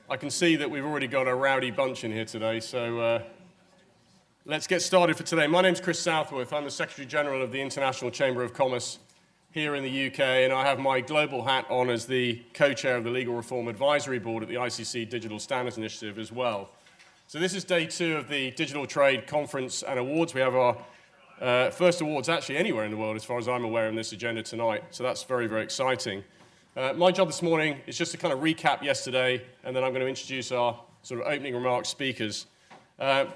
I can see that we've already got a rowdy bunch in here today, so let's get started for today. My name's Chris Southworth. I'm the Secretary General of the International Chamber of Commerce here in the UK, and I have my global hat on as the co-chair of the Legal Reform Advisory Board at the ICC Digital Standards Initiative as well. So this is day 2 of the Digital Trade Conference and Awards. We have our first awards actually anywhere in the world, as far as I'm aware, on this agenda tonight, so that's very, very exciting. My job this morning is just to kind of recap yesterday, and then I'm going to introduce our sort of opening remarks speakers.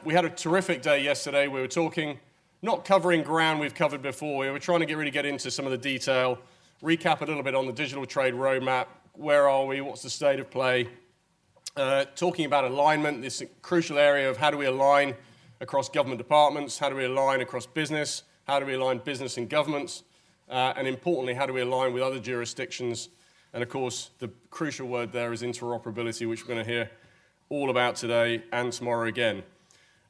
We had a terrific day yesterday. We were talking, not covering ground we've covered before. We were trying to really get into some of the detail, recap a little bit on the digital trade roadmap. Where are we? What's the state of play? Talking about alignment, this crucial area of how do we align across government departments, how do we align across business, how do we align business and governments, and importantly, how do we align with other jurisdictions. And of course, the crucial word there is interoperability, which we're going to hear all about today and tomorrow again.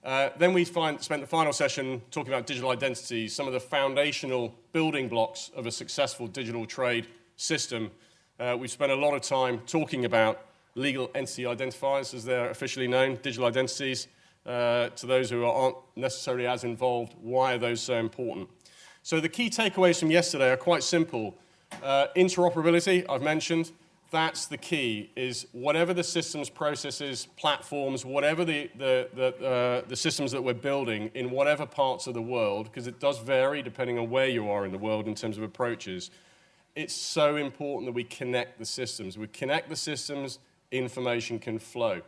Then we spent the final session talking about digital identities, some of the foundational building blocks of a successful digital trade system. We've spent a lot of time talking about legal entity identifiers, as they're officially known, digital identities. To those who aren't necessarily as involved, why are those so important? So the key takeaways from yesterday are quite simple. Interoperability, I've mentioned, that's the key, is whatever the systems, processes, platforms, whatever the systems that we're building in whatever parts of the world, because it does vary depending on where you are in the world in terms of approaches, it's so important that we connect the systems. We connect the systems, information can flow.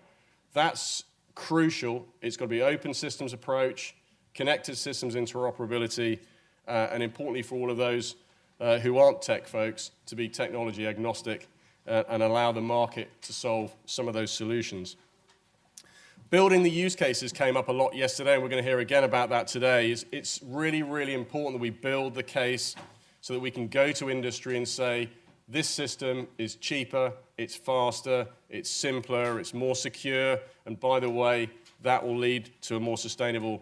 That's crucial. It's got to be open systems approach, connected systems interoperability, and importantly for all of those who aren't tech folks, to be technology agnostic and allow the market to solve some of those solutions. Building the use cases came up a lot yesterday, and we're going to hear again about that today. It's really, really important that we build the case so that we can go to industry and say, this system is cheaper, it's faster, it's simpler, it's more secure, and by the way, that will lead to a more sustainable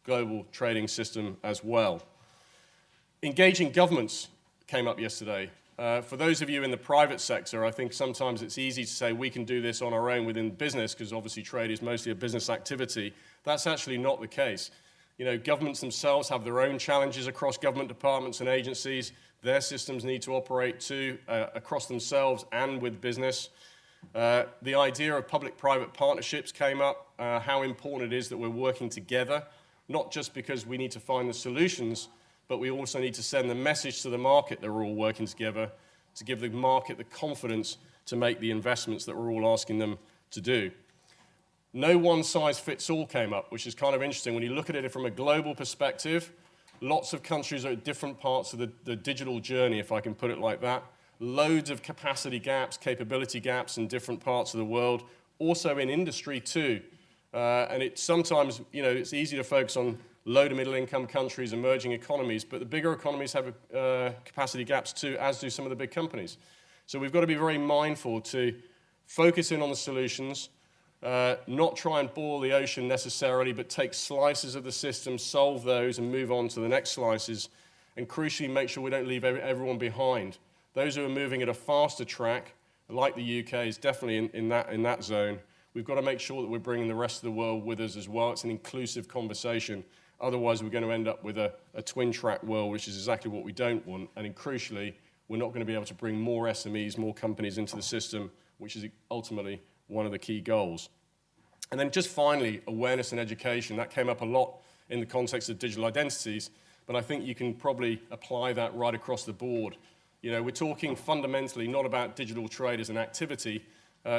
global trading system as well. Engaging governments came up yesterday. For those of you in the private sector, I think sometimes it's easy to say we can do this on our own within business, because obviously trade is mostly a business activity. That's actually not the case. You know, governments themselves have their own challenges across government departments and agencies. Their systems need to operate too, across themselves and with business. The idea of public-private partnerships came up, how important it is that we're working together, not just because we need to find the solutions, but we also need to send the message to the market that we're all working together to give the market the confidence to make the investments that we're all asking them to do. No one-size-fits-all came up, which is kind of interesting. When you look at it from a global perspective, lots of countries are at different parts of the digital journey, if I can put it like that. Loads of capacity gaps, capability gaps in different parts of the world, also in industry too. And it's sometimes, you know, it's easy to focus on low to middle income countries, emerging economies, but the bigger economies have capacity gaps too, as do some of the big companies. So we've got to be very mindful to focus in on the solutions, not try and boil the ocean necessarily, but take slices of the system, solve those, and move on to the next slices, and crucially make sure we don't leave everyone behind. Those who are moving at a faster track, like the UK, is definitely in that zone. We've got to make sure that we're bringing the rest of the world with us as well. It's an inclusive conversation. Otherwise, we're going to end up with a twin-track world, which is exactly what we don't want. And crucially, we're not going to be able to bring more SMEs, more companies into the system, which is ultimately one of the key goals. And then just finally, awareness and education. That came up a lot in the context of digital identities, but I think you can probably apply that right across the board. You know, we're talking fundamentally not about digital trade as an activity,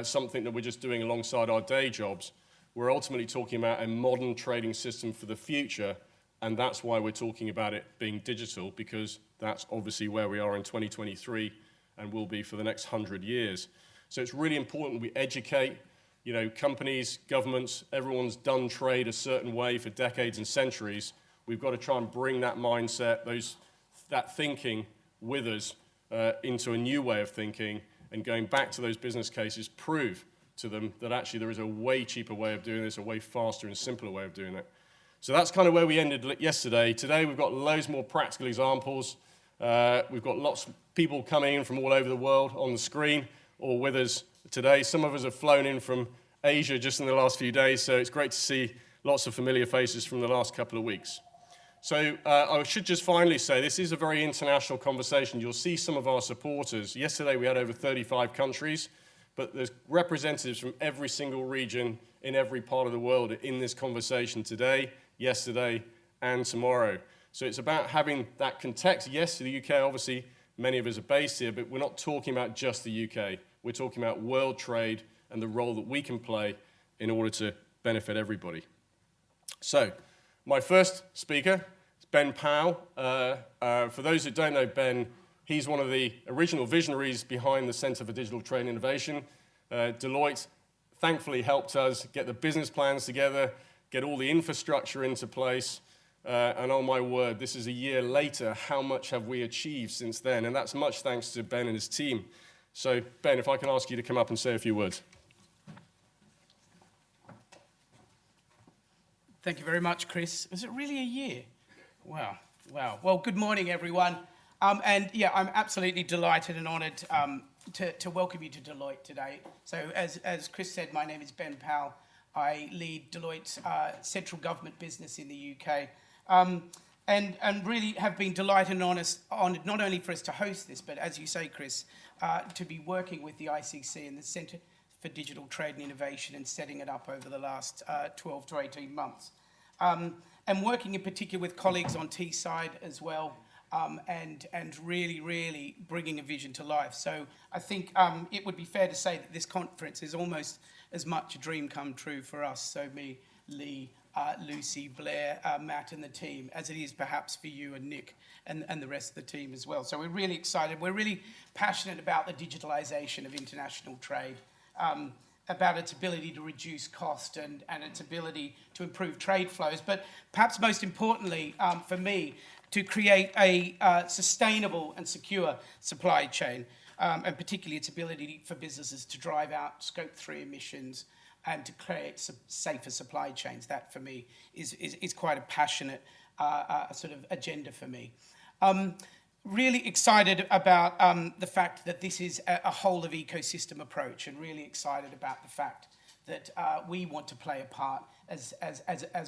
something that we're just doing alongside our day jobs. We're ultimately talking about a modern trading system for the future, and that's why we're talking about it being digital, because that's obviously where we are in 2023 and will be for the next 100 years. So it's really important we educate, you know, companies, governments, everyone's done trade a certain way for decades and centuries. We've got to try and bring that mindset, that thinking with us into a new way of thinking, and going back to those business cases, prove to them that actually there is a way cheaper way of doing this, a way faster and simpler way of doing it. So that's kind of where we ended yesterday. Today we've got loads more practical examples. We've got lots of people coming in from all over the world on the screen. all with us today. Some of us have flown in from Asia just in the last few days, so it's great to see lots of familiar faces from the last couple of weeks. So I should just finally say this is a very international conversation. You'll see some of our supporters. Yesterday we had over 35 countries, but there's representatives from every single region in every part of the world in this conversation today, yesterday, and tomorrow. So it's about having that context. Yes, the UK, obviously, many of us are based here, but we're not talking about just the UK. We're talking about world trade and the role that we can play in order to benefit everybody. So my first speaker is Ben Powell. For those who don't know Ben, he's one of the original visionaries behind the Centre for Digital Trade and Innovation. Deloitte thankfully helped us get the business plans together, get all the infrastructure into place, and oh my word, this is a year later. How much have we achieved since then? And that's much thanks to Ben and his team. So Ben, if I can ask you to come up and say a few words. Thank you very much, Chris. Was it really a year? Wow, wow. Well, good morning, everyone. And yeah, I'm absolutely delighted and honoured to welcome you to Deloitte today. So as Chris said, my name is Ben Powell. I lead Deloitte's central government business in the UK. And really have been delighted and honoured not only for us to host this, but as you say, Chris, to be working with the ICC and the Centre for Digital Trade and Innovation and setting it up over the last 12 to 18 months. And working in particular with colleagues on T-side as well, and really, really bringing a vision to life. So I think it would be fair to say that this conference is almost as much a dream come true for us, so me, Lee, Lucy, Blair, Matt and the team, as it is perhaps for you and Nick and the rest of the team as well. So we're really excited. We're really passionate about the digitalisation of international trade, about its ability to reduce cost and its ability to improve trade flows, but perhaps most importantly for me, to create a sustainable and secure supply chain, and particularly its ability for businesses to drive out Scope 3 emissions and to create safer supply chains. That, for me, is quite a passionate sort of agenda for me. Really excited about the fact that this is a whole of ecosystem approach, and really excited about the fact that we want to play a part as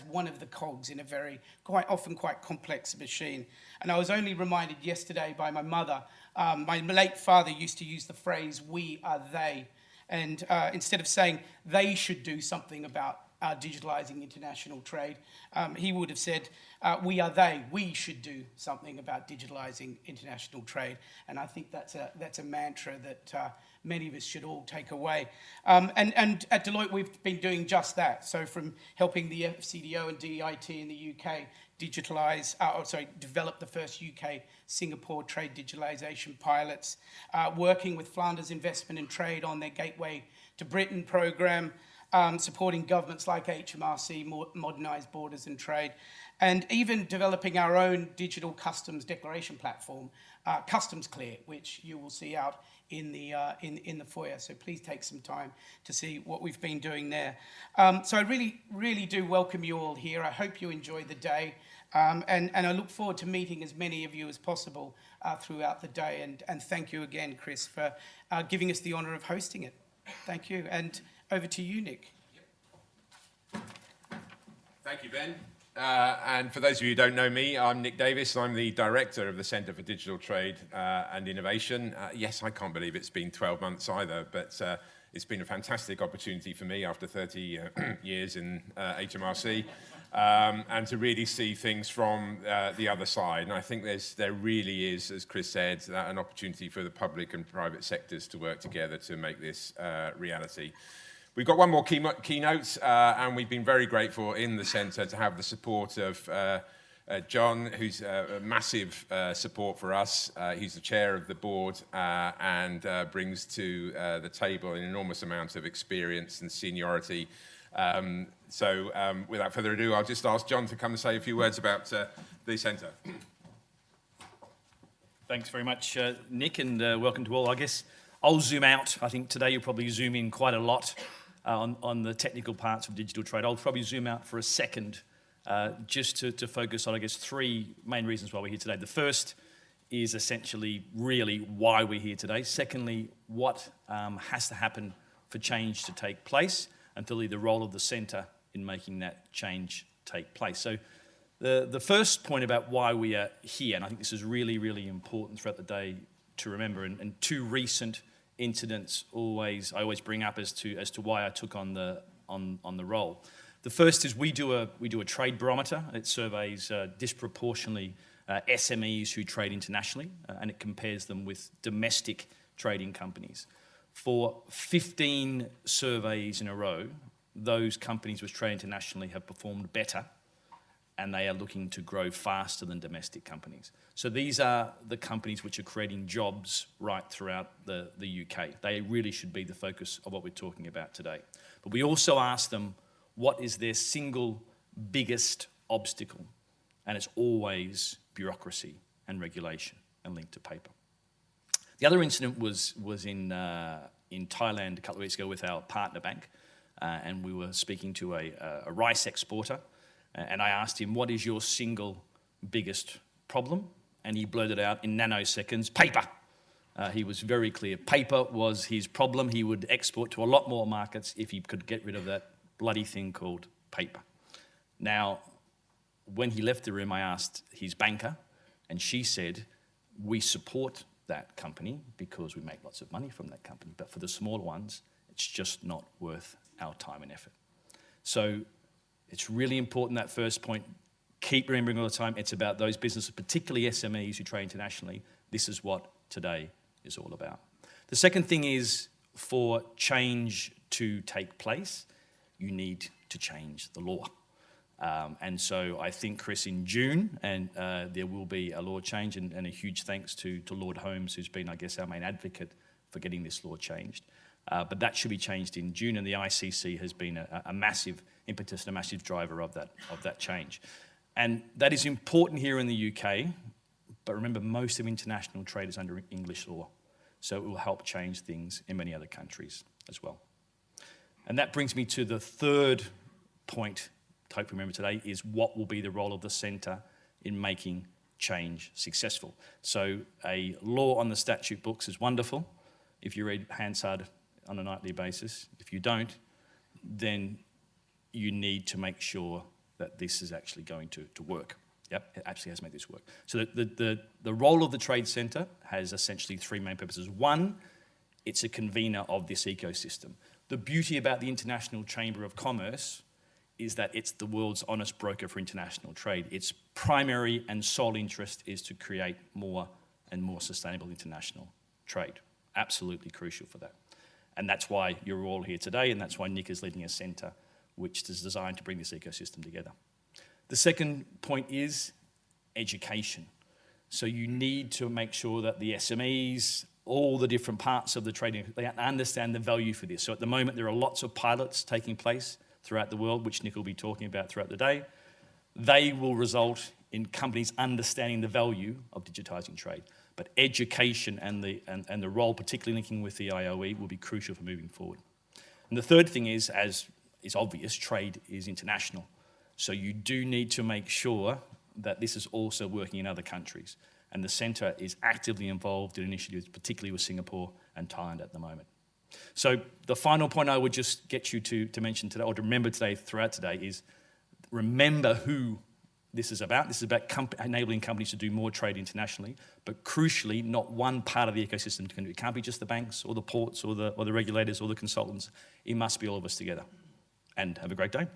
one of the cogs in a quite often quite complex machine. And I was only reminded yesterday by my mother, my late father used to use the phrase, "we are they." And instead of saying they should do something about digitalising international trade, he would have said, we are they, we should do something about digitalising international trade. And I think that's a mantra that many of us should all take away. And at Deloitte, we've been doing just that. So from helping the FCDO and DIT in the UK develop the first UK-Singapore trade digitalisation pilots, working with Flanders Investment and Trade on their Gateway to Britain programme, supporting governments like HMRC, Modernise Borders and Trade, and even developing our own digital customs declaration platform, Customs Clear, which you will see out in the foyer. So please take some time to see what we've been doing there. So I really, really do welcome you all here. I hope you enjoy the day. And I look forward to meeting as many of you as possible throughout the day. And thank you again, Chris, for giving us the honour of hosting it. Thank you. And over to you, Nick. Thank you, Ben. And for those of you who don't know me, I'm Nick Davis. I'm the Director of the Centre for Digital Trade and Innovation. Yes, I can't believe it's been 12 months either, but it's been a fantastic opportunity for me after 30 years in HMRC, and to really see things from the other side. And I think there really is, as Chris said, an opportunity for the public and private sectors to work together to make this reality. We've got one more keynote, and we've been very grateful in the centre to have the support of John, who's a massive support for us. He's the chair of the board and brings to the table an enormous amount of experience and seniority. So without further ado, I'll just ask John to come and say a few words about the centre. Thanks very much, Nick, and welcome to all. I guess I'll zoom out. I think today you'll probably zoom in quite a lot on the technical parts of digital trade. I'll probably zoom out for a second just to focus on, I guess, three main reasons why we're here today. The first is essentially really why we're here today. Secondly, what has to happen for change to take place, and thirdly, the role of the centre in making that change take place. So the first point about why we are here, and I think this is really, really important throughout the day to remember, and two recent incidents I always bring up as to why I took on the role. The first is we do a trade barometer. It surveys disproportionately SMEs who trade internationally, and it compares them with domestic trading companies. For 15 surveys in a row, those companies which trade internationally have performed better, and they are looking to grow faster than domestic companies. So these are the companies which are creating jobs right throughout the UK. They really should be the focus of what we're talking about today. But we also ask them, what is their single biggest obstacle? And it's always bureaucracy and regulation and linked to paper. The other incident was in Thailand a couple of weeks ago with our partner bank, and we were speaking to a rice exporter, and I asked him, what is your single biggest problem? And he blurted out in nanoseconds, paper. He was very clear. Paper was his problem. He would export to a lot more markets if he could get rid of that bloody thing called paper. Now, when he left the room, I asked his banker, and she said, we support that company because we make lots of money from that company, but for the smaller ones, it's just not worth our time and effort. So it's really important, that first point. Keep remembering all the time, it's about those businesses, particularly SMEs who trade internationally. This is what today is all about. The second thing is, for change to take place, you need to change the law. And so I think, Chris, in June, and there will be a law change, and a huge thanks to Lord Holmes, who's been, I guess, our main advocate for getting this law changed. But that should be changed in June, and the ICC has been a massive impetus and a massive driver of that change. And that is important here in the UK, but remember, most of international trade is under English law, so it will help change things in many other countries as well. And that brings me to the third point to hope remember today, is what will be the role of the centre in making change successful. So a law on the statute books is wonderful if you read Hansard on a nightly basis. If you don't, then you need to make sure that this is actually going to work. Yep, it actually has made this work. So the role of the Trade Centre has essentially three main purposes. One, it's a convener of this ecosystem. The beauty about the International Chamber of Commerce is that it's the world's honest broker for international trade. Its primary and sole interest is to create more and more sustainable international trade. Absolutely crucial for that. And that's why you're all here today, and that's why Nick is leading a centre which is designed to bring this ecosystem together. The second point is education. So you need to make sure that the SMEs, all the different parts of the trading, they understand the value for this. So at the moment, there are lots of pilots taking place throughout the world, which Nick will be talking about throughout the day. They will result in companies understanding the value of digitising trade. But education and the role, particularly linking with the IOE, will be crucial for moving forward. And the third thing is, as is obvious, trade is international. So you do need to make sure that this is also working in other countries. And the centre is actively involved in initiatives, particularly with Singapore and Thailand at the moment. So the final point I would just get you to mention today, or to remember today, throughout today, is remember who this is about. This is about enabling companies to do more trade internationally, but crucially, not one part of the ecosystem can do it. It can't be just the banks or the ports or the regulators or the consultants. It must be all of us together. And have a great day.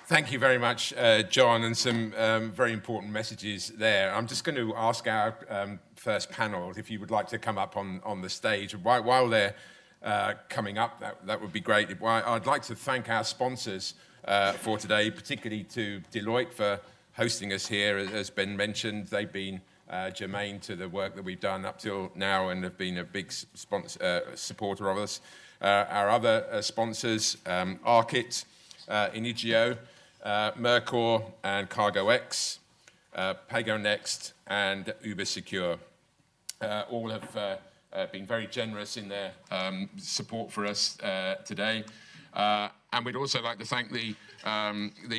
Thank you very much, John, and some very important messages there. I'm just going to ask our first panel if you would like to come up on the stage. While they're coming up, that would be great. I'd like to thank our sponsors for today, particularly to Deloitte for hosting us here. As Ben mentioned, they've been germane to the work that we've done up till now and have been a big supporter of us. Our other sponsors, Arkit, Inigio, Mercor and CargoX, PagoNext and Uber Secure. All have been very generous in their support for us today. And we'd also like to thank the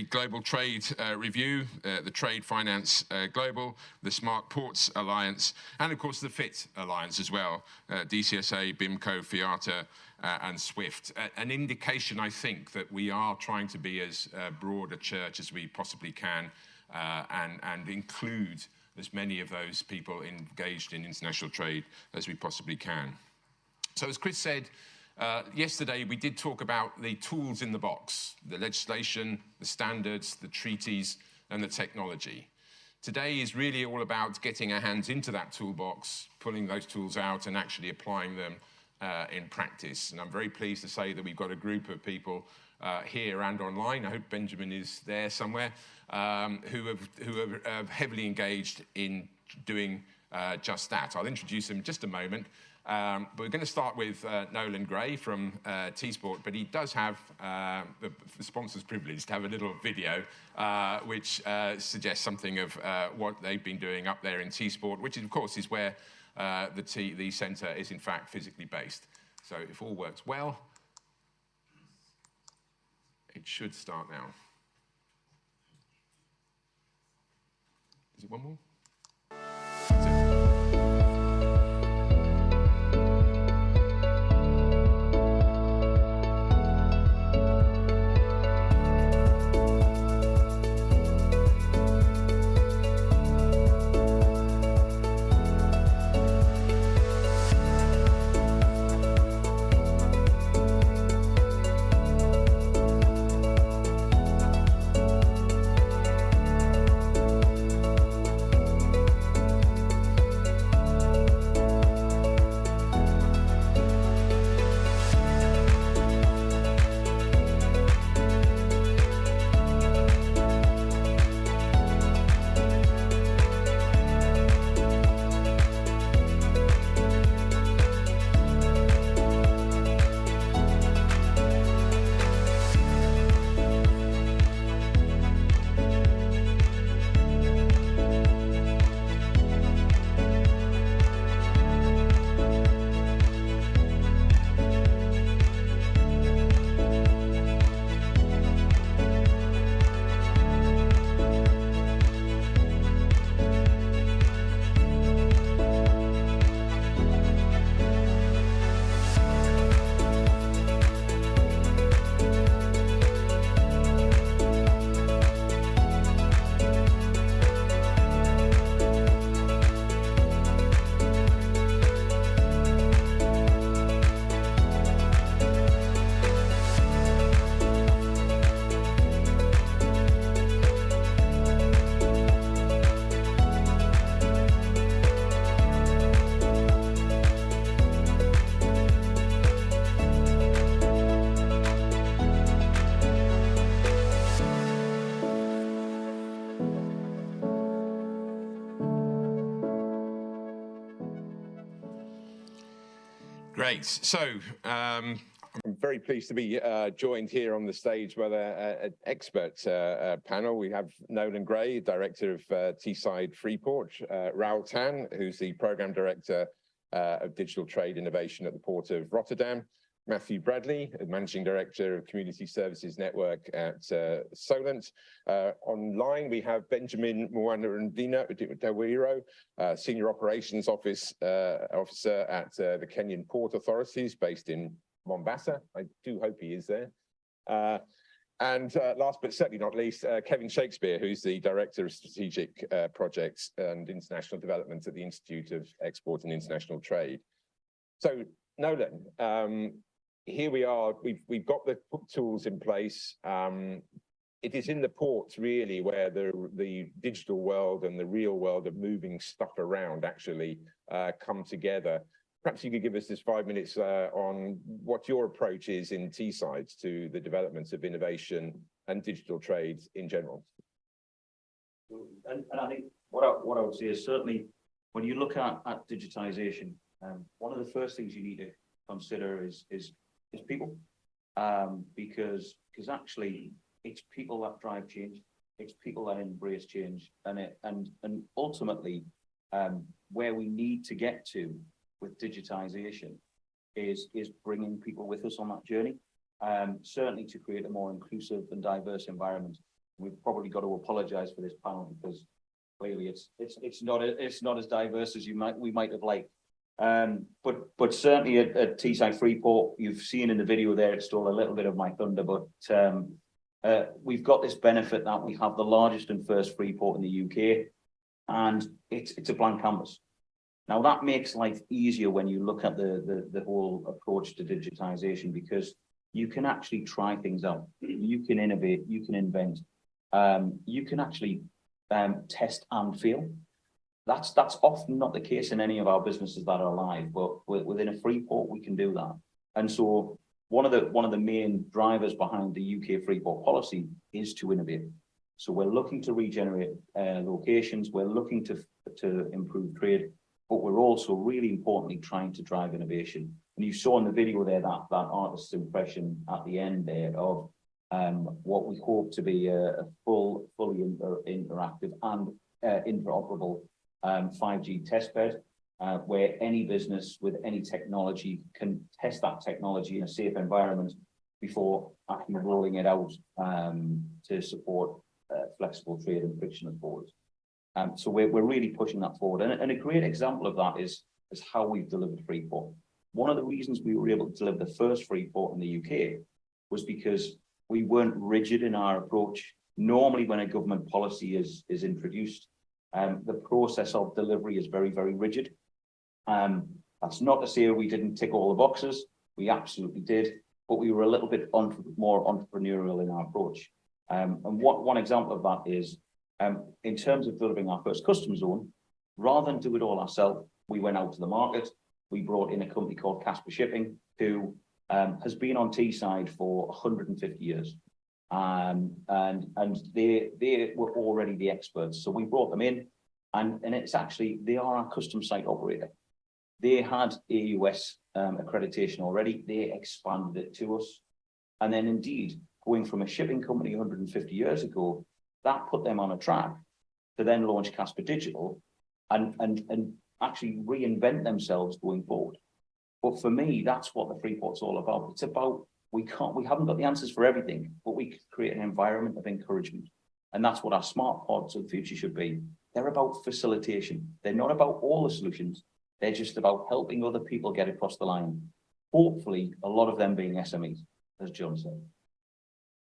Global Trade Review, the Trade Finance Global, the Smart Ports Alliance, and of course the FIT Alliance as well, DCSA, BIMCO, FIATA, and SWIFT. An indication, I think, that we are trying to be as broad a church as we possibly can and include as many of those people engaged in international trade as we possibly can. So as Chris said, yesterday we did talk about the tools in the box, the legislation, the standards, the treaties, and the technology. Today is really all about getting our hands into that toolbox, pulling those tools out and actually applying them in practice. And I'm very pleased to say that we've got a group of people here and online, I hope Benjamin is there somewhere, who are heavily engaged in doing just that. I'll introduce him in just a moment. But we're going to start with Nolan Gray from T-Sport, but he does have the sponsor's privilege to have a little video which suggests something of what they've been doing up there in T-Sport, which of course is where the centre is in fact physically based. So if all works well, it should start now. Is it one more? That's it. Great. So I'm very pleased to be joined here on the stage by an expert panel. We have Nolan Gray, Director of Teesside Freeport, Raoul Tan, who's the Programme Director of Digital Trade Innovation at the Port of Rotterdam, Matthew Bradley, Managing Director of Community Services Network at Solent. Online, we have Benjamin Mwanandina-Dawiro, Senior Operations Officer at the Kenyan Port Authorities based in Mombasa. I do hope he is there. And last but certainly not least, Kevin Shakespeare, who's the Director of Strategic Projects and International Development at the Institute of Export and International Trade. So, Nolan, here we are, we've got the tools in place. It is in the ports really where the digital world and the real world of moving stuff around actually come together. Perhaps you could give us just 5 minutes on what your approach is in Teesside to the development of innovation and digital trade in general. And I think what I would say is certainly when you look at digitization, one of the first things you need to consider is people, because actually it's people that drive change, it's people that embrace change, and ultimately where we need to get to with digitization is bringing people with us on that journey. certainly to create a more inclusive and diverse environment. We've probably got to apologise for this panel because clearly it's not as diverse as we might have liked. But certainly at Teesside Freeport, you've seen in the video there, it stole a little bit of my thunder, but we've got this benefit that we have the largest and first Freeport in the UK, and it's a blank canvas. Now that makes life easier when you look at the whole approach to digitization, because you can actually try things out, you can innovate, you can invent, you can actually test and fail. That's often not the case in any of our businesses that are live, but within a Freeport we can do that. And so one of the main drivers behind the UK Freeport policy is to innovate. So we're looking to regenerate locations, we're looking to improve trade, but we're also really importantly trying to drive innovation. And you saw in the video there that artist's impression at the end there of what we hope to be a fully interactive and interoperable 5G testbed, where any business with any technology can test that technology in a safe environment before actually rolling it out to support flexible trade and frictionless borders. So we're really pushing that forward. And a great example of that is how we've delivered Freeport. One of the reasons we were able to deliver the first Freeport in the UK was because we weren't rigid in our approach. Normally, when a government policy is introduced, the process of delivery is very, very rigid. That's not to say we didn't tick all the boxes. We absolutely did, but we were a little bit more entrepreneurial in our approach. And one example of that is, in terms of delivering our first custom zone, rather than do it all ourselves, we went out to the market. We brought in a company called Casper Shipping, who has been on Teesside for 150 years. And they were already the experts. So we brought them in, and it's actually, they are our custom site operator. They had AUS accreditation already. They expanded it to us. And then indeed, going from a shipping company 150 years ago, that put them on a track to then launch Casper Digital and actually reinvent themselves going forward. But for me, that's what the Freeport's all about. It's about, we haven't got the answers for everything, but we can create an environment of encouragement. And that's what our smart pods of the future should be. They're about facilitation. They're not about all the solutions. They're just about helping other people get across the line. Hopefully, a lot of them being SMEs, as John said.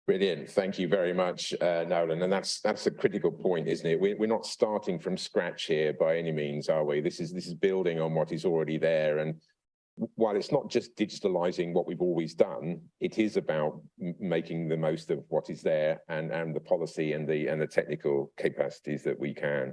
Brilliant. Thank you very much, Nolan. And that's a critical point, isn't it? We're not starting from scratch here by any means, are we? This is building on what is already there. And while it's not just digitalizing what we've always done, it is about making the most of what is there and the policy and the technical capacities that we can.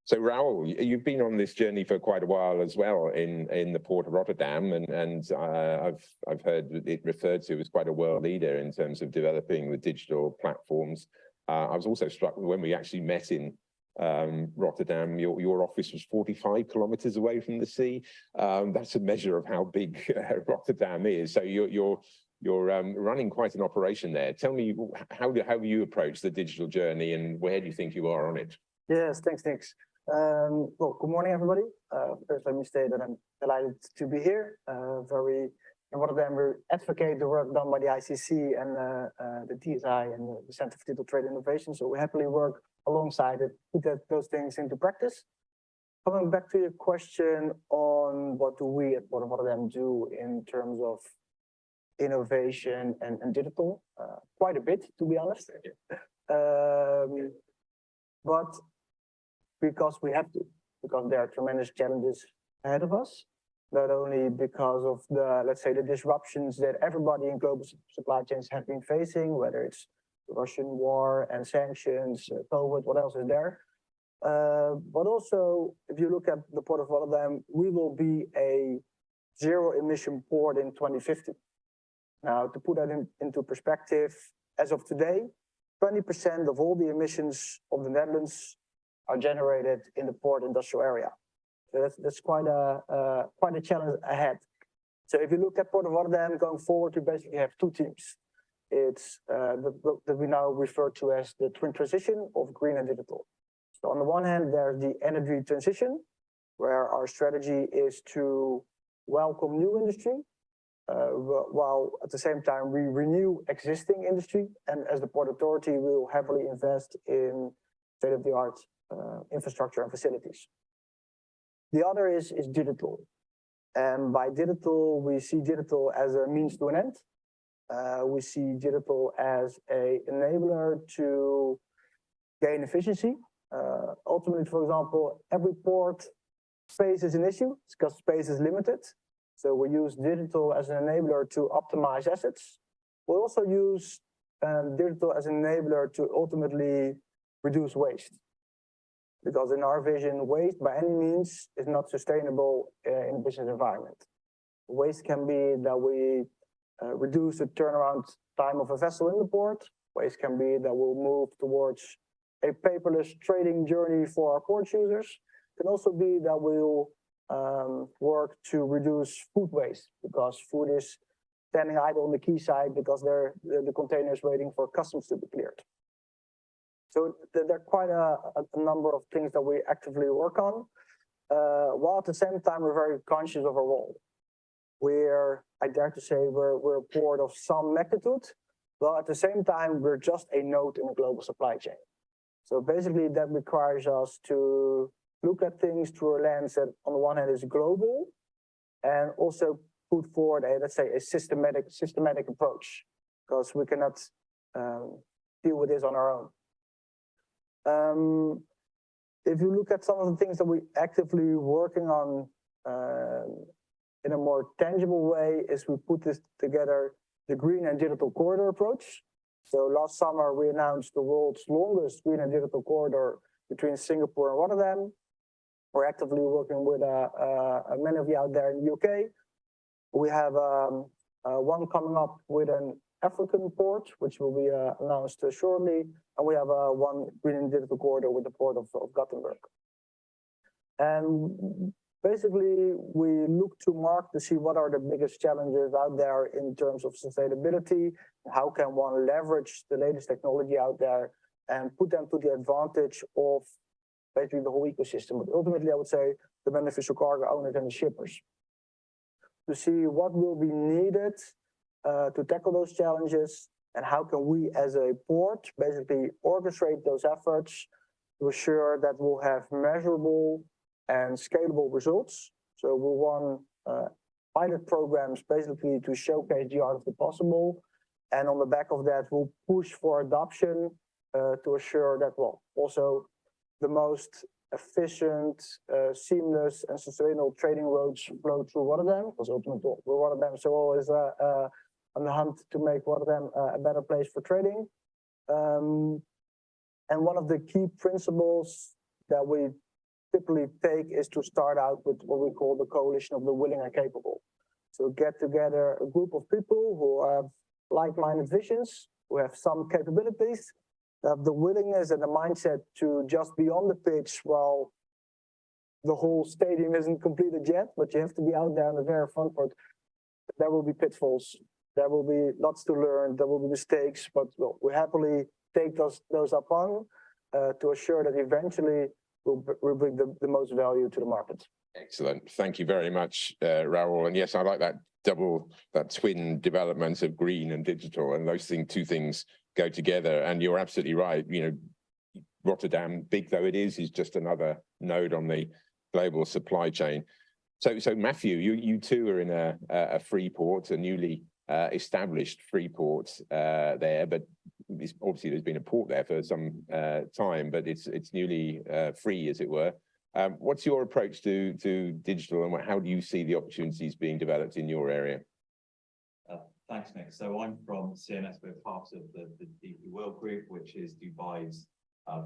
So Raoul, you've been on this journey for quite a while as well in the Port of Rotterdam, and I've heard it referred to as quite a world leader in terms of developing the digital platforms. I was also struck when we actually met in Rotterdam. Your office was 45 kilometers away from the sea. That's a measure of how big Rotterdam is. So you're running quite an operation there. Tell me, how you approach the digital journey, and where do you think you are on it? Yes, thanks. Well, good morning, everybody. First, let me say that I'm delighted to be here. In Rotterdam, we advocate the work done by the ICC and the TSI and the Center for Digital Trade Innovation. So we happily work alongside it, put those things into practice. Coming back to your question on what do we at Port of Rotterdam do in terms of innovation and digital, quite a bit, to be honest. But because we have to, because there are tremendous challenges ahead of us, not only because of the, let's say, the disruptions that everybody in global supply chains have been facing, whether it's the Russian war and sanctions, COVID, what else is there? But also, if you look at the Port of Rotterdam, we will be a zero-emission port in 2050. Now, to put that into perspective, as of today, 20% of all the emissions of the Netherlands are generated in the port industrial area. So that's quite a challenge ahead. So if you look at Port of Rotterdam going forward, you basically have two teams. It's that we now refer to as the twin transition of green and digital. So on the one hand, there's the energy transition, where our strategy is to welcome new industry, while at the same time we renew existing industry, and as the Port Authority, we will heavily invest in state-of-the-art infrastructure and facilities. The other is digital. And by digital, we see digital as a means to an end. We see digital as an enabler to gain efficiency. Ultimately, for example, every port faces an issue because space is limited. So we use digital as an enabler to optimize assets. We'll also use digital as an enabler to ultimately reduce waste. Because in our vision, waste by any means is not sustainable in a business environment. Waste can be that we reduce the turnaround time of a vessel in the port. Waste can be that we'll move towards a paperless trading journey for our port users. It can also be that we'll work to reduce food waste because food is standing idle on the quayside because the container is waiting for customs to be cleared. So there are quite a number of things that we actively work on, while at the same time we're very conscious of our role. I dare to say, we're a port of some magnitude, while at the same time we're just a node in the global supply chain. So basically that requires us to look at things through a lens that on the one hand is global, and also put forward let's say a systematic approach, because we cannot deal with this on our own. If you look at some of the things that we actively working on in a more tangible way, is we put this together, the green and digital corridor approach. So last summer we announced the world's longest green and digital corridor between Singapore and Rotterdam. We're actively working with many of you out there in the UK. We have one coming up with an African port, which will be announced shortly. And we have one green and digital corridor with the port of Gothenburg. And basically, we look to market to see what are the biggest challenges out there in terms of sustainability. How can one leverage the latest technology out there and put them to the advantage of basically the whole ecosystem. But ultimately, I would say the beneficial cargo owners and the shippers. To see what will be needed to tackle those challenges, and how can we as a port basically orchestrate those efforts to assure that we'll have measurable and scalable results. So we'll run pilot programs basically to showcase the art of the possible. And on the back of that, we'll push for adoption to assure that, well, also the most efficient, seamless and sustainable trading routes flow through Rotterdam, because ultimately we're Rotterdam, so always on the hunt to make Rotterdam a better place for trading. And one of the key principles that we typically take is to start out with what we call the coalition of the willing and capable. So get together a group of people who have like-minded visions, who have some capabilities, have the willingness and the mindset to just be on the pitch while the whole stadium isn't completed yet, but you have to be out there on the very front part. There will be pitfalls. There will be lots to learn. There will be mistakes, but well, we happily take those up on to assure that eventually we'll bring the most value to the market. Excellent. Thank you very much, Raoul. And yes, I like that twin development of green and digital, and those two things go together. And you're absolutely right. You know, Rotterdam, big though it is just another node on the global supply chain. So Matthew, you too are in a free port, a newly established free port there, but obviously there's been a port there for some time, but it's newly free, as it were. What's your approach to digital, and how do you see the opportunities being developed in your area? Thanks, Nick. So I'm from CNS, we're part of the DP World Group, which is Dubai's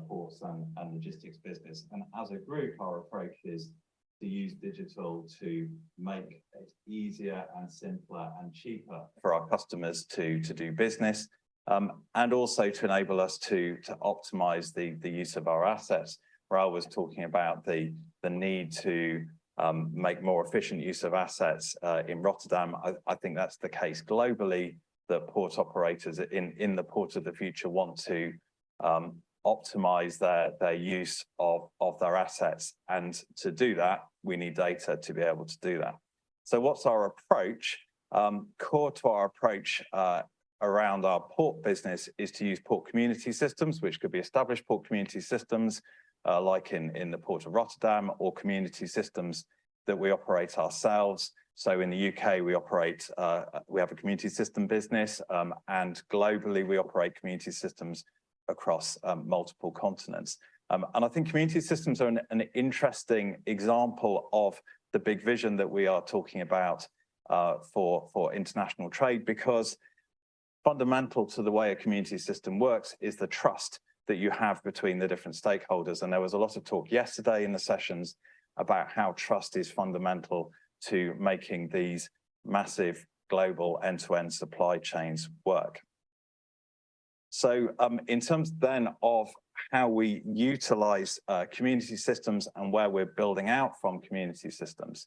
ports and logistics business. And as a group, our approach is to use digital to make it easier and simpler and cheaper for our customers to do business, and also to enable us to optimize the use of our assets. Raoul was talking about the need to make more efficient use of assets in Rotterdam. I think that's the case globally, that port operators in the port of the future want to optimize their use of their assets. And to do that, we need data to be able to do that. So what's our approach? Core to our approach around our port business is to use port community systems, which could be established port community systems, like in the Port of Rotterdam, or community systems that we operate ourselves. So in the UK, we have a community system business, and globally, we operate community systems across multiple continents. And I think community systems are an interesting example of the big vision that we are talking about for international trade, because fundamental to the way a community system works is the trust that you have between the different stakeholders. And there was a lot of talk yesterday in the sessions about how trust is fundamental to making these massive global end-to-end supply chains work. So in terms then of how we utilize community systems and where we're building out from community systems,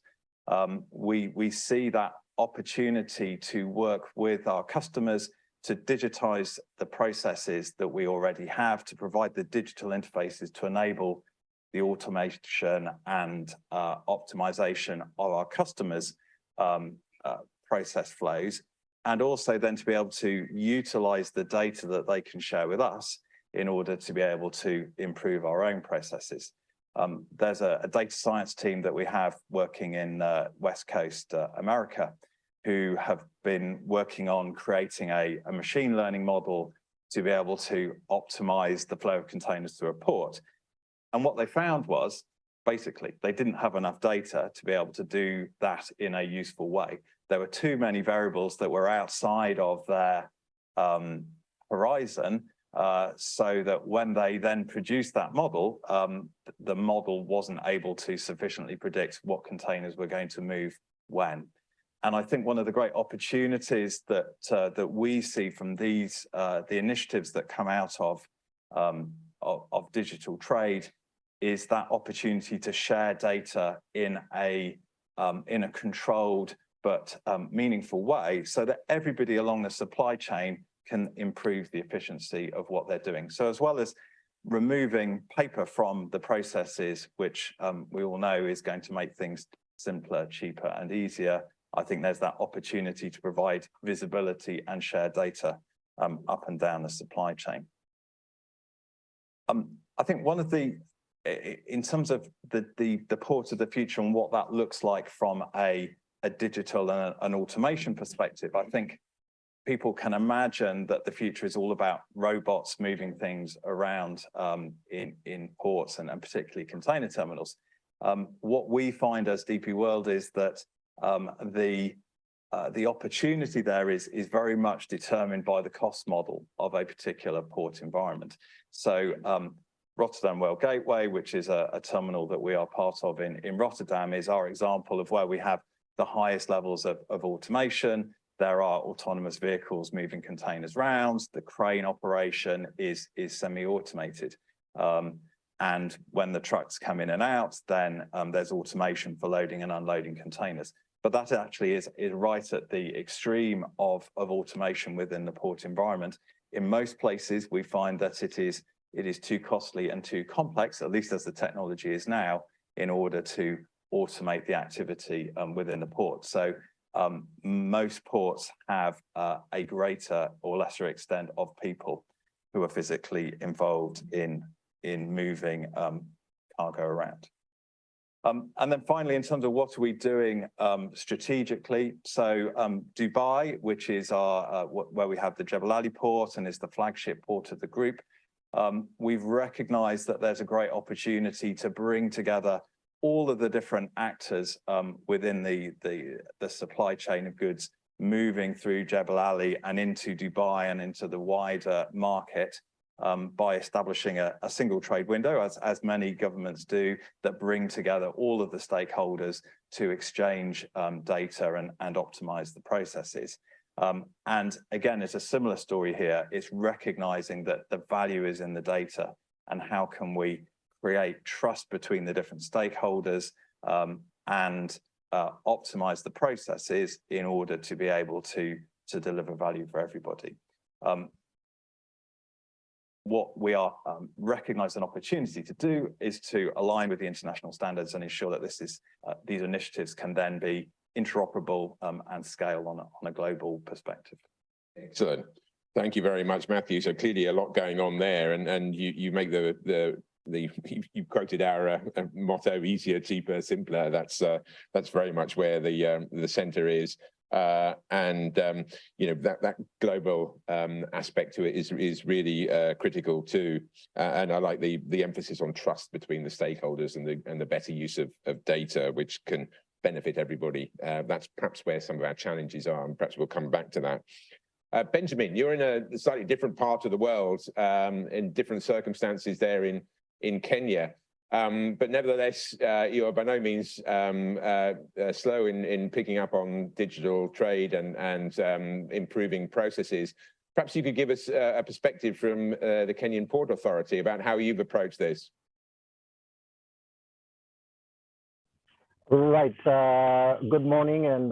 we see that opportunity to work with our customers to digitize the processes that we already have, to provide the digital interfaces to enable the automation and optimization of our customers' process flows, and also then to be able to utilize the data that they can share with us in order to be able to improve our own processes. There's a data science team that we have working in West Coast America, who have been working on creating a machine learning model to be able to optimize the flow of containers through a port. And what they found was, basically, they didn't have enough data to be able to do that in a useful way. There were too many variables that were outside of their horizon, so that when they then produced that model, the model wasn't able to sufficiently predict what containers were going to move when. And I think one of the great opportunities that we see from these the initiatives that come out of digital trade is that opportunity to share data in a controlled but meaningful way, so that everybody along the supply chain can improve the efficiency of what they're doing. So as well as removing paper from the processes, which we all know is going to make things simpler, cheaper, and easier, I think there's that opportunity to provide visibility and share data up and down the supply chain. I think one of the, in terms of the port of the future and what that looks like from a digital and an automation perspective, I think people can imagine that the future is all about robots moving things around in ports and particularly container terminals. What we find as DP World is that the opportunity there is very much determined by the cost model of a particular port environment. So Rotterdam Rail Gateway, which is a terminal that we are part of in Rotterdam, is our example of where we have the highest levels of automation. There are autonomous vehicles moving containers around. The crane operation is semi-automated. And when the trucks come in and out, then there's automation for loading and unloading containers. But that actually is right at the extreme of automation within the port environment. In most places, we find that it is too costly and too complex, at least as the technology is now, in order to automate the activity within the port. So most ports have a greater or lesser extent of people who are physically involved in moving cargo around. And then finally, in terms of what are we doing strategically, so Dubai, which is where we have the Jebel Ali port and is the flagship port of the group, we've recognized that there's a great opportunity to bring together all of the different actors within the supply chain of goods moving through Jebel Ali and into Dubai and into the wider market, by establishing a single trade window, as many governments do, that bring together all of the stakeholders to exchange data and optimize the processes. And again, it's a similar story here. It's recognizing that the value is in the data, and how can we create trust between the different stakeholders and optimize the processes in order to be able to deliver value for everybody. What we are recognizing an opportunity to do is to align with the international standards and ensure that these initiatives can then be interoperable and scale on a global perspective. Excellent. Thank you very much, Matthew. So clearly a lot going on there, and you make you quoted our motto: easier, cheaper, simpler. That's very much where the centre is, and that global aspect to it is really critical too. And I like the emphasis on trust between the stakeholders and the better use of data, which can benefit everybody. That's perhaps where some of our challenges are, and perhaps we'll come back to that. Benjamin, you're in a slightly different part of the world, in different circumstances there in Kenya, but nevertheless, you are by no means slow in picking up on digital trade and improving processes. Perhaps you could give us a perspective from the Kenyan Port Authority about how you've approached this. Right. Good morning, and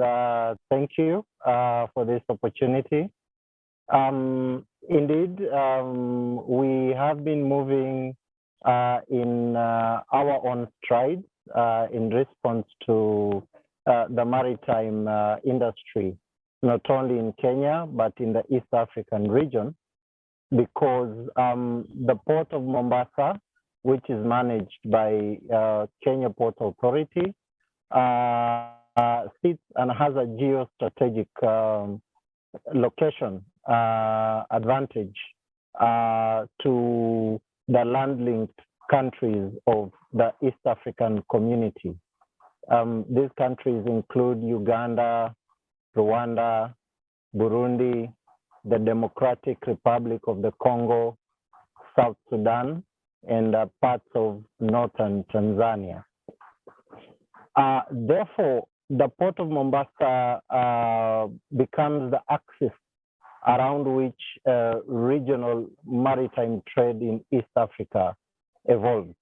thank you for this opportunity. Indeed, we have been moving in our own stride in response to the maritime industry, not only in Kenya, but in the East African region, because the Port of Mombasa, which is managed by Kenya Port Authority, sits and has a geostrategic location advantage to the land-linked countries of the East African community. These countries include Uganda, Rwanda, Burundi, the Democratic Republic of the Congo, South Sudan, and parts of northern Tanzania. Therefore, the Port of Mombasa becomes the axis around which regional maritime trade in East Africa evolves.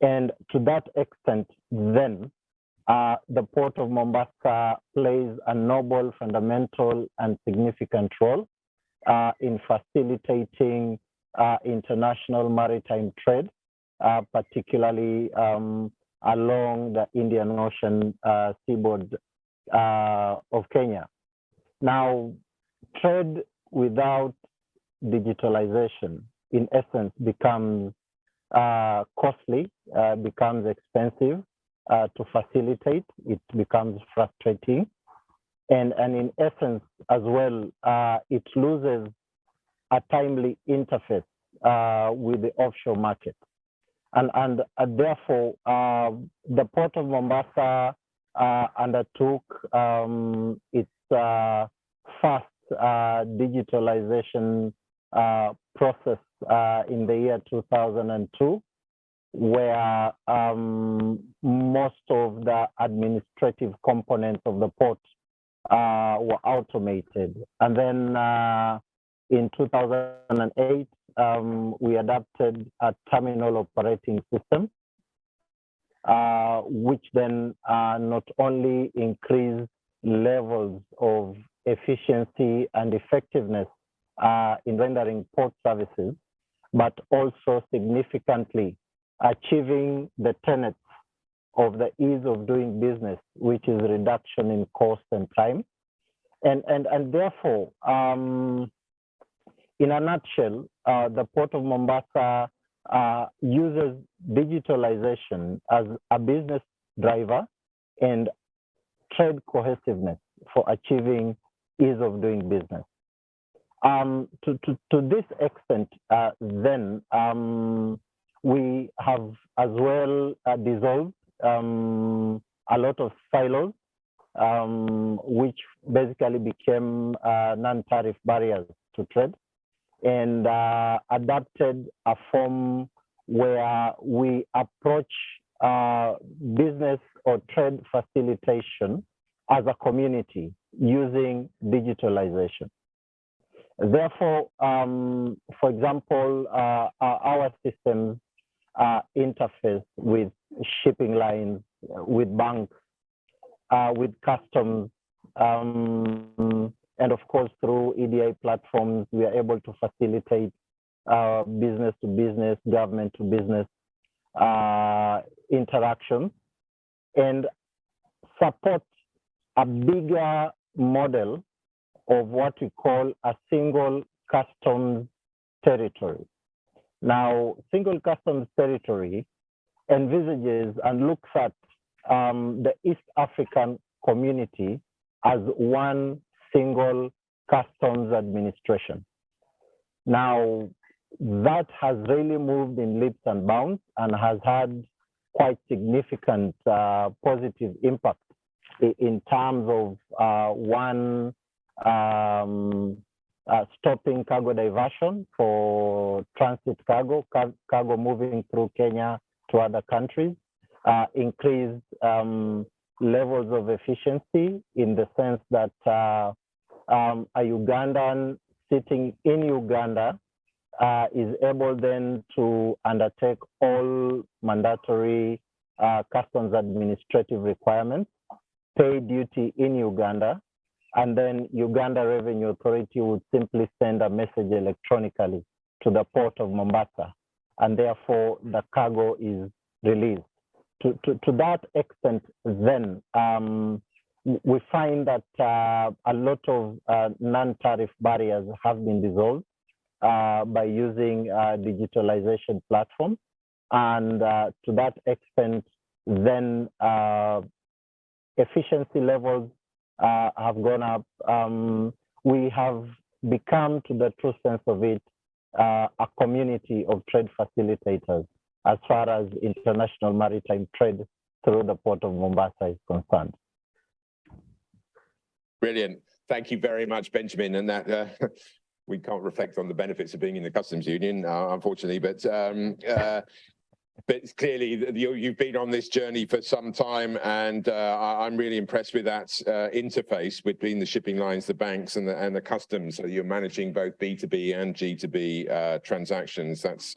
And to that extent, then, the Port of Mombasa plays a noble, fundamental, and significant role in facilitating international maritime trade, particularly along the Indian Ocean seaboard of Kenya. Now, trade without digitalization, in essence, becomes costly, becomes expensive to facilitate. It becomes frustrating. And in essence, as well, it loses a timely interface with the offshore market. And therefore, the Port of Mombasa undertook its first digitalization process in the year 2002, where most of the administrative components of the port were automated. And then in 2008, we adopted a terminal operating system, which then not only increased levels of efficiency and effectiveness in rendering port services, but also significantly achieving the tenets of the ease of doing business, which is reduction in cost and time. And therefore, in a nutshell, the Port of Mombasa uses digitalization as a business driver and trade cohesiveness for achieving ease of doing business. To this extent, then, we have as well dissolved a lot of silos, which basically became non-tariff barriers to trade, and adopted a form where we approach business or trade facilitation as a community using digitalization. Therefore, for example, our systems interface with shipping lines, with banks, with customs, and of course, through EDI platforms, we are able to facilitate business to business, government to business interactions, and support a bigger model of what we call a single customs territory. Now, single customs territory envisages and looks at the East African community as one single customs administration. Now, that has really moved in leaps and bounds and has had quite significant positive impact in terms of one, stopping cargo diversion for transit cargo, cargo moving through Kenya to other countries, increased levels of efficiency in the sense that a Ugandan sitting in Uganda is able then to undertake all mandatory customs administrative requirements, pay duty in Uganda, and then Uganda Revenue Authority would simply send a message electronically to the port of Mombasa, and therefore the cargo is released. To that extent, then we find that a lot of non-tariff barriers have been dissolved by using digitalization platforms, and to that extent, then efficiency levels have gone up. We have become, to the true sense of it, a community of trade facilitators as far as international maritime trade through the port of Mombasa is concerned. Brilliant. Thank you very much, Benjamin. And that we can't reflect on the benefits of being in the customs union, unfortunately, but clearly you've been on this journey for some time, and I'm really impressed with that interface between the shipping lines, the banks, and the customs. So you're managing both B2B and G2B transactions. That's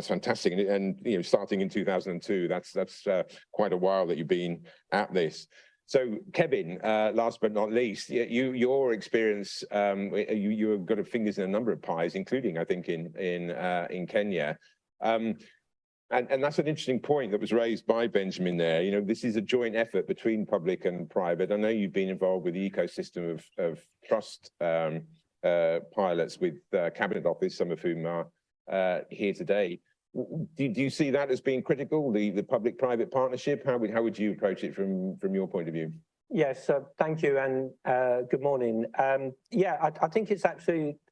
fantastic. And you know, starting in 2002, that's quite a while that you've been at this. So, Kevin, last but not least, your experience, you've got fingers in a number of pies, including, I think, in Kenya. And that's an interesting point that was raised by Benjamin there. You know, this is a joint effort between public and private. I know you've been involved with the ecosystem of trust pilots with Cabinet Office, some of whom are here today. Do you see that as being critical, the public-private partnership? How would you approach it from your point of view? Yes, thank you, and good morning. Yeah, I think it's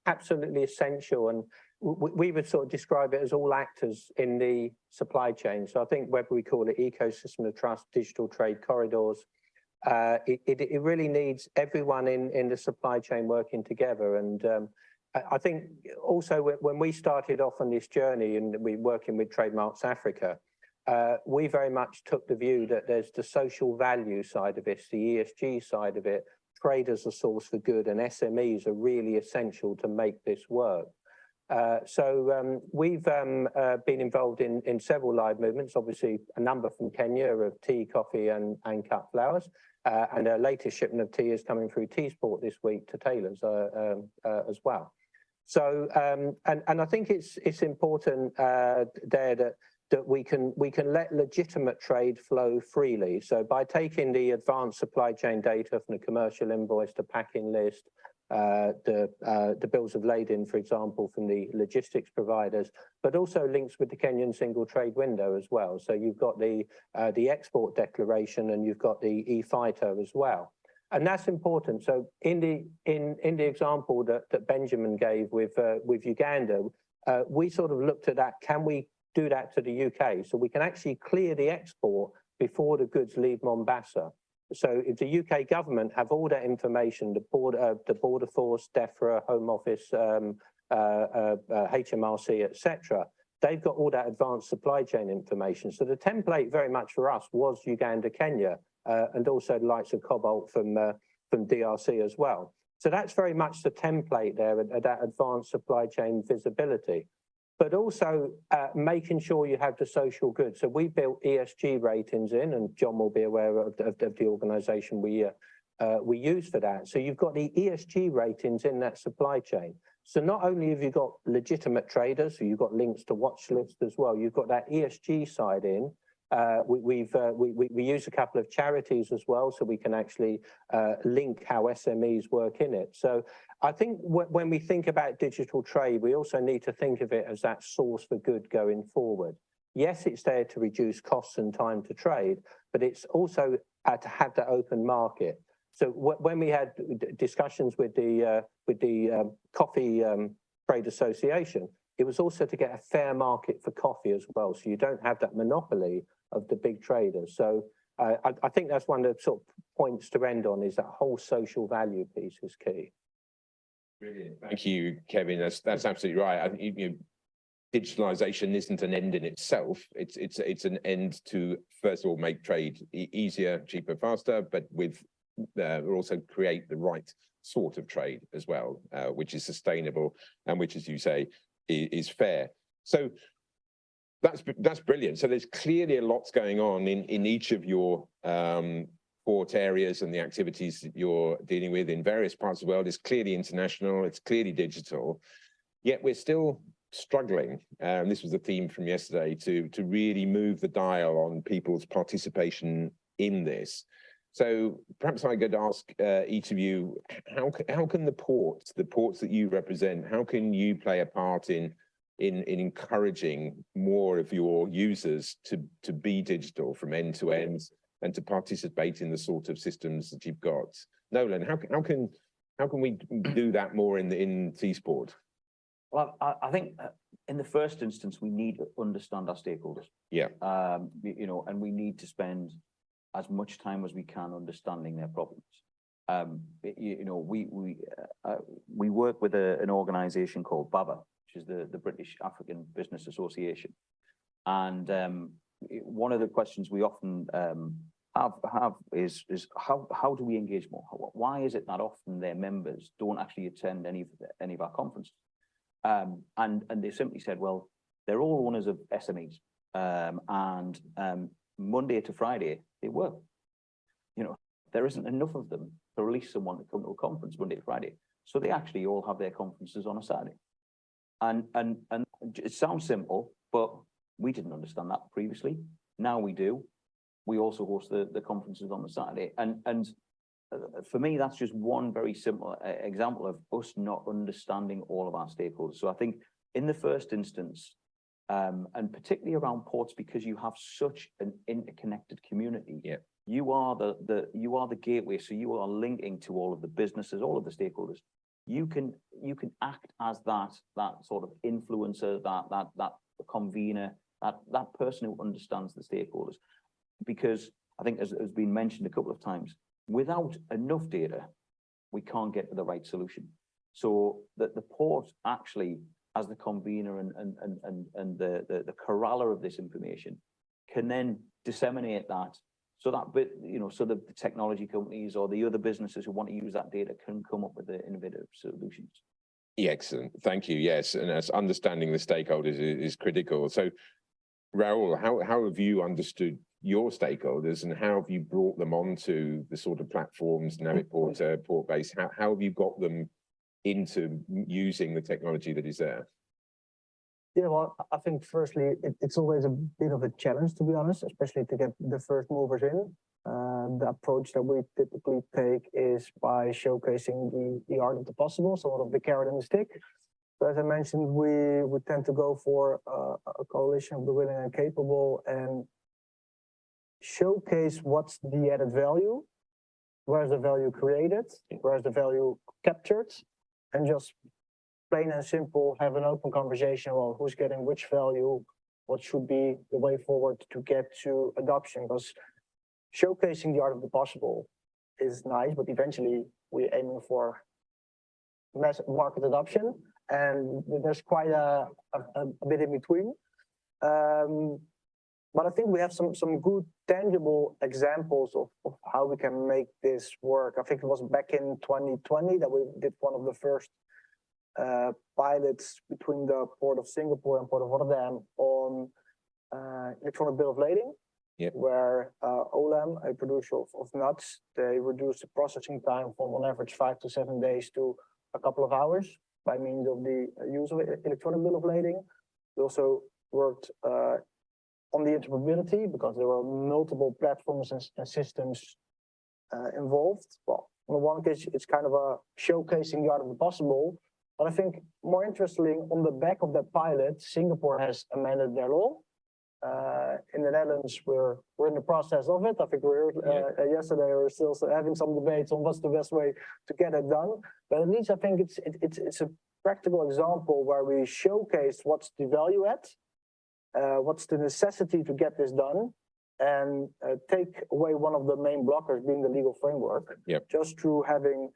absolutely essential, and we would sort of describe it as all actors in the supply chain. So I think whether we call it ecosystem of trust, digital trade corridors, it really needs everyone in the supply chain working together. And I think also when we started off on this journey and we're working with Trademarks Africa, we very much took the view that there's the social value side of it, the ESG side of it, trade as a source for good, and SMEs are really essential to make this work. So we've been involved in several live movements, obviously a number from Kenya of tea, coffee and cut flowers. And our latest shipment of tea is coming through Teesport this week to tailors as well. So, and I think it's important there that we can let legitimate trade flow freely. So by taking the advanced supply chain data from the commercial invoice to packing list, the bills of lading, for example, from the logistics providers, but also links with the Kenyan single trade window as well. So you've got the export declaration and you've got the e-FITO as well. And that's important. So in the example that Benjamin gave with Uganda, we sort of looked at that. Can we do that to the UK? So we can actually clear the export before the goods leave Mombasa. So if the UK government have all that information, the Border Force, DEFRA, Home Office, HMRC, etc., they've got all that advanced supply chain information. So the template very much for us was Uganda, Kenya, and also the likes of Cobalt from DRC as well. So that's very much the template there, that advanced supply chain visibility. But also making sure you have the social good. So we built ESG ratings in, and John will be aware of the organisation we use for that. So you've got the ESG ratings in that supply chain. So not only have you got legitimate traders, so you've got links to watch lists as well, you've got that ESG side in, We use a couple of charities as well, so we can actually link how SMEs work in it. So I think when we think about digital trade, we also need to think of it as that source for good going forward. Yes, it's there to reduce costs and time to trade, but it's also to have that open market. So when we had discussions with the Coffee Trade Association, it was also to get a fair market for coffee as well. So you don't have that monopoly of the big traders. So I think that's one of the sort of points to end on, is that whole social value piece is key. Brilliant. Thank you, Kevin. That's absolutely right. I think digitalization isn't an end in itself. It's an end to, first of all, make trade easier, cheaper, faster, but also create the right sort of trade as well, which is sustainable and which, as you say, is fair. So that's brilliant. So there's clearly a lot going on in each of your port areas, and the activities that you're dealing with in various parts of the world is clearly international, it's clearly digital, yet we're still struggling, and this was the theme from yesterday, to really move the dial on people's participation in this. So perhaps I could ask each of you, how can the ports that you represent, how can you play a part in encouraging more of your users to be digital from end to end and to participate in the sort of systems that you've got? Nolan, how can we do that more in T-Sport? Well, I think in the first instance, we need to understand our stakeholders. Yeah. And we need to spend as much time as we can understanding their problems. We work with an organisation called BABA, which is the British African Business Association, and one of the questions we often have is how do we engage more? Why is it that often their members don't actually attend any of our conferences? And they simply said, well, they're all owners of SMEs, and Monday to Friday they work. There isn't enough of them to release someone to come to a conference Monday to Friday, so they actually all have their conferences on a Saturday. And it sounds simple, but we didn't understand that previously. Now we do. We also host the conferences on the Saturday, and for me, that's just one very simple example of us not understanding all of our stakeholders. So I think in the first instance, and particularly around ports, because you have such an interconnected community, yeah, you are the gateway. So you are linking to all of the businesses, all of the stakeholders. You can act as that sort of influencer, that convener, that person who understands the stakeholders. Because I think, as has been mentioned a couple of times, without enough data, we can't get to the right solution. So that the port actually, as the convener and the corraller of this information, can then disseminate that, so that so the technology companies or the other businesses who want to use that data can come up with the innovative solutions. Yeah, excellent. Thank you. Yes, and as understanding the stakeholders is critical. So, Raul, how have you understood your stakeholders, and how have you brought them onto the sort of platforms, Naviport, Portbase? How have you got them into using the technology that is there? Yeah, well, I think firstly, it's always a bit of a challenge, to be honest, especially to get the first movers in. The approach that we typically take is by showcasing the art of the possible, sort of the carrot and the stick. So as I mentioned, we tend to go for a coalition of the willing and capable, and showcase what's the added value, where's the value created, where's the value captured, and just plain and simple have an open conversation about who's getting which value, what should be the way forward to get to adoption. Because showcasing the art of the possible is nice, but eventually we're aiming for mass market adoption, and there's quite a bit in between. But I think we have some good tangible examples of how we can make this work. I think it was back in 2020 that we did one of the first pilots between the Port of Singapore and Port of Rotterdam on electronic bill of lading, yep, where Olam, a producer of nuts, they reduced the processing time from on average 5 to 7 days to a couple of hours by means of the use of electronic bill of lading. We also worked on the interoperability, because there were multiple platforms and systems involved. Well, in one case, it's kind of a showcasing the art of the possible. But I think more interestingly, on the back of that pilot, Singapore has amended their law. In the Netherlands, we're in the process of it. I think we heard yesterday we were still having some debates on what's the best way to get it done. But at least I think it's a practical example where we showcase what's the value add, what's the necessity to get this done, and take away one of the main blockers being the legal framework. Yep. Just through having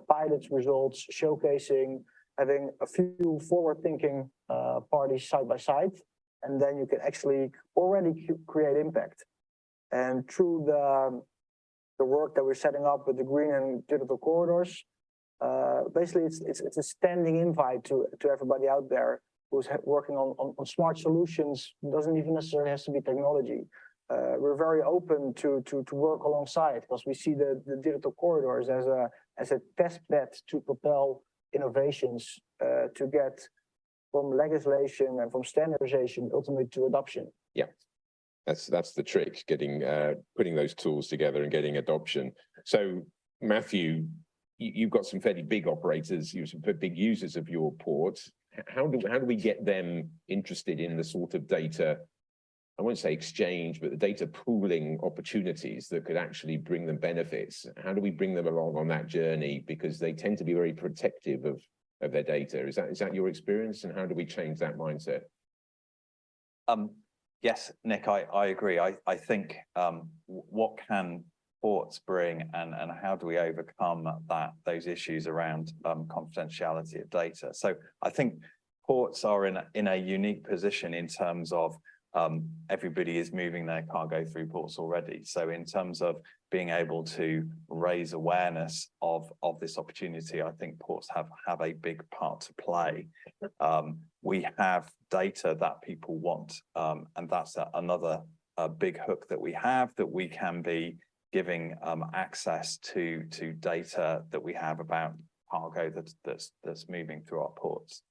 pilots results, showcasing, having a few forward-thinking parties side by side, and then you can actually already create impact. And through the work that we're setting up with the green and digital corridors, basically it's a standing invite to everybody out there who's working on smart solutions. It doesn't even necessarily have to be technology. We're very open to work alongside, because we see the digital corridors as a test bed to propel innovations to get from legislation and from standardization ultimately to adoption. Yeah, that's the trick, getting putting those tools together and getting adoption. So Matthew, you've got some fairly big operators, some big users of your ports. How do we get them interested in the sort of data, I won't say exchange, but the data pooling opportunities that could actually bring them benefits? How do we bring them along on that journey? Because they tend to be very protective of their data. Is that your experience? And how do we change that mindset? Yes, Nick, I agree. I think what can ports bring, and how do we overcome those issues around confidentiality of data? So I think ports are in a unique position in terms of everybody is moving their cargo through ports already. So in terms of being able to raise awareness of this opportunity, I think ports have a big part to play. We have data that people want, and that's another big hook that we have, that we can be giving access to data that we have about cargo that's moving through our ports.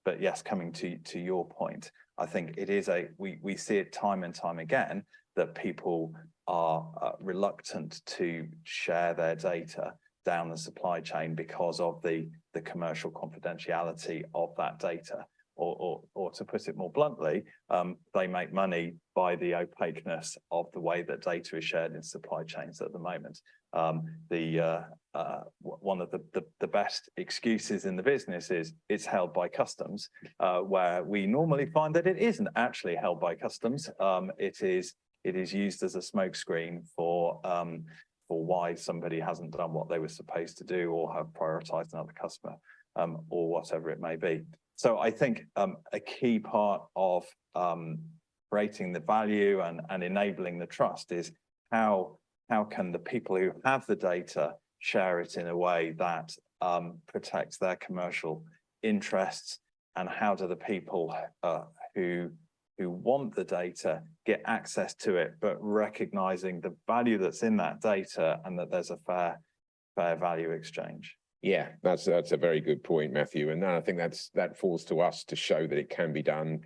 But yes, coming to your point, I think it is we see it time and time again that people are reluctant to share their data down the supply chain because of the commercial confidentiality of that data, or to put it more bluntly, they make money by the opaqueness of the way that data is shared in supply chains at the moment. One of the best excuses in the business is it's held by customs, where we normally find that it isn't actually held by customs. It is used as a smokescreen for why somebody hasn't done what they were supposed to do, or have prioritized another customer, or whatever it may be. So I think a key part of creating the value and enabling the trust is how can the people who have the data share it in a way that protects their commercial interests, and how do the people who want the data get access to it, but recognizing the value that's in that data, and that there's a fair value exchange. Yeah, that's a very good point, Matthew. And I think that falls to us to show that it can be done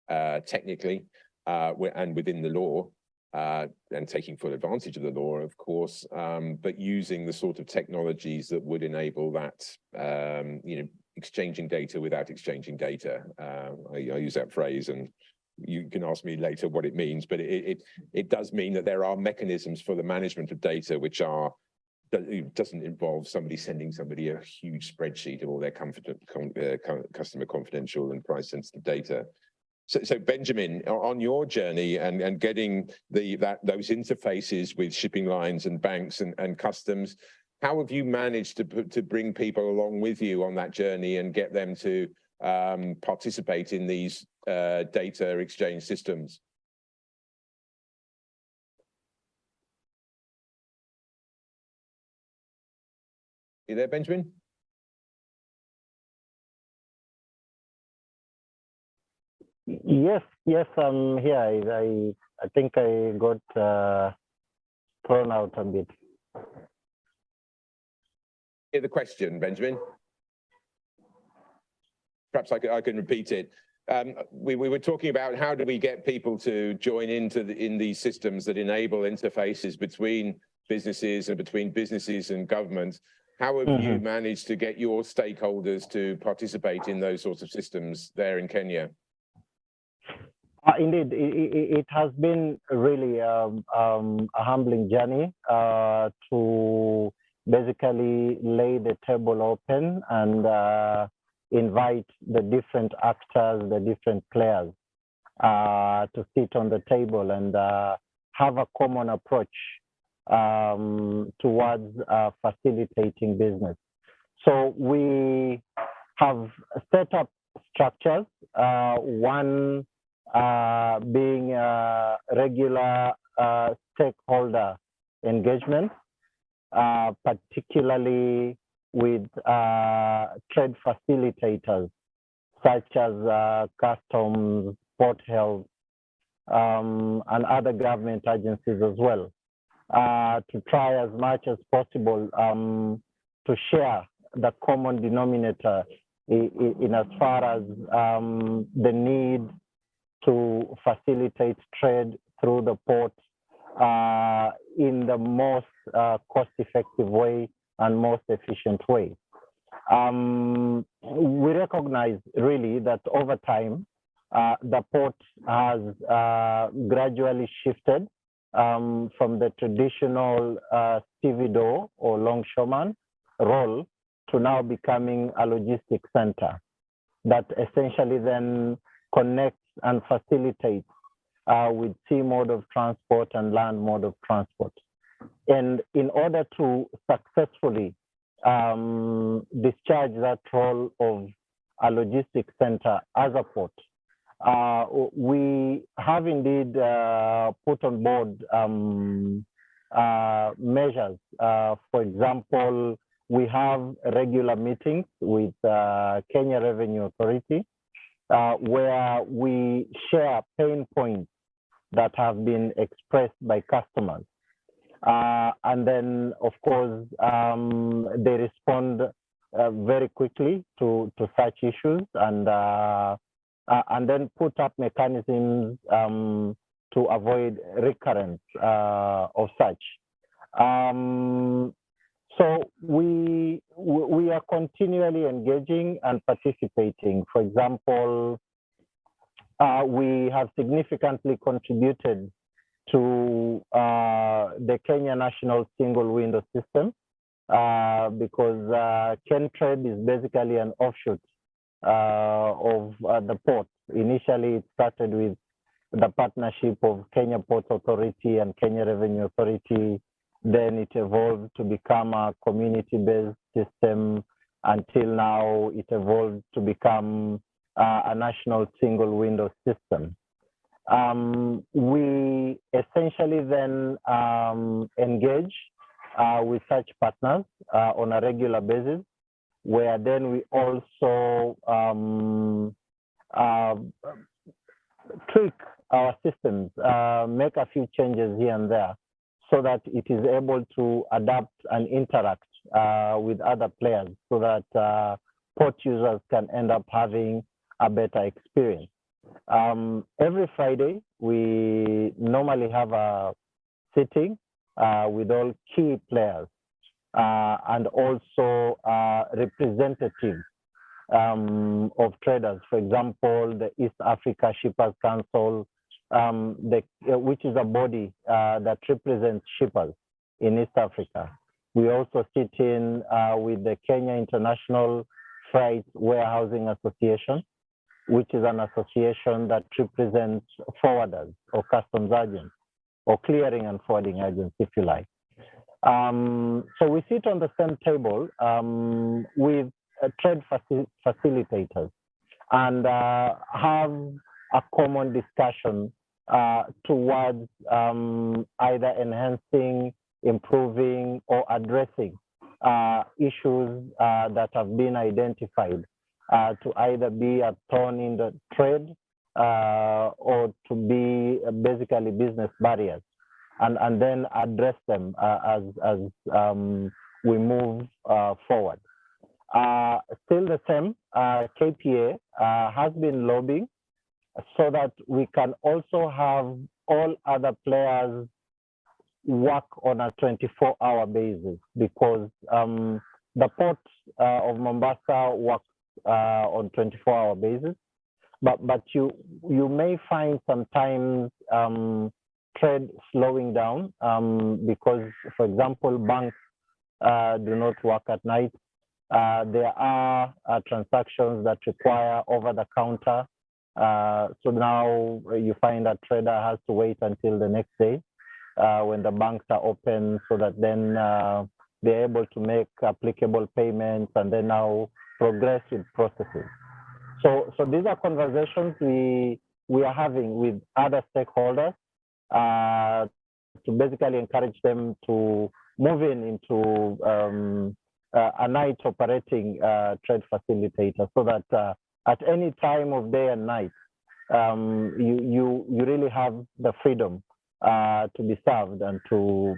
technically and within the law, and taking full advantage of the law, of course, but using the sort of technologies that would enable that, exchanging data without exchanging data. I use that phrase, and you can ask me later what it means, but it does mean that there are mechanisms for the management of data which it doesn't involve somebody sending somebody a huge spreadsheet of all their customer confidential and price sensitive data. So Benjamin, on your journey and getting those interfaces with shipping lines and banks and customs, how have you managed to bring people along with you on that journey and get them to participate in these data exchange systems? You there, Benjamin? Yes, I'm here. I think I got thrown out a bit. Hear the question, Benjamin? Perhaps I can repeat it. we were talking about how do we get people to join in these systems that enable interfaces between businesses and between businesses and government. How have you managed to get your stakeholders to participate in those sorts of systems there in Kenya? Indeed, it has been really a humbling journey to basically lay the table open and invite the different actors, the different players to sit on the table and have a common approach towards facilitating business. So we have set up structures, one being regular stakeholder engagement, particularly with trade facilitators such as customs, port health, and other government agencies as well, to try as much as possible to share the common denominator in as far as the need to facilitate trade through the port in the most cost-effective way and most efficient way. We recognize really that over time, the port has gradually shifted from the traditional stevedore or longshoreman role to now becoming a logistics center that essentially then connects and facilitates with sea mode of transport and land mode of transport. And in order to successfully discharge that role of a logistics center as a port, we have indeed put on board measures. For example, we have regular meetings with Kenya Revenue Authority where we share pain points that have been expressed by customers. And then, of course, they respond very quickly to such issues and then put up mechanisms to avoid recurrence of such. So we are continually engaging and participating. For example, we have significantly contributed to the Kenya National Single Window System because KenTrade is basically an offshoot of the port. Initially, it started with the partnership of Kenya Ports Authority and Kenya Revenue Authority. Then it evolved to become a community-based system. Until now, it evolved to become a national single window system. We essentially then engage with such partners on a regular basis, where then we also tweak our systems, make a few changes here and there, so that it is able to adapt and interact with other players, so that port users can end up having a better experience. Every Friday, we normally have a sitting with all key players and also representatives of traders. For example, the East Africa Shippers Council, which is a body that represents shippers in East Africa. We also sit in with the Kenya International Freight Warehousing Association, which is an association that represents forwarders or customs agents, or clearing and forwarding agents, if you like. So we sit on the same table with trade facilitators and have a common discussion towards either enhancing, improving, or addressing issues that have been identified to either be a thorn in the trade or to be basically business barriers, and then address them as we move forward. Still the same, KPA has been lobbying so that we can also have all other players work on a 24-hour basis, because the port of Mombasa works on 24-hour basis, but you may find sometimes trade slowing down because, for example, banks do not work at night. There are transactions that require over-the-counter. So now you find a trader has to wait until the next day when the banks are open, so that then they're able to make applicable payments and then now progress with processes. So these are conversations we are having with other stakeholders to basically encourage them to move into a night operating trade facilitator, so that at any time of day and night, you really have the freedom to be served and to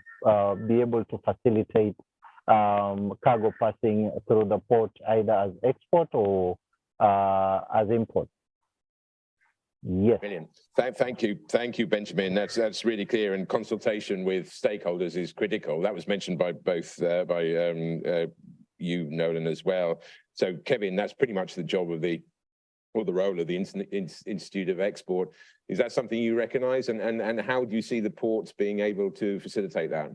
be able to facilitate cargo passing through the port, either as export or as import. Yes. Brilliant. Thank you, Benjamin. That's really clear. And consultation with stakeholders is critical. That was mentioned by both you, Nolan, as well. So, Kevin, that's pretty much the job of the role of the Institute of Export. Is that something you recognise? And how do you see the ports being able to facilitate that?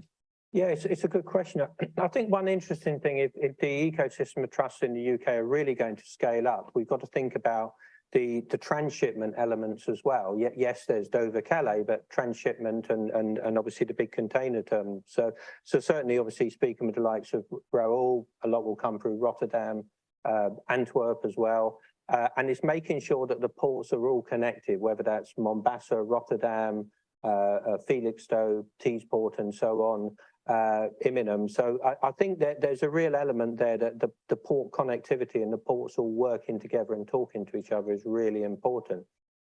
Yeah, it's a good question. I think one interesting thing, if the ecosystem of trusts in the UK are really going to scale up, we've got to think about the transshipment elements as well. Yes, there's Dover-Calais, but transshipment and obviously the big container terminals. So certainly, obviously, speaking with the likes of Raoul, a lot will come through Rotterdam, Antwerp as well. And it's making sure that the ports are all connected, whether that's Mombasa, Rotterdam, Felixstowe, Teesport, and so on, Immingham. So I think that there's a real element there that the port connectivity and the ports all working together and talking to each other is really important.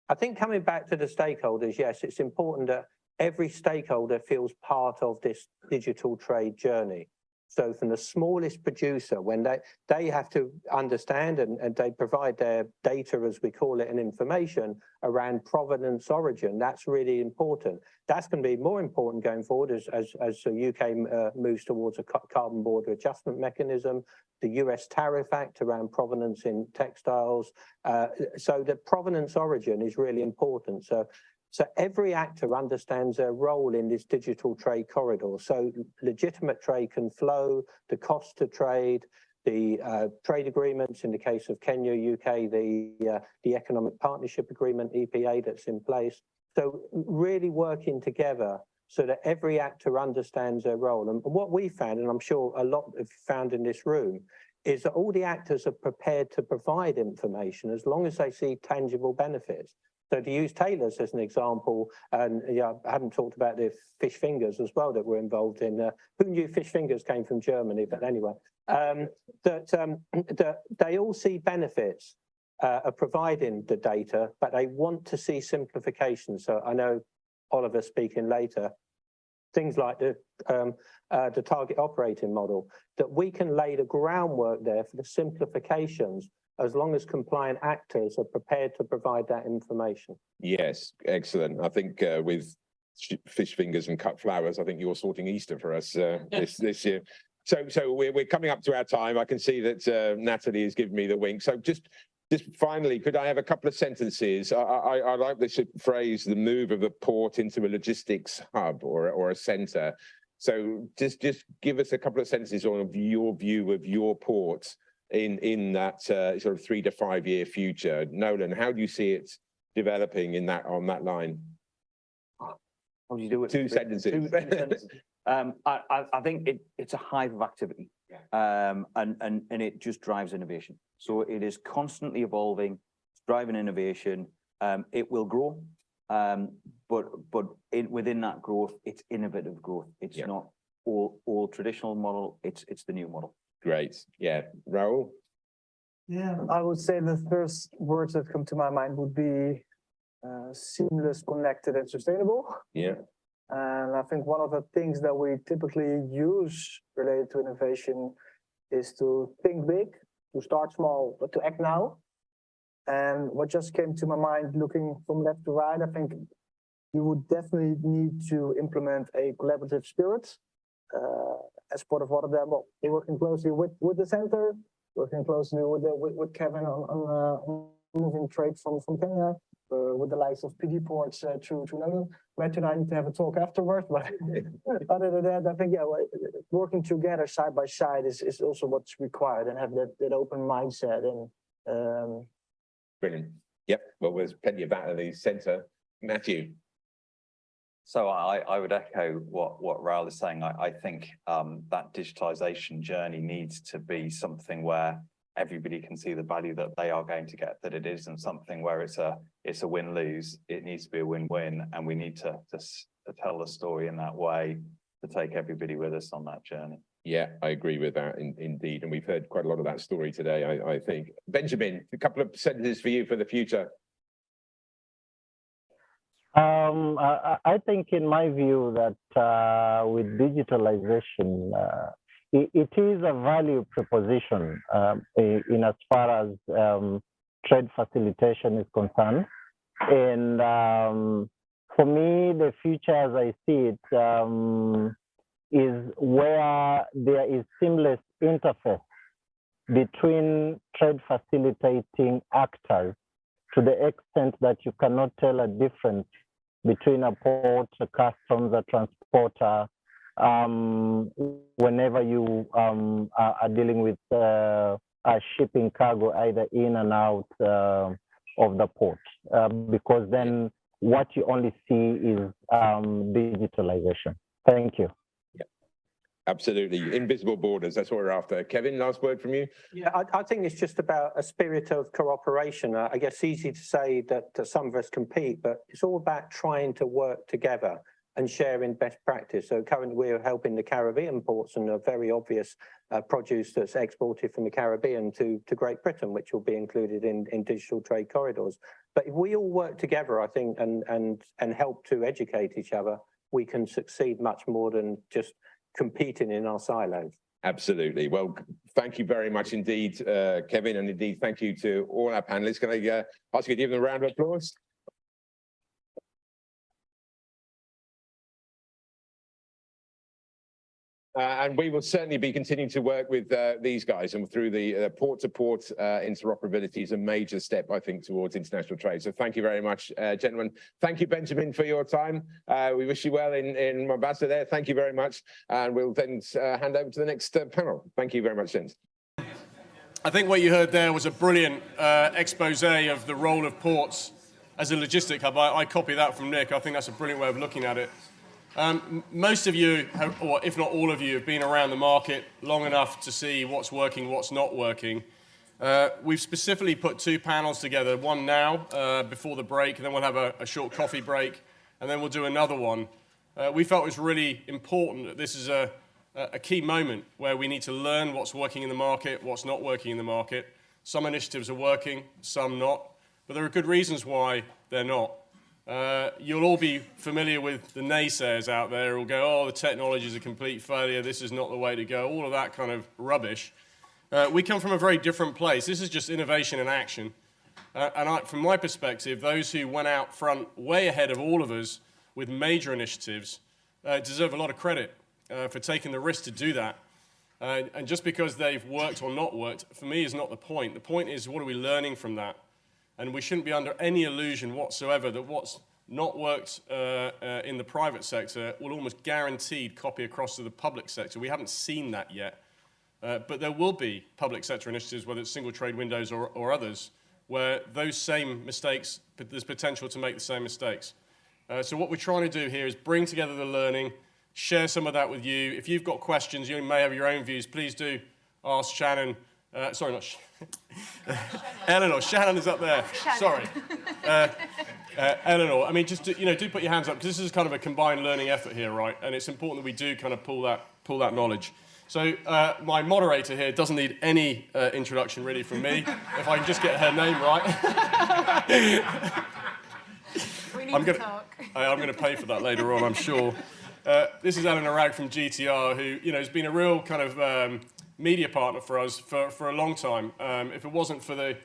I think coming back to the stakeholders, yes, it's important that every stakeholder feels part of this digital trade journey. So from the smallest producer, when they have to understand and they provide their data, as we call it, and information around provenance origin, that's really important. That's going to be more important going forward as the UK moves towards a carbon border adjustment mechanism, the US tariff act around provenance in textiles. So the provenance origin is really important. So every actor understands their role in this digital trade corridor. So legitimate trade can flow, the cost to trade, the trade agreements in the case of Kenya, UK, the Economic Partnership Agreement, EPA, that's in place. So really working together so that every actor understands their role. And what we found, and I'm sure a lot have found in this room, is that all the actors are prepared to provide information as long as they see tangible benefits. So to use tailors as an example, and yeah, I haven't talked about the fish fingers as well that we're involved in. Who knew fish fingers came from Germany? But anyway, that they all see benefits of providing the data, but they want to see simplification. So I know Oliver speaking later, things like the target operating model, that we can lay the groundwork there for the simplifications, as long as compliant actors are prepared to provide that information. Yes, excellent. I think with fish fingers and cut flowers, I think you're sorting Easter for us this year. So we're coming up to our time. I can see that Natalie has given me the wink. So just finally, could I have a couple of sentences? I like this phrase, the move of the port into a logistics hub or a centre. So just give us a couple of sentences on your view of your port in that sort of 3 to 5 year future. Nolan, how do you see it developing on that line? How do you do it? Two sentences. Two sentences. I think it's a hive of activity, and it just drives innovation. So it is constantly evolving, it's driving innovation. It will grow, but within that growth, it's innovative growth. It's not all traditional model. It's the new model. Great. Yeah. Raoul? Yeah, I would say the first words that come to my mind would be seamless, connected, and sustainable. Yeah. And I think one of the things that we typically use related to innovation is to think big, to start small, but to act now. And what just came to my mind, looking from left to right, I think you would definitely need to implement a collaborative spirit as part of Rotterdam. Well, we're working closely with the center, working closely with Kevin on moving trade from Kenya, with the likes of PD ports through London. Matt and I need to have a talk afterwards, but other than that, I think working together side by side is also what's required, and have that open mindset. And Brilliant. Yep. Well, there's plenty of that at the centre. Matthew. So I would echo what Raoul is saying. I think that digitization journey needs to be something where everybody can see the value that they are going to get, that it isn't something where it's a win-lose. It needs to be a win-win, and we need to tell the story in that way to take everybody with us on that journey. Yeah, I agree with that indeed. And we've heard quite a lot of that story today, I think. Benjamin, a couple of sentences for you for the future. I think, in my view, that with digitalization, it is a value proposition in as far as trade facilitation is concerned. And for me, the future, as I see it, is where there is seamless interface between trade facilitating actors, to the extent that you cannot tell a difference between a port, a customs, a transporter, whenever you are dealing with a shipping cargo either in and out of the port, because then what you only see is digitalization. Thank you. Absolutely. Invisible borders, that's what we're after. Kevin, last word from you? Yeah, I think it's just about a spirit of cooperation. I guess easy to say that some of us compete, but it's all about trying to work together and sharing best practice. So currently we're helping the Caribbean ports, and a very obvious produce that's exported from the Caribbean to Great Britain, which will be included in digital trade corridors. But if we all work together, I think, and help to educate each other, we can succeed much more than just competing in our silos. Absolutely. Well, thank you very much indeed, Kevin, and indeed thank you to all our panelists. Can I ask you to give them a round of applause? And we will certainly be continuing to work with these guys, and through the port-to-port interoperability is a major step, I think, towards international trade. So thank you very much, gentlemen. Thank you, Benjamin, for your time. We wish you well in Mombasa there. Thank you very much. And we'll then hand over to the next panel. Thank you very much, gents. I think what you heard there was a brilliant expose of the role of ports as a logistic hub. I copy that from Nick. I think that's a brilliant way of looking at it. Most of you, or if not all of you, have been around the market long enough to see what's working, what's not working. We've specifically put two panels together, one now before the break, and then we'll have a short coffee break, and then we'll do another one. We felt it was really important that this is a key moment where we need to learn what's working in the market, what's not working in the market. Some initiatives are working, some not, but there are good reasons why they're not. You'll all be familiar with the naysayers out there who'll go, oh, the technology is a complete failure, this is not the way to go, all of that kind of rubbish. We come from a very different place. This is just innovation in action. From my perspective, those who went out front way ahead of all of us with major initiatives deserve a lot of credit for taking the risk to do that. And just because they've worked or not worked, for me, is not the point. The point is, what are we learning from that? And we shouldn't be under any illusion whatsoever that what's not worked in the private sector will almost guaranteed copy across to the public sector. We haven't seen that yet. But there will be public sector initiatives, whether it's single trade windows or others, where those same mistakes, there's potential to make the same mistakes. So what we're trying to do here is bring together the learning, share some of that with you. If you've got questions, you may have your own views, please do ask Shannon. Sorry, not Eleanor. Shannon is up there. Shannon. Sorry. Eleanor, I mean, just do put your hands up, because this is kind of a combined learning effort here, right? And it's important that we do kind of pull that knowledge. So my moderator here doesn't need any introduction really from me. If I can just get her name right. We need to talk. I'm going to pay for that later on, I'm sure. This is Eleanor Ragg from GTR, who has been a real kind of media partner for us for a long time. If it wasn't for the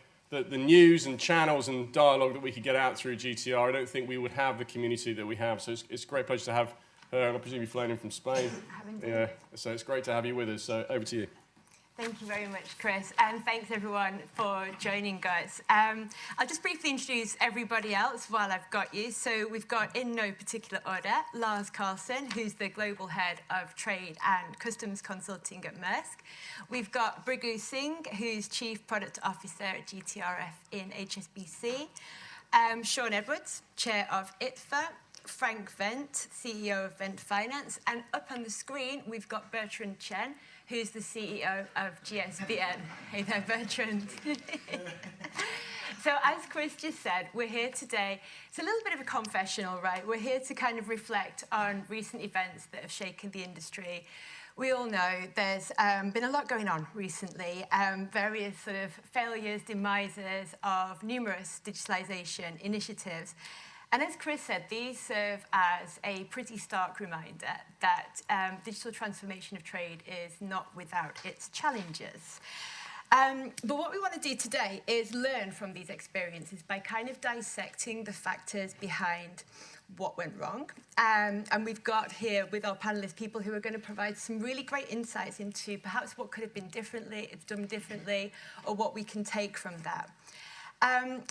the news and channels and dialogue that we could get out through GTR, I don't think we would have the community that we have. So it's a great pleasure to have her, and I presume you've flown in from Spain. Yeah, so it's great to have you with us. So over to you. Thank you very much, Chris, and thanks everyone for joining us. I'll just briefly introduce everybody else while I've got you. So we've got, in no particular order, Lars Carlson, who's the Global Head of Trade and Customs Consulting at Maersk. We've got Brigu Singh, who's Chief Product Officer at GTRF in HSBC. Sean Edwards, Chair of ITFA. Frank Vent, CEO of Vent Finance. And up on the screen, we've got Bertrand Chen, who's the CEO of GSBN. Hey there, Bertrand. So as Chris just said, we're here today. It's a little bit of a confessional, right? We're here to kind of reflect on recent events that have shaken the industry. We all know there's been a lot going on recently, various sort of failures, demises of numerous digitalisation initiatives. And as Chris said, these serve as a pretty stark reminder that digital transformation of trade is not without its challenges. But what we want to do today is learn from these experiences by kind of dissecting the factors behind what went wrong. And we've got here with our panelists people who are going to provide some really great insights into perhaps what could have been done differently, or what we can take from that.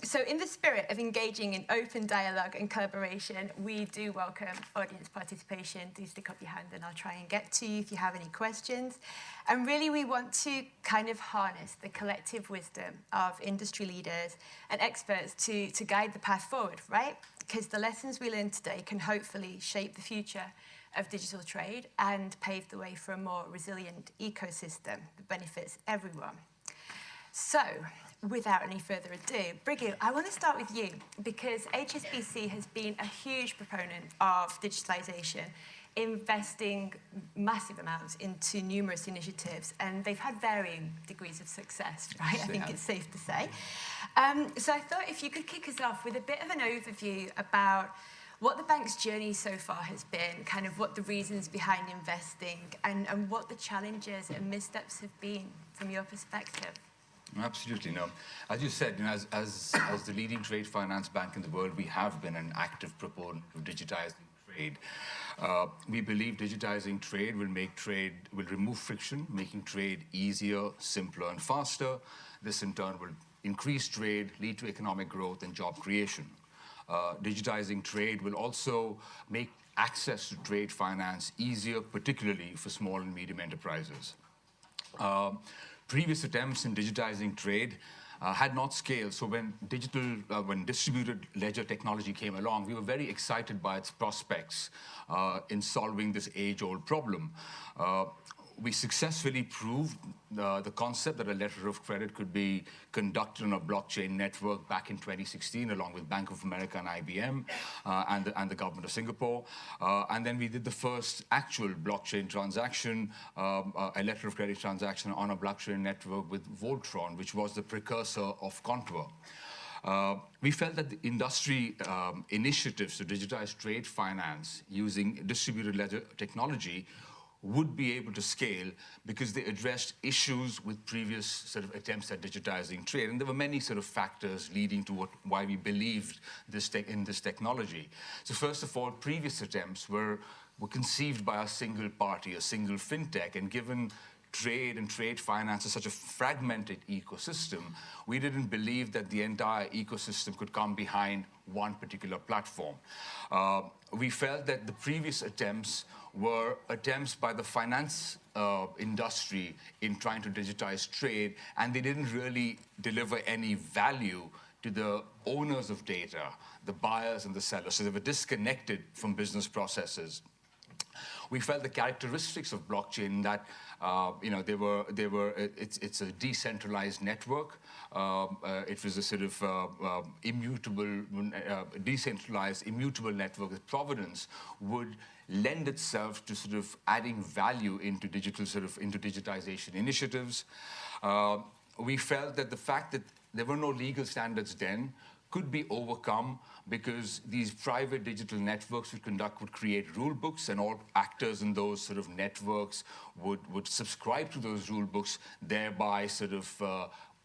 So in the spirit of engaging in open dialogue and collaboration, we do welcome audience participation. Do stick up your hand and I'll try and get to you if you have any questions. And really we want to kind of harness the collective wisdom of industry leaders and experts to guide the path forward, right? Because the lessons we learn today can hopefully shape the future of digital trade and pave the way for a more resilient ecosystem that benefits everyone. So, without any further ado, Brigu, I want to start with you because HSBC has been a huge proponent of digitalisation, investing massive amounts into numerous initiatives, and they've had varying degrees of success, right? I think it's safe to say. So I thought if you could kick us off with a bit of an overview about what the bank's journey so far has been, kind of what the reasons behind investing, and what the challenges and missteps have been from your perspective. Absolutely, no. As you said, you know, as the leading trade finance bank in the world, we have been an active proponent of digitizing trade. We believe digitizing trade will remove friction, making trade easier, simpler, and faster. This in turn will increase trade, lead to economic growth and job creation. Digitizing trade will also make access to trade finance easier, particularly for small and medium enterprises. Previous attempts in digitizing trade had not scaled. So when distributed ledger technology came along, we were very excited by its prospects in solving this age-old problem. We successfully proved the concept that a letter of credit could be conducted on a blockchain network back in 2016, along with Bank of America and IBM and the government of Singapore. And then we did the first actual blockchain transaction, a letter of credit transaction on a blockchain network with Voltron, which was the precursor of Contour. We felt that the industry initiatives to digitize trade finance using distributed ledger technology would be able to scale because they addressed issues with previous sort of attempts at digitizing trade. And there were many sort of factors leading to why we believed in this technology. So first of all, previous attempts were conceived by a single party, a single fintech, and given trade and trade finance is such a fragmented ecosystem, we didn't believe that the entire ecosystem could come behind one particular platform. We felt that the previous attempts were attempts by the finance industry in trying to digitize trade, and they didn't really deliver any value to the owners of data, the buyers and the sellers. So they were disconnected from business processes. We felt the characteristics of blockchain that it's a decentralized network. It was a sort of decentralized, immutable network with provenance would lend itself to sort of adding value into digitization initiatives. We felt that the fact that there were no legal standards then could be overcome because these private digital networks would create rule books, and all actors in those sort of networks would subscribe to those rule books, thereby sort of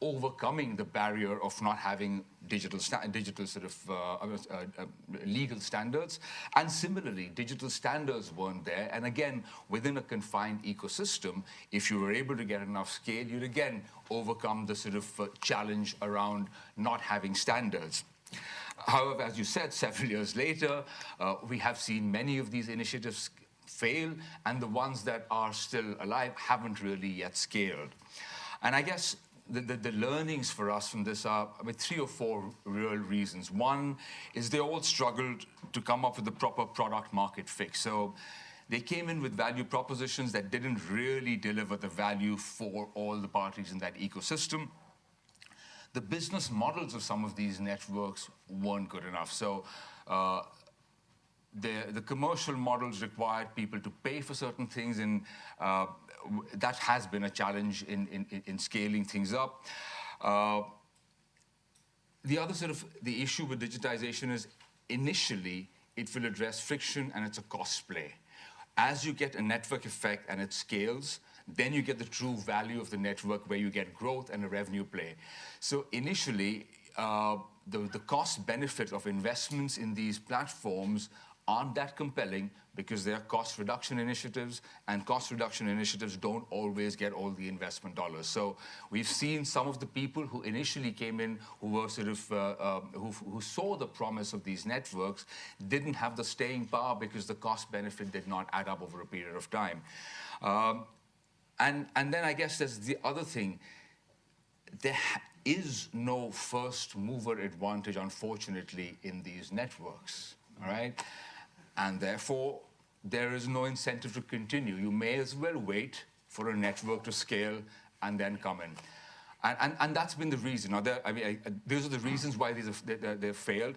overcoming the barrier of not having digital sort of legal standards. And similarly, digital standards weren't there. And again, within a confined ecosystem, if you were able to get enough scale, you'd again overcome the sort of challenge around not having standards. However, as you said, several years later, we have seen many of these initiatives fail, and the ones that are still alive haven't really yet scaled. And I guess the learnings for us from this are, I mean, 3 or 4 real reasons. One is they all struggled to come up with the proper product market fit. So they came in with value propositions that didn't really deliver the value for all the parties in that ecosystem. The business models of some of these networks weren't good enough. So the commercial models required people to pay for certain things, and that has been a challenge in scaling things up. The other sort of the issue with digitization is initially it will address friction and it's a cost play. As you get a network effect and it scales, then you get the true value of the network where you get growth and a revenue play. So initially, the cost benefit of investments in these platforms aren't that compelling because they are cost reduction initiatives, and cost reduction initiatives don't always get all the investment dollars. So we've seen some of the people who initially came in who were sort of, who saw the promise of these networks didn't have the staying power because the cost benefit did not add up over a period of time. And then I guess there's the other thing. There is no first mover advantage, unfortunately, in these networks, all right? And therefore, there is no incentive to continue. You may as well wait for a network to scale and then come in. And that's been the reason. Now, those are the reasons why they've failed.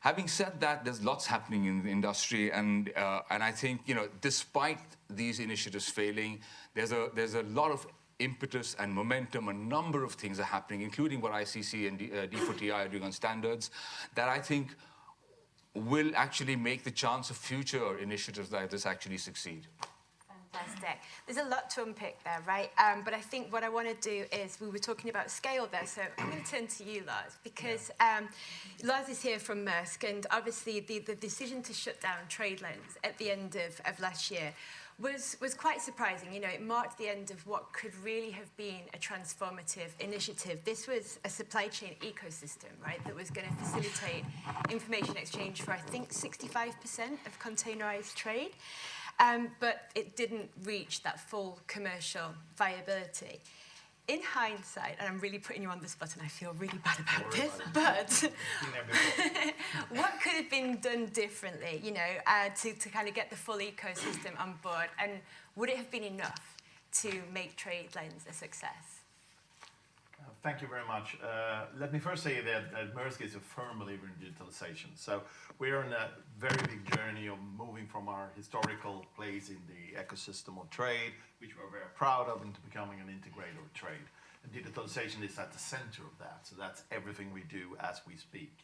Having said that, there's lots happening in the industry, and I think, you know, despite these initiatives failing, there's a lot of impetus and momentum. A number of things are happening, including what ICC and C4DTI are doing on standards, that I think will actually make the chance of future initiatives like this actually succeed. Fantastic. There's a lot to unpick there, right? But I think what I want to do is, we were talking about scale there, so I'm going to turn to you, Lars, because Lars is here from Maersk, and obviously the decision to shut down TradeLens at the end of last year was quite surprising. You know, it marked the end of what could really have been a transformative initiative. This was a supply chain ecosystem, right, that was going to facilitate information exchange for, I think, 65% of containerized trade. But it didn't reach that full commercial viability. In hindsight, and I'm really putting you on the spot and I feel really bad about this, but what could have been done differently, you know, to kind of get the full ecosystem on board? And would it have been enough to make TradeLens a success? Thank you very much. Let me first say that Maersk is a firm believer in digitalization. So we're on a very big journey of moving from our historical place in the ecosystem of trade, which we're very proud of, into becoming an integrator of trade. And digitalization is at the center of that. So that's everything we do as we speak.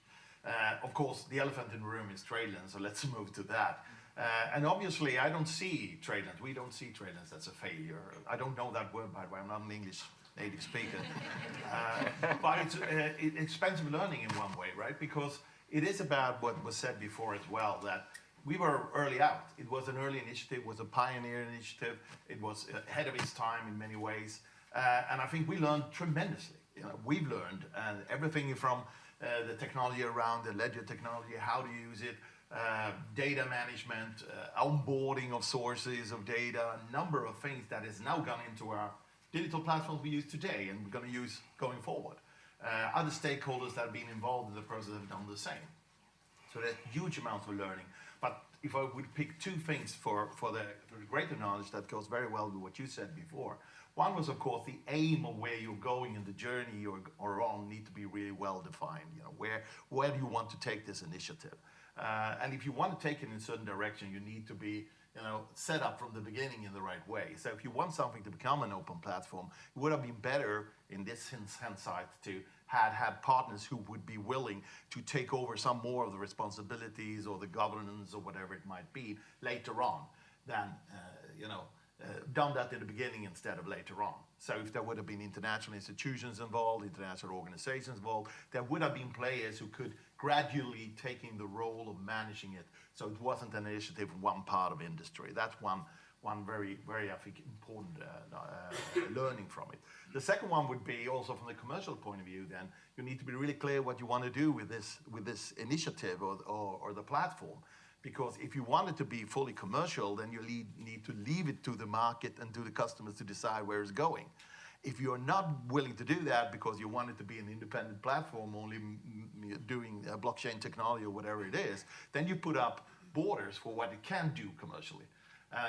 Of course, the elephant in the room is TradeLens, so let's move to that. And obviously, I don't see TradeLens. We don't see TradeLens as a failure. I don't know that word, by the way. I'm not an English native speaker. But it's expensive learning in one way, right? Because it is about what was said before as well, that we were early out. It was an early initiative, it was a pioneer initiative. It was ahead of its time in many ways. And I think we learned tremendously. You know, we've learned everything from the technology around the ledger technology, how to use it, data management, onboarding of sources of data, a number of things that has now gone into our digital platforms we use today and we're going to use going forward. Other stakeholders that have been involved in the process have done the same. So there's huge amounts of learning. But if I would pick 2 things for the greater knowledge, that goes very well with what you said before. One was, of course, the aim of where you're going and the journey you're on need to be really well defined. You know, where do you want to take this initiative? And if you want to take it in a certain direction, you need to be, you know, set up from the beginning in the right way. So if you want something to become an open platform, it would have been better in this hindsight to have partners who would be willing to take over some more of the responsibilities or the governance or whatever it might be later on than, you know, done that in the beginning instead of later on. So if there would have been international institutions involved, international organizations involved, there would have been players who could gradually taking the role of managing it. So it wasn't an initiative in one part of industry. That's one very, very, I think, important learning from it. The second one would be also from the commercial point of view, then you need to be really clear what you want to do with this initiative or the platform. Because if you want it to be fully commercial, then you need to leave it to the market and to the customers to decide where it's going. If you're not willing to do that because you want it to be an independent platform, only doing blockchain technology or whatever it is, then you put up borders for what it can do commercially.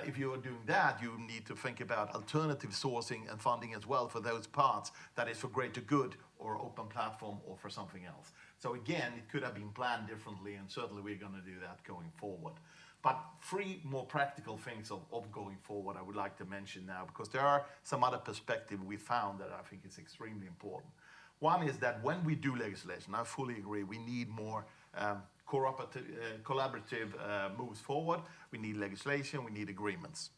If you're doing that, you need to think about alternative sourcing and funding as well for those parts that is for greater good or open platform or for something else. So again, it could have been planned differently, and certainly we're going to do that going forward. But three more practical things of going forward I would like to mention now, because there are some other perspective we found that I think is extremely important. One is that when we do legislation, I fully agree, we need more collaborative moves forward. We need legislation, we need agreements.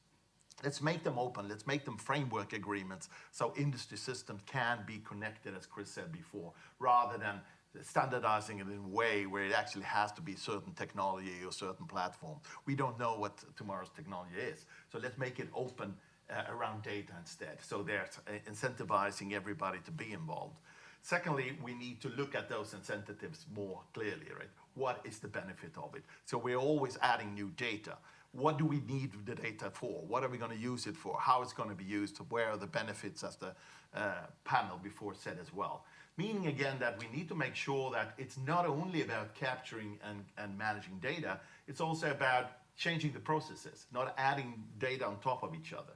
Let's make them open, let's make them framework agreements so industry systems can be connected, as Chris said before, rather than standardizing it in a way where it actually has to be certain technology or certain platform. We don't know what tomorrow's technology is. So let's make it open around data instead. So there's incentivizing everybody to be involved. Secondly, we need to look at those incentives more clearly, right? What is the benefit of it? So we're always adding new data. What do we need the data for? What are we going to use it for? How it's going to be used? Where are the benefits, as the panel before said as well? Meaning again that we need to make sure that it's not only about capturing and managing data, it's also about changing the processes, not adding data on top of each other.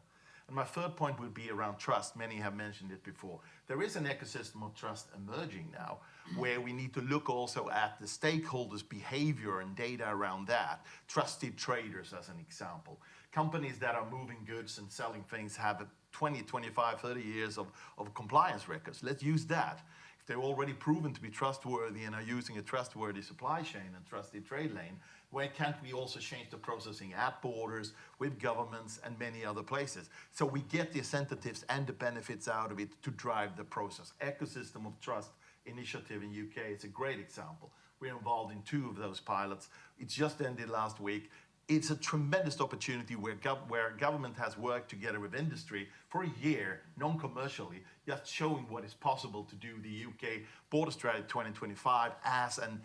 And my third point would be around trust. Many have mentioned it before. There is an ecosystem of trust emerging now where we need to look also at the stakeholders' behavior and data around that. Trusted traders, as an example. Companies that are moving goods and selling things have 20, 25, 30 years of compliance records. Let's use that. If they're already proven to be trustworthy and are using a trustworthy supply chain and trusted trade lane, why can't we also change the processing at borders, with governments and many other places? So we get the incentives and the benefits out of it to drive the process. Ecosystem of Trust initiative in UK is a great example. We're involved in 2 of those pilots. It just ended last week. It's a tremendous opportunity where government has worked together with industry for a year, non-commercially, just showing what is possible to do the UK Border Strategy 2025 as an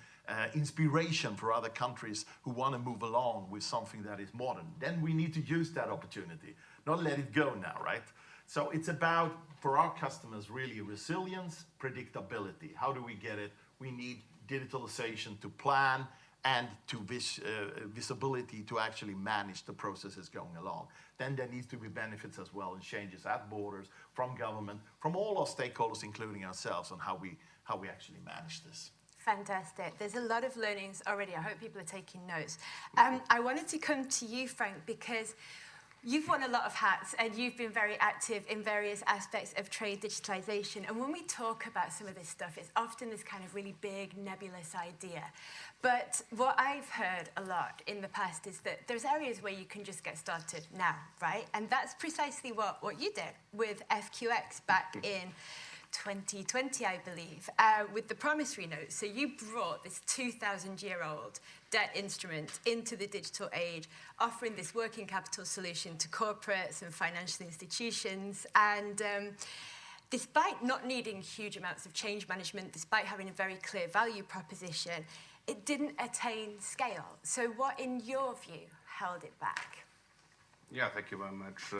inspiration for other countries who want to move along with something that is modern. Then we need to use that opportunity, not let it go now, right? So it's about, for our customers, really resilience, predictability. How do we get it? We need digitalization to plan and to visibility to actually manage the processes going along. Then there needs to be benefits as well and changes at borders, from government, from all our stakeholders, including ourselves, on how we actually manage this. Fantastic. There's a lot of learnings already. I hope people are taking notes. I wanted to come to you, Frank, because you've worn a lot of hats and you've been very active in various aspects of trade digitalization. And when we talk about some of this stuff, it's often this kind of really big, nebulous idea. But what I've heard a lot in the past is that there's areas where you can just get started now, right? And that's precisely what you did with FQX back in 2020, I believe, with the promissory note. So you brought this 2,000-year-old debt instrument into the digital age, offering this working capital solution to corporates and financial institutions. And despite not needing huge amounts of change management, despite having a very clear value proposition, it didn't attain scale. So what, in your view, held it back? Yeah, thank you very much.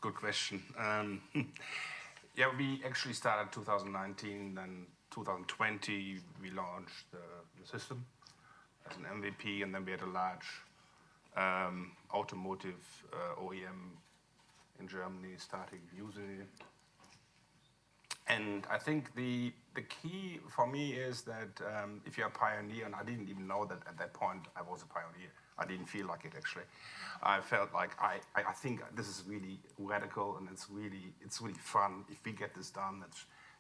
Good question. Yeah, we actually started 2019, then 2020 we launched the system as an MVP, and then we had a large automotive OEM in Germany starting using it. And I think the key for me is that if you're a pioneer, and I didn't even know that at that point I was a pioneer. I didn't feel like it actually. I felt like I think this is really radical and it's really fun if we get this done.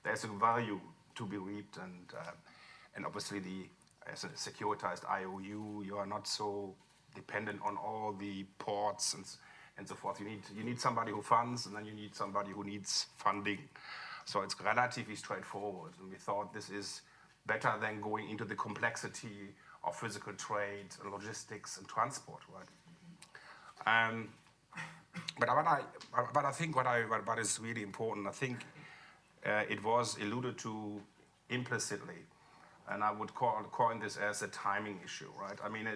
There's a value to be reaped, and obviously as a securitized IOU, you are not so dependent on all the ports and so forth. You need somebody who funds, and then you need somebody who needs funding. So it's relatively straightforward, and we thought this is better than going into the complexity of physical trade, and logistics, and transport, right? But I think what is really important, I think it was alluded to implicitly, and I would coin this as a timing issue, right? I mean,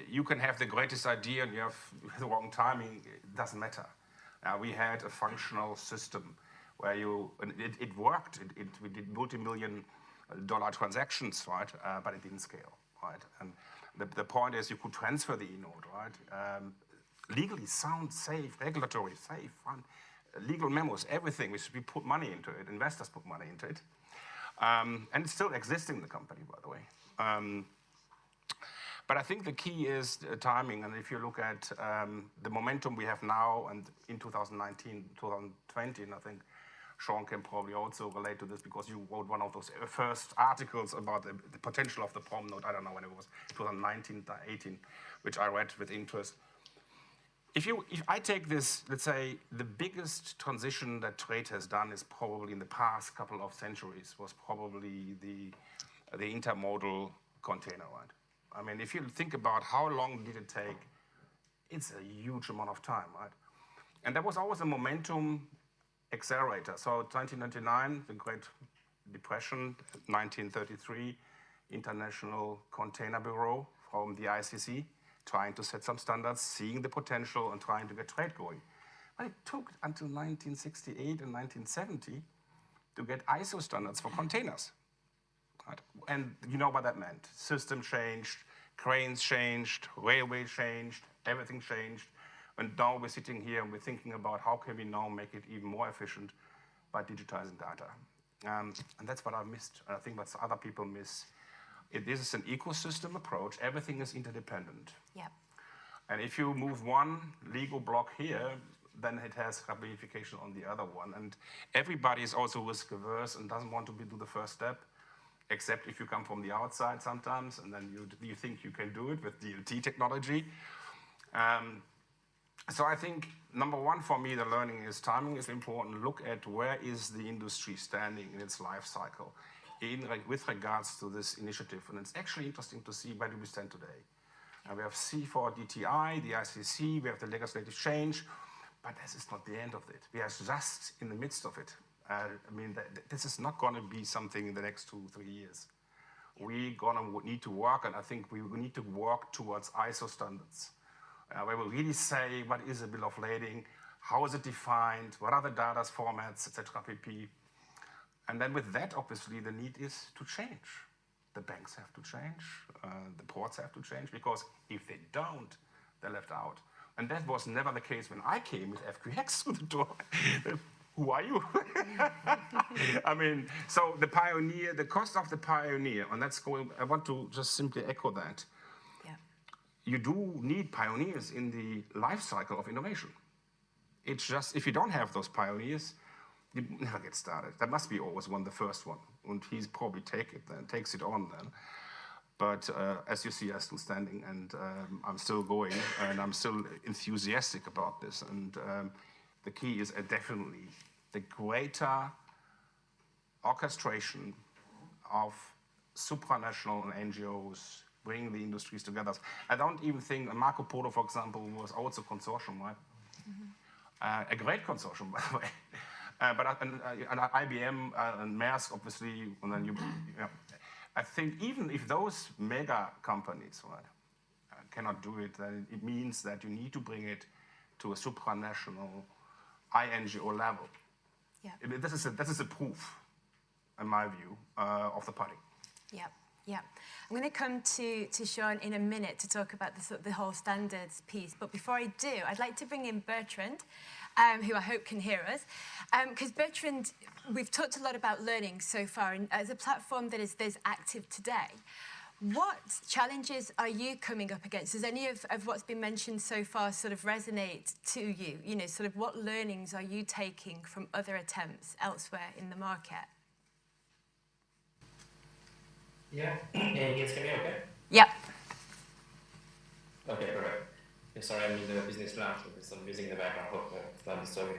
you can have the greatest idea and you have the wrong timing, it doesn't matter. We had a functional system where it worked, we did multi-million-dollar transactions, right? But it didn't scale, right? And the point is you could transfer the e-note, right? Legally sound, safe, regulatory safe, fun, legal memos, everything. We put money into it, investors put money into it. And it's still existing in the company, by the way. But I think the key is timing, and if you look at the momentum we have now and in 2019, 2020, and I think Sean can probably also relate to this because you wrote one of those first articles about the potential of the POM note, I don't know when it was, 2019, 18, which I read with interest. If I take this, let's say, the biggest transition that trade has done is probably in the past couple of centuries was probably the intermodal container, right? I mean, if you think about how long did it take, it's a huge amount of time, right? And there was always a momentum accelerator. So 1999, the Great Depression, 1933, International Container Bureau from the ICC, trying to set some standards, seeing the potential and trying to get trade going. But it took until 1968 and 1970 to get ISO standards for containers. Right? And you know what that meant. System changed, cranes changed, railway changed, everything changed. And now we're sitting here and we're thinking about how can we now make it even more efficient by digitizing data. And that's what I missed. I think what other people miss. This is an ecosystem approach. Everything is interdependent. Yep. And if you move one legal block here, then it has ramification on the other one. And everybody is also risk averse and doesn't want to do the first step, except if you come from the outside sometimes, and then you think you can do it with DLT technology. So I think number one for me, the learning is timing is important. Look at where is the industry standing in its life cycle with regards to this initiative. And it's actually interesting to see where do we stand today. We have C4DTI, the ICC, we have the legislative change, but this is not the end of it. We are just in the midst of it. I mean, this is not going to be something in the next 2-3 years. We're going to need to work, and I think we need to work towards ISO standards, where we really say what is a bill of lading, how is it defined, what are the data formats, etc. pp. And then with that, obviously, the need is to change. The banks have to change, the ports have to change, because if they don't, they're left out. And that was never the case when I came with FQX through the door. Who are you? I mean, so the pioneer, the cost of the pioneer, and that's going, I want to just simply echo that. Yeah. You do need pioneers in the life cycle of innovation. It's just, if you don't have those pioneers, you never get started. There must be always the first one, and he's probably takes it on then. But as you see, I'm still standing, and I'm still going, and I'm still enthusiastic about this. And the key is definitely the greater orchestration of supranational and NGOs, bringing the industries together. I don't even think Marco Polo, for example, was also a consortium, right? Mm-hmm. A great consortium, by the way. But IBM and Maersk, obviously, and then I think even if those mega companies, right, cannot do it, then it means that you need to bring it to a supranational INGO level. Yeah. This is a proof, in my view, of the pudding. Yeah. Yeah, I'm going to come to Sean in a minute to talk about the whole standards piece. But before I do, I'd like to bring in Bertrand, who I hope can hear us. Because Bertrand, we've talked a lot about learning so far, and as a platform that is active today, what challenges are you coming up against? Does any of what's been mentioned so far sort of resonate to you? You know, sort of what learnings are you taking from other attempts elsewhere in the market? Yeah, and you guys hear me okay? Yep. Okay, perfect. Yeah, sorry, I'm in the business lab, so there's some music in the background. Hope it's not disturbing.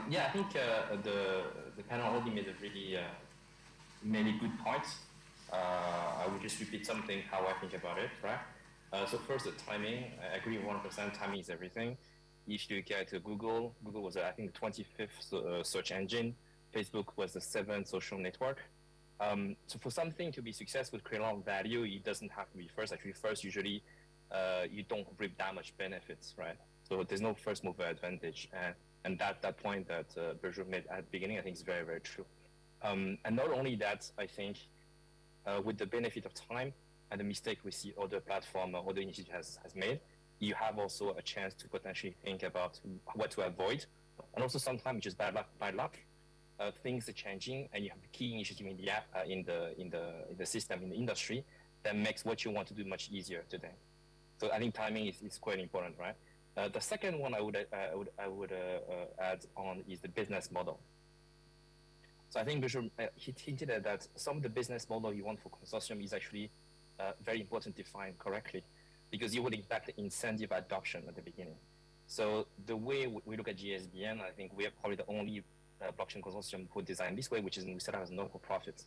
Yeah, I think the panel already made a really many good points. I will just repeat something how I think about it, right? So first, the timing. I agree 100%. Timing is everything. If you look at Google, Google was I think the 25th search engine. Facebook was the 7th social network. So for something to be successful, create a lot of value, it doesn't have to be first. Actually, first usually you don't reap that much benefits, right? So there's no first mover advantage, and that point that Berger made at the beginning, I think is very, very true. And not only that, I think with the benefit of time and the mistake we see other platform or other initiative has made, you have also a chance to potentially think about what to avoid, and also sometimes just by luck. Things are changing, and you have a key initiative in the app, in the system, in the industry, that makes what you want to do much easier today. So I think timing is quite important, right? The second one I would add on is the business model. So I think he hinted at that some of the business model you want for consortium is actually very important to define correctly, because you would impact the incentive adoption at the beginning. So the way we look at GSBN, I think we are probably the only blockchain consortium who designed this way, which is we set up as not-for-profit,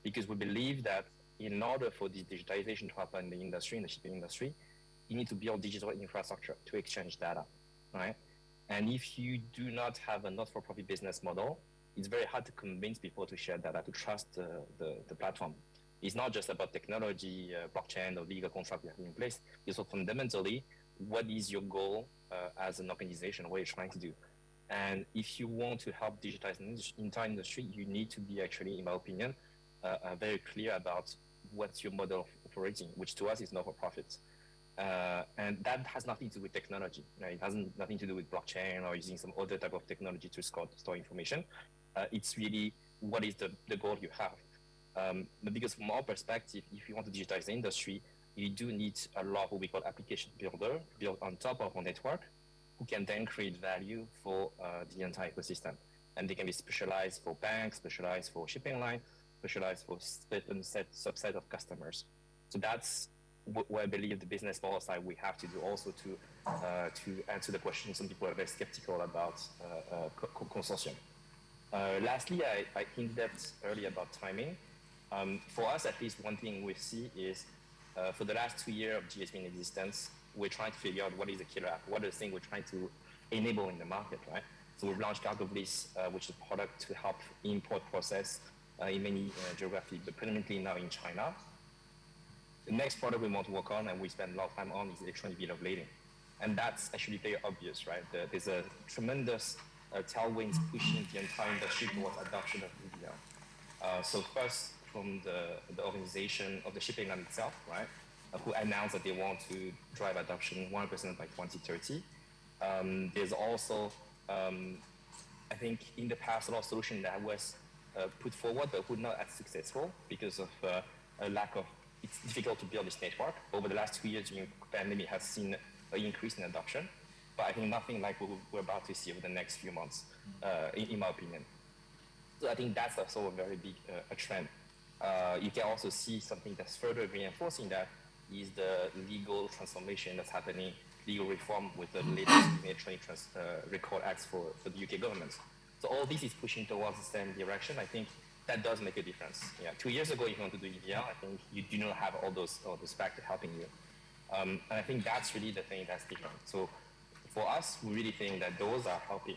because we believe that in order for this digitalization to happen in the industry, in the shipping industry, you need to build digital infrastructure to exchange data, right? And if you do not have a not-for-profit business model, it's very hard to convince people to share data, to trust the platform. It's not just about technology, blockchain, or legal contract you have in place. It's also fundamentally, what is your goal as an organization, what you're trying to do? And if you want to help digitize the entire industry, you need to be actually, in my opinion, very clear about what's your model of operating, which to us is not for profit. And that has nothing to do with technology. Right? It has nothing to do with blockchain or using some other type of technology to store information. It's really what is the goal you have. But because from our perspective, if you want to digitize the industry, you do need a lot of what we call application builder built on top of a network, who can then create value for the entire ecosystem. And they can be specialized for banks, specialized for shipping line, specialized for certain subset of customers. So that's what I believe the business model side we have to do also to answer the question some people are very skeptical about consortium. Lastly, I hinted earlier about timing. For us, at least one thing we see is for the last 2 years of GSB in existence, we're trying to figure out what is the killer app, what are the things we're trying to enable in the market, right? So we've launched Cargo Bliss, which is a product to help import process in many geographies, but predominantly now in China. The next product we want to work on, and we spend a lot of time on, is electronic bill of lading. And that's actually very obvious, right? There's a tremendous tailwinds pushing the entire industry towards adoption of EBL. So first, from the organization of the shipping line itself, right? Who announced that they want to drive adoption 100% by 2030. There's also, I think in the past, a lot of solution that was put forward, but were not as successful because of a lack of, it's difficult to build this network. Over the last 2 years, during the pandemic, has seen an increase in adoption, but I think nothing like what we're about to see over the next few months, in my opinion. So I think that's also a very big a trend. You can also see something that's further reinforcing that is the legal transformation that's happening, legal reform with the latest electronic record acts for the UK government. So all this is pushing towards the same direction. I think that does make a difference. Yeah, 2 years ago, if you want to do EVL, I think you do not have all those factors helping you. And I think that's really the thing that's different. So for us, we really think that those are helping.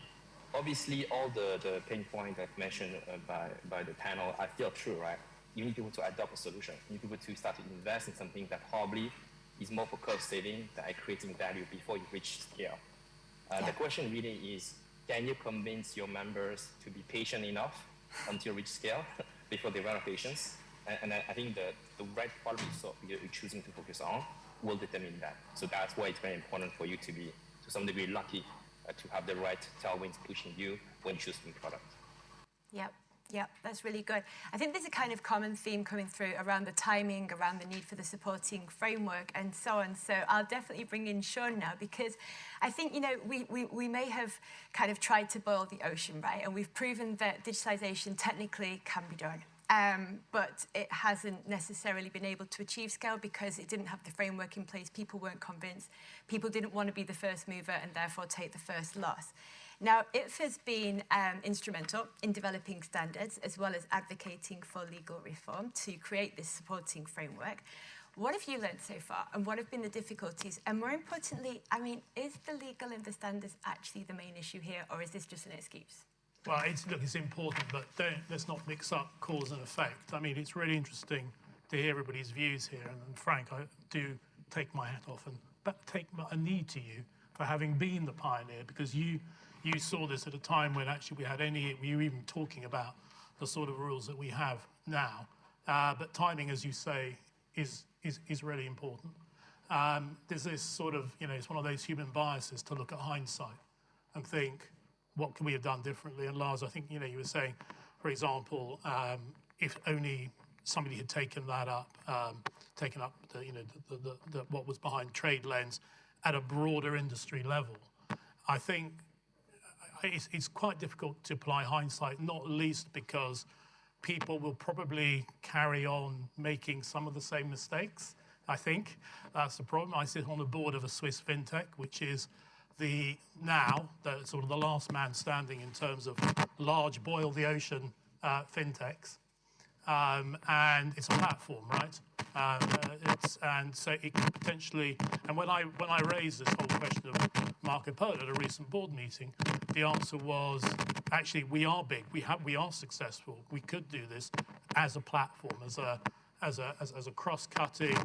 Obviously, all the pain points I've mentioned by the panel are still true, right? You need people to adopt a solution. You need people to start to invest in something that probably is more for cost saving than creating value before you reach scale. The question really is, can you convince your members to be patient enough until you reach scale before they run out of patience? And I think the right problem you're choosing to focus on will determine that. So that's why it's very important for you to be, to some degree, lucky to have the right tailwinds pushing you when choosing product. Yep. Yeah, that's really good. I think there's a kind of common theme coming through around the timing, around the need for the supporting framework and so on. So I'll definitely bring in Sean now, because I think, you know, we may have kind of tried to boil the ocean, right? And we've proven that digitalization technically can be done. but it hasn't necessarily been able to achieve scale because it didn't have the framework in place. People weren't convinced. People didn't want to be the first mover and therefore take the first loss. Now, IF has been instrumental in developing standards as well as advocating for legal reform to create this supporting framework. What have you learned so far, and what have been the difficulties? And more importantly, I mean, is the legal and the standards actually the main issue here, or is this just an excuse? Well, it's important, but let's not mix up cause and effect. I mean, it's really interesting to hear everybody's views here. And Frank, I do take my hat off and take a knee to you for having been the pioneer, because you saw this at a time when actually we were even talking about the sort of rules that we have now. But timing, as you say, is really important. There's this sort of, it's one of those human biases to look at hindsight and think, what can we have done differently? And Lars, I think, you were saying, for example, if only somebody had taken that up, what was behind trade lens at a broader industry level. I think it's quite difficult to apply hindsight, not least because people will probably carry on making some of the same mistakes. I think that's the problem. I sit on the board of a Swiss fintech, which is the sort of the last man standing in terms of large boil the ocean fintechs, and it's a platform, right? And so it could potentially. And when I raised this whole question of Marco Polo at a recent board meeting, the answer was actually we are big, we are successful, we could do this as a platform, as a cross-cutting,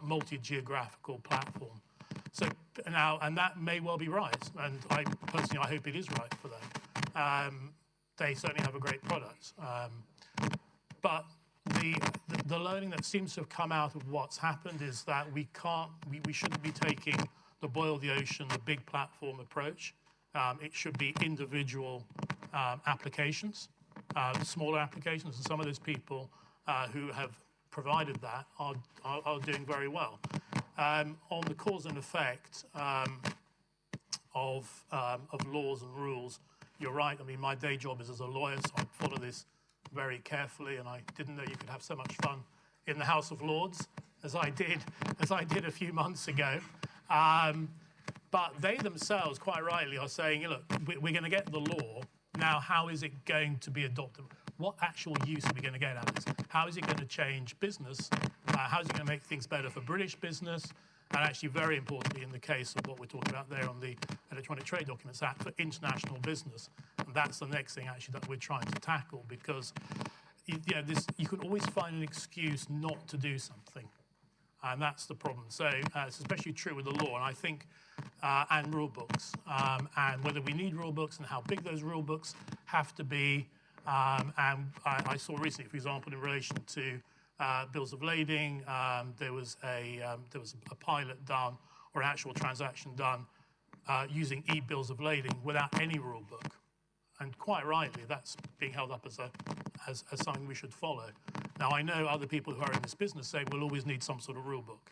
multi-geographical platform. So now, and that may well be right, and I hope it is right for them. They certainly have a great product, but the learning that seems to have come out of what's happened is that we shouldn't be taking the boil the ocean, the big platform approach. It should be individual applications, smaller applications, and some of those people who have provided that are doing very well. On the cause and effect of laws and rules, you're right. I mean, my day job is as a lawyer, so I follow this very carefully, and I didn't know you could have so much fun in the House of Lords as I did a few months ago. But they themselves, quite rightly, are saying, look, we're going to get the law. Now, how is it going to be adopted? What actual use are we going to get out of this? How is it going to change business? How is it going to make things better for British business? And actually, very importantly, in the case of what we're talking about there on the Electronic Trade Documents Act, for international business. And that's the next thing, actually, that we're trying to tackle, because you can always find an excuse not to do something. And that's the problem. So it's especially true with the law, and I think, and rule books, and whether we need rule books and how big those rule books have to be. And I saw recently, for example, in relation to bills of lading, there was a pilot done, or an actual transaction done, using e-bills of lading without any rule book. And quite rightly, that's being held up as something we should follow. Now, I know other people who are in this business say we'll always need some sort of rule book.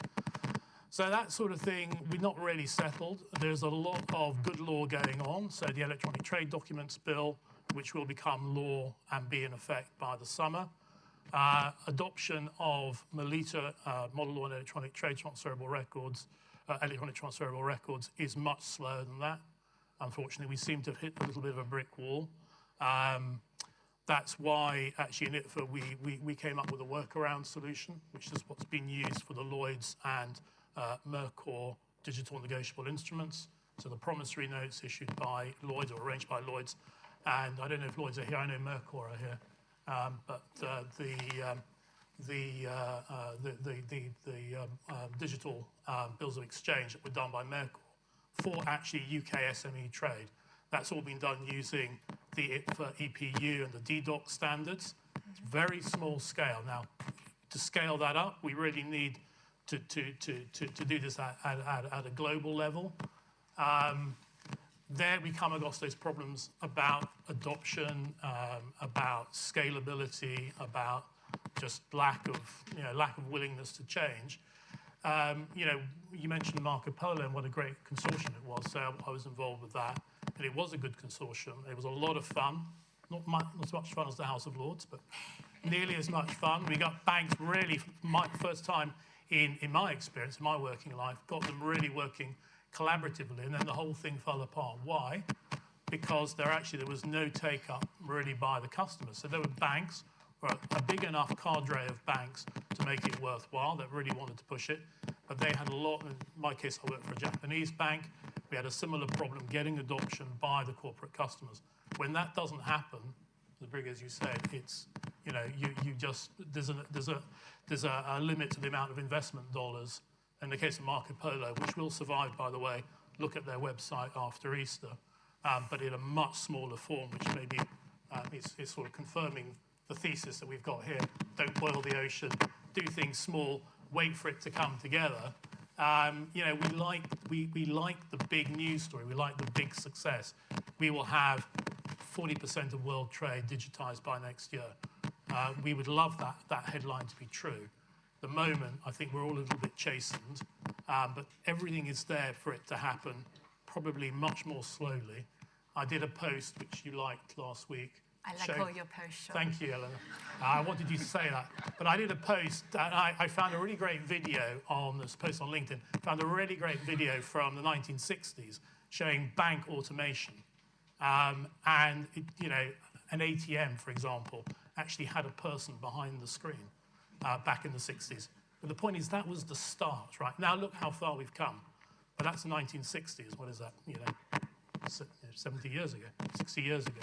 So that sort of thing, we're not really settled. There's a lot of good law going on. So the Electronic Trade Documents Bill, which will become law and be in effect by the summer. Adoption of MOLITA, Model Law and Electronic Trade Transferable Records, electronic transferable records, is much slower than that. Unfortunately, we seem to have hit a little bit of a brick wall. That's why, actually, in ITFA, we came up with a workaround solution, which is what's been used for the Lloyds and Mercor digital negotiable instruments. So the promissory notes issued by Lloyds or arranged by Lloyds, and I don't know if Lloyds are here. I know Mercor are here, but the digital bills of exchange that were done by Mercor for actually UK SME trade. That's all been done using the ITFA EPU and the DDoC standards. It's very small scale. Now, to scale that up, we really need to do this at a global level. There we come across those problems about adoption, about scalability, about just lack of willingness to change. You mentioned Marco Polo and what a great consortium it was. So I was involved with that, and it was a good consortium. It was a lot of fun, not as much fun as the House of Lords, but nearly as much fun. We got banks really, first time in my experience, in my working life, got them really working collaboratively, and then the whole thing fell apart. Why? Because there was no take-up really by the customers. So there were banks, or a big enough cadre of banks to make it worthwhile that really wanted to push it, but they had a lot. In my case, I worked for a Japanese bank. We had a similar problem getting adoption by the corporate customers. When that doesn't happen, as big as you said, it's, you know, you just, there's a limit to the amount of investment dollars. In the case of Marco Polo, which will survive, by the way, look at their website after Easter, but in a much smaller form, which maybe is sort of confirming the thesis that we've got here. Don't boil the ocean, do things small, wait for it to come together. You know, we like the big news story, we like the big success. We will have 40% of world trade digitized by next year. We would love that headline to be true. The moment, I think we're all a little bit chastened, but everything is there for it to happen, probably much more slowly. I did a post, which you liked last week. I like all your posts, Sean. Thank you, Eleanor. I wanted you to say that. But I did a post, and I found a really great video on this post on LinkedIn, found a really great video from the 1960s showing bank automation. And, you know, an ATM, for example, actually had a person behind the screen back in the 60s. But the point is that was the start, right? Now look how far we've come. But that's the 1960s. What is that? You know, 70 years ago, 60 years ago.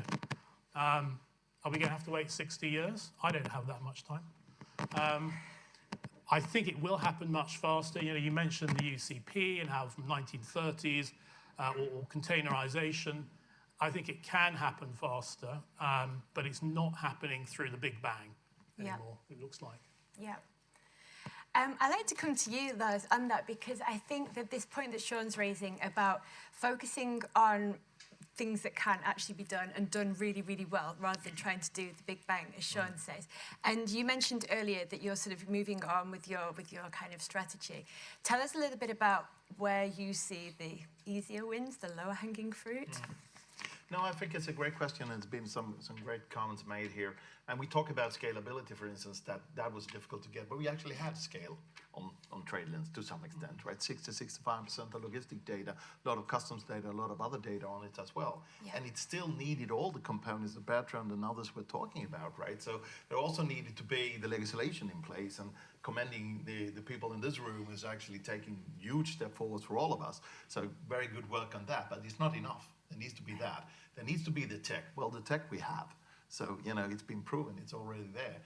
Are we going to have to wait 60 years? I don't have that much time. I think it will happen much faster. You know, you mentioned the UCP and how from 1930s or containerization. I think it can happen faster, but it's not happening through the Big Bang anymore, it looks like. Yeah. I'd like to come to you, Lars, on that, because I think that this point that Sean's raising about focusing on things that can actually be done and done really, really well, rather than trying to do the Big Bang, as Sean says. And you mentioned earlier that you're sort of moving on with your kind of strategy. Tell us a little bit about where you see the easier wins, the lower hanging fruit. No, I think it's a great question. There's been some great comments made here. And we talk about scalability, for instance, that was difficult to get, but we actually had scale on trade lanes to some extent, right? 60-65% of logistic data, a lot of customs data, a lot of other data on it as well. Yeah. And it still needed all the components that Bertrand and others were talking about, right? So there also needed to be the legislation in place, and commending the people in this room is actually taking huge step forwards for all of us. So very good work on that, but it's not enough. There needs to be that. There needs to be the tech. Well, the tech we have. So, you know, it's been proven, it's already there.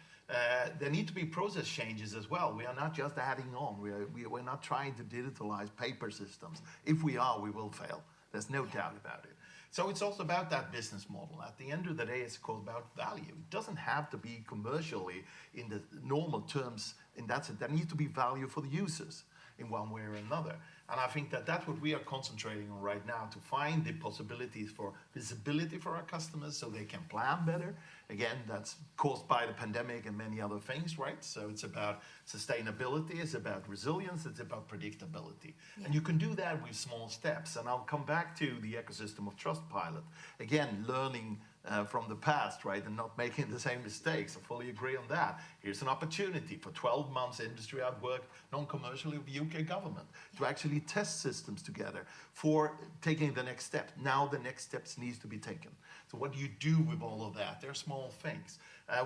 There need to be process changes as well. We are not just adding on. We're not trying to digitalize paper systems. If we are, we will fail. There's no doubt about it. So it's also about that business model. At the end of the day, it's called about value. It doesn't have to be commercially in the normal terms. In that sense, there needs to be value for the users in one way or another. And I think that that's what we are concentrating on right now, to find the possibilities for visibility for our customers so they can plan better. Again, that's caused by the pandemic and many other things, right? So it's about sustainability, it's about resilience, it's about predictability. Yeah. And you can do that with small steps. And I'll come back to the ecosystem of Trustpilot. Again, learning from the past, right, and not making the same mistakes. I fully agree on that. Here's an opportunity for 12 months industry. I've worked non-commercially with the UK government to actually test systems together for taking the next step. Now the next steps needs to be taken. So what do you do with all of that? They're small things.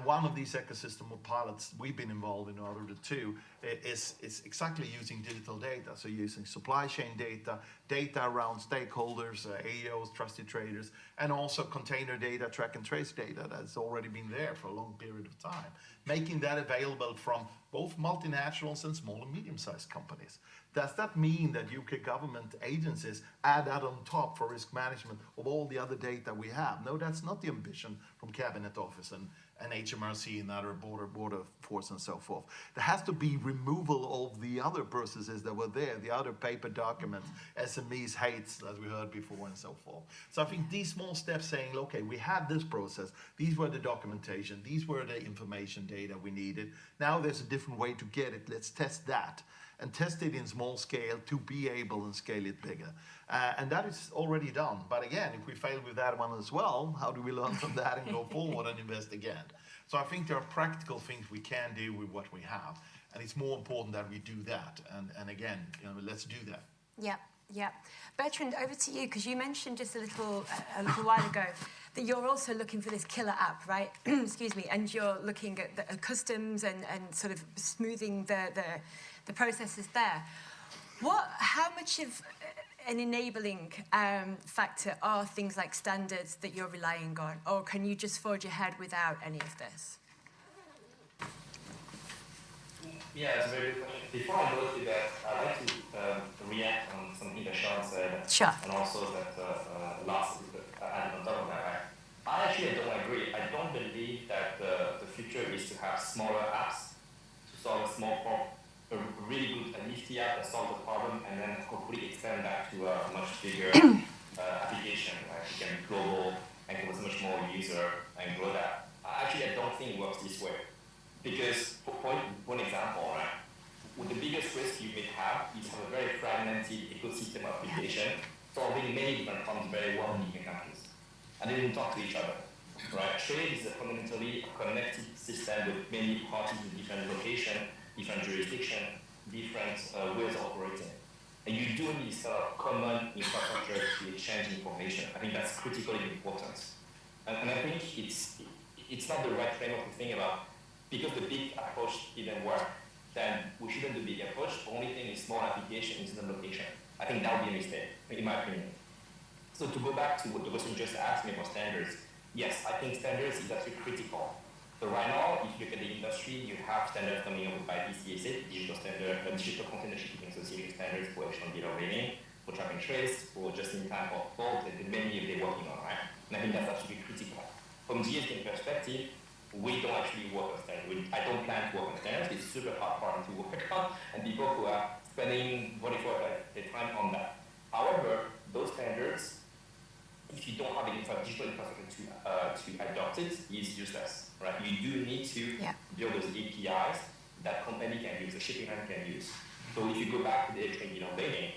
One of these ecosystem of pilots we've been involved in, order to two, is exactly using digital data. So using supply chain data, data around stakeholders, AEOs, trusted traders, and also container data, track and trace data that's already been there for a long period of time. Making that available from both multinationals and small and medium-sized companies. Does that mean that UK government agencies add that on top for risk management of all the other data we have? No, that's not the ambition from Cabinet Office and HMRC and other border force and so forth. There has to be removal of the other processes that were there, the other paper documents, SMEs hates, as we heard before, and so forth. So I think these small steps saying, okay, we had this process, these were the documentation, these were the information data we needed. Now there's a different way to get it. Let's test that. And test it in small scale to be able and scale it bigger. And that is already done. But again, if we fail with that one as well, how do we learn from that and go forward and invest again? So I think there are practical things we can do with what we have, and it's more important that we do that. And again, let's do that. Yeah, yeah. Bertrand, over to you, because you mentioned just a little while ago that you're also looking for this killer app, right? Excuse me, and you're looking at the customs and sort of smoothing the processes there. How much of an enabling factor are things like standards that you're relying on, or can you just forge ahead without any of this? Yeah, it's a very good question. Before I go to that, I'd like to react on something that Sean said. Sure. And also that last added on top of that. I actually don't agree. I don't believe that the future is to have smaller apps to solve a small problem, a really good and nifty app that solves a problem, and then hopefully extend that to a much bigger application, right? It can be global and covers much more user and grow that. Actually, I don't think it works this way. Because, for one example, right, with the biggest risk you may have is have a very fragmented ecosystem application solving many different problems very well in different countries. And they didn't talk to each other, right? Trade is a fundamentally connected system with many parties in different locations, different jurisdictions, different ways of operating. And you do need sort of common infrastructure to exchange information. I think that's critically important. And I think it's not the right framework to think about. Because the big approach didn't work, then we shouldn't do big approach. The only thing is small application instead of location. I think that would be a mistake, in my opinion. So to go back to what the question just asked me about standards, yes, I think standards is actually critical. So right now, if you look at the industry, you have standards coming up by ICC, digital standard, digital container shipping association standards for electronic data rating, for track and trace, for just-in-time for fault, that many of them working on, right? And I think that's absolutely critical. From GSD perspective, we don't actually work on standards. I don't plan to work on standards. It's super hard problem to work on, and people who are spending 24 hours their time on that. However, those standards, if you don't have the digital infrastructure to adopt it, is useless, right? You do need to build those APIs that company can use, the shipping line can use. So if you go back to the electronic rating,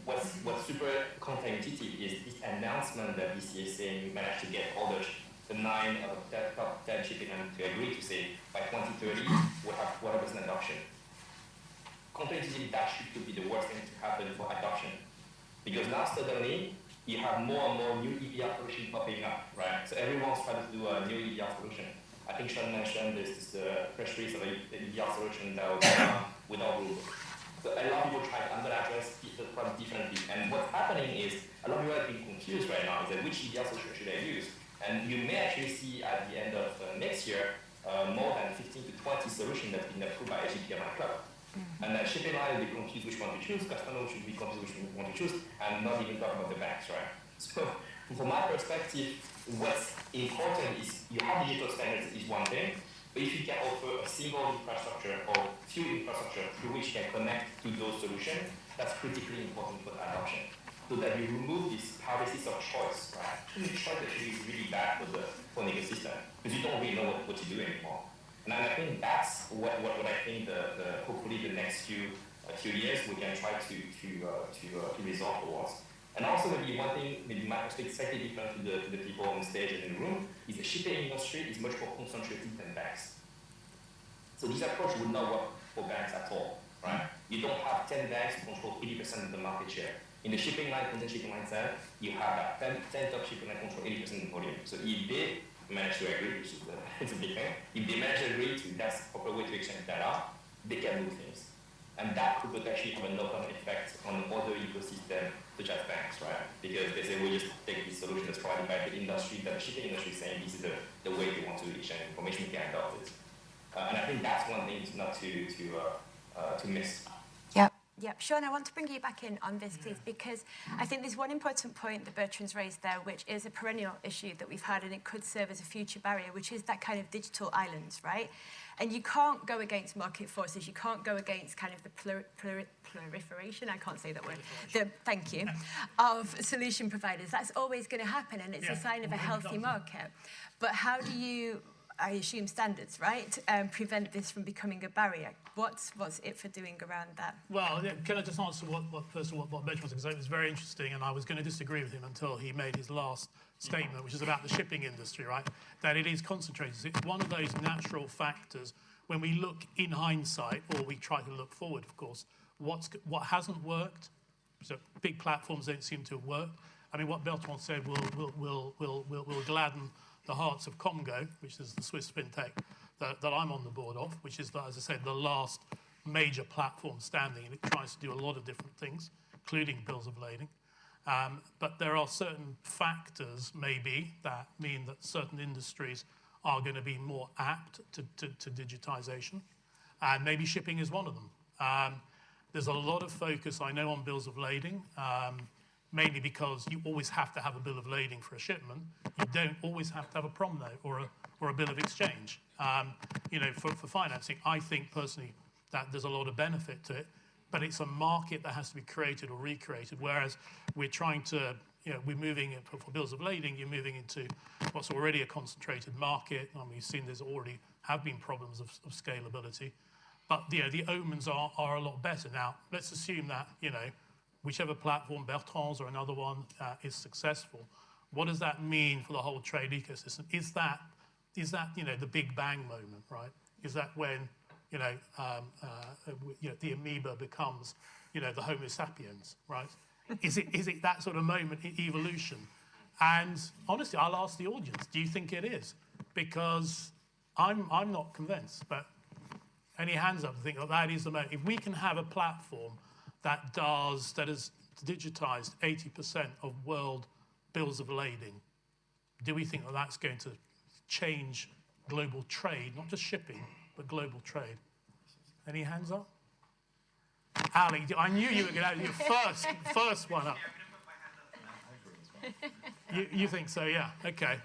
what's super counterintuitive is this announcement that BCSA managed to get all the 9 top 10 shipping lines to agree to say by 2030 we'll have 100% adoption. Counterintuitively, that could be the worst thing to happen for adoption. Because now suddenly you have more and more new EPR solutions popping up, right? So everyone's trying to do a new EPR solution. I think Sean mentioned this press release of an EPR solution that was without rule. So a lot of people try, I'm going to address the problem differently. And what's happening is a lot of people are being confused right now, is that which EPR solution should I use? And you may actually see at the end of next year more than 15 to 20 solutions that have been approved by AGPM and Club. And then shipping line will be confused which one to choose, customers should be confused which one to choose, and not even talk about the banks, right? So from my perspective, what's important is you have digital standards is one thing, but if you can offer a single infrastructure or few infrastructure through which you can connect to those solutions, that's critically important for the adoption. So that you remove this paralysis of choice, right? Choice actually is really bad for the ecosystem because you don't really know what to do anymore. And I think that's what I think hopefully the next few years we can try to resolve towards. And also maybe one thing, maybe my perspective slightly different to the people on the stage and in the room, is the shipping industry is much more concentrated than banks. So this approach would not work for banks at all, right? You don't have 10 banks who control 80% of the market share. In the shipping line, content shipping line side, you have that 10 top shipping line control 80% of the volume. So if they manage to agree, which is it's a big thing, if they manage to agree to that's the proper way to exchange data, they can move things. And that could potentially have a knock-on effect on other ecosystems such as banks, right? Because they say, we just take this solution that's provided by the industry, that the shipping industry is saying this is the way they want to exchange information, we can adopt it. And I think that's one thing not to miss. Yep. Sean, I want to bring you back in on this, please, because I think there's one important point that Bertrand's raised there, which is a perennial issue that we've had, and it could serve as a future barrier, which is that kind of digital islands, right? And you can't go against market forces. You can't go against kind of the proliferation, I can't say that word, thank you, of solution providers. That's always going to happen, and it's a sign of a healthy market. But how do you I assume, standards, right? Prevent this from becoming a barrier. What's it for doing around that? Well, can I just answer first of all, what Benjamin was going to say? It was very interesting, and I was going to disagree with him until he made his last statement, which is about the shipping industry, right? That it is concentrated. It's one of those natural factors when we look in hindsight, or we try to look forward, of course, what hasn't worked. So big platforms don't seem to have worked. I mean, what Bertrand said will gladden the hearts of Comgo, which is the Swiss fintech that I'm on the board of, which is, as I said, the last major platform standing, and it tries to do a lot of different things, including bills of lading. But there are certain factors, maybe, that mean that certain industries are going to be more apt to digitization, and maybe shipping is one of them. There's a lot of focus, I know, on bills of lading, mainly because you always have to have a bill of lading for a shipment. You don't always have to have a prom note or a bill of exchange. For financing, I think personally that there's a lot of benefit to it, but it's a market that has to be created or recreated, whereas we're trying to, we're moving it for bills of lading, you're moving into what's already a concentrated market. And we've seen there's already have been problems of scalability, but the omens are a lot better. Now, let's assume that, whichever platform, Bertrand's or another one, is successful. What does that mean for the whole trade ecosystem? Is that the big bang moment, right? Is that when the amoeba becomes the Homo sapiens, right? Is it that sort of moment in evolution? And honestly, I'll ask the audience: do you think it is? Because I'm not convinced. But any hands up to think that is the moment? If we can have a platform that has digitized 80% of world bills of lading, do we think that that's going to change global trade, not just shipping, but global trade? Any hands up? Ali, I knew you were going to have your first one up. You think so, yeah? Okay.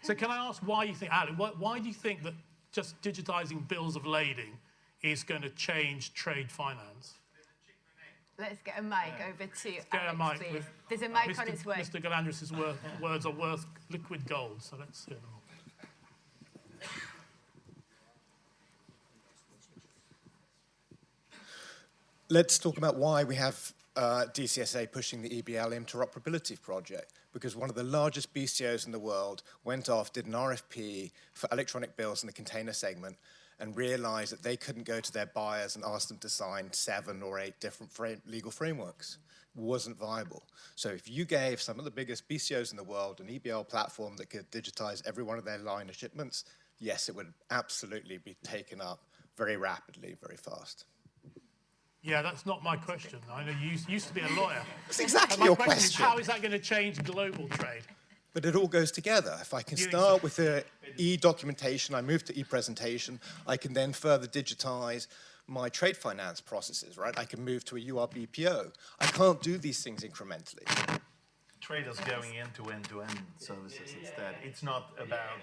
So can I ask why you think, Ali, why do you think that just digitizing bills of lading is going to change trade finance? Let's get a mic over to Alex, please. There's a mic on its way. Mr. Galandris' words are worth liquid gold, so let's hear them. Let's talk about why we have DCSA pushing the EBL interoperability project, because one of the largest BCOs in the world went off, did an RFP for electronic bills in the container segment, and realized that they couldn't go to their buyers and ask them to sign 7 or 8 different legal frameworks. It wasn't viable. So if you gave some of the biggest BCOs in the world an EBL platform that could digitize every one of their line of shipments, yes, it would absolutely be taken up very rapidly, very fast. Yeah, that's not my question. I know you used to be a lawyer. That's exactly your question. Is, how is that going to change global trade? But it all goes together. If I can start with the e-documentation, I move to e-presentation, I can then further digitize my trade finance processes, right? I can move to a URBPO. I can't do these things incrementally. Traders going into end-to-end services instead. It's not about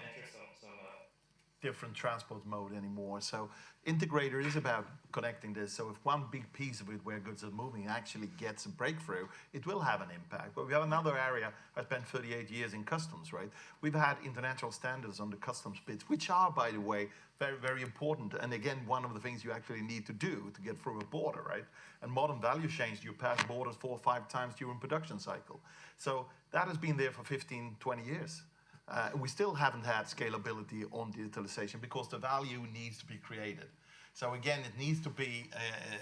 different transport mode anymore. So integrator is about connecting this. So if one big piece of it where goods are moving actually gets a breakthrough, it will have an impact. But we have another area. I spent 38 years in customs, right? We've had international standards on the customs bits, which are, by the way, very, very important. And again, one of the things you actually need to do to get through a border, right? And modern value chains, you pass borders 4 or 5 times during production cycle. So that has been there for 15, 20 years. We still haven't had scalability on digitalization because the value needs to be created. So again, it needs to be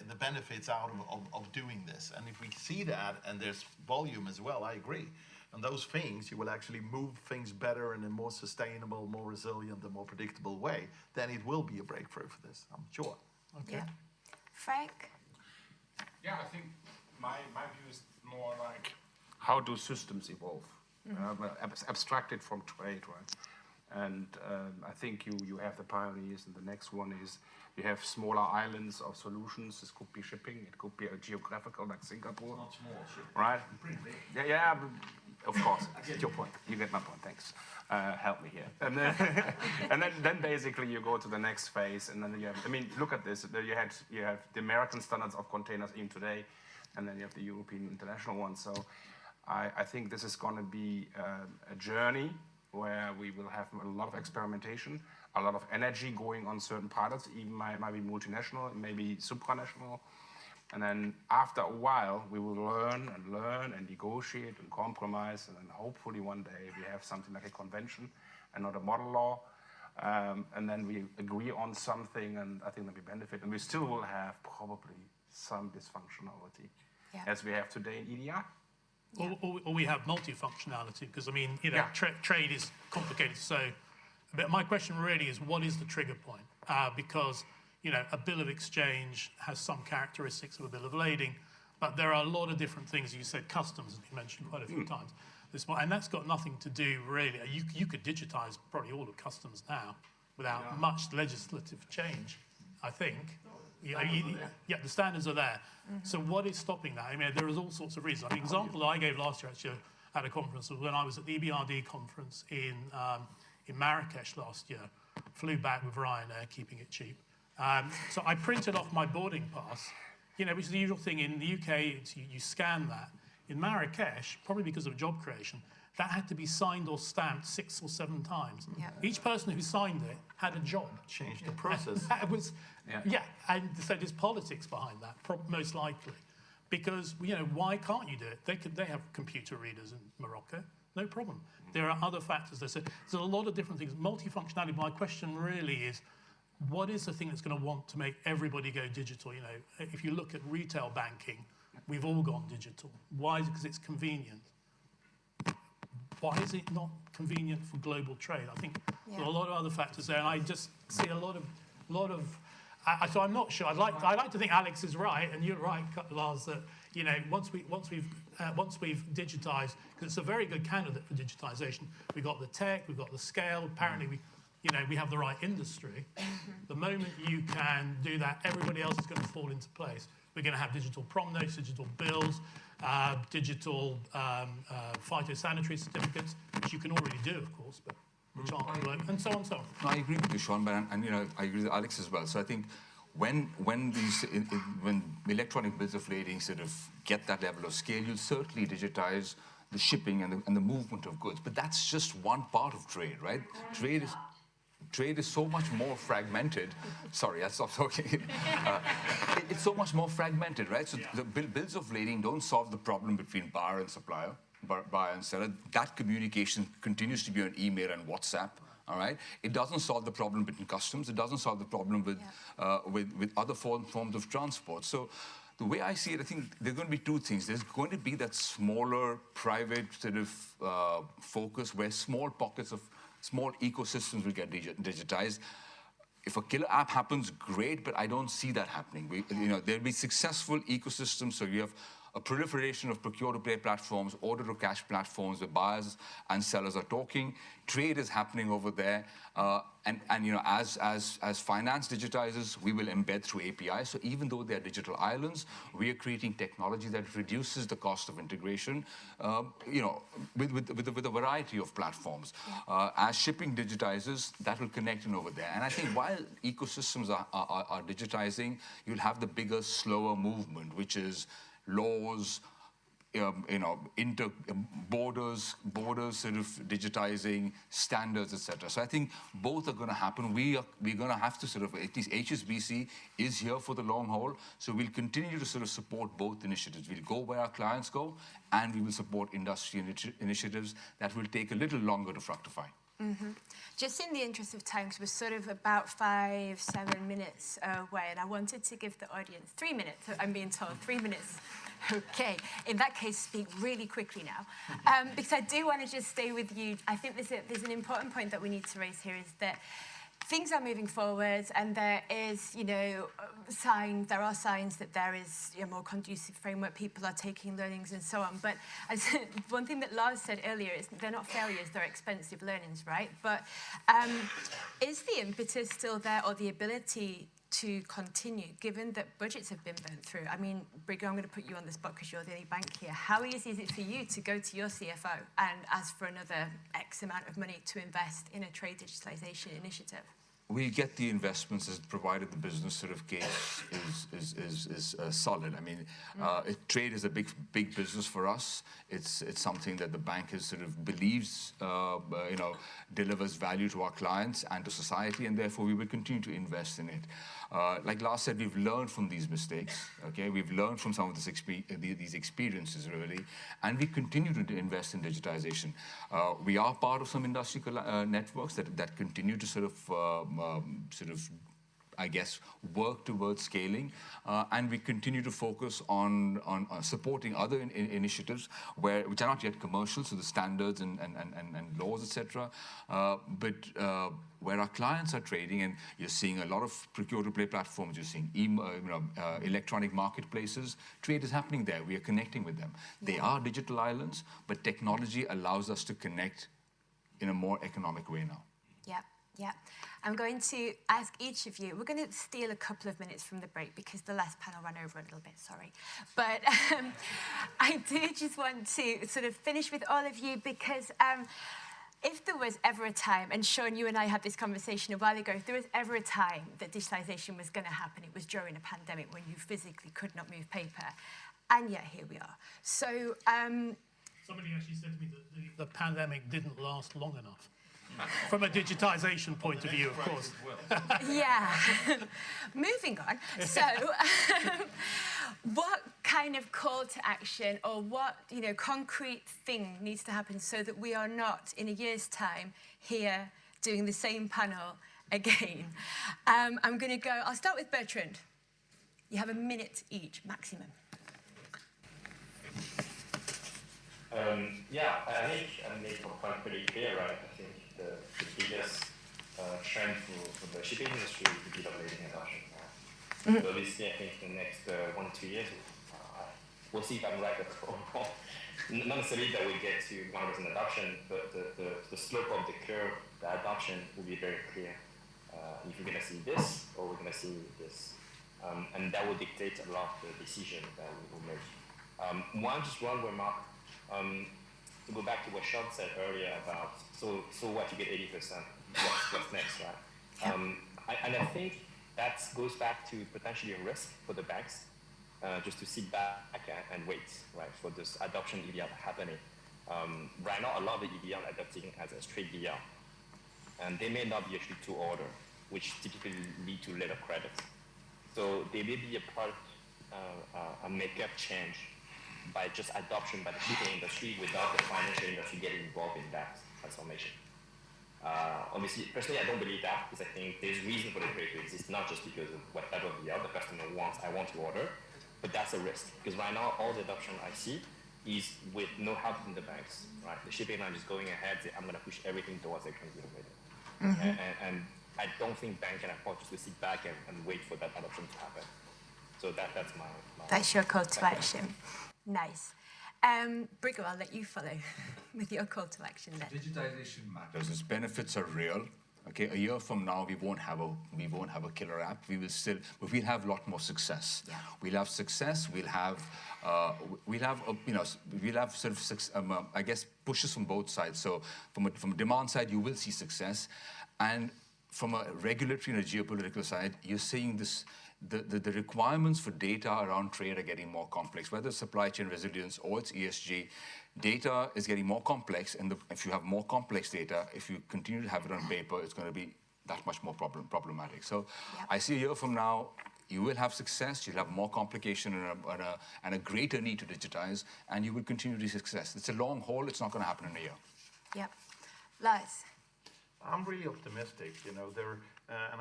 the benefits out of doing this. And if we see that, and there's volume as well, I agree. And those things, you will actually move things better in a more sustainable, more resilient, and more predictable way, then it will be a breakthrough for this, I'm sure. Okay. Yeah. Frank? Yeah, I think my view is more like, how do systems evolve? Abstracted from trade, right? And I think you have the pioneers, and the next one is you have smaller islands of solutions. This could be shipping, it could be a geographical like Singapore. Not small shipping. Right? Pretty big. Yeah, of course. I get your point. You get my point. Thanks. Help me here. And then basically you go to the next phase, and then you have. I mean, look at this. You have the American standards of containers in today, and then you have the European international ones. So I think this is going to be a journey where we will have a lot of experimentation. a lot of energy going on certain pilots, even might be multinational, maybe supranational. And then after a while, we will learn and negotiate and compromise. And then hopefully one day we have something like a convention and not a model law. And then we agree on something, and I think that we benefit. And we still will have probably some dysfunctionality, as we have today in EDI. Or we have multifunctionality, because I mean, you know, trade is complicated. So, but my question really is, what is the trigger point? Because, you know, a bill of exchange has some characteristics of a bill of lading, but there are a lot of different things. You said customs has been mentioned quite a few times. And that's got nothing to do really. You could digitize probably all of customs now without much legislative change, I think. The standards are there. So what is stopping that? I mean, there is all sorts of reasons. An example that I gave last year actually at a conference was when I was at the EBRD conference in Marrakesh last year. Flew back with Ryanair, keeping it cheap. So I printed off my boarding pass, you know, which is the usual thing in the UK. You scan that. In Marrakesh, probably because of job creation, that had to be signed or stamped 6 or 7 times. Each person who signed it had a job. Changed the process. That was, and so there's politics behind that, most likely. Because, you know, why can't you do it? They have computer readers in Morocco, no problem. There are other factors. There's a lot of different things. Multifunctionality, my question really is, what is the thing that's going to want to make everybody go digital? You know, if you look at retail banking, we've all gone digital. Why is it? Because it's convenient. Why is it not convenient for global trade? I think there are a lot of other factors there, and I just see a lot of. So I'm not sure. I like to think Alex is right, and you're right, Lars. That, you know, once we've digitised, because it's a very good candidate for digitisation. We've got the tech, we've got the scale. Apparently, we have the right industry. The moment you can do that, everybody else is going to fall into place. We're going to have digital prom notes, digital bills, digital phytosanitary certificates, which you can already do, of course, but which aren't, and so on and so on. No, I agree with you, Sean, and you know, I agree with Alex as well. So I think when electronic bills of lading sort of get that level of scale, you'll certainly digitize the shipping and the movement of goods. But that's just one part of trade, right? Trade is so much more fragmented. Sorry, I stopped talking. It's so much more fragmented, right? So the bills of lading don't solve the problem between buyer and supplier, buyer and seller. That communication continues to be on email and WhatsApp. All right. It doesn't solve the problem between customs. It doesn't solve the problem with other forms of transport. So the way I see it, I think there's going to be 2 things. There's going to be that smaller, private sort of focus where small pockets of small ecosystems will get digitized. If a killer app happens, great, but I don't see that happening. There'll be successful ecosystems. So you have a proliferation of procure-to-pay platforms, order-to-cash platforms where buyers and sellers are talking. Trade is happening over there. And you know, as finance digitizes, we will embed through APIs. So even though they're digital islands, we are creating technology that reduces the cost of integration, you know, with a variety of platforms. As shipping digitizes, that will connect in over there. And I think while ecosystems are digitizing, you'll have the bigger, slower movement, which is laws, borders sort of digitizing, standards, etc. So I think both are going to happen. We're going to have to sort of, at least HSBC is here for the long haul. So we'll continue to sort of support both initiatives. We'll go where our clients go, and we will support industry initiatives that will take a little longer to fructify. Just in the interest of time, because we're sort of about 5-7 minutes away, and I wanted to give the audience 3 minutes. I'm being told 3 minutes. Okay, in that case, speak really quickly now, because I do want to just stay with you. I think there's an important point that we need to raise here, is that things are moving forward, and there is, you know, there are signs that there is a more conducive framework. People are taking learnings and so on. But one thing that Lars said earlier is they're not failures; they're expensive learnings, right? But is the impetus still there, or the ability to continue, given that budgets have been burnt through? I mean, Brigo, I'm going to put you on the spot because you're the only bank here. How easy is it for you to go to your CFO and ask for another X amount of money to invest in a trade digitalization initiative? we get the investments as provided the business sort of case is solid. I mean, trade is a big business for us. It's something that the bank has sort of believes, delivers value to our clients and to society, and therefore we will continue to invest in it. Like Lars said, we've learned from these mistakes. Okay, we've learned from some of these experiences really, and we continue to invest in digitization. We are part of some industry networks that continue to sort of, I guess, work towards scaling, and we continue to focus on supporting other initiatives which are not yet commercial, so the standards and laws, etc. But where our clients are trading, and you're seeing a lot of procure-to-pay platforms, you're seeing electronic marketplaces. Trade is happening there. We are connecting with them. They are digital islands, but technology allows us to connect in a more economic way now. Yeah. Yeah, I'm going to ask each of you, we're going to steal a couple of minutes from the break because the last panel ran over a little bit, sorry. But I do just want to sort of finish with all of you because if there was ever a time, and Sean, you and I had this conversation a while ago, if there was ever a time that digitalisation was going to happen, it was during a pandemic when you physically could not move paper. And yet here we are. So... somebody actually said to me that the pandemic didn't last long enough. From a digitization point of view, of course. Yeah. Moving on. So, what kind of call to action or what, concrete thing needs to happen so that we are not, in a year's time, here doing the same panel again? I'm going to go, I'll start with Bertrand. You have a minute each, maximum. Yeah, I think I made the point pretty clear, right? I think the biggest trend for the shipping industry is the deregulating adoption. So obviously, I think in the next 1 to 2 years, we'll see if I'm right or wrong. Not necessarily that we get to 100% adoption, but the slope of the curve, the adoption will be very clear. If we're going to see this or we're going to see this. And that will dictate a lot of the decisions that we will make. One remark. To go back to what Sean said earlier about, so what, you get 80%, what's next, right? And I think that goes back to potentially a risk for the banks, just to sit back and wait, right, for this adoption EBL happening. Right now, a lot of the EBL adopting as a straight BL, and they may not be actually to order, which typically lead to letter credit. So there may be a makeup change by just adoption by the shipping industry without the financial industry getting involved in that transformation. Obviously, personally, I don't believe that because I think there's reason for the trade to exist, not just because of whatever the other customer wants, I want to order, but that's a risk. Because right now, all the adoption I see is with no help from the banks, right? The shipping line is going ahead, say, I'm going to push everything towards electronic delivery. And I don't think banks can afford just to sit back and wait for that adoption to happen. So that's my That's your call to action. Nice. Brigo, I'll let you follow with your call to action then. Digitization matters. Its benefits are real. Okay, a year from now, we won't have a killer app. We'll have a lot more success. Yeah. We'll have success. We'll have sort of I guess pushes from both sides. So from a demand side, you will see success, and from a regulatory and a geopolitical side, you're seeing this. The requirements for data around trade are getting more complex, whether it's supply chain resilience or it's ESG. Data is getting more complex, and if you have more complex data, if you continue to have it on paper, it's going to be that much more problematic. So I see a year from now, you will have success, you'll have more complication and a greater need to digitize, and you will continue to see success. It's a long haul, it's not going to happen in a year. Yep. Lars? I'm really optimistic, and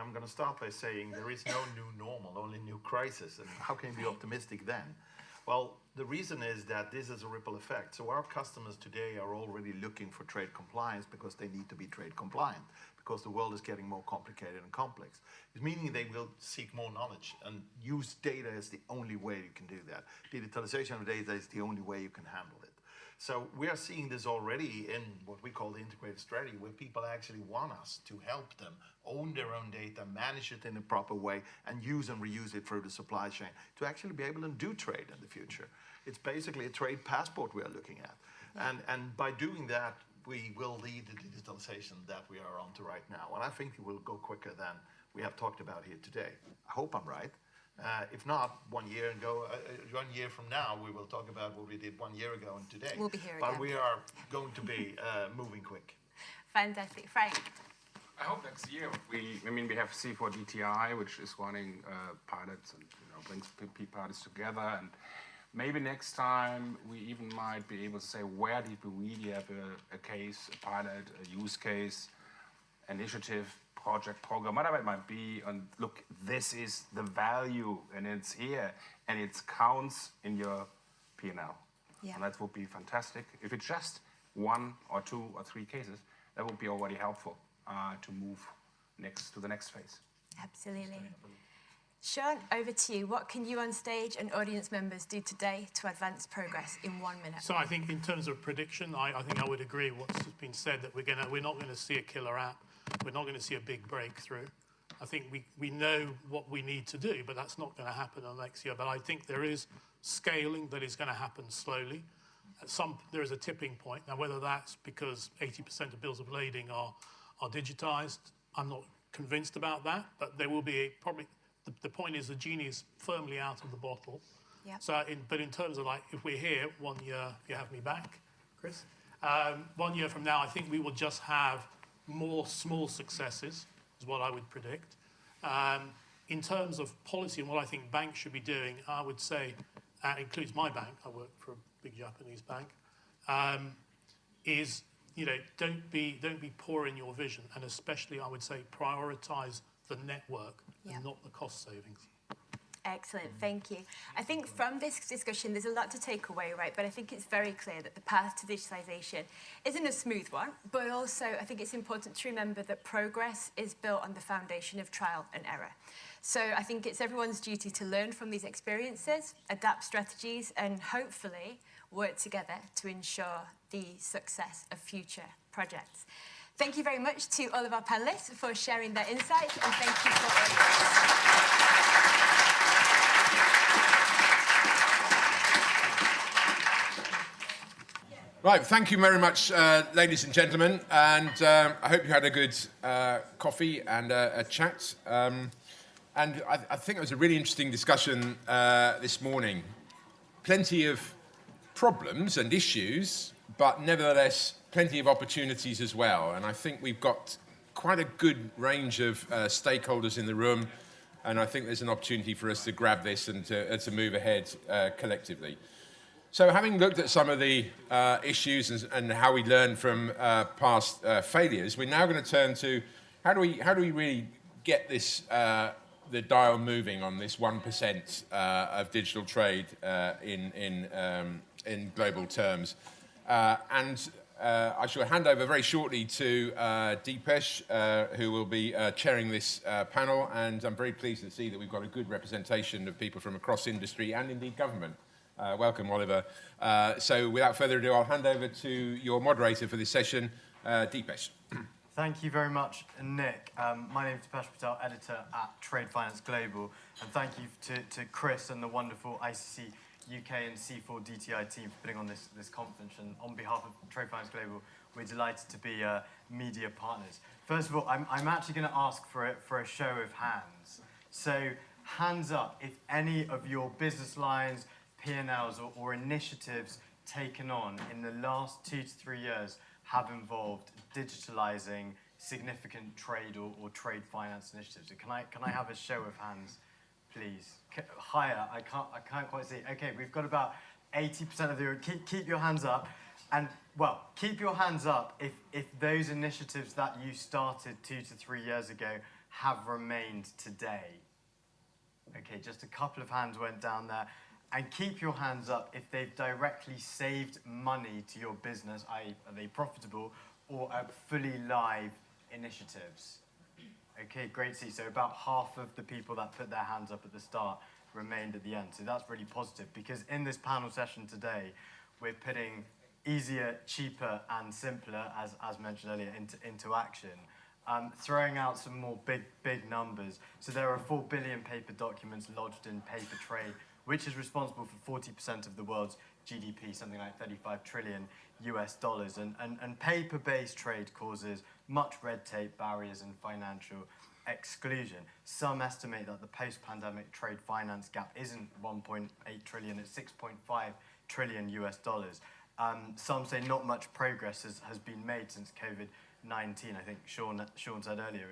I'm going to start by saying there is no new normal, only new crisis. And how can you be optimistic then? Well, the reason is that this is a ripple effect. So our customers today are already looking for trade compliance because they need to be trade compliant, because the world is getting more complicated and complex. It's meaning they will seek more knowledge and use data as the only way you can do that. Digitalization of data is the only way you can handle it. So we are seeing this already in what we call the integrated strategy, where people actually want us to help them own their own data, manage it in a proper way, and use and reuse it through the supply chain to actually be able to do trade in the future. It's basically a trade passport we are looking at. And by doing that, we will lead the digitalization that we are onto right now. And I think it will go quicker than we have talked about here today. I hope I'm right. If not, 1 year ago, 1 year from now, we will talk about what we did 1 year ago and today. We'll be here But again. we are going to be moving quick. Fantastic. Frank? I hope next year we have C4DTI, which is running pilots and brings parties together, and maybe next time we even might be able to say where did we really have a case, a pilot, a use case, initiative, project, program, whatever it might be, and look, this is the value, and it's here, and it counts in your P&L. Yeah. And that would be fantastic. If it's just 1 or 2 or 3 cases, that would be already helpful to move to the next phase. Absolutely. Sean, over to you. What can you on stage and audience members do today to advance progress in 1 minute? So I think in terms of prediction, I think I would agree with what's been said, that we're not going to see a killer app. We're not going to see a big breakthrough. I think we know what we need to do, but that's not going to happen in the next year. But I think there is scaling that is going to happen slowly. There is a tipping point. Now, whether that's because 80% of bills of lading are digitized, I'm not convinced about that, but there will be probably... The point is the genie is firmly out of the bottle. Yep. So, but in terms of if we're here 1 year, if you have me back, Chris, 1 year from now, I think we will just have more small successes, is what I would predict. In terms of policy and what I think banks should be doing, I would say, includes my bank, I work for a big Japanese bank, is don't be poor in your vision, and especially I would say prioritize the network and not the cost savings. Excellent, thank you. I think from this discussion, there's a lot to take away, right? But I think it's very clear that the path to digitalisation isn't a smooth one, but also I think it's important to remember that progress is built on the foundation of trial and error. So I think it's everyone's duty to learn from these experiences, adapt strategies, and hopefully work together to ensure the success of future projects. Thank you very much to all of our panellists for sharing their insights, and thank you for Right, thank you very much, ladies and gentlemen, and I hope you had a good coffee and a chat. And I think it was a really interesting discussion this morning. Plenty of problems and issues, but nevertheless, plenty of opportunities as well. And I think we've got quite a good range of stakeholders in the room, and I think there's an opportunity for us to grab this and to move ahead collectively. So having looked at some of the issues and how we learn from past failures, we're now going to turn to how do we really get this the dial moving on this 1% of digital trade in global terms. I shall hand over very shortly to Deepesh, who will be chairing this panel, and I'm very pleased to see that we've got a good representation of people from across industry and indeed government. Welcome, Oliver. So without further ado, I'll hand over to your moderator for this session, Deepesh. Thank you very much, Nick. My name is Deepesh Patel, editor at Trade Finance Global, and thank you to Chris and the wonderful ICC UK and C4DTI team for putting on this conference. And on behalf of Trade Finance Global, we're delighted to be media partners. First of all, I'm actually going to ask for a show of hands. So hands up if any of your business lines, P&Ls or initiatives taken on in the last 2 to 3 years have involved digitalizing significant trade or trade finance initiatives. So can I have a show of hands, please? Higher, I can't quite see. Okay, we've got about 80% of the room. Keep your hands up, and well, keep your hands up if those initiatives that you started 2 to 3 years ago have remained today. Okay, just a couple of hands went down there. And keep your hands up if they've directly saved money to your business, i.e. are they profitable, or are fully live initiatives. Okay, great to see. So about half of the people that put their hands up at the start remained at the end. So that's really positive, because in this panel session today, we're putting easier, cheaper, and simpler, as mentioned earlier, into action. Throwing out some more big numbers. So there are 4 billion paper documents lodged in paper trade, which is responsible for 40% of the world's GDP, something like $35 trillion US. And paper-based trade causes much red tape, barriers, and financial exclusion. Some estimate that the post-pandemic trade finance gap isn't 1.8 trillion, it's 6.5 trillion US dollars. Some say not much progress has been made since COVID-19. I think Sean said earlier,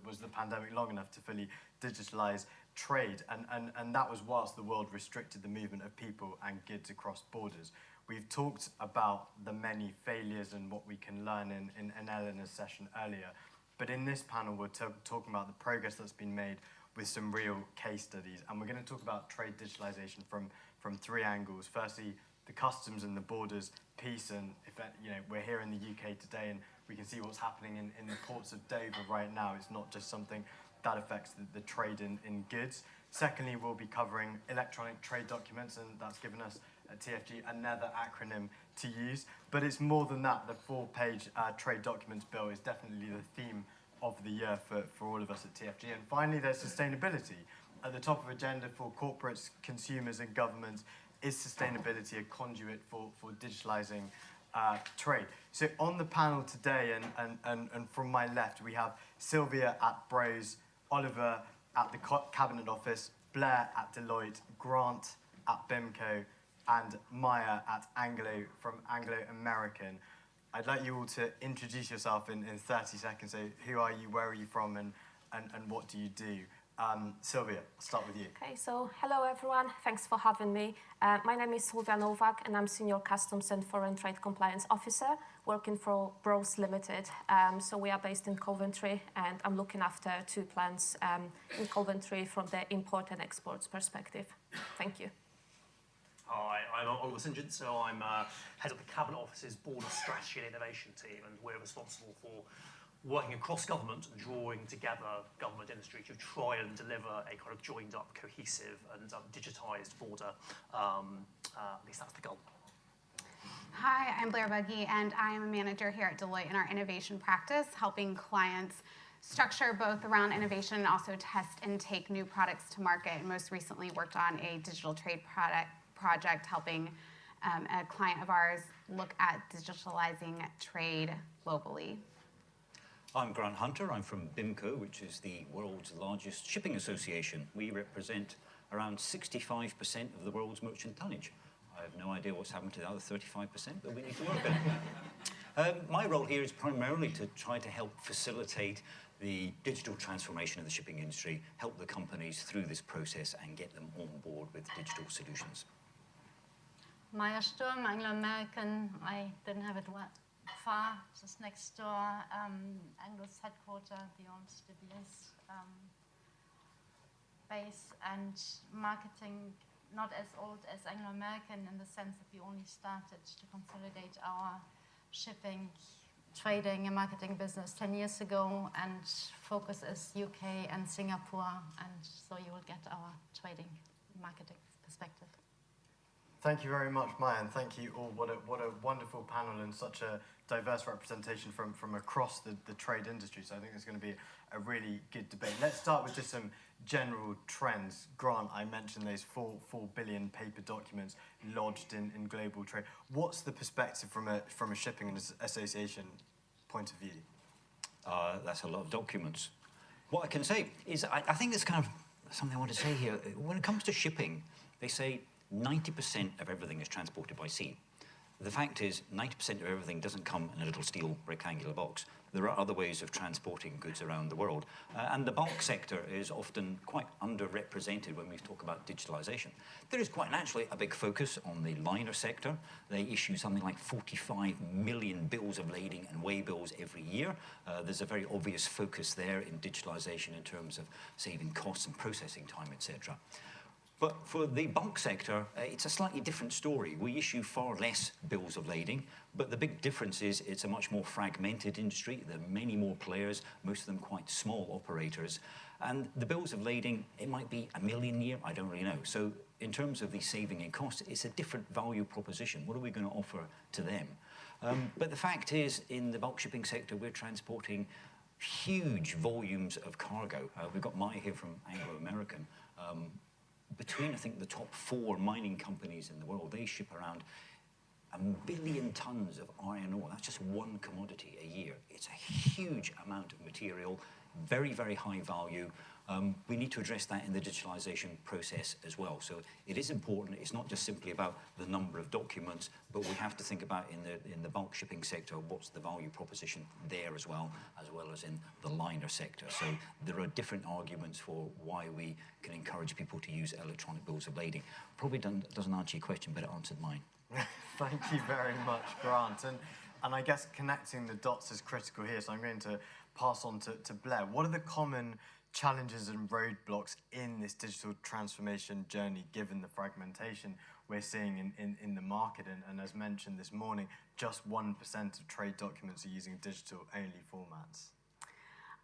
was the pandemic long enough to fully digitalize trade? And that was whilst the world restricted the movement of people and goods across borders. We've talked about the many failures and what we can learn in Eleanor's session earlier. But in this panel, we're talking about the progress that's been made with some real case studies. And we're going to talk about trade digitalization from three angles. Firstly, the customs and the borders piece. And we're here in the UK today, and we can see what's happening in the ports of Dover right now. It's not just something that affects the trade in goods. Secondly, we'll be covering electronic trade documents, and that's given us at TFG another acronym to use. But it's more than that. The 4-page trade documents bill is definitely the theme of the year for all of us at TFG. And finally, there's sustainability. At the top of agenda for corporates, consumers, and governments is sustainability a conduit for digitalizing trade. So on the panel today, and from my left, we have Sylvia at Bros, Oliver at the Cabinet Office, Blair at Deloitte, Grant at BIMCO, and Maya at from Anglo American. I'd like you all to introduce yourself in 30 seconds. So who are you, where are you from, and what do you do? Sylvia, I'll start with you. Okay, so hello everyone, thanks for having me. My name is Sylvia Nowak and I'm Senior Customs and Foreign Trade Compliance Officer working for Bros Limited. So we are based in Coventry and I'm looking after 2 plants in Coventry from the import and exports perspective. Thank you. Hi, I'm Oliver St. John, so I'm head of the Cabinet Office's Board of Strategy and Innovation team, and we're responsible for working across government and drawing together government industry to try and deliver a kind of joined up, cohesive and digitised border. At least that's the goal. Hi, I'm Blair Buggy, and I am a manager here at Deloitte in our innovation practice, helping clients structure both around innovation and also test and take new products to market. And most recently worked on a digital trade project helping a client of ours look at digitalizing trade globally. I'm Grant Hunter. I'm from BIMCO, which is the world's largest shipping association. We represent around 65% of the world's merchant tonnage. I have no idea what's happened to the other 35%, but we need to work on it. My role here is primarily to try to help facilitate the digital transformation of the shipping industry, help the companies through this process and get them on board with digital solutions. Maya Sturm, Anglo-American. I didn't have it far, just next door. Anglo's headquarter beyond the BS base, and marketing not as old as Anglo-American in the sense that we only started to consolidate our shipping, trading and marketing business 10 years ago, and focus is UK and Singapore, and so you will get our trading marketing perspective. Thank you very much, Maya, and thank you all. What a wonderful panel and such a diverse representation from across the trade industry. So I think it's going to be a really good debate. Let's start with just some general trends. Grant, I mentioned those 4 billion paper documents lodged in global trade. What's the perspective from a shipping association point of view? That's a lot of documents. What I can say is I think there's kind of something I want to say here. When it comes to shipping, they say 90% of everything is transported by sea. The fact is, 90% of everything doesn't come in a little steel rectangular box. There are other ways of transporting goods around the world. And the bulk sector is often quite underrepresented when we talk about digitalization. There is quite naturally a big focus on the liner sector. They issue something like 45 million bills of lading and weigh bills every year. There's a very obvious focus there in digitalization in terms of saving costs and processing time, etc. But for the bulk sector, it's a slightly different story. We issue far less bills of lading, but the big difference is it's a much more fragmented industry. There are many more players, most of them quite small operators. And the bills of lading, it might be $1 million a year, I don't really know. So in terms of the saving in cost, it's a different value proposition. What are we going to offer to them? But the fact is, in the bulk shipping sector, we're transporting huge volumes of cargo. We've got Maya here from Anglo-American. between, I think, the top 4 mining companies in the world, they ship around 1 billion tons of iron ore. That's just one commodity a year. It's a huge amount of material, very, very high value. We need to address that in the digitalization process as well. So it is important. It's not just simply about the number of documents, but we have to think about in the bulk shipping sector, what's the value proposition there as well as in the liner sector. So there are different arguments for why we can encourage people to use electronic bills of lading. Probably doesn't answer your question, but it answered mine. Thank you very much, Grant. And I guess connecting the dots is critical here, so I'm going to pass on to Blair. What are the common challenges and roadblocks in this digital transformation journey, given the fragmentation we're seeing in the market? And as mentioned this morning, just 1% of trade documents are using digital-only formats.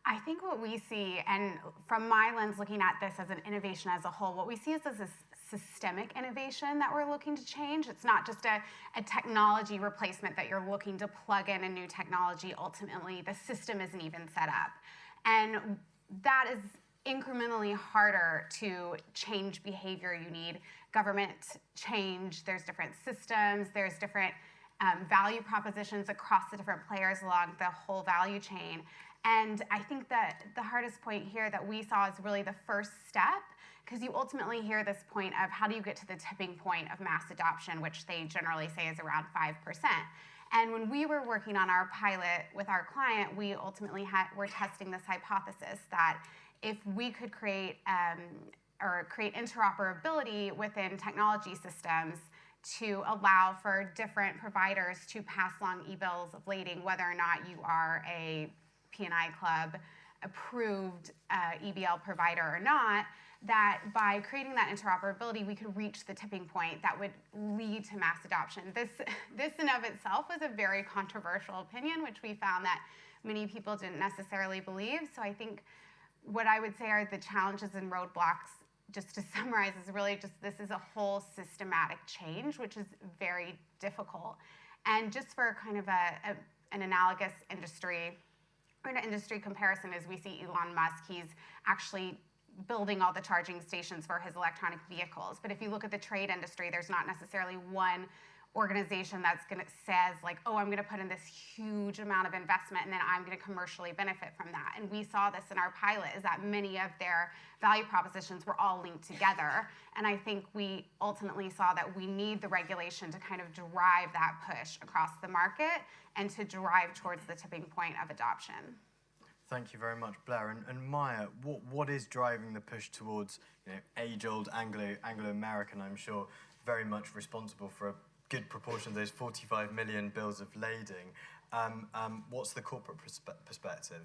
I think what we see, and from my lens looking at this as an innovation as a whole, what we see is this systemic innovation that we're looking to change. It's not just a technology replacement that you're looking to plug in a new technology. Ultimately, the system isn't even set up. And that is incrementally harder to change behavior. You need government change. There's different systems. There's different value propositions across the different players along the whole value chain. And I think that the hardest point here that we saw is really the first step, because you ultimately hear this point of how do you get to the tipping point of mass adoption, which they generally say is around 5%. And when we were working on our pilot with our client, we ultimately were testing this hypothesis that if we could create interoperability within technology systems to allow for different providers to pass along e-bills of lading, whether or not you are a P&I Club approved EBL provider or not, that by creating that interoperability, we could reach the tipping point that would lead to mass adoption. This in of itself was a very controversial opinion, which we found that many people didn't necessarily believe. So I think what I would say are the challenges and roadblocks, just to summarize, is really just this is a whole systematic change, which is very difficult. And just for kind of an analogous industry, or an industry comparison, as we see Elon Musk, he's actually building all the charging stations for his electronic vehicles. But if you look at the trade industry, there's not necessarily one organization that's says like, oh, I'm gonna put in this huge amount of investment and then I'm gonna commercially benefit from that. And we saw this in our pilot, is that many of their value propositions were all linked together. And I think we ultimately saw that we need the regulation to kind of drive that push across the market and to drive towards the tipping point of adoption. Thank you very much, Blair. And Maya, what is driving the push towards, age-old Anglo-American, I'm sure, very much responsible for a good proportion of those 45 million bills of lading. What's the corporate perspective?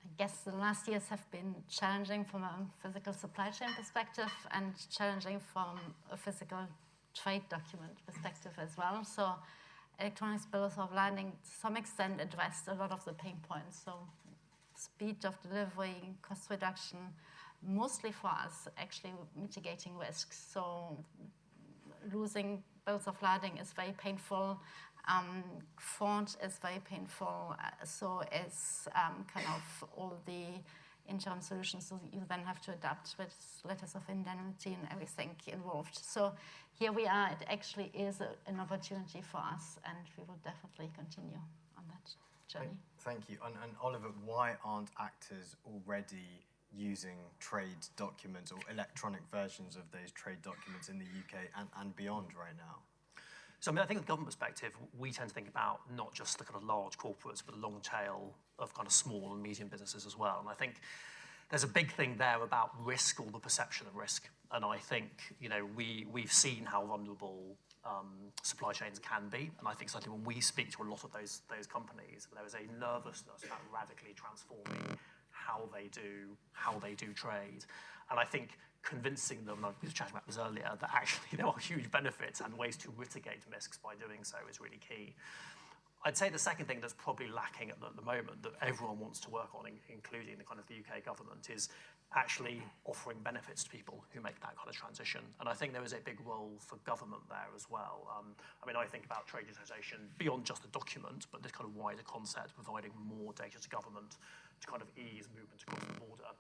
I guess the last years have been challenging from a physical supply chain perspective and challenging from a physical trade document perspective as well. So electronic bills of lading to some extent addressed a lot of the pain points. So speed of delivery, cost reduction, mostly for us actually mitigating risks. So losing bills of lading is very painful. Fraud is very painful. So is kind of all the interim solutions so you then have to adapt with letters of indemnity and everything involved. So here we are. It actually is an opportunity for us, and we will definitely continue on that journey. Thank you. And Oliver, why aren't actors already using trade documents or electronic versions of those trade documents in the UK and beyond right now? So I mean, I think from the government perspective, we tend to think about not just the kind of large corporates, but the long tail of kind of small and medium businesses as well. And I think there's a big thing there about risk or the perception of risk. And I think, we've seen how vulnerable supply chains can be. And I think certainly when we speak to a lot of those companies, there is a nervousness about radically transforming how they do trade. And I think convincing them, and I was chatting about this earlier, that actually there are huge benefits and ways to mitigate risks by doing so is really key. I'd say the second thing that's probably lacking at the moment that everyone wants to work on, including the kind of the UK government, is actually offering benefits to people who make that kind of transition. And I think there is a big role for government there as well. I think about trade digitization beyond just the document, but this kind of wider concept, providing more data to government to kind of ease movement across the border.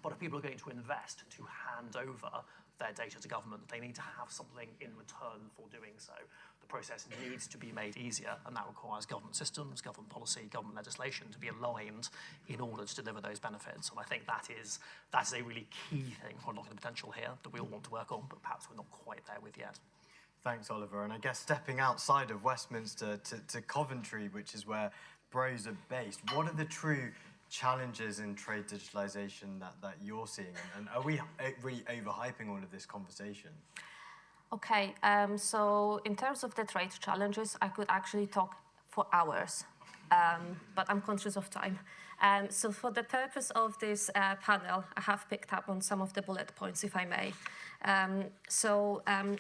But if people are going to invest to hand over their data to government, they need to have something in return for doing so. The process needs to be made easier, and that requires government systems, government policy, government legislation to be aligned in order to deliver those benefits. And I think that's a really key thing for unlocking the potential here that we all want to work on, but perhaps we're not quite there with yet. Thanks, Oliver. And I guess stepping outside of Westminster to Coventry, which is where Bros are based, what are the true challenges in trade digitalization that you're seeing? And are we really overhyping all of this conversation? Okay, so in terms of the trade challenges, I could actually talk for hours, but I'm conscious of time. So for the purpose of this panel, I have picked up on some of the bullet points, if I may.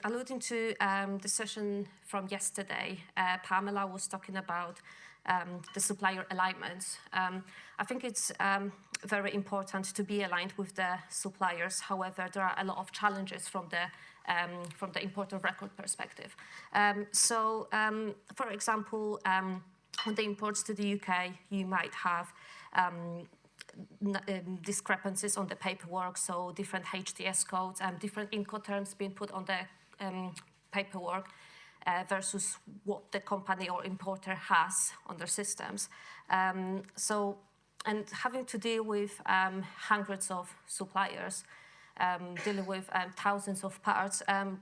Alluding to the session from yesterday, Pamela was talking about the supplier alignment. I think it's very important to be aligned with the suppliers. However, there are a lot of challenges from the import of record perspective. For example, on the imports to the UK, you might have discrepancies on the paperwork, so different HTS codes and different Incoterms being put on the paperwork versus what the company or importer has on their systems. And having to deal with hundreds of suppliers, dealing with thousands of parts, out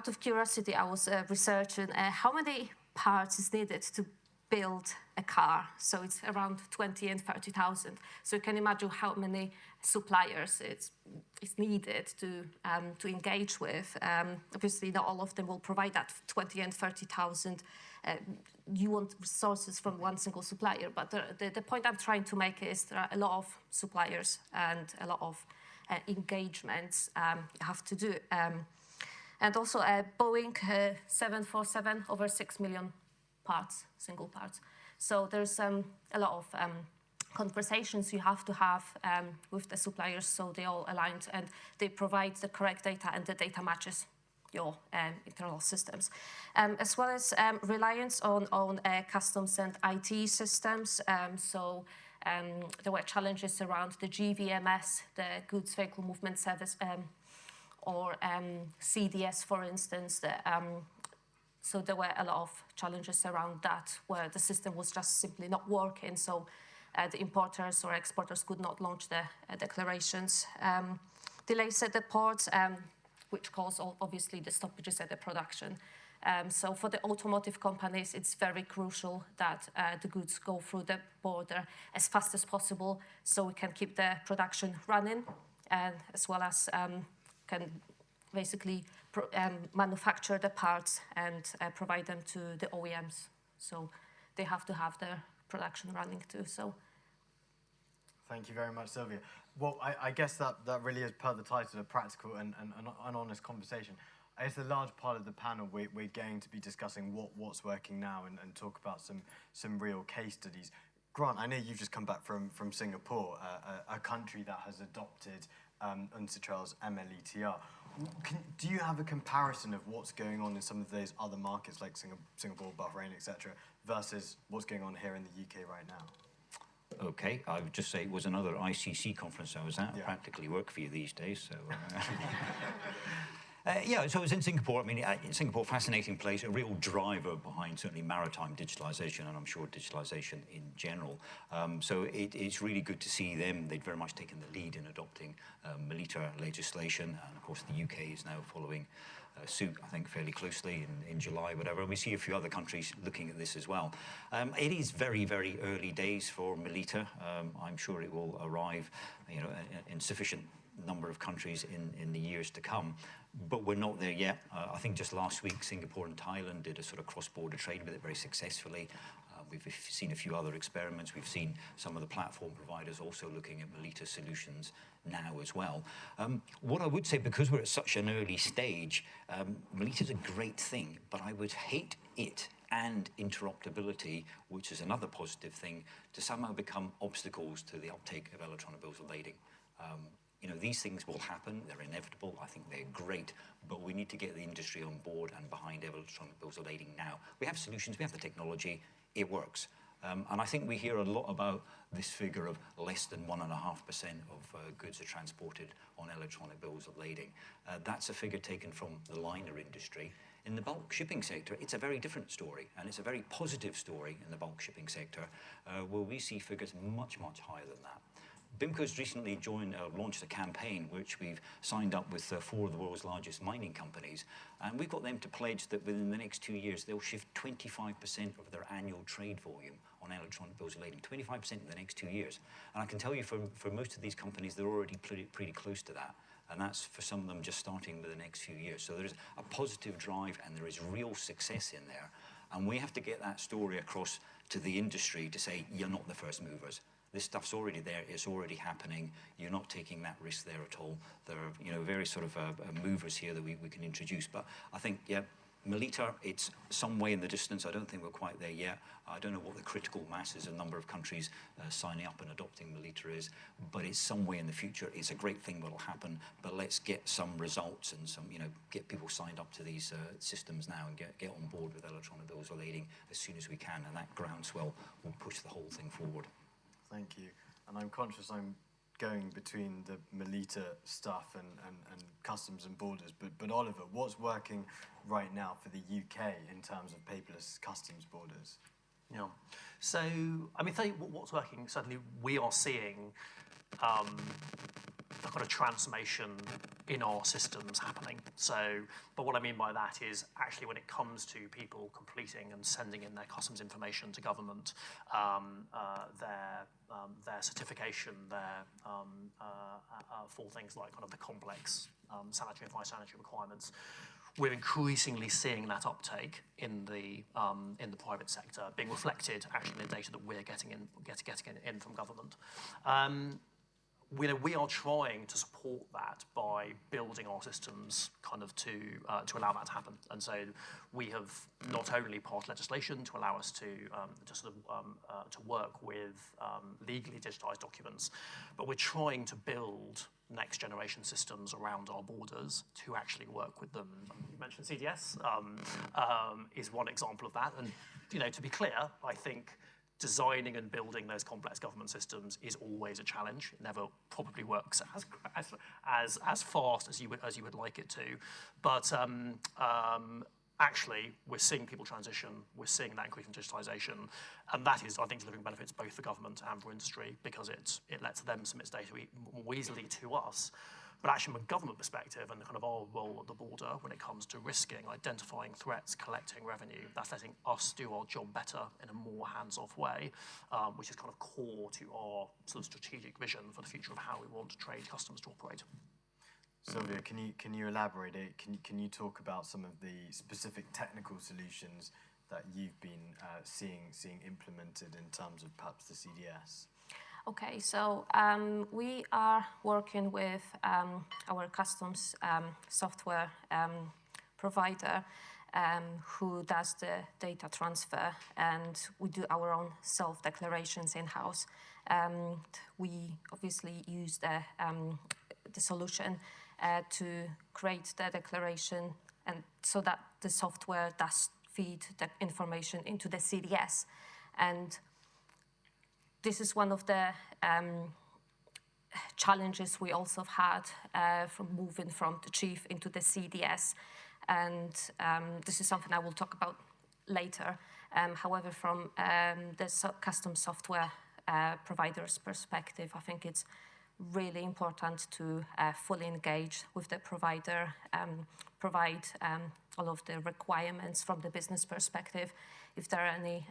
of curiosity, I was researching how many parts is needed to build a car. So it's around 20 and 30,000. So you can imagine how many suppliers it's needed to engage with. Obviously, not all of them will provide that 20 and 30,000. You want resources from one single supplier, but the point I'm trying to make is there are a lot of suppliers and a lot of engagements you have to do. And also Boeing 747, over 6 million parts, single parts. So there's a lot of conversations you have to have with the suppliers so they all aligned and they provide the correct data and the data matches your internal systems. As well as reliance on customs and IT systems. There were challenges around the GVMS, the Goods Vehicle Movement Service, or CDS, for instance. So there were a lot of challenges around that, where the system was just simply not working. So the importers or exporters could not launch the declarations. Delays at the ports, which caused obviously the stoppages at the production. So for the automotive companies, it's very crucial that the goods go through the border as fast as possible so we can keep the production running, and as well as can basically manufacture the parts and provide them to the OEMs. So they have to have their production running too. So. Thank you very much, Sylvia. Well, I guess that really is per the title, a practical and an honest conversation. It's a large part of the panel. We're going to be discussing what's working now and talk about some real case studies. Grant, I know you've just come back from Singapore, a country that has adopted UNCITRAL's MLETR. Do you have a comparison of what's going on in some of those other markets like Singapore, Bahrain, etc., versus what's going on here in the UK right now? Okay, I would just say it was another ICC conference I was at. Yeah. I practically work for you these days, so... Yeah, so I was in Singapore. I mean, Singapore, fascinating place, a real driver behind certainly maritime digitalisation, and I'm sure digitalisation in general. So it's really good to see them. They'd very much taken the lead in adopting MLETR legislation, and of course the UK is now following suit, I think, fairly closely in July, whatever. And we see a few other countries looking at this as well. It is very, very early days for MLETR. I'm sure it will arrive, in sufficient number of countries in the years to come. But we're not there yet. I think just last week, Singapore and Thailand did a sort of cross-border trade with it very successfully. We've seen a few other experiments. We've seen some of the platform providers also looking at MLETR solutions now as well. What I would say, because we're at such an early stage, MLETR is a great thing, but I would hate it and interoperability, which is another positive thing, to somehow become obstacles to the uptake of electronic bills of lading. These things will happen. They're inevitable. I think they're great, but we need to get the industry on board and behind electronic bills of lading now. We have solutions. We have the technology. It works. And I think we hear a lot about this figure of less than 1.5% of goods are transported on electronic bills of lading. That's a figure taken from the liner industry. In the bulk shipping sector, it's a very different story, and it's a very positive story in the bulk shipping sector, where we see figures much, much higher than that. BIMCO's recently launched a campaign which we've signed up with 4 of the world's largest mining companies, and we've got them to pledge that within the next 2 years they'll shift 25% of their annual trade volume on electronic bills of lading, 25% in the next 2 years. And I can tell you for most of these companies, they're already pretty close to that. And that's for some of them just starting with the next few years. So there's a positive drive and there is real success in there. And we have to get that story across to the industry to say, you're not the first movers. This stuff's already there, it's already happening. You're not taking that risk there at all. There are various sort of movers here that we can introduce. But I think, yeah, Melita, it's some way in the distance. I don't think we're quite there yet. I don't know what the critical mass is, a number of countries signing up and adopting Melita is, but it's some way in the future. It's a great thing that'll happen, but let's get some results and some, get people signed up to these systems now and get on board with electronic bills of lading as soon as we can, and that groundswell will push the whole thing forward. Thank you. And I'm conscious I'm going between the Melita stuff and customs and borders, but Oliver, what's working right now for the UK in terms of paperless customs borders? Yeah. So, I mean, tell you what's working. Certainly, we are seeing a kind of transformation in our systems happening. So, but what I mean by that is actually when it comes to people completing and sending in their customs information to government, their certification, for things like kind of the complex sanitary and phytosanitary requirements, we're increasingly seeing that uptake in the private sector being reflected actually in the data that we're getting in from government. We are trying to support that by building our systems kind of to allow that to happen. And so we have not only passed legislation to allow us to work with legally digitized documents, but we're trying to build next generation systems around our borders to actually work with them. You mentioned CDS is one example of that. And to be clear, I think designing and building those complex government systems is always a challenge. It never probably works as fast as you would like it to. But actually, we're seeing people transition. We're seeing that increase in digitization. And that is, I think, delivering benefits both for government and for industry because it lets them submit data more easily to us. But actually, from a government perspective and kind of our role at the border when it comes to risking, identifying threats, collecting revenue, that's letting us do our job better in a more hands-off way, which is kind of core to our sort of strategic vision for the future of how we want trade customs to operate. Sylvia, can you elaborate it? Can you talk about some of the specific technical solutions that you've been seeing implemented in terms of perhaps the CDS? Okay, so we are working with our customs software provider who does the data transfer, and we do our own self-declarations in-house. We obviously use the solution to create the declaration, and so that the software does feed the information into the CDS. And this is one of the challenges we also have had from moving from the chief into the CDS. And this is something I will talk about later. However, from the custom software provider's perspective, I think it's really important to fully engage with the provider, provide all of the requirements from the business perspective. If there are any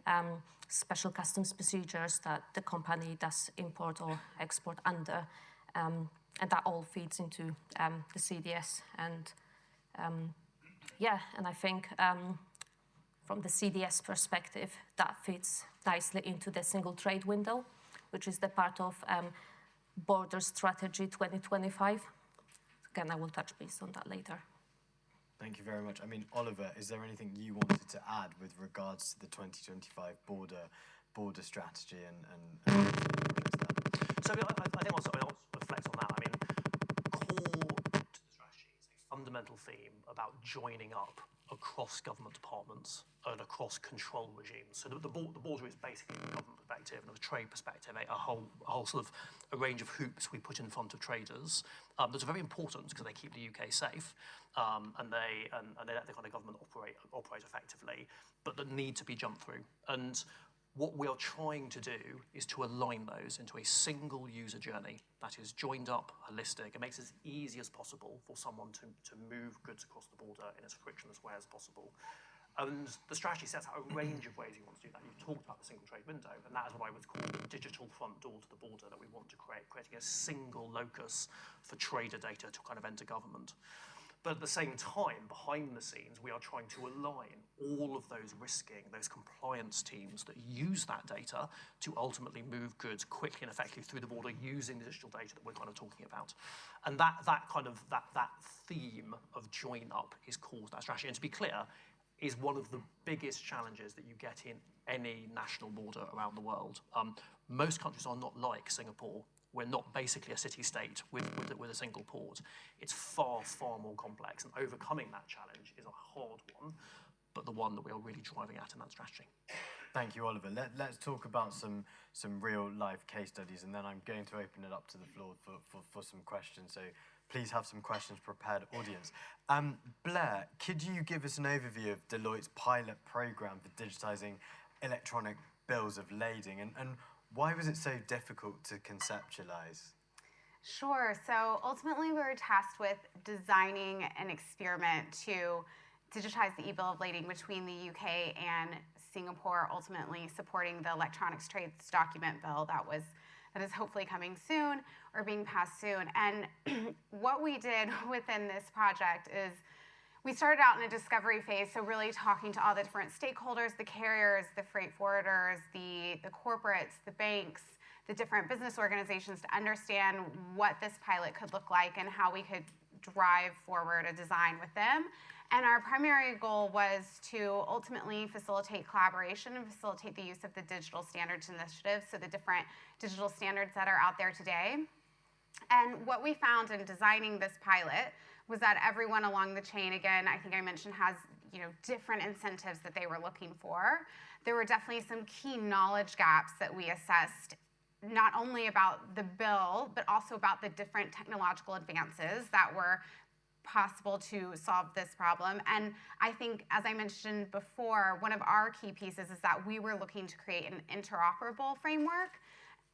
special customs procedures that the company does import or export under, and that all feeds into the CDS. And and I think from the CDS perspective, that fits nicely into the single trade window, which is the part of Border Strategy 2025. Again, I will touch base on that later. Thank you very much. I mean, Oliver, is there anything you wanted to add with regards to the 2025 border strategy and So I think I'll reflect on that. I mean, core to the strategy is a fundamental theme about joining up across government departments and across control regimes. So the border is basically, from a government perspective and a trade perspective, a whole sort of a range of hoops we put in front of traders that are very important because they keep the UK safe and they let the kind of government operate effectively, but that need to be jumped through. And what we are trying to do is to align those into a single user journey that is joined up, holistic. It makes it as easy as possible for someone to move goods across the border in as frictionless way as possible. And the strategy sets out a range of ways you want to do that. You've talked about the single trade window, and that is what I would call the digital front door to the border that we want to create, creating a single locus for trader data to kind of enter government. But at the same time, behind the scenes, we are trying to align all of those risking, those compliance teams that use that data to ultimately move goods quickly and effectively through the border using the digital data that we're kind of talking about. And that theme of join up is called that strategy. And to be clear, is one of the biggest challenges that you get in any national border around the world. Most countries are not like Singapore. We're not basically a city-state with a single port. It's far, far more complex, and overcoming that challenge is a hard one, but the one that we are really driving at in that strategy. Thank you, Oliver. Let's talk about some real-life case studies, and then I'm going to open it up to the floor for some questions. So please have some questions prepared, audience. Blair, could you give us an overview of Deloitte's pilot program for digitising electronic bills of lading, and why was it so difficult to conceptualize? Sure. So ultimately, we were tasked with designing an experiment to digitize the e-bill of lading between the UK and Singapore, ultimately supporting the electronics trades document bill that is hopefully coming soon or being passed soon. And what we did within this project is we started out in a discovery phase, so really talking to all the different stakeholders, the carriers, the freight forwarders, the corporates, the banks, the different business organizations to understand what this pilot could look like and how we could drive forward a design with them. And our primary goal was to ultimately facilitate collaboration and facilitate the use of the digital standards initiative, so the different digital standards that are out there today. And what we found in designing this pilot was that everyone along the chain, again, I think I mentioned, has different incentives that they were looking for. There were definitely some key knowledge gaps that we assessed, not only about the bill, but also about the different technological advances that were possible to solve this problem. And I think, as I mentioned before, one of our key pieces is that we were looking to create an interoperable framework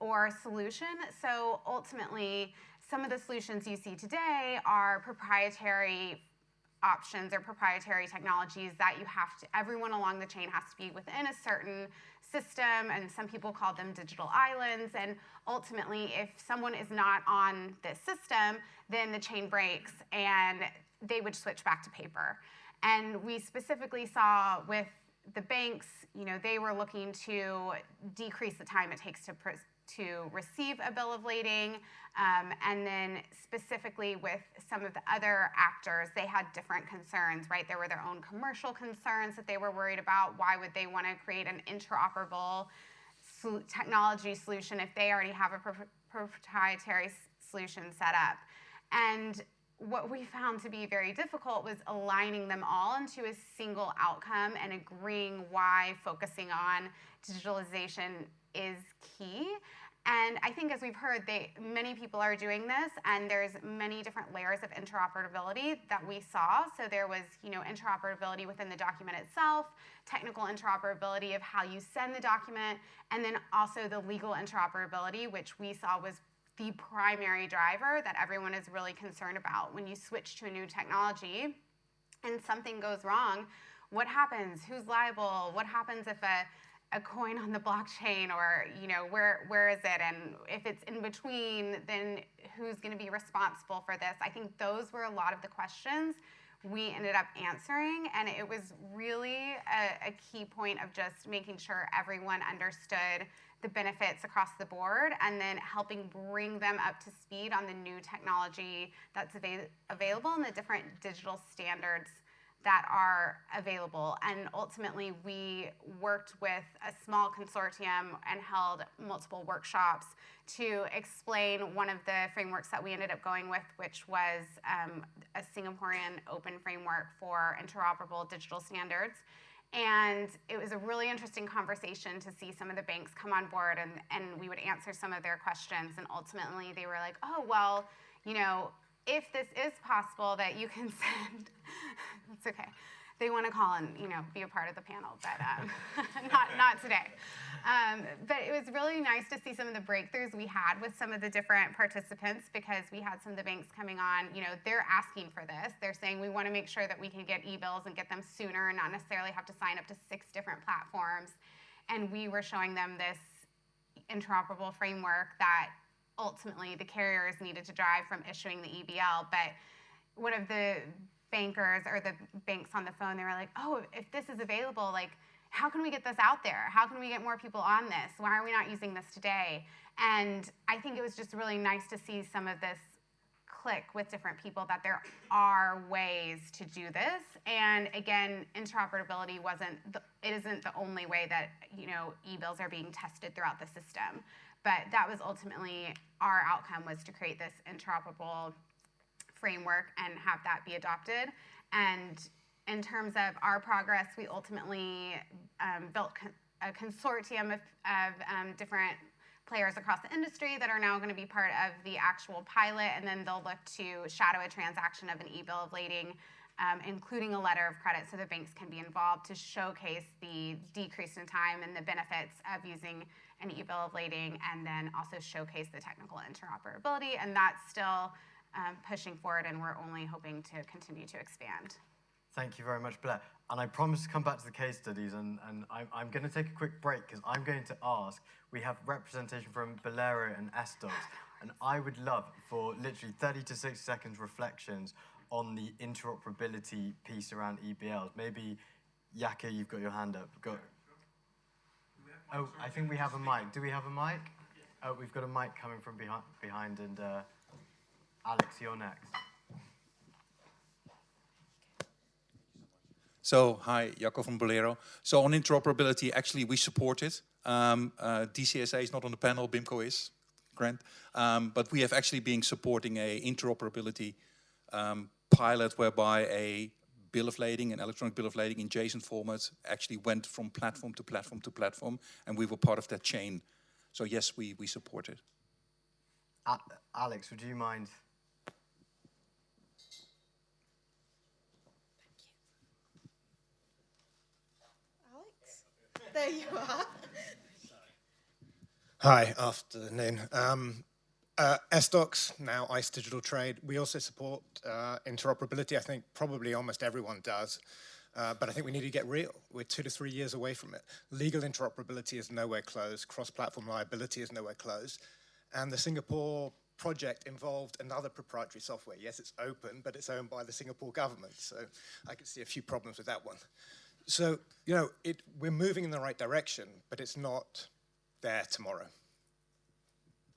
or solution. So ultimately, some of the solutions you see today are proprietary options or proprietary technologies that everyone along the chain has to be within a certain system, and some people call them digital islands. And ultimately, if someone is not on this system, then the chain breaks and they would switch back to paper. And we specifically saw with the banks, they were looking to decrease the time it takes to receive a bill of lading. And then specifically with some of the other actors, they had different concerns, right? There were their own commercial concerns that they were worried about. Why would they want to create an interoperable technology solution if they already have a proprietary solution set up? And what we found to be very difficult was aligning them all into a single outcome and agreeing why focusing on digitalization is key. And I think, as we've heard, many people are doing this, and there's many different layers of interoperability that we saw. So there was, interoperability within the document itself, technical interoperability of how you send the document, and then also the legal interoperability, which we saw was the primary driver that everyone is really concerned about. When you switch to a new technology and something goes wrong, what happens? Who's liable? What happens if a coin on the blockchain, or where is it? And if it's in between, then who's going to be responsible for this? I think those were a lot of the questions we ended up answering, and it was really a key point of just making sure everyone understood the benefits across the board, and then helping bring them up to speed on the new technology that's available and the different digital standards that are available. And ultimately, we worked with a small consortium and held multiple workshops to explain one of the frameworks that we ended up going with, which was a Singaporean open framework for interoperable digital standards. And it was a really interesting conversation to see some of the banks come on board, and we would answer some of their questions. And ultimately, they were like, oh, well, you know, if this is possible that you can send, it's okay. They want to call and, you know, be a part of the panel, but not today. But it was really nice to see some of the breakthroughs we had with some of the different participants, because we had some of the banks coming on, you know, they're asking for this. They're saying we want to make sure that we can get e-bills and get them sooner and not necessarily have to sign up to 6 different platforms. And we were showing them this interoperable framework that ultimately the carriers needed to drive from issuing the EBL. But one of the bankers or the banks on the phone, they were like, oh, if this is available, like, how can we get this out there? How can we get more people on this? Why are we not using this today? And I think it was just really nice to see some of this click with different people, that there are ways to do this. And again, interoperability isn't the only way that, you know, e-bills are being tested throughout the system. But that was ultimately our outcome, was to create this interoperable framework and have that be adopted. And in terms of our progress, we ultimately built a consortium of different players across the industry that are now going to be part of the actual pilot, and then they'll look to shadow a transaction of an e-bill of lading, including a letter of credit, so the banks can be involved to showcase the decrease in time and the benefits of using an e-bill of lading, and then also showcase the technical interoperability. And that's still pushing forward, and we're only hoping to continue to expand. Thank you very much, Blair. And I promise to come back to the case studies, and I'm going to take a quick break, because I'm going to ask, we have representation from Bolero and SDocs, and I would love for literally 30 to 60 seconds reflections on the interoperability piece around EBLs. Maybe, Yaka, you've got your hand up. Oh, I think we have a mic. Do we have a mic? Oh, we've got a mic coming from behind, and Alex, you're next. So, hi, Jacco from Bolero. So on interoperability, actually we support it. DCSA is not on the panel, BIMCO is, Grant. But we have actually been supporting a interoperability pilot whereby a bill of lading, an electronic bill of lading in JSON format, actually went from platform to platform to platform, and we were part of that chain. So yes, we support it. Alex, would you mind? There you are. Hi, afternoon. SDocs, now ICE Digital Trade. We also support interoperability. I think probably almost everyone does. But I think we need to get real. We're 2 to 3 years away from it. Legal interoperability is nowhere close. Cross-platform liability is nowhere close. And the Singapore project involved another proprietary software. Yes, it's open, but it's owned by the Singapore government. So I can see a few problems with that one. So, you know, we're moving in the right direction, but it's not there tomorrow.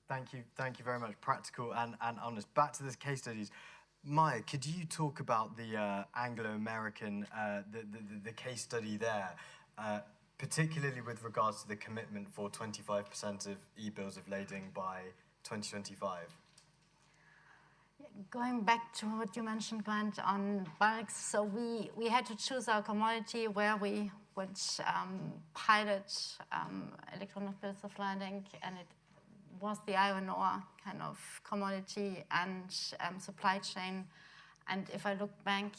Thank you very much. Practical and honest. Back to this case studies. Maya, could you talk about the Anglo-American, the case study there, particularly with regards to the commitment for 25% of e-bills of lading by 2025? Going back to what you mentioned, Grant, on bulks, so we had to choose our commodity where we would pilot electronic bills of lading, and it was the iron ore kind of commodity and supply chain. And if I look back,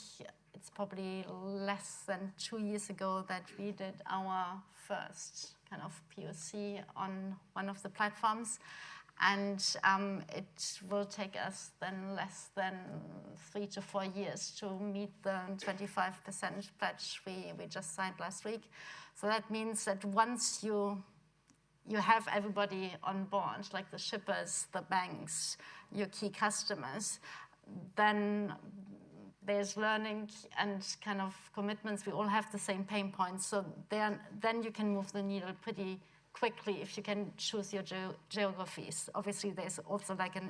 it's probably less than 2 years ago that we did our first kind of POC on one of the platforms. And it will take us then less than 3 to 4 years to meet the 25% pledge we just signed last week. So that means that once you have everybody on board, like the shippers, the banks, your key customers, then there's learning and kind of commitments. We all have the same pain points. So then you can move the needle pretty quickly if you can choose your geographies. Obviously, there's also like an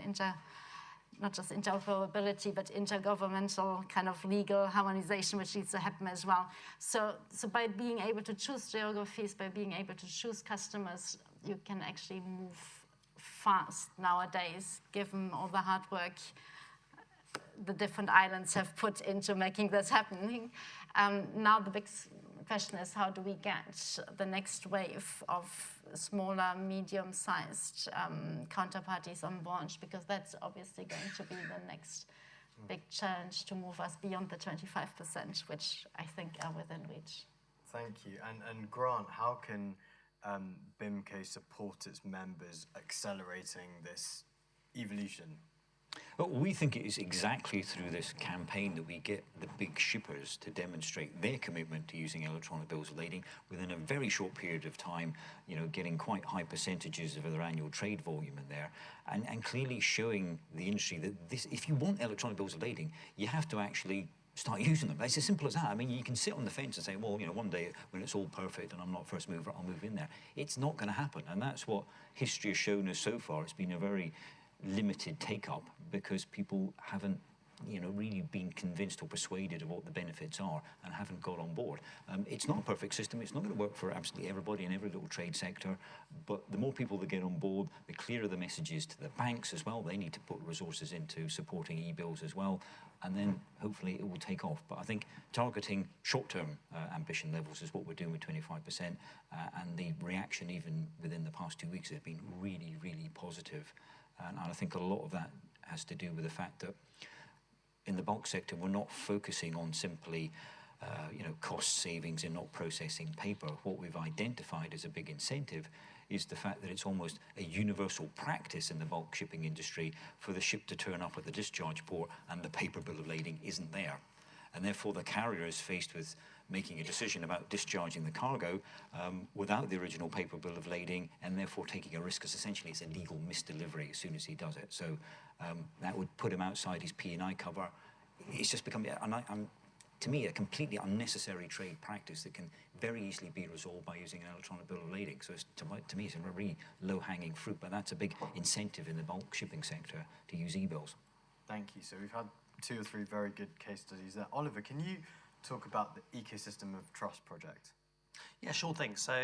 not just interoperability, but intergovernmental kind of legal harmonization, which needs to happen as well. So by being able to choose geographies, by being able to choose customers, you can actually move fast nowadays, given all the hard work the different islands have put into making this happening. Now the big question is, how do we get the next wave of smaller, medium-sized counterparties on board? Because that's obviously going to be the next big challenge to move us beyond the 25%, which I think are within reach. Thank you. And Grant, how can BIMCO support its members accelerating this evolution? Well, we think it is exactly through this campaign that we get the big shippers to demonstrate their commitment to using electronic bills of lading within a very short period of time, you know, getting quite high percentages of their annual trade volume in there, and clearly showing the industry that this, if you want electronic bills of lading, you have to actually start using them. It's as simple as that. I mean, you can sit on the fence and say, well, you know, one day when it's all perfect and I'm not first mover, I'll move in there. It's not going to happen, and that's what history has shown us so far. It's been a very limited take-up because people haven't, you know, really been convinced or persuaded of what the benefits are and haven't got on board. It's not a perfect system. It's not going to work for absolutely everybody in every little trade sector, but the more people that get on board, the clearer the message is to the banks as well. They need to put resources into supporting e-bills as well, and then hopefully it will take off. But I think targeting short-term ambition levels is what we're doing with 25%, and the reaction even within the past 2 weeks has been really, really positive. And I think a lot of that has to do with the fact that in the bulk sector, we're not focusing on simply, you know, cost savings in not processing paper. What we've identified as a big incentive is the fact that it's almost a universal practice in the bulk shipping industry for the ship to turn up at the discharge port and the paper bill of lading isn't there. And therefore the carrier is faced with making a decision about discharging the cargo without the original paper bill of lading, and therefore taking a risk, because essentially it's a legal misdelivery as soon as he does it. So that would put him outside his P&I cover. It's just become, to me, a completely unnecessary trade practice that can very easily be resolved by using an electronic bill of lading. So it's, to me, it's a really low-hanging fruit, but that's a big incentive in the bulk shipping sector to use e-bills. Thank you. So we've had 2 or 3 very good case studies there. Oliver, can you talk about the Ecosystem of Trust project? Yeah, sure thing. So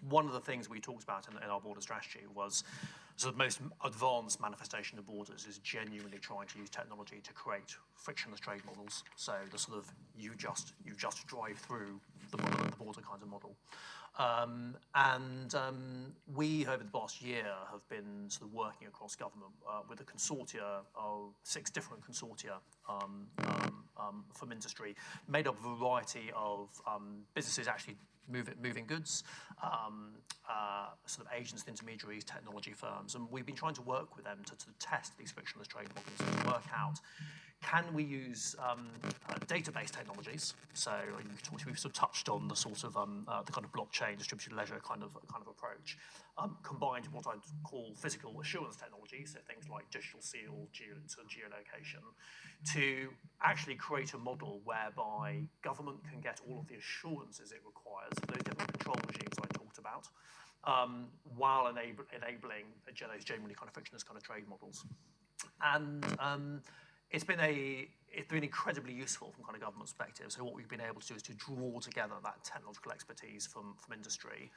one of the things we talked about in our border strategy was sort of most advanced manifestation of borders is genuinely trying to use technology to create frictionless trade models. So the sort of you just drive through the border kind of model. We, over the past year, have been sort of working across government with a consortia of 6 different consortia from industry, made up of a variety of businesses actually moving goods, sort of agents, intermediaries, technology firms, and we've been trying to work with them to test these frictionless trade models to work out, can we use database technologies? So we've sort of touched on the sort of the kind of blockchain distributed ledger kind of approach, combined with what I'd call physical assurance technologies, so things like digital seal, geolocation, to actually create a model whereby government can get all of the assurances it requires for those different control regimes I talked about, while enabling those generally kind of frictionless kind of trade models. And it's been incredibly useful from kind of government perspective. So what we've been able to do is to draw together that technological expertise from industry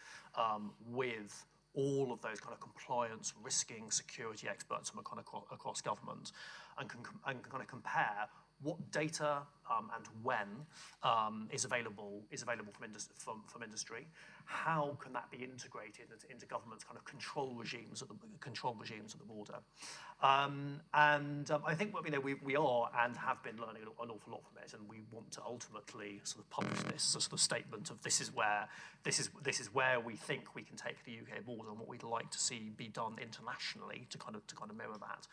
with all of those kind of compliance, risking, security experts from kind of across government, and can kind of compare what data and when is available from industry. How can that be integrated into government's kind of control regimes at the border? I think we are and have been learning an awful lot from it, and we want to ultimately sort of publish this sort of statement of this is where we think we can take the UK border and what we'd like to see be done internationally to kind of mirror that.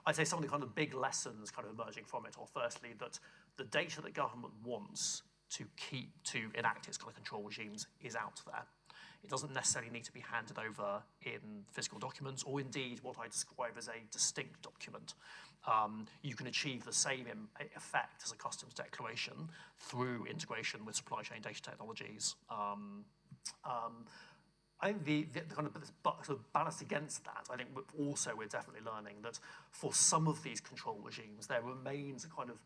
I'd say some of the kind of big lessons kind of emerging from it are firstly that the data that government wants to enact its kind of control regimes is out there. It doesn't necessarily need to be handed over in physical documents, or indeed what I describe as a distinct document. You can achieve the same effect as a customs declaration through integration with supply chain data technologies. I think the kind of sort of balance against that, I think also we're definitely learning that for some of these control regimes, there remains a kind of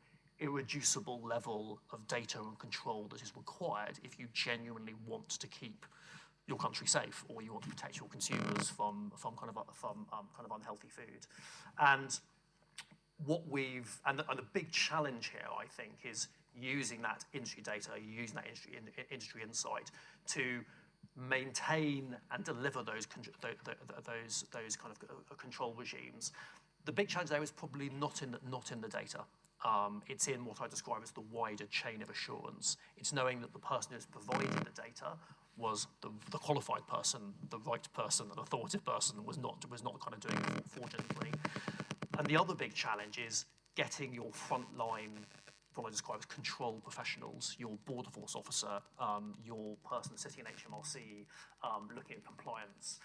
irreducible level of data and control that is required if you genuinely want to keep your country safe, or you want to protect your consumers from kind of unhealthy food. And the big challenge here, I think, is using that industry data, using that industry insight to maintain and deliver those kind of control regimes. The big challenge there is probably not in the data. It's in what I describe as the wider chain of assurance. It's knowing that the person who's providing the data was the qualified person, the right person, an authoritative person, was not kind of doing it fraudulently. And the other big challenge is getting your frontline, what I describe as control professionals, your border force officer, your person sitting in HMRC, looking at compliance,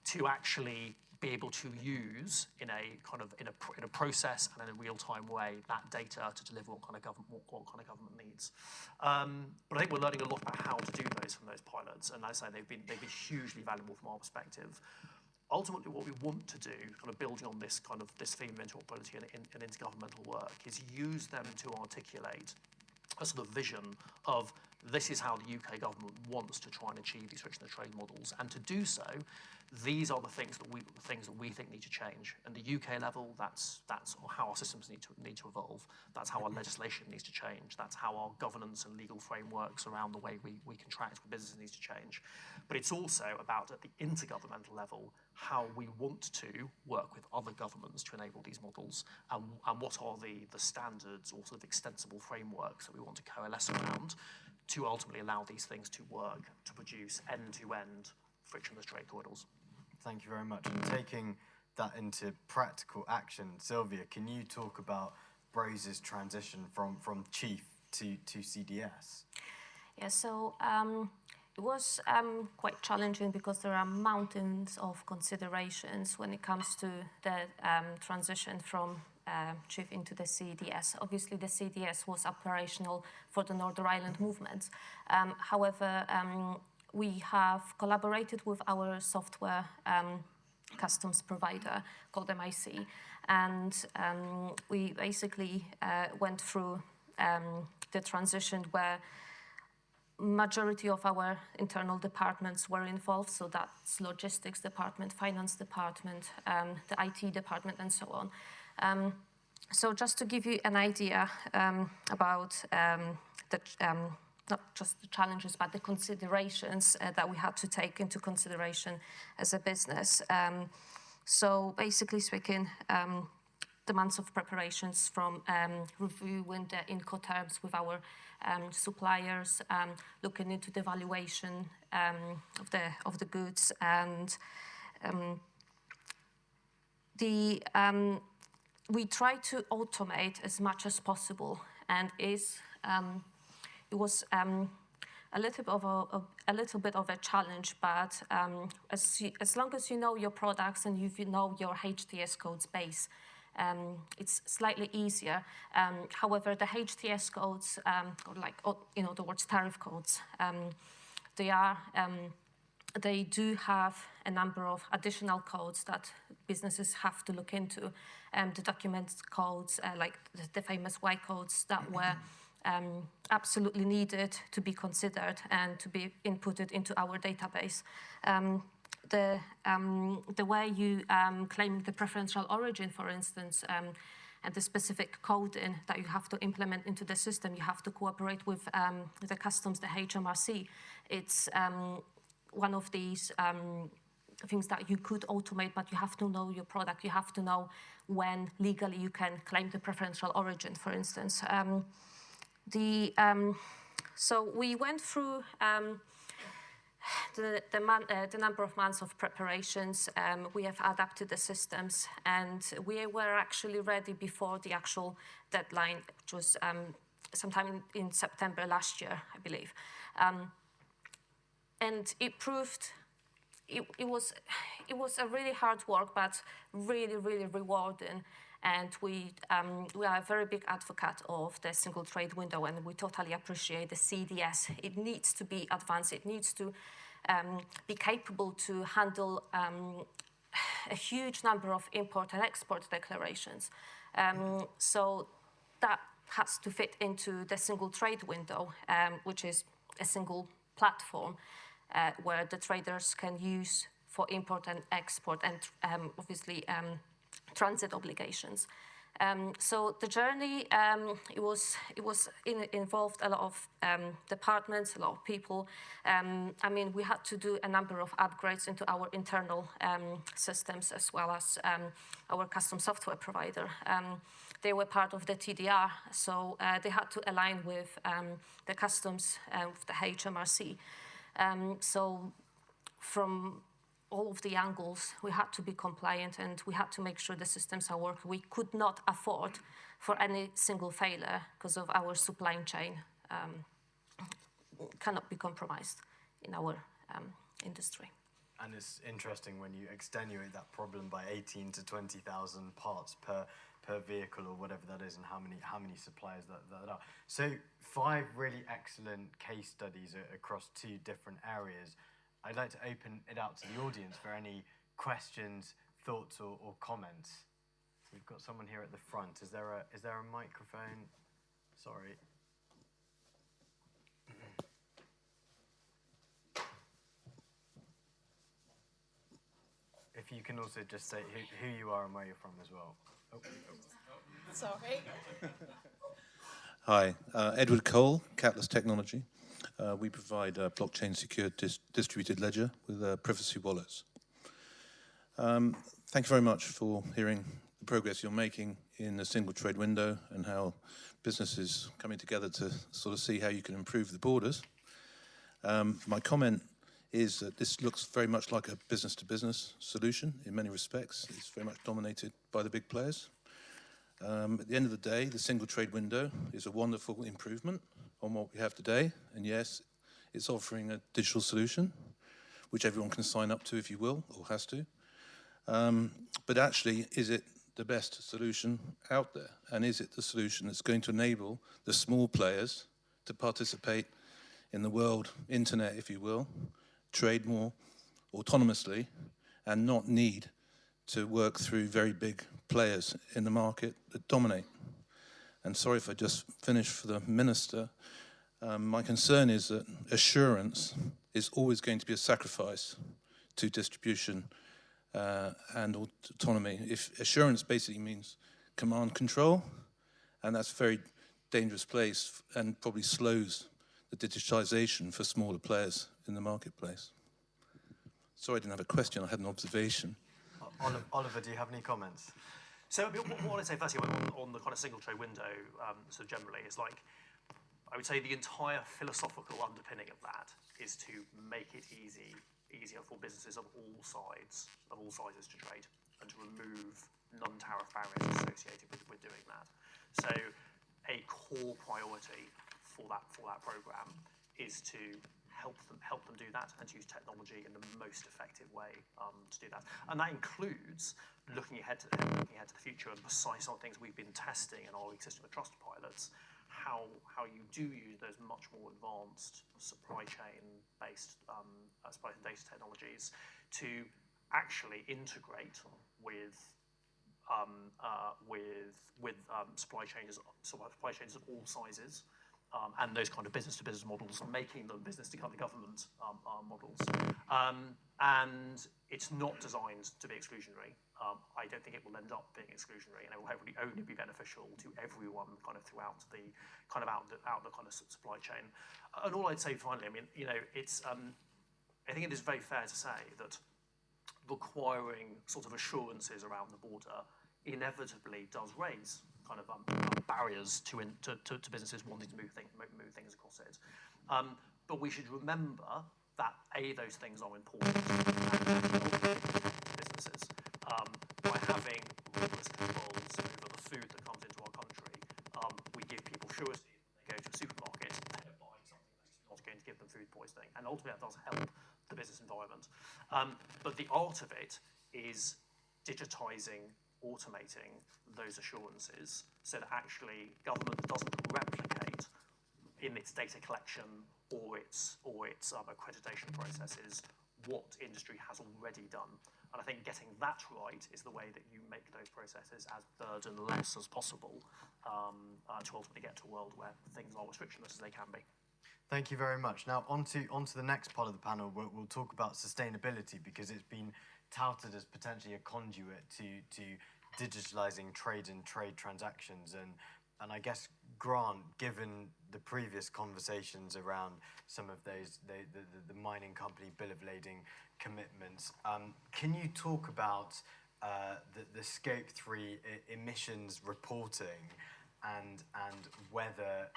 to actually be able to use in a process and in a real-time way that data to deliver what kind of government needs. But I think we're learning a lot about how to do those from those pilots, and as I say, they've been hugely valuable from our perspective. Ultimately, what we want to do, kind of building on this theme of interoperability and intergovernmental work, is use them to articulate a sort of vision of this is how the UK government wants to try and achieve these friction of trade models, and to do so, these are the things that we think need to change. And the UK level, that's how our systems need to evolve. That's how our legislation needs to change. That's how our governance and legal frameworks around the way we contract with businesses needs to change. But it's also about, at the intergovernmental level, how we want to work with other governments to enable these models, and what are the standards or sort of extensible frameworks that we want to coalesce around to ultimately allow these things to work, to produce end-to-end frictionless trade corridors. Thank you very much. And taking that into practical action, Sylvia, can you talk about Braze's transition from chief to CDS? Yeah, so it was quite challenging because there are mountains of considerations when it comes to the transition from chief into the CDS. Obviously, the CDS was operational for the Northern Ireland movement. However, we have collaborated with our software customs provider called MIC, and we basically went through the transition where majority of our internal departments were involved, so that's logistics department, finance department, the IT department, and so on. So just to give you an idea about not just the challenges, but the considerations that we had to take into consideration as a business. So basically speaking, the months of preparations from reviewing the Incoterms with our suppliers, looking into the valuation of the goods, and we try to automate as much as possible, and it was a little bit of a challenge, but as long as you know your products and you know your HTS codes base, it's slightly easier. However, the HTS codes, the words tariff codes, they do have a number of additional codes that businesses have to look into. The document codes, like the famous Y codes, that were absolutely needed to be considered and to be inputted into our database. The way you claim the preferential origin, for instance, and the specific coding that you have to implement into the system, you have to cooperate with the customs, the HMRC. It's one of these things that you could automate, but you have to know your product. You have to know when legally you can claim the preferential origin, for instance. So we went through the number of months of preparations. We have adapted the systems, and we were actually ready before the actual deadline, which was sometime in September last year, I believe. And it proved it was a really hard work, but really, really rewarding. And we are a very big advocate of the single trade window, and we totally appreciate the CDS. It needs to be advanced. It needs to be capable to handle a huge number of import and export declarations. So that has to fit into the single trade window, which is a single platform where the traders can use for import and export and obviously transit obligations. So the journey, it involved a lot of departments, a lot of people. I mean, we had to do a number of upgrades into our internal systems as well as our custom software provider. They were part of the TDR, so they had to align with the customs, with the HMRC. So from all of the angles, we had to be compliant and we had to make sure the systems are working. We could not afford for any single failure because of our supply chain cannot be compromised in our industry. And it's interesting when you extenuate that problem by 18 to 20,000 parts per vehicle or whatever that is, and how many suppliers that are. So 5 really excellent case studies across 2 different areas. I'd like to open it out to the audience for any questions, thoughts, or comments. So we've got someone here at the front. Is there a microphone? Sorry. If you can also just say who you are and where you're from as well. Oh. Sorry. Hi, Edward Cole, Catalyst Technology. We provide blockchain secured distributed ledger with privacy wallets. Thank you very much for hearing the progress you're making in the single trade window and how businesses coming together to sort of see how you can improve the borders. My comment is that this looks very much like a business-to-business solution in many respects. It's very much dominated by the big players. At the end of the day, the single trade window is a wonderful improvement on what we have today. And yes, it's offering a digital solution, which everyone can sign up to if you will, or has to. But actually, is it the best solution out there? And is it the solution that's going to enable the small players to participate in the world internet, if you will, trade more autonomously, and not need to work through very big players in the market that dominate? And sorry if I just finished for the minister. My concern is that assurance is always going to be a sacrifice to distribution and autonomy. If assurance basically means command control, and that's a very dangerous place and probably slows the digitization for smaller players in the marketplace. Sorry, I didn't have a question, I had an observation. Oliver, do you have any comments? So what I'd say firstly on the kind of single trade window, so generally, is like, I would say the entire philosophical underpinning of that is to make it easier for businesses of all sizes to trade and to remove non-tariff barriers associated with doing that. So a core priority for that program is to help them do that and to use technology in the most effective way to do that. And that includes looking ahead to the future and precise on things we've been testing in our existing trust pilots, how you do use those much more advanced supply chain-based supply chain data technologies to actually integrate with supply chains of all sizes. And those kind of business-to-business models, making them business-to-government models. And it's not designed to be exclusionary. I don't think it will end up being exclusionary, and it will hopefully only be beneficial to everyone kind of throughout the kind of out the kind of supply chain. And all I'd say finally, I mean, it's I think it is very fair to say that requiring sort of assurances around the border inevitably does raise kind of barriers to businesses wanting to move things across it. But we should remember that those things are important to businesses. By having rigorous controls over the food that comes into our country, we give people surety when they go to a supermarket, they're buying something that's not going to give them food poisoning. And ultimately that does help the business environment. But the art of it is digitizing, automating those assurances so that actually government doesn't replicate in its data collection or its accreditation processes what industry has already done. And I think getting that right is the way that you make those processes as burdenless as possible to ultimately get to a world where things are as frictionless as they can be. Thank you very much. Now, on to the next part of the panel. We'll talk about sustainability, because it's been touted as potentially a conduit to digitalizing trade and trade transactions. And I guess, Grant, given the previous conversations around some of those, the mining company bill of lading commitments, can you talk about the Scope 3 emissions reporting and whether,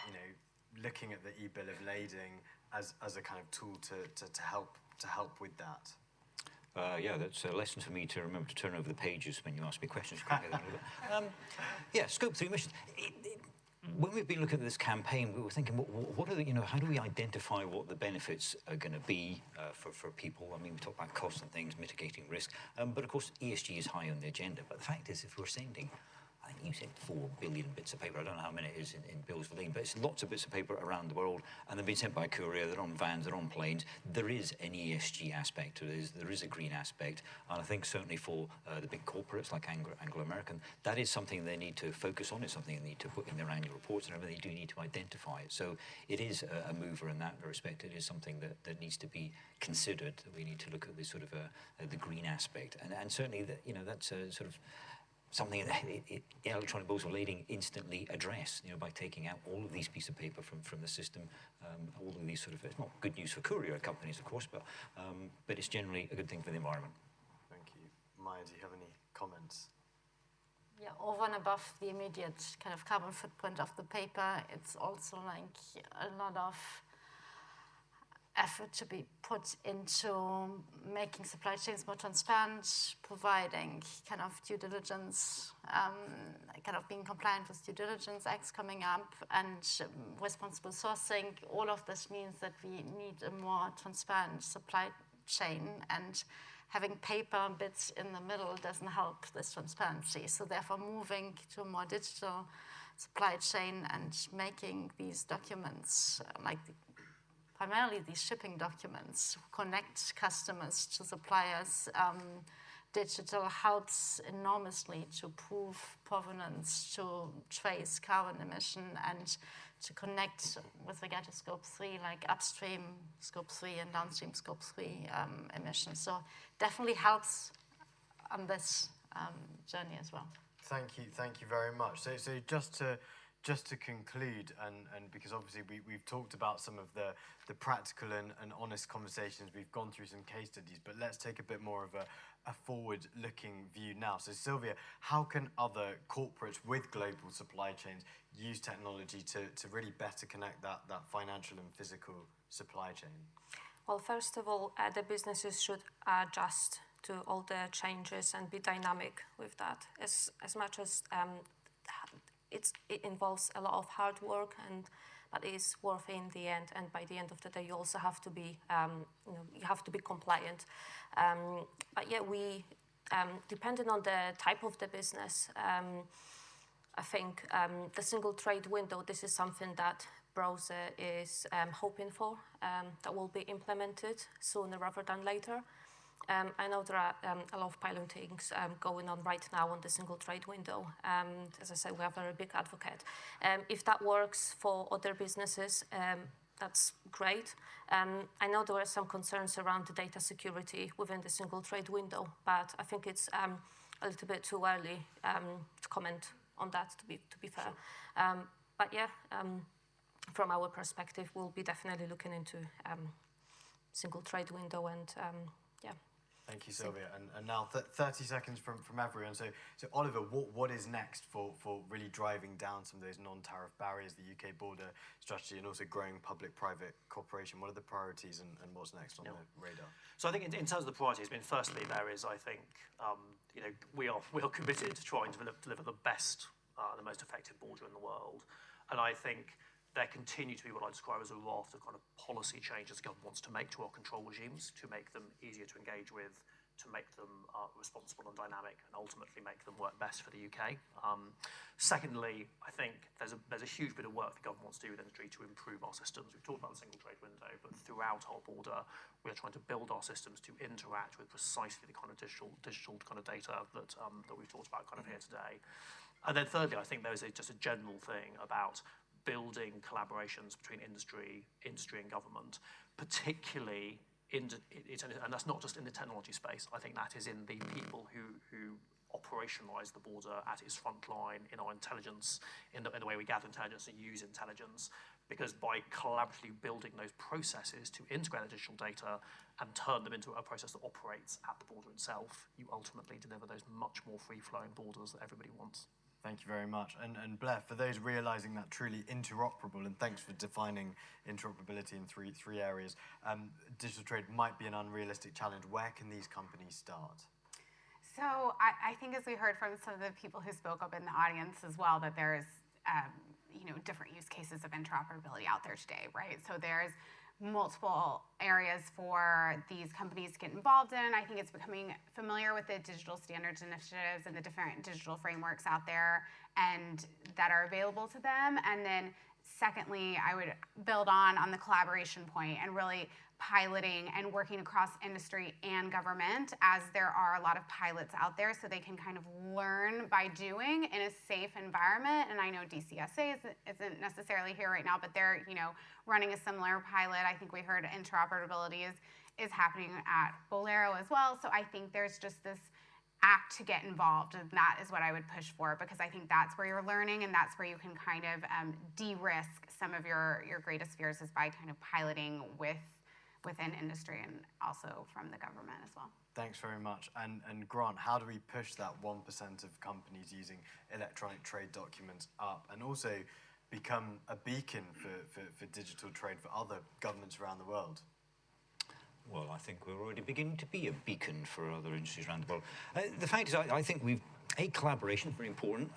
looking at the e-bill of lading as a kind of tool to help with that? Yeah, that's a lesson for me to remember to turn over the pages when you ask me questions. Yeah, Scope 3 emissions. When we've been looking at this campaign, we were thinking, what are the, how do we identify what the benefits are going to be for people? I mean, we talk about costs and things, mitigating risk, but of course, ESG is high on the agenda. But the fact is, if we're sending, I think you said 4 billion bits of paper. I don't know how many it is in bills of lading, but it's lots of bits of paper around the world, and they're being sent by courier. They're on vans, they're on planes. There is an ESG aspect to this. There is a green aspect, and I think certainly for the big corporates like Anglo-American, that is something they need to focus on. It's something they need to put in their annual reports, and everything. They do need to identify it. So it is a mover in that respect. It is something that needs to be considered. That we need to look at this sort of the green aspect, and certainly that that's a sort of something that electronic bills of lading instantly address, by taking out all of these pieces of paper from the system, all of these sort of, it's not good news for courier companies, of course, but it's generally a good thing for the environment. Thank you. Maya, do you have any comments? Yeah, over and above the immediate kind of carbon footprint of the paper, it's also like a lot of effort to be put into making supply chains more transparent, providing kind of due diligence, kind of being compliant with due diligence acts coming up, and responsible sourcing. All of this means that we need a more transparent supply chain, and having paper bits in the middle doesn't help this transparency. So therefore, moving to a more digital supply chain and making these documents primarily these shipping documents, connect customers to suppliers. Digital helps enormously to prove provenance, to trace carbon emission, and to connect with regard to Scope 3, like upstream Scope 3 and downstream Scope 3 emissions. So definitely helps on this journey as well. Thank you very much. So just to conclude, and because obviously we've talked about some of the practical and honest conversations, we've gone through some case studies, but let's take a bit more of a forward-looking view now. So Sylvia, how can other corporates with global supply chains use technology to really better connect that financial and physical supply chain? Well, first of all, the businesses should adjust to all the changes and be dynamic with that. As much as it involves a lot of hard work, but it is worth it in the end. And by the end of the day, you also have to be, you have to be compliant. But yeah, we, depending on the type of the business, I think the single trade window, this is something that Browser is hoping for, that will be implemented sooner rather than later. I know there are a lot of pilotings going on right now on the single trade window. As I said, we are a very big advocate. If that works for other businesses, that's great. I know there are some concerns around the data security within the single trade window, but I think it's a little bit too early to comment on that, to be fair. But yeah, from our perspective, we'll be definitely looking into single trade window and yeah. Thank you, Sylvia. And now 30 seconds from everyone. So Oliver, what is next for really driving down some of those non-tariff barriers, the UK border strategy, and also growing public-private cooperation? What are the priorities and what's next on the radar? So I think in terms of the priorities, firstly, there is, I think, we are committed to trying to deliver the best, the most effective border in the world. And I think there continue to be what I describe as a raft of kind of policy changes the government wants to make to our control regimes to make them easier to engage with, to make them responsible and dynamic and ultimately make them work best for the UK. Secondly, I think there's a huge bit of work the government wants to do with industry to improve our systems. We've talked about the single trade window, but throughout our border, we're trying to build our systems to interact with precisely the kind of digital kind of data that we've talked about kind of here today. And then thirdly, I think there's just a general thing about building collaborations between industry and government, particularly and that's not just in the technology space. I think that is in the people who operationalise the border at its front line, in our intelligence, in the way we gather intelligence and use intelligence. Because by collaboratively building those processes to integrate the digital data and turn them into a process that operates at the border itself, you ultimately deliver those much more free-flowing borders that everybody wants. Thank you very much. And Blair, for those realising that truly interoperable, and thanks for defining interoperability in three areas, digital trade might be an unrealistic challenge. Where can these companies start? So I think, as we heard from some of the people who spoke up in the audience as well, that there's different use cases of interoperability out there today, right? So there's multiple areas for these companies to get involved in. I think it's becoming familiar with the digital standards initiatives and the different digital frameworks out there and that are available to them. And then secondly, I would build on the collaboration point and really piloting and working across industry and government, as there are a lot of pilots out there, so they can kind of learn by doing in a safe environment. And I know DCSA isn't necessarily here right now, but they're running a similar pilot. I think we heard interoperability is happening at Bolero as well. So I think there's just this act to get involved, and that is what I would push for, because I think that's where you're learning, and that's where you can kind of de-risk some of your greatest fears, is by kind of piloting within industry and also from the government as well. Thanks very much. And Grant, how do we push that 1% of companies using electronic trade documents up, and also become a beacon for digital trade for other governments around the world? Well, I think we're already beginning to be a beacon for other industries around the world. The fact is, I think collaboration is very important.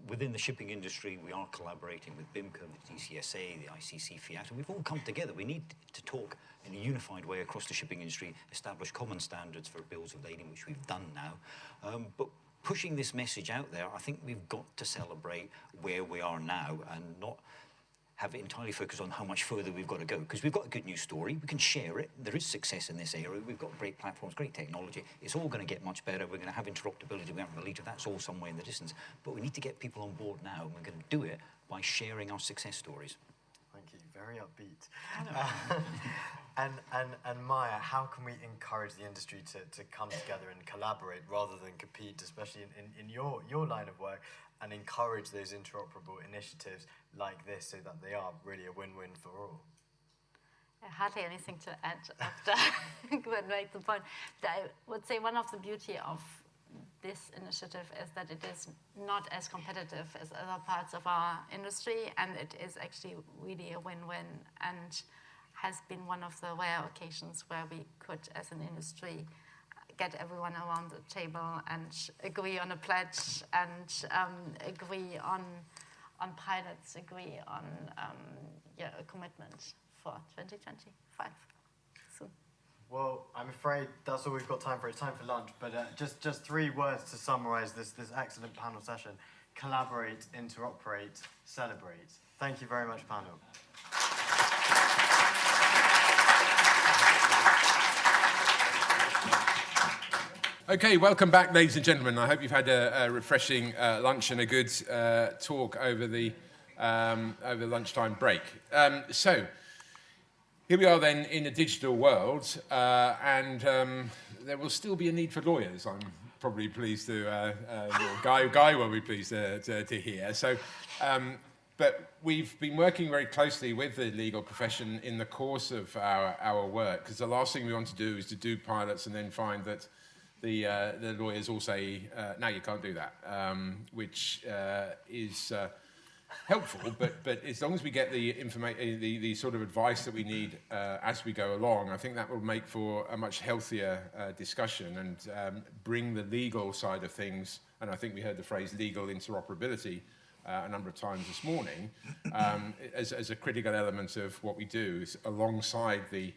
Within the shipping industry, we are collaborating with BIMCO, the DCSA, the ICC, FIAT, and we've all come together. We need to talk in a unified way across the shipping industry, establish common standards for bills of lading, which we've done now. But pushing this message out there, I think we've got to celebrate where we are now and not have it entirely focused on how much further we've got to go. Because we've got a good news story, we can share it, there is success in this area, we've got great platforms, great technology, it's all going to get much better, we're going to have interoperability, we haven't released it, that's all somewhere in the distance. But we need to get people on board now, and we're going to do it by sharing our success stories. Thank you, very upbeat. And Maya, how can we encourage the industry to come together and collaborate rather than compete, especially in your line of work, and encourage those interoperable initiatives like this so that they are really a win-win for all? Hardly anything to add after Gwen made the point. I would say one of the beauty of this initiative is that it is not as competitive as other parts of our industry, and it is actually really a win-win, and has been one of the rare occasions where we could, as an industry, get everyone around the table and agree on a pledge, and agree on pilots, agree on a commitment for 2025. So. Well, I'm afraid that's all we've got time for. It's time for lunch, but just 3 words to summarize this excellent panel session. Collaborate, interoperate, celebrate. Thank you very much, panel. Okay, welcome back, ladies and gentlemen. I hope you've had a refreshing lunch and a good talk over the lunchtime break. So here we are then in a digital world, and there will still be a need for lawyers. I'm probably pleased to, Guy will be pleased to hear. So, but we've been working very closely with the legal profession in the course of our work, because the last thing we want to do is to do pilots and then find that the lawyers all say, no, you can't do that, which is helpful, but as long as we get the information, the sort of advice that we need as we go along, I think that will make for a much healthier discussion and bring the legal side of things, and I think we heard the phrase legal interoperability a number of times this morning, as a critical element of what we do, alongside the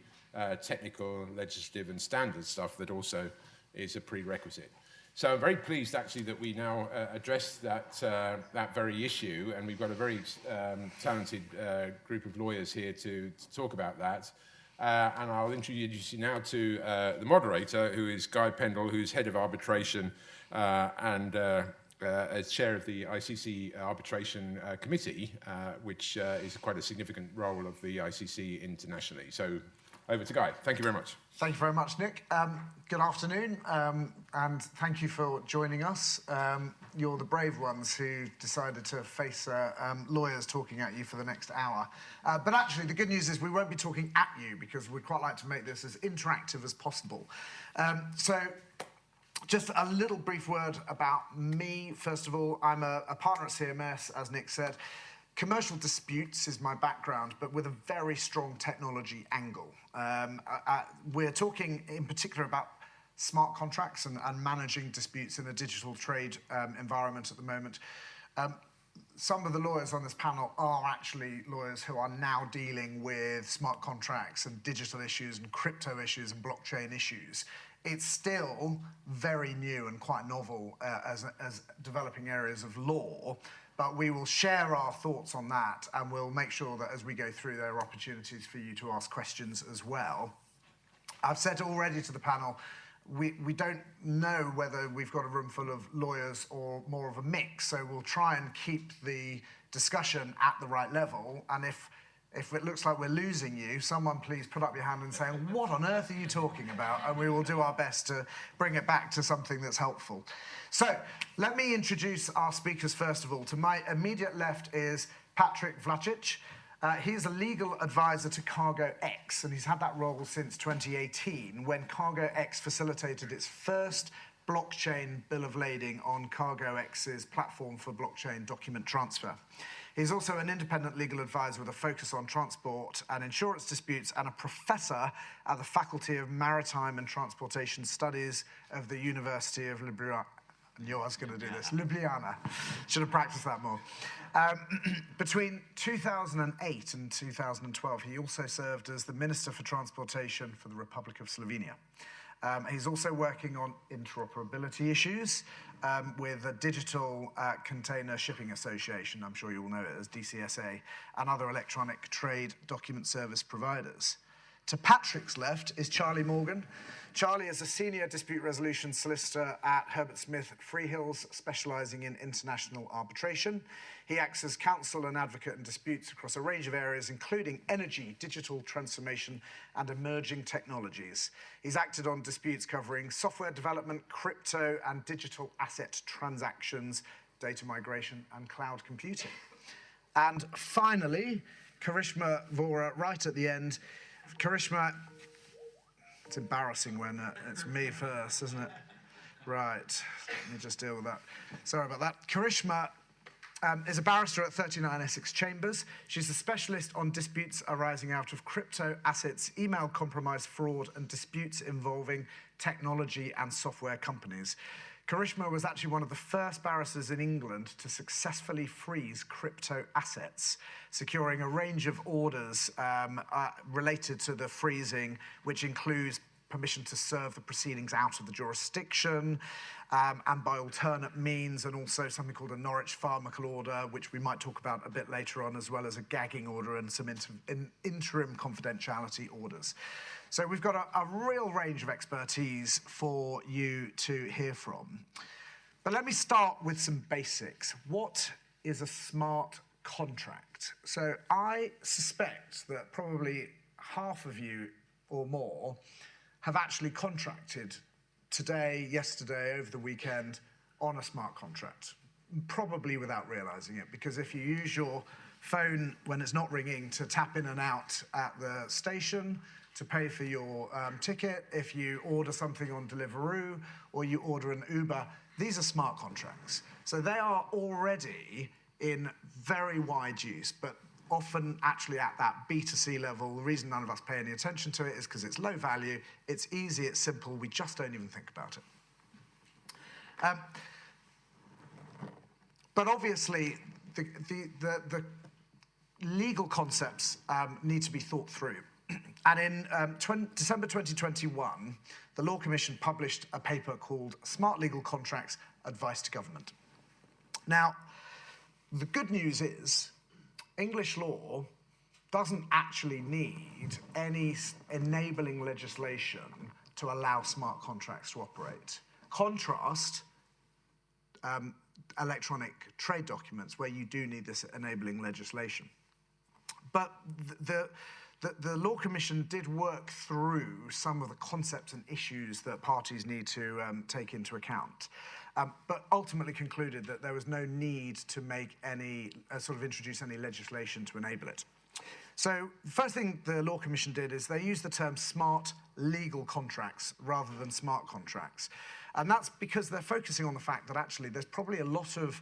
technical, legislative and standard stuff that also is a prerequisite. So I'm very pleased actually that we now address that very issue, and we've got a very talented group of lawyers here to talk about that. And I'll introduce you now to the moderator, who is Guy Pendle, who's head of arbitration and as chair of the ICC arbitration committee, which is quite a significant role of the ICC internationally. So over to Guy. Thank you very much. Thank you very much, Nick. Good afternoon, and thank you for joining us. You're the brave ones who decided to face lawyers talking at you for the next hour. But actually, the good news is we won't be talking at you, because we'd quite like to make this as interactive as possible. So just a little brief word about me. First of all, I'm a partner at CMS, as Nick said. Commercial disputes is my background, but with a very strong technology angle. We're talking in particular about smart contracts and managing disputes in a digital trade environment at the moment. Some of the lawyers on this panel are actually lawyers who are now dealing with smart contracts and digital issues and crypto issues and blockchain issues. It's still very new and quite novel as developing areas of law. But we will share our thoughts on that, and we'll make sure that as we go through, there are opportunities for you to ask questions as well. I've said already to the panel, we don't know whether we've got a room full of lawyers or more of a mix, so we'll try and keep the discussion at the right level. And if it looks like we're losing you, someone please put up your hand and say, what on earth are you talking about? And we will do our best to bring it back to something that's helpful. So let me introduce our speakers first of all. To my immediate left is Patrick Vlacic. He's a legal advisor to Cargo X, and he's had that role since 2018, when Cargo X facilitated its first blockchain bill of lading on Cargo X's platform for blockchain document transfer. He's also an independent legal advisor with a focus on transport and insurance disputes, and a professor at the Faculty of Maritime and Transportation Studies of the University of Ljubljana. I knew I was going to do this. Ljubljana. Should have practiced that more. Between 2008 and 2012, he also served as the Minister for Transportation for the Republic of Slovenia. He's also working on interoperability issues with the Digital Container Shipping Association, I'm sure you all know it as DCSA, and other electronic trade document service providers. To Patrick's left is Charlie Morgan. Charlie is a senior dispute resolution solicitor at Herbert Smith Freehills, specialising in international arbitration. He acts as counsel and advocate in disputes across a range of areas, including energy, digital transformation, and emerging technologies. He's acted on disputes covering software development, crypto and digital asset transactions, data migration, and cloud computing. And finally, Karishma Vora, right at the end. Karishma, it's embarrassing when it's me first, isn't it? Right, let me just deal with that. Sorry about that. Karishma is a barrister at 39 Essex Chambers. She's a specialist on disputes arising out of crypto assets, email compromise, fraud, and disputes involving technology and software companies. Karishma was actually one of the first barristers in England to successfully freeze crypto assets, securing a range of orders related to the freezing, which includes permission to serve the proceedings out of the jurisdiction, and by alternate means, and also something called a Norwich Pharmacal Order, which we might talk about a bit later on, as well as a gagging order and some interim confidentiality orders. So we've got a real range of expertise for you to hear from. But let me start with some basics. What is a smart contract? So I suspect that probably half of you or more have actually contracted today, yesterday, over the weekend on a smart contract, probably without realizing it, because if you use your phone when it's not ringing to tap in and out at the station, to pay for your ticket, if you order something on Deliveroo or you order an Uber, these are smart contracts. So they are already in very wide use, but often actually at that B2C level. The reason none of us pay any attention to it is because it's low value, it's easy, it's simple, we just don't even think about it. But obviously, the legal concepts need to be thought through. And in December 2021, the Law Commission published a paper called Smart Legal Contracts, Advice to Government. Now, the good news is English law doesn't actually need any enabling legislation to allow smart contracts to operate. Contrast electronic trade documents where you do need this enabling legislation. But the Law Commission did work through some of the concepts and issues that parties need to take into account, but ultimately concluded that there was no need to make any, introduce any legislation to enable it. So the first thing the Law Commission did is they used the term smart legal contracts rather than smart contracts. And that's because they're focusing on the fact that actually there's probably a lot of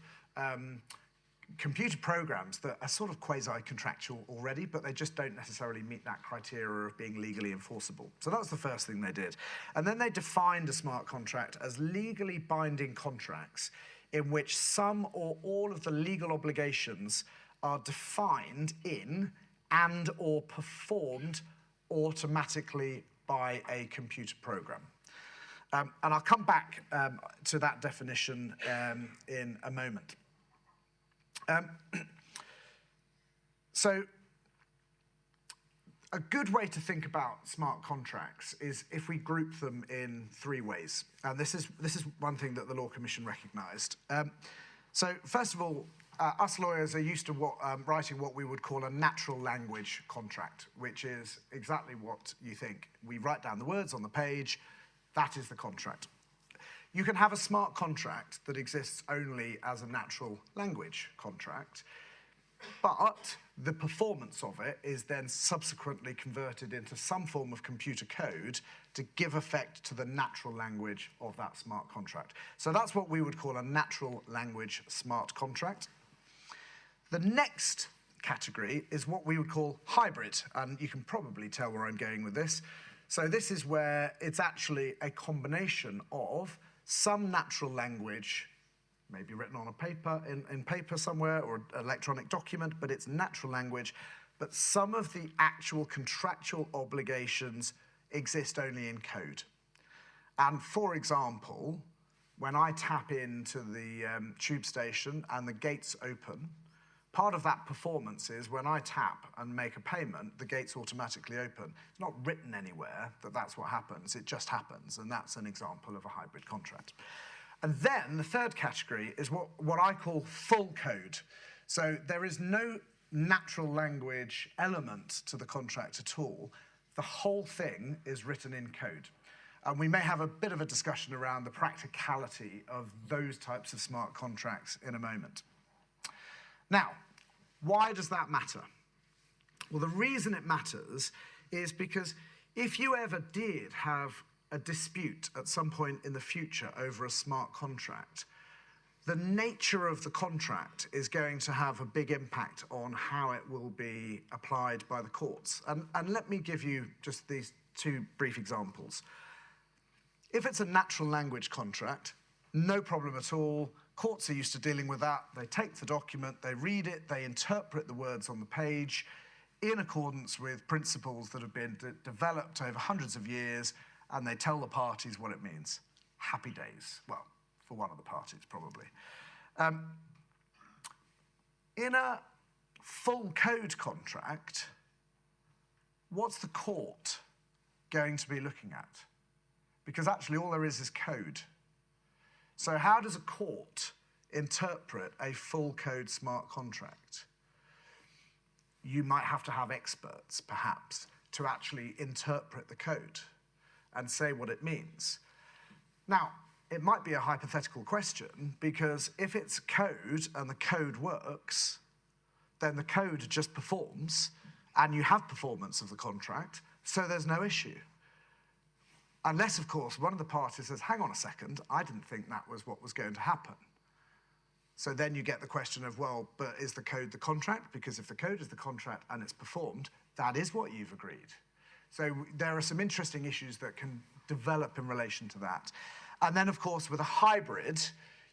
computer programs that are sort of quasi-contractual already, but they just don't necessarily meet that criteria of being legally enforceable. So that was the first thing they did. And then they defined a smart contract as legally binding contracts in which some or all of the legal obligations are defined in and or performed automatically by a computer program. And I'll come back to that definition in a moment. So a good way to think about smart contracts is if we group them in three ways. And this is one thing that the Law Commission recognised. So first of all, us lawyers are used to writing what we would call a natural language contract, which is exactly what you think. We write down the words on the page, that is the contract. You can have a smart contract that exists only as a natural language contract, but the performance of it is then subsequently converted into some form of computer code to give effect to the natural language of that smart contract. So that's what we would call a natural language smart contract. The next category is what we would call hybrid, and you can probably tell where I'm going with this. So this is where it's actually a combination of some natural language, maybe written on a paper, in paper somewhere, or electronic document, but it's natural language, but some of the actual contractual obligations exist only in code. And for example, when I tap into the tube station and the gates open, part of that performance is when I tap and make a payment, the gates automatically open. It's not written anywhere that that's what happens, it just happens, and that's an example of a hybrid contract. And then the third category is what I call full code. So there is no natural language element to the contract at all. The whole thing is written in code. And we may have a bit of a discussion around the practicality of those types of smart contracts in a moment. Now, why does that matter? Well, the reason it matters is because if you ever did have a dispute at some point in the future over a smart contract, the nature of the contract is going to have a big impact on how it will be applied by the courts. And let me give you just these two brief examples. If it's a natural language contract, no problem at all. Courts are used to dealing with that. They take the document, they read it, they interpret the words on the page in accordance with principles that have been developed over hundreds of years, and they tell the parties what it means. Happy days. Well, for one of the parties, probably. In a full code contract, what's the court going to be looking at? Because actually all there is code. So how does a court interpret a full code smart contract? You might have to have experts, perhaps, to actually interpret the code and say what it means. Now, it might be a hypothetical question, because if it's code and the code works, then the code just performs, and you have performance of the contract, so there's no issue. Unless, of course, one of the parties says, hang on a second, I didn't think that was what was going to happen. So then you get the question of, well, but is the code the contract? Because if the code is the contract and it's performed, that is what you've agreed. So there are some interesting issues that can develop in relation to that. And then, of course, with a hybrid,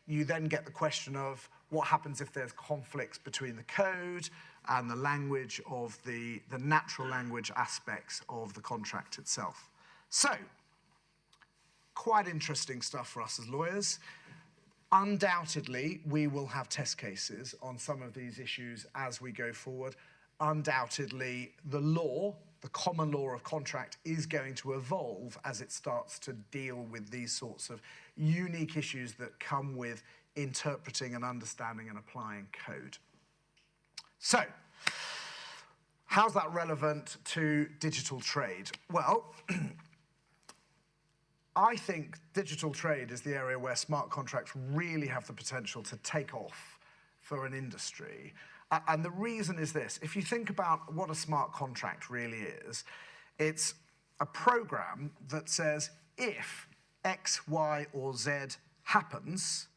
you then get the question of what happens if there's conflicts between the code and the language of the natural language aspects of the contract itself. So, quite interesting stuff for us as lawyers. Undoubtedly, we will have test cases on some of these issues as we go forward. Undoubtedly, the law, the common law of contract, is going to evolve as it starts to deal with these sorts of unique issues that come with interpreting and understanding and applying code. So, how's that relevant to digital trade? Well, I think digital trade is the area where smart contracts really have the potential to take off for an industry. And the reason is this. If you think about what a smart contract really is, it's a program that says if X, Y, or Z happens,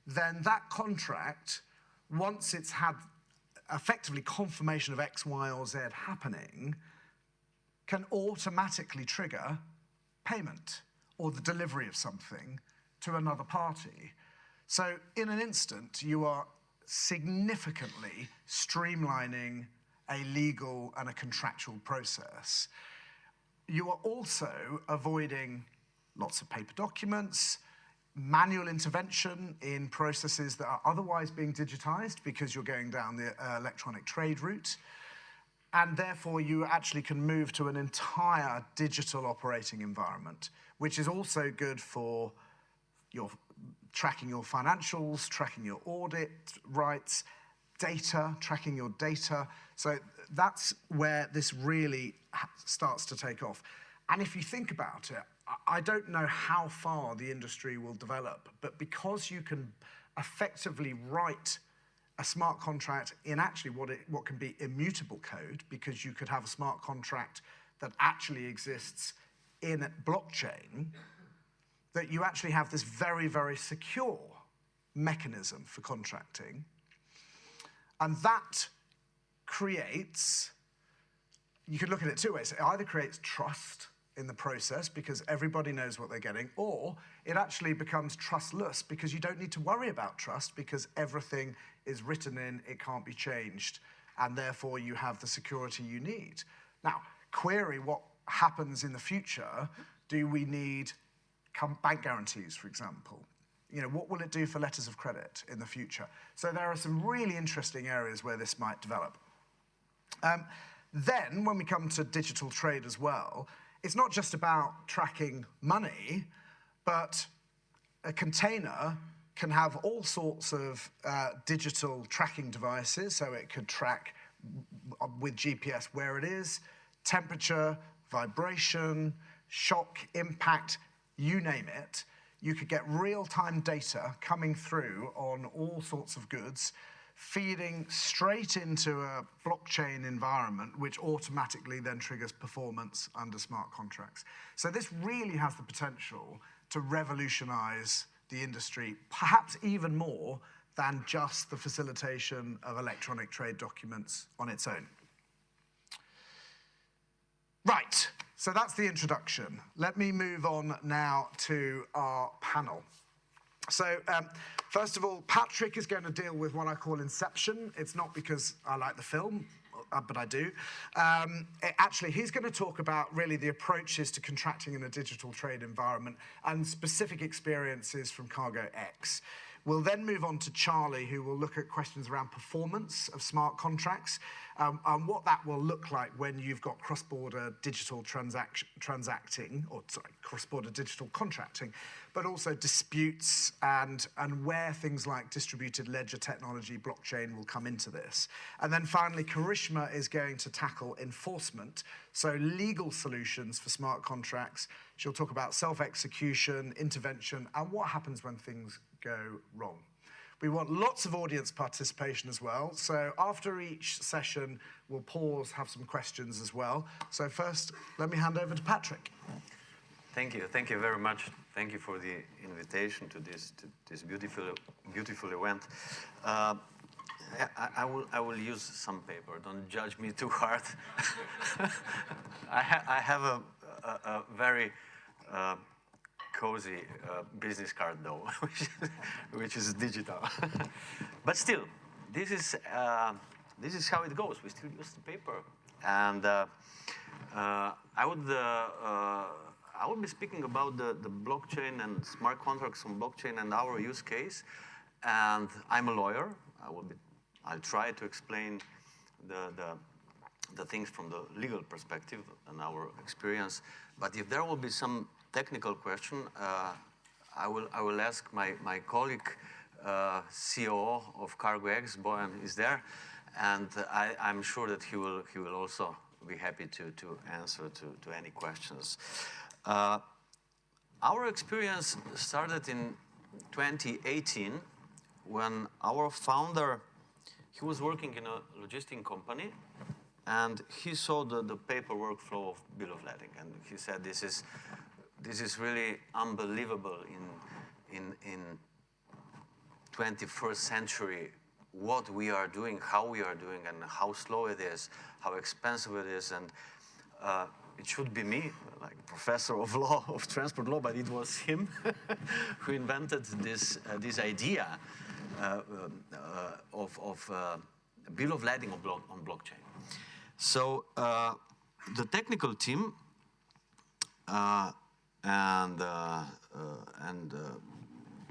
then that contract, once it's had effectively confirmation of X, Y, or Z happening, can automatically trigger payment or the delivery of something to another party. So in an instant, you are significantly streamlining a legal and a contractual process. You are also avoiding lots of paper documents, manual intervention in processes that are otherwise being digitized because you're going down the electronic trade route. And therefore, you actually can move to an entire digital operating environment, which is also good for your tracking your financials, tracking your audit rights, data, tracking your data. So that's where this really starts to take off. And if you think about it, I don't know how far the industry will develop, but because you can effectively write a smart contract in actually what can be immutable code, because you could have a smart contract that actually exists in a blockchain, that you actually have this very, very secure mechanism for contracting. And that creates, you could look at it two ways. It either creates trust in the process because everybody knows what they're getting, or it actually becomes trustless because you don't need to worry about trust because everything is written in, it can't be changed, and therefore you have the security you need. Now, query what happens in the future. Do we need bank guarantees, for example? You know, what will it do for letters of credit in the future? So there are some really interesting areas where this might develop. Then, when we come to digital trade as well, it's not just about tracking money, but a container can have all sorts of digital tracking devices. So it could track with GPS where it is, temperature, vibration, shock, impact, you name it. You could get real-time data coming through on all sorts of goods, feeding straight into a blockchain environment, which automatically then triggers performance under smart contracts. So this really has the potential to revolutionize the industry, perhaps even more than just the facilitation of electronic trade documents on its own. Right, so that's the introduction. Let me move on now to our panel. So first of all, Patrick is going to deal with what I call Inception. It's not because I like the film, but I do. Actually, he's going to talk about really the approaches to contracting in a digital trade environment and specific experiences from Cargo X. We'll then move on to Charlie, who will look at questions around performance of smart contracts and what that will look like when you've got cross-border digital transacting, or sorry, cross-border digital contracting, but also disputes and where things like distributed ledger technology, blockchain will come into this. And then finally, Karishma is going to tackle enforcement, so legal solutions for smart contracts. She'll talk about self-execution, intervention, and what happens when things go wrong. We want lots of audience participation as well. So after each session, we'll pause, have some questions as well. So first, let me hand over to Patrick. Thank you. Thank you very much. Thank you for the invitation to this beautiful event. I will use some paper. Don't judge me too hard. I have a very cozy business card though, which is digital. But still, this is how it goes. We still use the paper, and I would be speaking about the blockchain and smart contracts on blockchain and our use case. And I'm a lawyer. I'll try to explain the things from the legal perspective and our experience. But if there will be some technical question, I will ask my colleague, COO of CargoX, Bojan is there, and I'm sure that he will also be happy to answer to any questions. Our experience started in 2018 when our founder, he was working in a logistic company, and he saw the paper workflow of bill of lading, and he said, this is really unbelievable in 21st century, what we are doing, how we are doing, and how slow it is, how expensive it is, and it should be me, like professor of law, of transport law, but it was him who invented this idea of bill of lading on blockchain. So the technical team and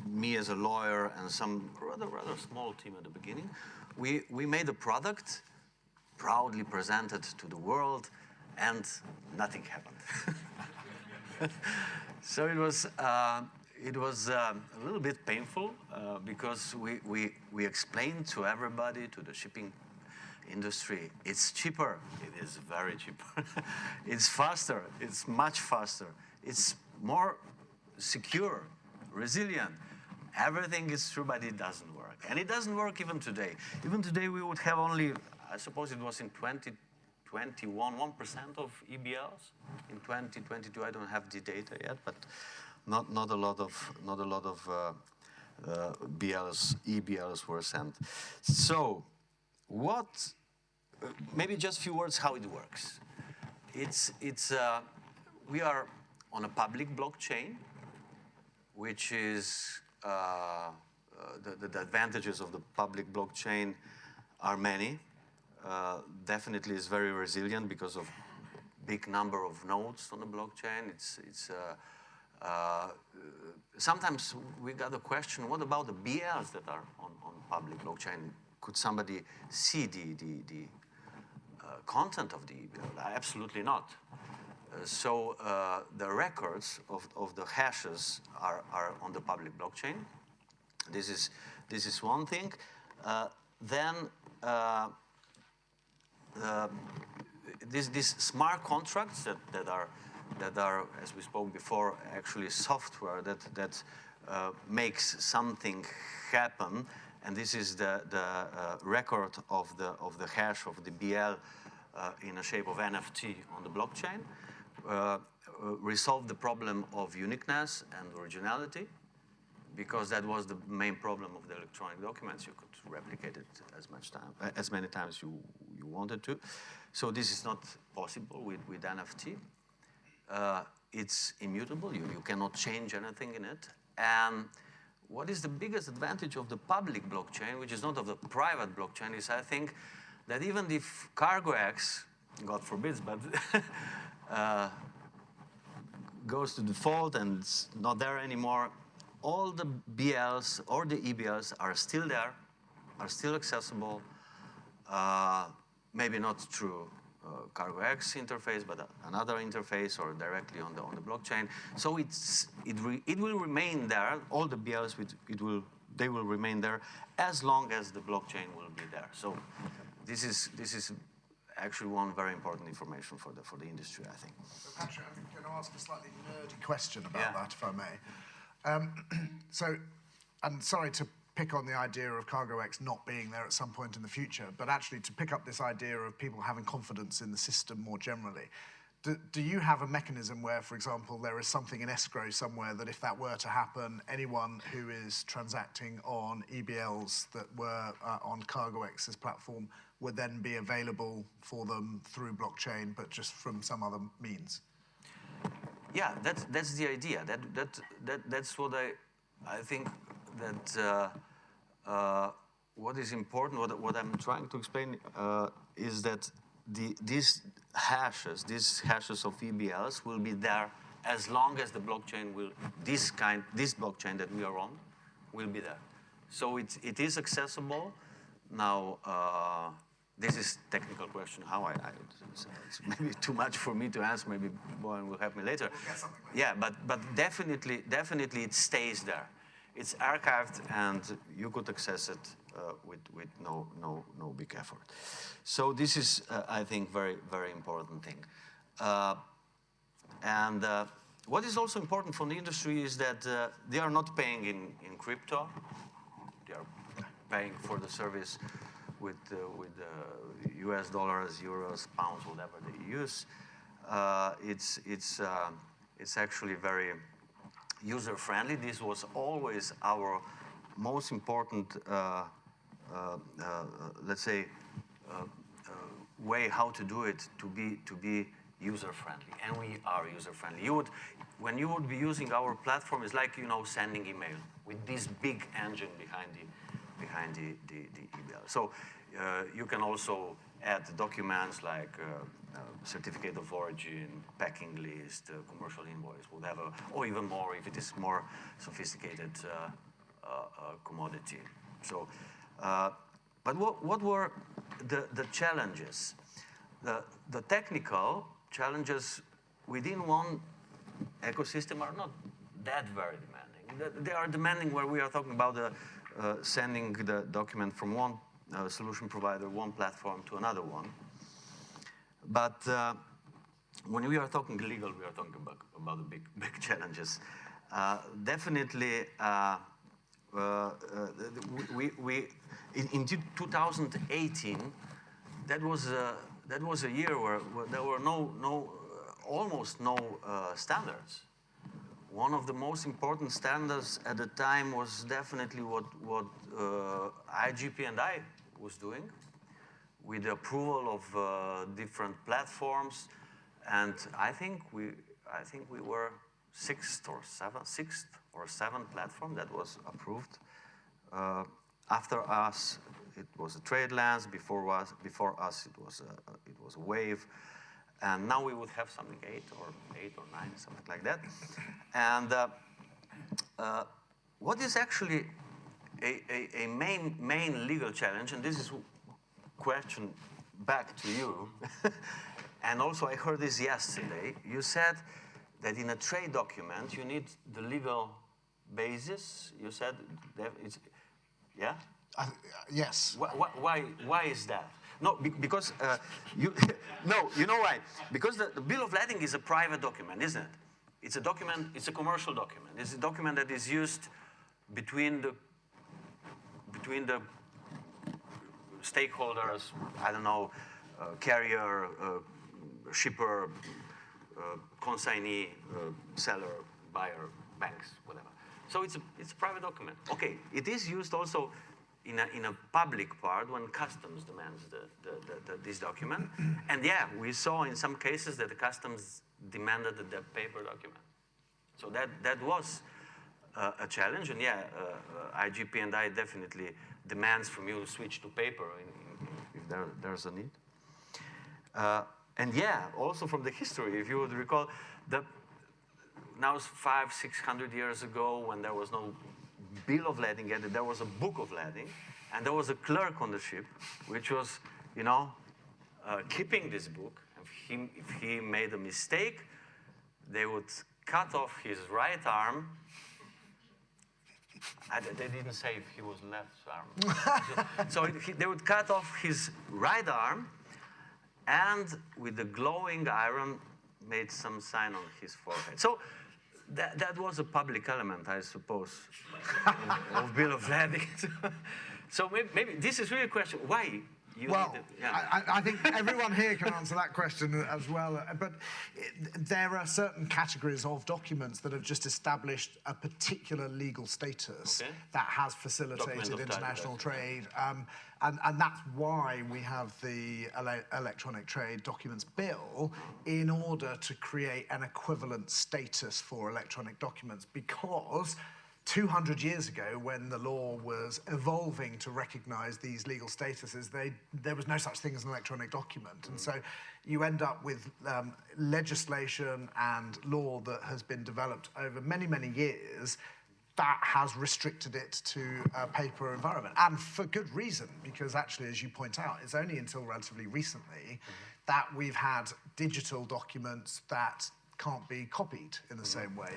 me as a lawyer and some rather small team at the beginning, we made a product, proudly presented to the world, and nothing happened. So it was a little bit painful because we explained to everybody, to the shipping industry, it's cheaper. It is very cheap. It's faster. It's much faster. It's more secure, resilient. Everything is true, but it doesn't work. And it doesn't work even today. Even today, we would have only, I suppose it was in 2021, 1% of EBLs. In 2022, I don't have the data yet, but not a lot of EBLs were sent. So, maybe just a few words how it works. We are on a public blockchain, which is the advantages of the public blockchain are many. Definitely is very resilient because of big number of nodes on the blockchain. Sometimes we got a question, what about the BLs that are on public blockchain? Could somebody see the content of the EBL? Absolutely not. So the records of the hashes are on the public blockchain. This is one thing. Then these smart contracts that are, as we spoke before, actually software that makes something happen. And this is the record of the hash of the BL in a shape of NFT on the blockchain. Resolve the problem of uniqueness and originality, because that was the main problem of the electronic documents. You could replicate it as many times you wanted to. So this is not possible with NFT. It's immutable. You cannot change anything in it. And what is the biggest advantage of the public blockchain, which is not of the private blockchain, is I think that even if CargoX, God forbids, but goes to default and it's not there anymore, all the BLs or the EBLs are still there, are still accessible, maybe not through CargoX interface, but another interface or directly on the blockchain. So it will remain there. All the BLs they will remain there as long as the blockchain will be there. So this is actually one very important information for the industry, I think. So Patrick, I'm going to ask a slightly nerdy question about that, if I may. So, and sorry to pick on the idea of CargoX not being there at some point in the future, but actually to pick up this idea of people having confidence in the system more generally. Do you have a mechanism where, for example, there is something in escrow somewhere that if that were to happen, anyone who is transacting on EBLs that were on CargoX's platform would then be available for them through blockchain, but just from some other means? yeah, that's the idea. That's what I think that what is important. What I'm trying to explain is that these hashes of EBLs will be there as long as the blockchain will this blockchain that we are on will be there. So it is accessible now. This is a technical question. How it's maybe too much for me to answer. Maybe Bojan will help me later. We'll get something later. Yeah, but definitely it stays there. It's archived and you could access it with no big effort. So this is I think very important thing. What is also important for the industry is that they are not paying in crypto. They are paying for the service with US dollars, euros, pounds, whatever they use. It's actually very user-friendly. This was always our most important, let's say, way how to do it to be user-friendly, and we are user-friendly. When you would be using our platform, it's like sending email with this big engine behind the email. So you can also add documents like certificate of origin, packing list, commercial invoice, whatever, or even more if it is more sophisticated commodity. So, but what were the challenges? The technical challenges within one ecosystem are not that very demanding. They are demanding where we are talking about sending the document from one solution provider, one platform to another one. But when we are talking legal, we are talking about the big challenges. Definitely, in 2018, that was a year where there were almost no standards. One of the most important standards at the time was definitely what IGP&I was doing, with the approval of different platforms, and I think we were sixth or seventh platform that was approved. After us, it was a TradeLens. Before us, it was a Wave, and now we would have something 8 or 9, something like that. And what is actually a main legal challenge, and this is question back to you, and also I heard this yesterday. You said that in a trade document you need the legal basis. You said that it's, yeah? Yes. Why is that? No, because you know why? Because the bill of lading is a private document, isn't it? It's a document. It's a commercial document. It's a document that is used between the stakeholders. I don't know, carrier, shipper, consignee, seller, buyer, banks, whatever. So it's a private document. Okay, it is used also in a public part when customs demands this document. And yeah, we saw in some cases that the customs demanded the paper document. So that was a challenge. And yeah, IGP&I definitely demands from you to switch to paper if there's a need. And yeah, also from the history, if you would recall, now 500-600 years ago, when there was no bill of lading yet, there was a book of lading, and there was a clerk on the ship, which was, keeping this book. If he made a mistake, they would cut off his right arm. They didn't say if he was left arm. So they would cut off his right arm, and with the glowing iron, made some sign on his forehead. So that was a public element, I suppose, of bill of lading. So maybe this is really a question. Why? I think everyone here can answer that question as well. But there are certain categories of documents that have just established a particular legal status that has facilitated international trade. And that's why we have the Electronic Trade Documents Bill, in order to create an equivalent status for electronic documents, because 200 years ago, when the law was evolving to recognize these legal statuses, there was no such thing as an electronic document. And so you end up with legislation and law that has been developed over many, many years that has restricted it to a paper environment. And for good reason, because actually, as you point out, it's only until relatively recently that we've had digital documents that can't be copied in the same way.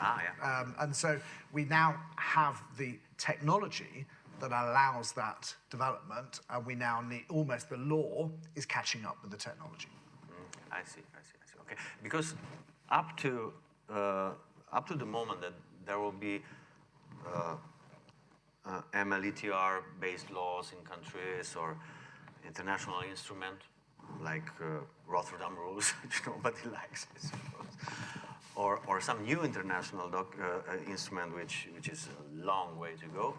And so we now have the technology that allows that development, and we now need, almost the law is catching up with the technology. I see. Okay, because up to the moment that there will be MLETR-based laws in countries or international instrument like Rotterdam rules, which nobody likes, I suppose, or some new international instrument which is a long way to go,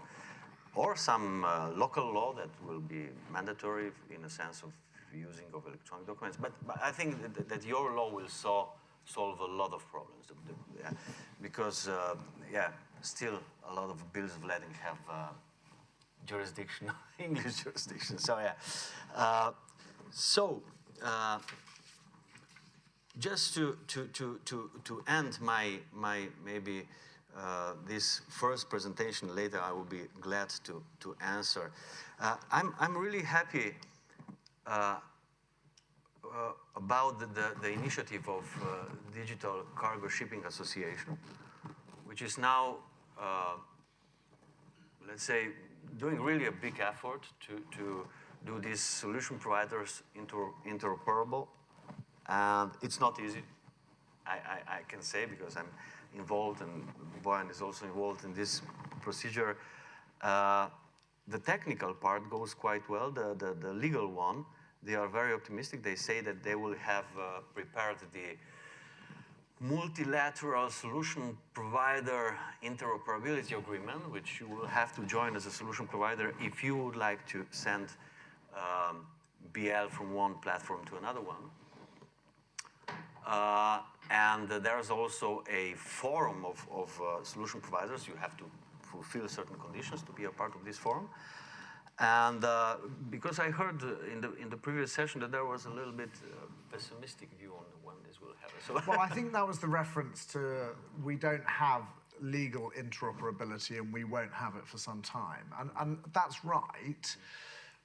or some local law that will be mandatory in a sense of using of electronic documents. But I think that your law will solve a lot of problems, because still a lot of bills of lading have jurisdiction, English jurisdiction. So just to end my maybe this first presentation, later I will be glad to answer. I'm really happy about the initiative of Digital Cargo Shipping Association, which is now, let's say, doing really a big effort to do these solution providers interoperable. And it's not easy, I can say, because I'm involved, and Bojan is also involved in this procedure. The technical part goes quite well. The legal one, they are very optimistic. They say that they will have prepared the multilateral solution provider interoperability agreement, which you will have to join as a solution provider if you would like to send BL from one platform to another one. And there's also a forum of solution providers. You have to fulfill certain conditions to be a part of this forum. And because I heard in the previous session that there was a little bit pessimistic view on when this will happen. So well, I think that was the reference to we don't have legal interoperability and we won't have it for some time. And that's right.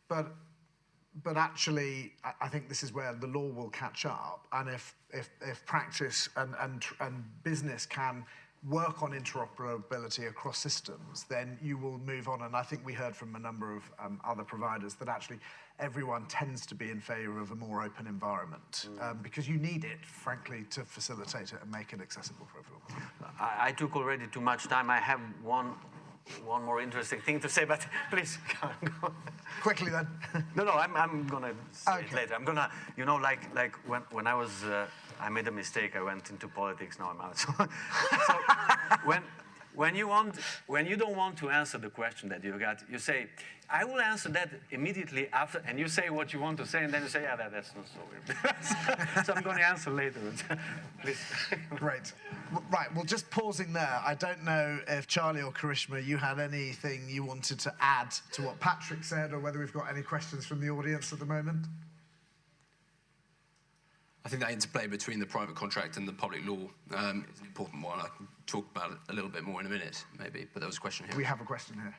But actually, I think this is where the law will catch up. And if practice and business can work on interoperability across systems, then you will move on. And I think we heard from a number of other providers that actually everyone tends to be in favor of a more open environment because you need it, frankly, to facilitate it and make it accessible for everyone. I took already too much time. I have one more interesting thing to say, but please go. Quickly then. No, I'm gonna say it later. I'm gonna, like when I was, I made a mistake. I went into politics. Now I'm out. So when you don't want to answer the question that you got, you say, I will answer that immediately after, and you say what you want to say, and then you say, yeah, that's not so weird. So I'm going to answer later. Please. Great. Right, well, just pausing there, I don't know if Charlie or Karishma, you had anything you wanted to add to what Patrick said, or whether we've got any questions from the audience at the moment. I think that interplay between the private contract and the public law is an important one. I can talk about it a little bit more in a minute, maybe, but there was a question here. We have a question here.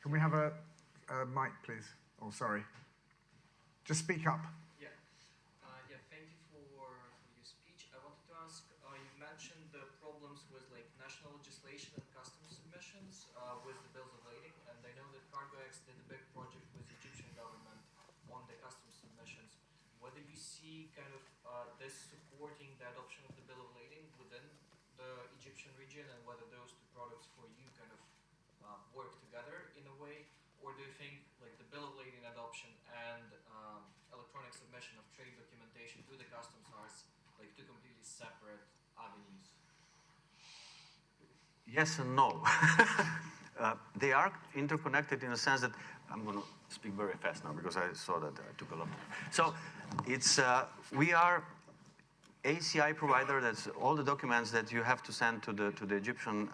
Can we have a mic, please? Oh, sorry. Just speak up. Yeah. Thank you for your speech. I wanted to ask, you mentioned the problems with national legislation and customs submissions with the bills of lading, and I know that CargoX did a big project with the Egyptian government on the customs submissions. Whether you see kind of this supporting the adoption of the bill of lading within the Egyptian region, and whether those two products for you kind of work together in a way, or do you think the bill of lading adoption and electronic submission of trade documentation to the customs are two completely separate avenues? Yes and no. they are interconnected in the sense that, I'm going to speak very fast now because I saw that I took a lot. So it's, we are ACI provider. That's all the documents that you have to send to the Egyptian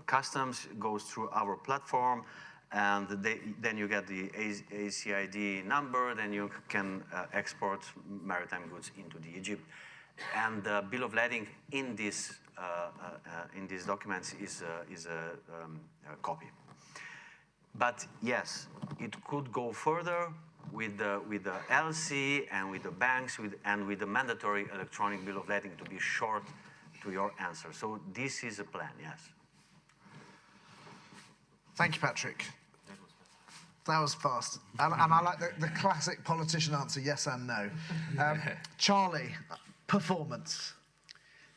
customs goes through our platform, and then you get the ACID number, then you can export maritime goods into the Egypt. And the bill of lading in these documents is a copy. But yes, it could go further with the LC and with the banks and with the mandatory electronic bill of lading, to be short to your answer. So this is a plan, yes. Thank you, Patrick. That was fast. And I like the classic politician answer, yes and no. Charlie, performance.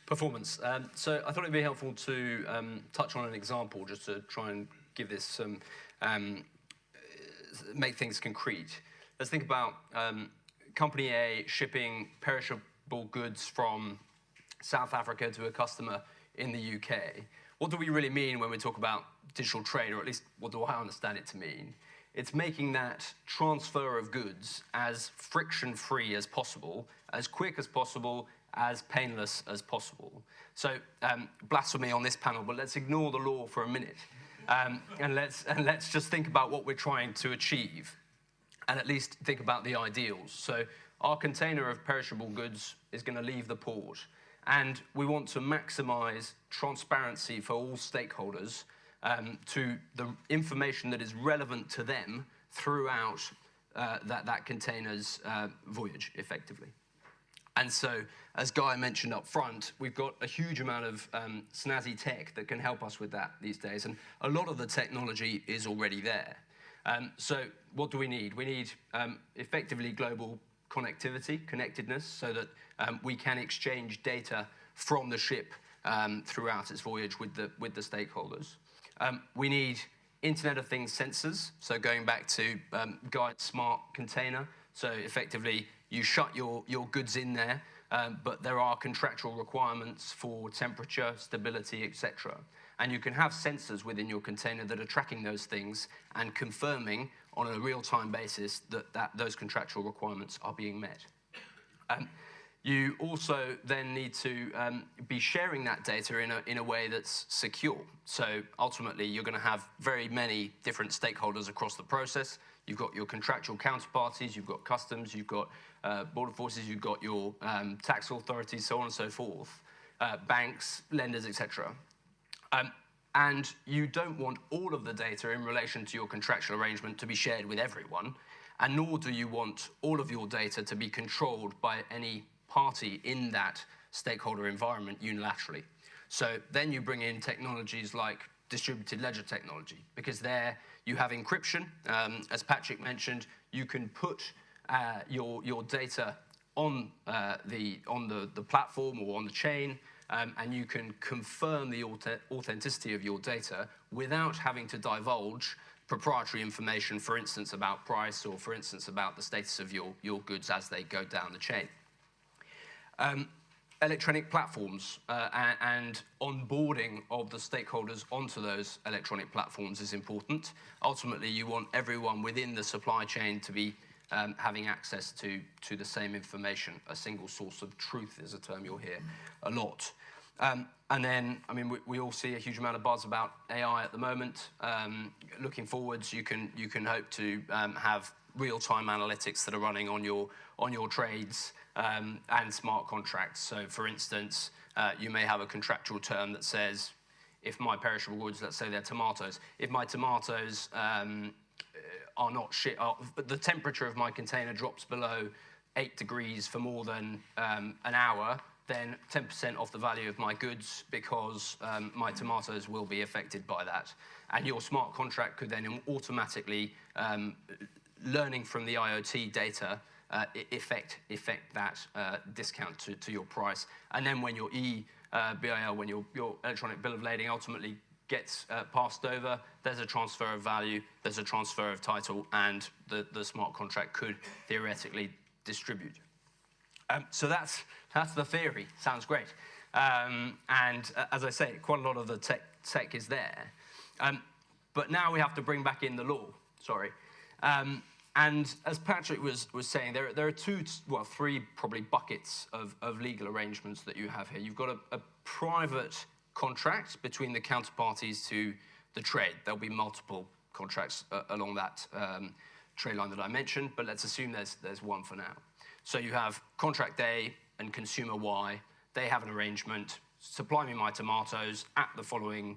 Performance. So I thought it'd be helpful to touch on an example just to try and give this some, make things concrete. Let's think about Company A shipping perishable goods from South Africa to a customer in the UK. What do we really mean when we talk about digital trade, or at least what do I understand it to mean? It's making that transfer of goods as friction-free as possible, as quick as possible, as painless as possible. So blasphemy on this panel, but let's ignore the law for a minute. And let's just think about what we're trying to achieve, and at least think about the ideals. So our container of perishable goods is going to leave the port, and we want to maximize transparency for all stakeholders to the information that is relevant to them throughout that container's voyage, effectively. And so, as Guy mentioned up front, we've got a huge amount of snazzy tech that can help us with that these days, and a lot of the technology is already there. So what do we need? We need effectively global connectedness, so that we can exchange data from the ship throughout its voyage with the stakeholders. We need Internet of Things sensors, so going back to Guy's smart container. So effectively, you shut your goods in there, but there are contractual requirements for temperature, stability, etc. And you can have sensors within your container that are tracking those things and confirming on a real-time basis that those contractual requirements are being met. You also then need to be sharing that data in a way that's secure. So ultimately, you're going to have very many different stakeholders across the process. You've got your contractual counterparties, you've got customs, you've got border forces, you've got your tax authorities, so on and so forth, banks, lenders, etc. And you don't want all of the data in relation to your contractual arrangement to be shared with everyone, and nor do you want all of your data to be controlled by any party in that stakeholder environment unilaterally. So then you bring in technologies like distributed ledger technology, because there you have encryption. As Patrick mentioned, you can put your data on the platform or on the chain, and you can confirm the authenticity of your data without having to divulge proprietary information, for instance, about price, or for instance, about the status of your goods as they go down the chain. Electronic platforms and onboarding of the stakeholders onto those electronic platforms is important. Ultimately, you want everyone within the supply chain to be having access to the same information. A single source of truth is a term you'll hear a lot. And then, I mean, we all see a huge amount of buzz about AI at the moment. Looking forwards, you can hope to have real-time analytics that are running on your trades and smart contracts. So, for instance, you may have a contractual term that says, if my perishable goods, let's say they're tomatoes, if my tomatoes are not but the temperature of my container drops below 8 degrees for more than an hour, then 10% off the value of my goods, because my tomatoes will be affected by that. And your smart contract could then automatically, learning from the IoT data, effect that discount to your price. And then when your EBIL, when your electronic bill of lading ultimately gets passed over, there's a transfer of value, there's a transfer of title, and the smart contract could theoretically distribute. So that's the theory. Sounds great. And as I say, quite a lot of the tech is there. But now we have to bring back in the law, sorry. And as Patrick was saying, there are three probably buckets of legal arrangements that you have here. You've got a private contract between the counterparties to the trade. There'll be multiple contracts along that trade line that I mentioned, but let's assume there's one for now. So you have contract A and consumer Y. They have an arrangement. Supply me my tomatoes at the following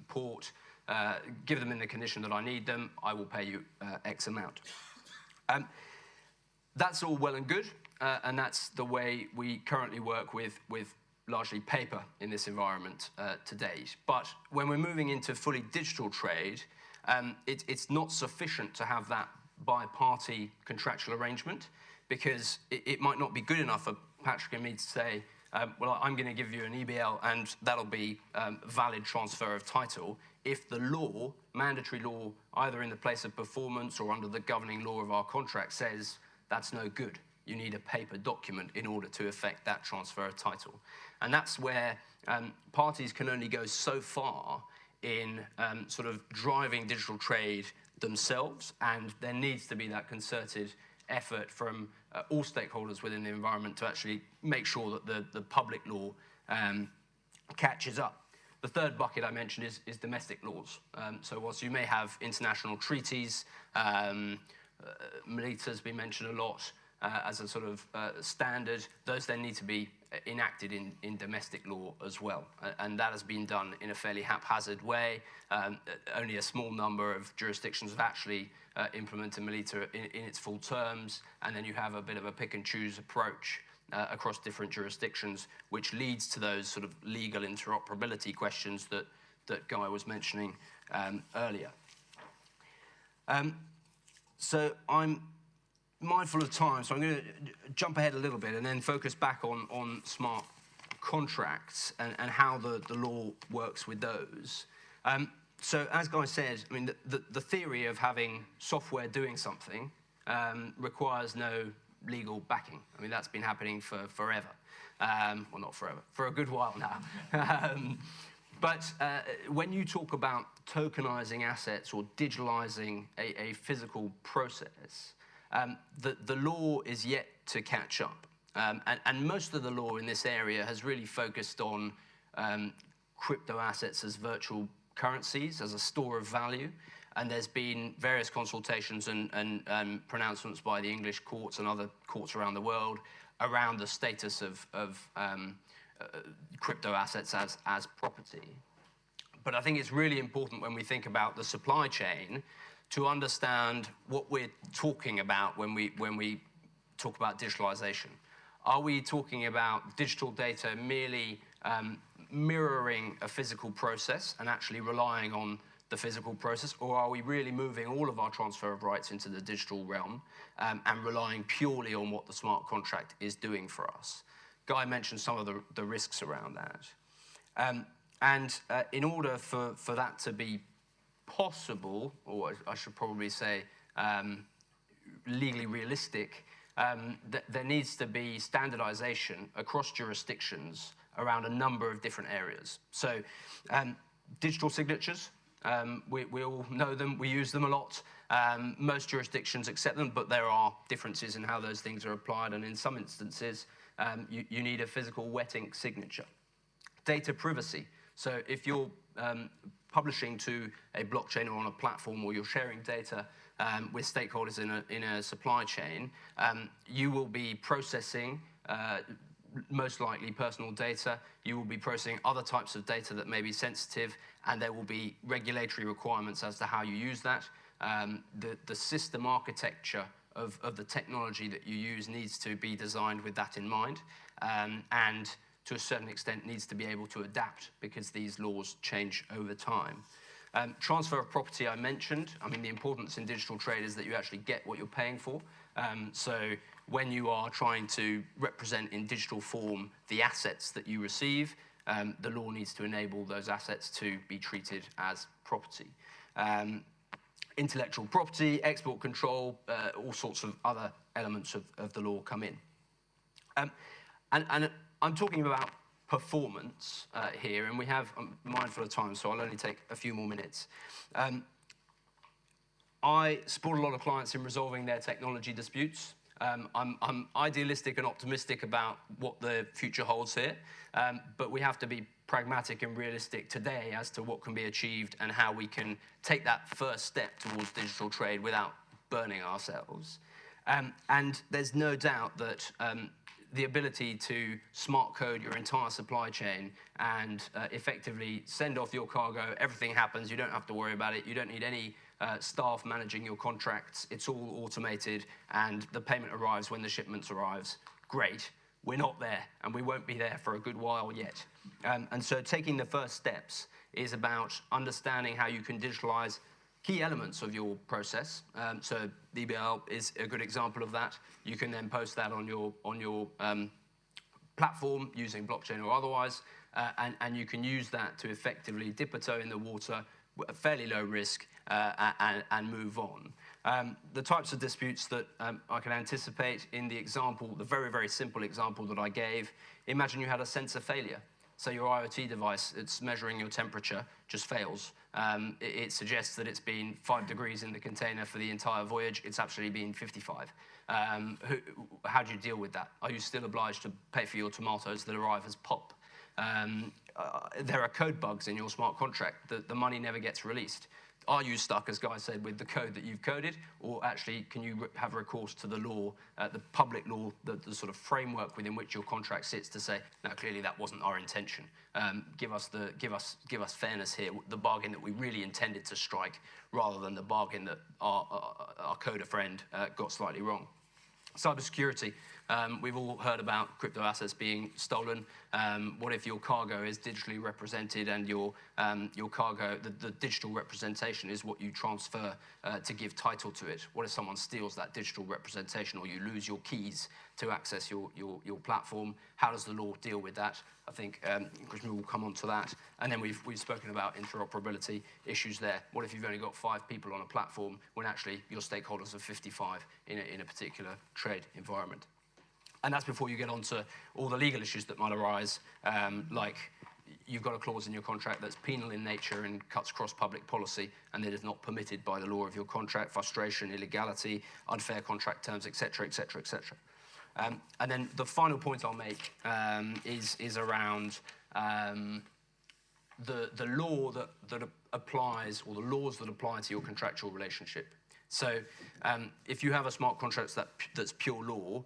port. Give them in the condition that I need them. I will pay you X amount. That's all well and good, and that's the way we currently work with largely paper in this environment to date. But when we're moving into fully digital trade, it's not sufficient to have that bi-party contractual arrangement, because it might not be good enough for Patrick and me to say, well, I'm going to give you an EBL and that'll be valid transfer of title, if the law, mandatory law, either in the place of performance or under the governing law of our contract, says that's no good. You need a paper document in order to effect that transfer of title. And that's where parties can only go so far in sort of driving digital trade themselves, and there needs to be that concerted effort from all stakeholders within the environment to actually make sure that the public law catches up. The third bucket I mentioned is domestic laws. So whilst you may have international treaties, Melita's been mentioned a lot as a sort of standard, those then need to be enacted in domestic law as well. And that has been done in a fairly haphazard way. Only a small number of jurisdictions have actually implemented Melita in its full terms, and then you have a bit of a pick and choose approach across different jurisdictions, which leads to those sort of legal interoperability questions that Guy was mentioning earlier. So I'm mindful of time, so I'm going to jump ahead a little bit and then focus back on smart contracts and how the law works with those. So as Guy said, I mean, the theory of having software doing something requires no legal backing. I mean, that's been happening for forever. Well, not forever, for a good while now. But when you talk about tokenizing assets or digitalizing a physical process, the law is yet to catch up. And most of the law in this area has really focused on crypto assets as virtual currencies, as a store of value. And there's been various consultations and pronouncements by the English courts and other courts around the world around the status of crypto assets as property. But I think it's really important when we think about the supply chain to understand what we're talking about when we talk about digitalization. Are we talking about digital data merely mirroring a physical process and actually relying on the physical process, or are we really moving all of our transfer of rights into the digital realm and relying purely on what the smart contract is doing for us? Guy mentioned some of the risks around that. In order for that to be possible, or I should probably say legally realistic, there needs to be standardization across jurisdictions around a number of different areas. So digital signatures, we all know them, we use them a lot. Most jurisdictions accept them, but there are differences in how those things are applied, and in some instances, you need a physical wet ink signature. Data privacy. So if you're publishing to a blockchain or on a platform, or you're sharing data with stakeholders in a supply chain, you will be processing most likely personal data. You will be processing other types of data that may be sensitive, and there will be regulatory requirements as to how you use that. The system architecture of the technology that you use needs to be designed with that in mind, and to a certain extent needs to be able to adapt because these laws change over time. Transfer of property I mentioned. I mean, the importance in digital trade is that you actually get what you're paying for. So when you are trying to represent in digital form the assets that you receive, the law needs to enable those assets to be treated as property. Intellectual property, export control, all sorts of other elements of the law come in. And I'm talking about performance here, and I'm mindful of time, so I'll only take a few more minutes. I support a lot of clients in resolving their technology disputes. I'm idealistic and optimistic about what the future holds here, but we have to be pragmatic and realistic today as to what can be achieved and how we can take that first step towards digital trade without burning ourselves. And there's no doubt that the ability to smart code your entire supply chain and effectively send off your cargo, everything happens, you don't have to worry about it, you don't need any staff managing your contracts, it's all automated, and the payment arrives when the shipments arrives. Great. We're not there, and we won't be there for a good while yet. And so taking the first steps is about understanding how you can digitalize key elements of your process. So DBL is a good example of that. You can then post that on your platform using blockchain or otherwise, and you can use that to effectively dip a toe in the water at fairly low risk and move on. The types of disputes that I can anticipate in the example, the very, very simple example that I gave, imagine you had a sensor failure. So your IoT device, it's measuring your temperature, just fails. It suggests that it's been 5 degrees in the container for the entire voyage. It's actually been 55. How do you deal with that? Are you still obliged to pay for your tomatoes that arrive as pop? There are code bugs in your smart contract. The money never gets released. Are you stuck, as Guy said, with the code that you've coded, or actually can you have recourse to the law, the public law, the sort of framework within which your contract sits to say, no, clearly that wasn't our intention. Give us fairness here, the bargain that we really intended to strike, rather than the bargain that our coder friend got slightly wrong. Cybersecurity. We've all heard about crypto assets being stolen. What if your cargo is digitally represented and your cargo, the digital representation is what you transfer to give title to it? What if someone steals that digital representation, or you lose your keys to access your platform? How does the law deal with that? I think Krishna will come on to that. And then we've spoken about interoperability issues there. What if you've only got 5 people on a platform when actually your stakeholders are 55 in a particular trade environment? And that's before you get onto all the legal issues that might arise, like you've got a clause in your contract that's penal in nature and cuts across public policy, and that is not permitted by the law of your contract, frustration, illegality, unfair contract terms, etc., etc., etc. And then the final point I'll make is around the law that applies, or the laws that apply to your contractual relationship. So if you have a smart contract that's pure law,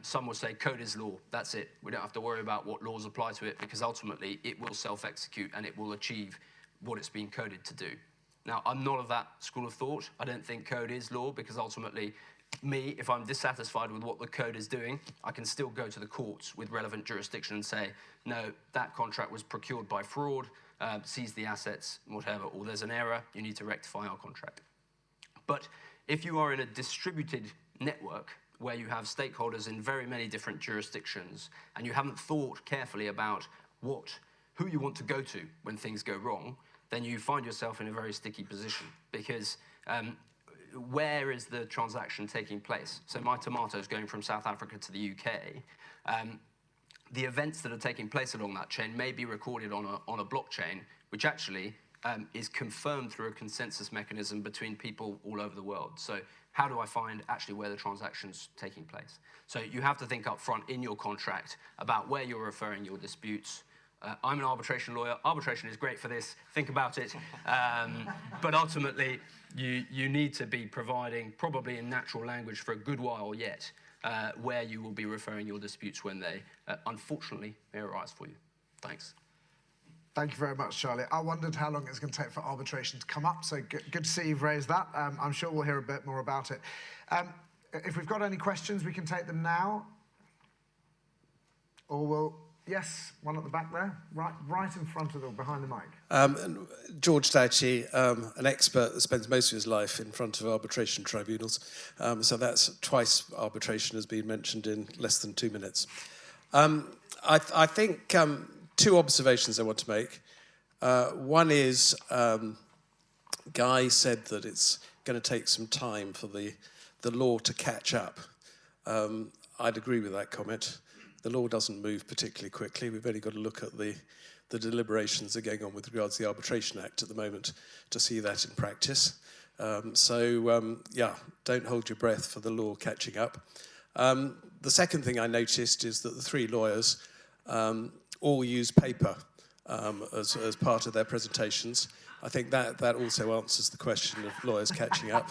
some will say code is law, that's it. We don't have to worry about what laws apply to it, because ultimately it will self-execute and it will achieve what it's been coded to do. Now, I'm not of that school of thought. I don't think code is law, because ultimately, if I'm dissatisfied with what the code is doing, I can still go to the courts with relevant jurisdiction and say, no, that contract was procured by fraud, seize the assets, whatever, or there's an error, you need to rectify our contract. But if you are in a distributed network where you have stakeholders in very many different jurisdictions, and you haven't thought carefully about who you want to go to when things go wrong, then you find yourself in a very sticky position, because where is the transaction taking place? So my tomatoes going from South Africa to the UK, the events that are taking place along that chain may be recorded on a blockchain, which actually is confirmed through a consensus mechanism between people all over the world. So how do I find actually where the transaction's taking place? So you have to think up front in your contract about where you're referring your disputes. I'm an arbitration lawyer. Arbitration is great for this. Think about it. But ultimately, you need to be providing, probably in natural language for a good while yet, where you will be referring your disputes when they, unfortunately, may arise for you. Thanks. Thank you very much, Charlie. I wondered how long it's going to take for arbitration to come up, so good to see you've raised that. I'm sure we'll hear a bit more about it. If we've got any questions, we can take them now. Or we'll... Yes, one at the back there, right in front of the, behind the mic. George Dowchey, an expert that spends most of his life in front of arbitration tribunals. So that's twice arbitration has been mentioned in less than 2 minutes. I think 2 observations I want to make. One is, Guy said that it's going to take some time for the law to catch up. I'd agree with that comment. the law doesn't move particularly quickly. We've only got to look at the deliberations that are going on with regards to the Arbitration Act at the moment to see that in practice. Yeah, don't hold your breath for the law catching up. The second thing I noticed is that the three lawyers all use paper as part of their presentations. I think that also answers the question of lawyers catching up.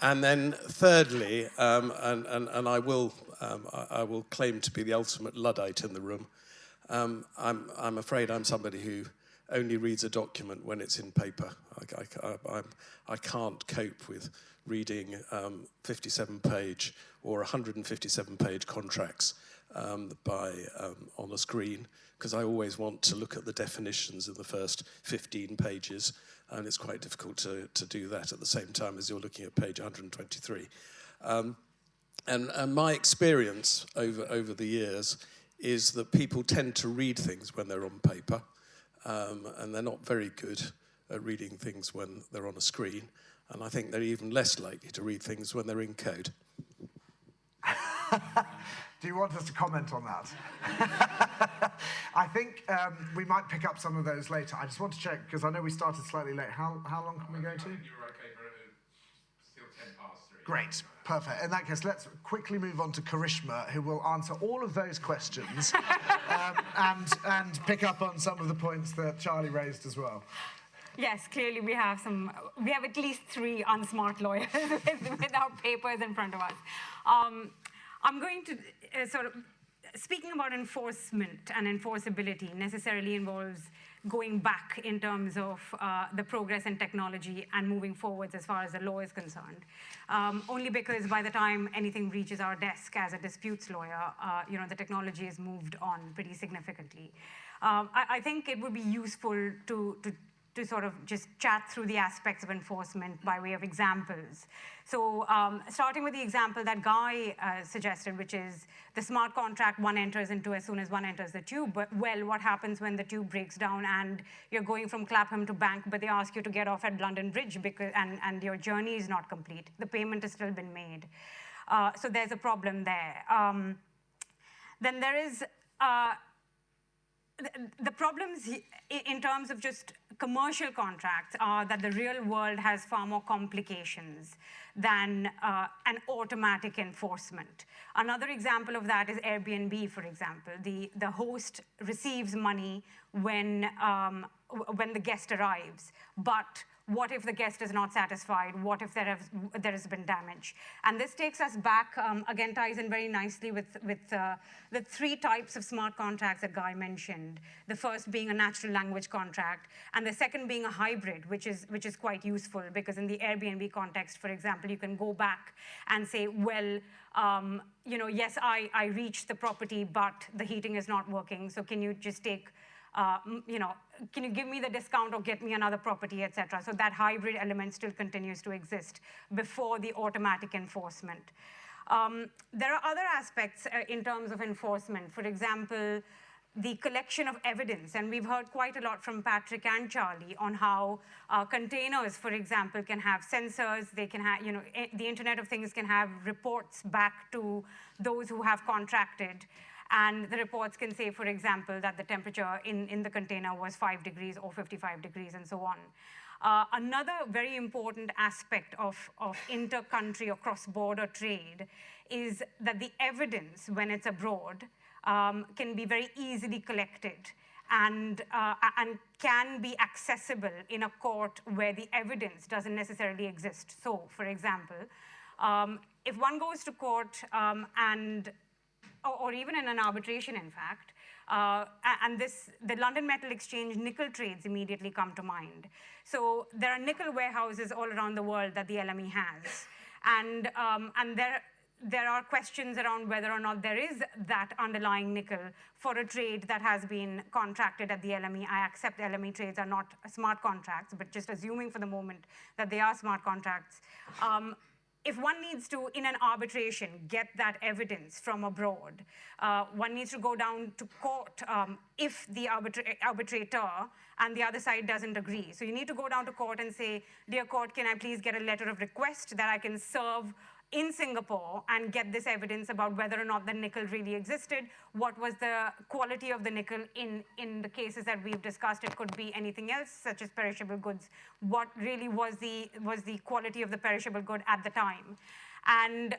And then thirdly, and I will claim to be the ultimate Luddite in the room, I'm afraid I'm somebody who only reads a document when it's in paper. I can't cope with reading 57-page or 157-page contracts on a screen, because I always want to look at the definitions in the first 15 pages, and it's quite difficult to do that at the same time as you're looking at page 123. And my experience over the years is that people tend to read things when they're on paper, and they're not very good at reading things when they're on a screen, and I think they're even less likely to read things when they're in code. Do you want us to comment on that? I think we might pick up some of those later. I just want to check, because I know we started slightly late. How long can we go to? You're okay for still 10 past 3. Great, perfect. In that case, let's quickly move on to Karishma, who will answer all of those questions and pick up on some of the points that Charlie raised as well. Yes, clearly we have at least 3 unsmart lawyers with our papers in front of us. I'm going to speaking about enforcement and enforceability necessarily involves going back in terms of the progress in technology and moving forwards as far as the law is concerned. Only because by the time anything reaches our desk as a disputes lawyer, the technology has moved on pretty significantly. I think it would be useful to sort of just chat through the aspects of enforcement by way of examples. So starting with the example that Guy suggested, which is the smart contract one enters into as soon as one enters the tube. But, well, what happens when the tube breaks down and you're going from Clapham to Bank, but they ask you to get off at London Bridge and your journey is not complete. The payment has still been made. So there's a problem there. Then there is the problems in terms of just commercial contracts are that the real world has far more complications than an automatic enforcement. Another example of that is Airbnb, for example. The host receives money when the guest arrives, but what if the guest is not satisfied? What if there has been damage? And this takes us back, again, ties in very nicely with the 3 types of smart contracts that Guy mentioned. The first being a natural language contract, and the second being a hybrid, which is quite useful, because in the Airbnb context, for example, you can go back and say, well, yes, I reached the property, but the heating is not working, so can you just take can you give me the discount or get me another property, etc. So that hybrid element still continues to exist before the automatic enforcement. There are other aspects in terms of enforcement. For example, the collection of evidence, and we've heard quite a lot from Patrick and Charlie on how containers, for example, can have sensors. They can have, the Internet of Things can have reports back to those who have contracted. And the reports can say, for example, that the temperature in the container was 5 degrees or 55 degrees and so on. Another very important aspect of inter-country or cross-border trade is that the evidence, when it's abroad, can be very easily collected and can be accessible in a court where the evidence doesn't necessarily exist. So, for example, if one goes to court or even in an arbitration, in fact, the London Metal Exchange nickel trades immediately come to mind. So there are nickel warehouses all around the world that the LME has. And there are questions around whether or not there is that underlying nickel for a trade that has been contracted at the LME. I accept LME trades are not smart contracts, but just assuming for the moment that they are smart contracts. If one needs to, in an arbitration, get that evidence from abroad, one needs to go down to court if the arbitrator and the other side doesn't agree. So you need to go down to court and say, dear court, can I please get a letter of request that I can serve in Singapore and get this evidence about whether or not the nickel really existed, what was the quality of the nickel in the cases that we've discussed. It could be anything else, such as perishable goods. What really was the quality of the perishable good at the time? And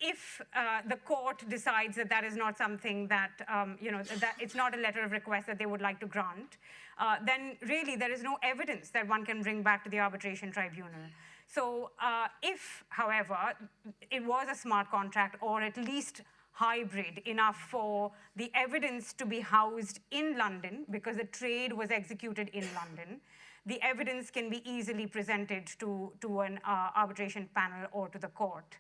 if the court decides that that is not something that, that it's not a letter of request that they would like to grant, then really there is no evidence that one can bring back to the arbitration tribunal. So if, however, it was a smart contract or at least hybrid enough for the evidence to be housed in London because the trade was executed in London, the evidence can be easily presented to an arbitration panel or to the court.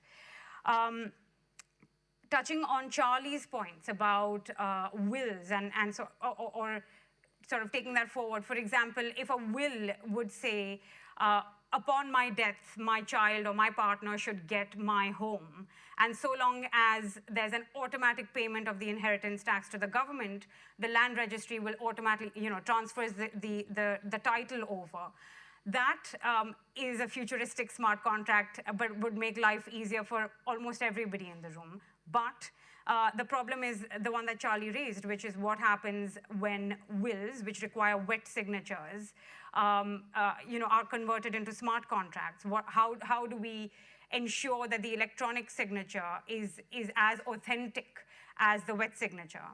Touching on Charlie's points about wills and so, or sort of taking that forward, for example, if a will would say, upon my death, my child or my partner should get my home, and so long as there's an automatic payment of the inheritance tax to the government, the land registry will automatically, transfers the title over. That is a futuristic smart contract, but would make life easier for almost everybody in the room. But the problem is the one that Charlie raised, which is what happens when wills, which require wet signatures, are converted into smart contracts. How do we ensure that the electronic signature is as authentic as the wet signature?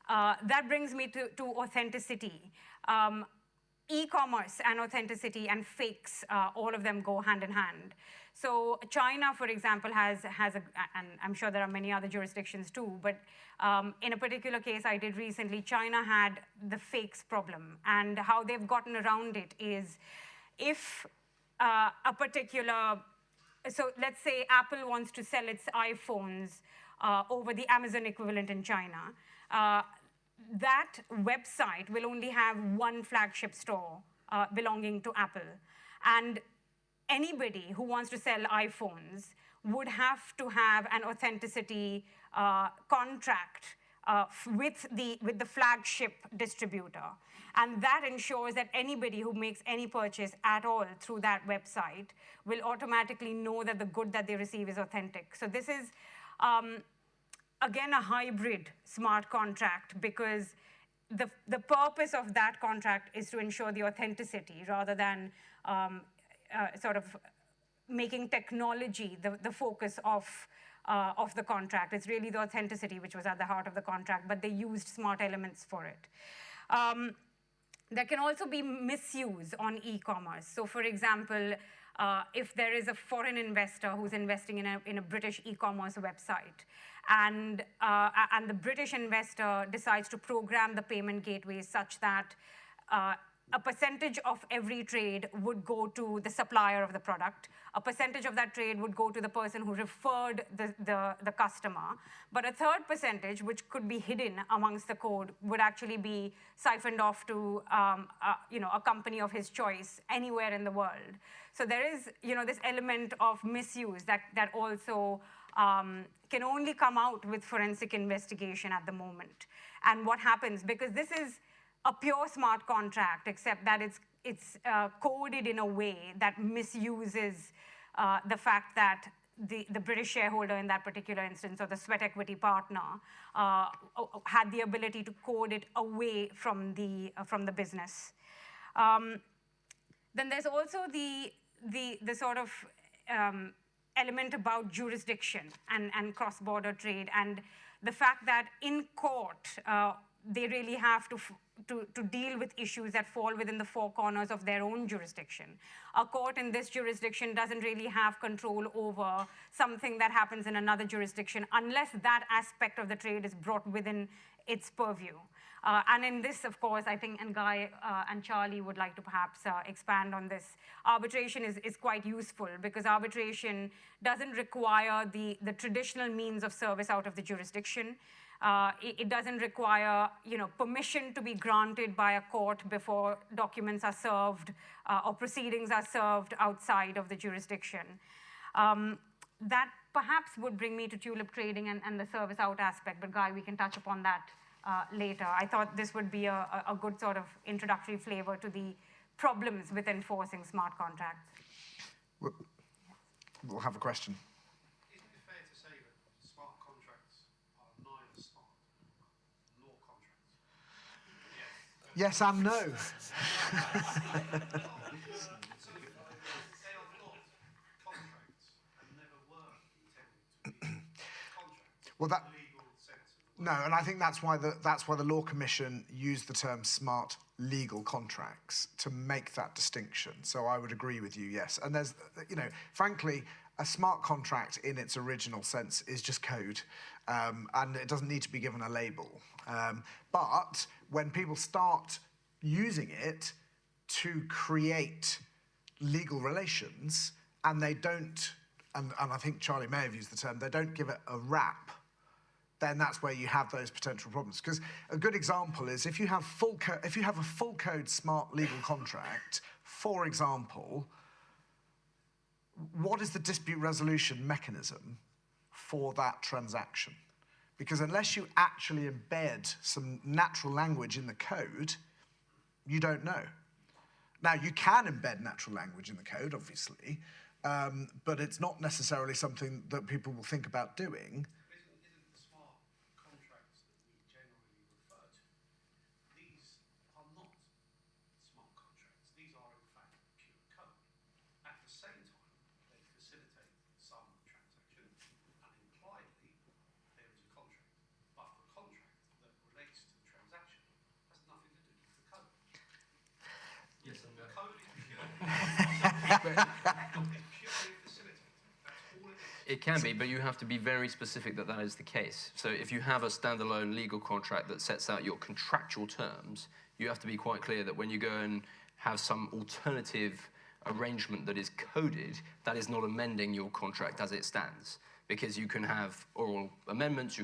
That brings me to authenticity. E-commerce and authenticity and fakes, all of them go hand in hand. So China, for example, has and I'm sure there are many other jurisdictions too, but in a particular case I did recently, China had the fakes problem. And how they've gotten around it is if a particular, so let's say Apple wants to sell its iPhones over the Amazon equivalent in China, that website will only have one flagship store belonging to Apple. And anybody who wants to sell iPhones would have to have an authenticity contract with the flagship distributor. And that ensures that anybody who makes any purchase at all through that website will automatically know that the good that they receive is authentic. So this is, again, a hybrid smart contract because the purpose of that contract is to ensure the authenticity rather than sort of making technology the focus of the contract. It's really the authenticity which was at the heart of the contract, but they used smart elements for it. There can also be misuse on e-commerce. So for example, if there is a foreign investor who's investing in a British e-commerce website, and the British investor decides to program the payment gateways such that a percentage of every trade would go to the supplier of the product. A percentage of that trade would go to the person who referred the customer. But a third percentage, which could be hidden amongst the code, would actually be siphoned off to a company of his choice anywhere in the world. So there is this element of misuse that also can only come out with forensic investigation at the moment. And what happens, because this is a pure smart contract, except that it's coded in a way that misuses the fact that the British shareholder in that particular instance, or the sweat equity partner, had the ability to code it away from the business. Then there's also the sort of element about jurisdiction and cross-border trade, and the fact that in court they really have to deal with issues that fall within the four corners of their own jurisdiction. A court in this jurisdiction doesn't really have control over something that happens in another jurisdiction unless that aspect of the trade is brought within its purview. And in this, of course, I think, and Guy and Charlie would like to perhaps expand on this, arbitration is quite useful because arbitration doesn't require the traditional means of service out of the jurisdiction. It doesn't require permission to be granted by a court before documents are served or proceedings are served outside of the jurisdiction. That perhaps would bring me to tulip trading and the service out aspect, but Guy, we can touch upon that later. I thought this would be a good sort of introductory flavor to the problems with enforcing smart contracts. We'll have a question. Yes and no. Well, no, and I think that's why the Law Commission used the term smart legal contracts to make that distinction. So I would agree with you, yes. And there's, frankly, a smart contract in its original sense is just code, and it doesn't need to be given a label. But when people start using it to create legal relations, and they don't, and I think Charlie may have used the term, they don't give it a wrap, then that's where you have those potential problems. Because a good example is if you have a full code smart legal contract, for example, what is the dispute resolution mechanism for that transaction? Because unless you actually embed some natural language in the code, you don't know. Now, you can embed natural language in the code, obviously, but it's not necessarily something that people will think about doing. It can be, but you have to be very specific that that is the case. So if you have a standalone legal contract that sets out your contractual terms, you have to be quite clear that when you go and have some alternative arrangement that is coded, that is not amending your contract as it stands. Because you can have oral amendments,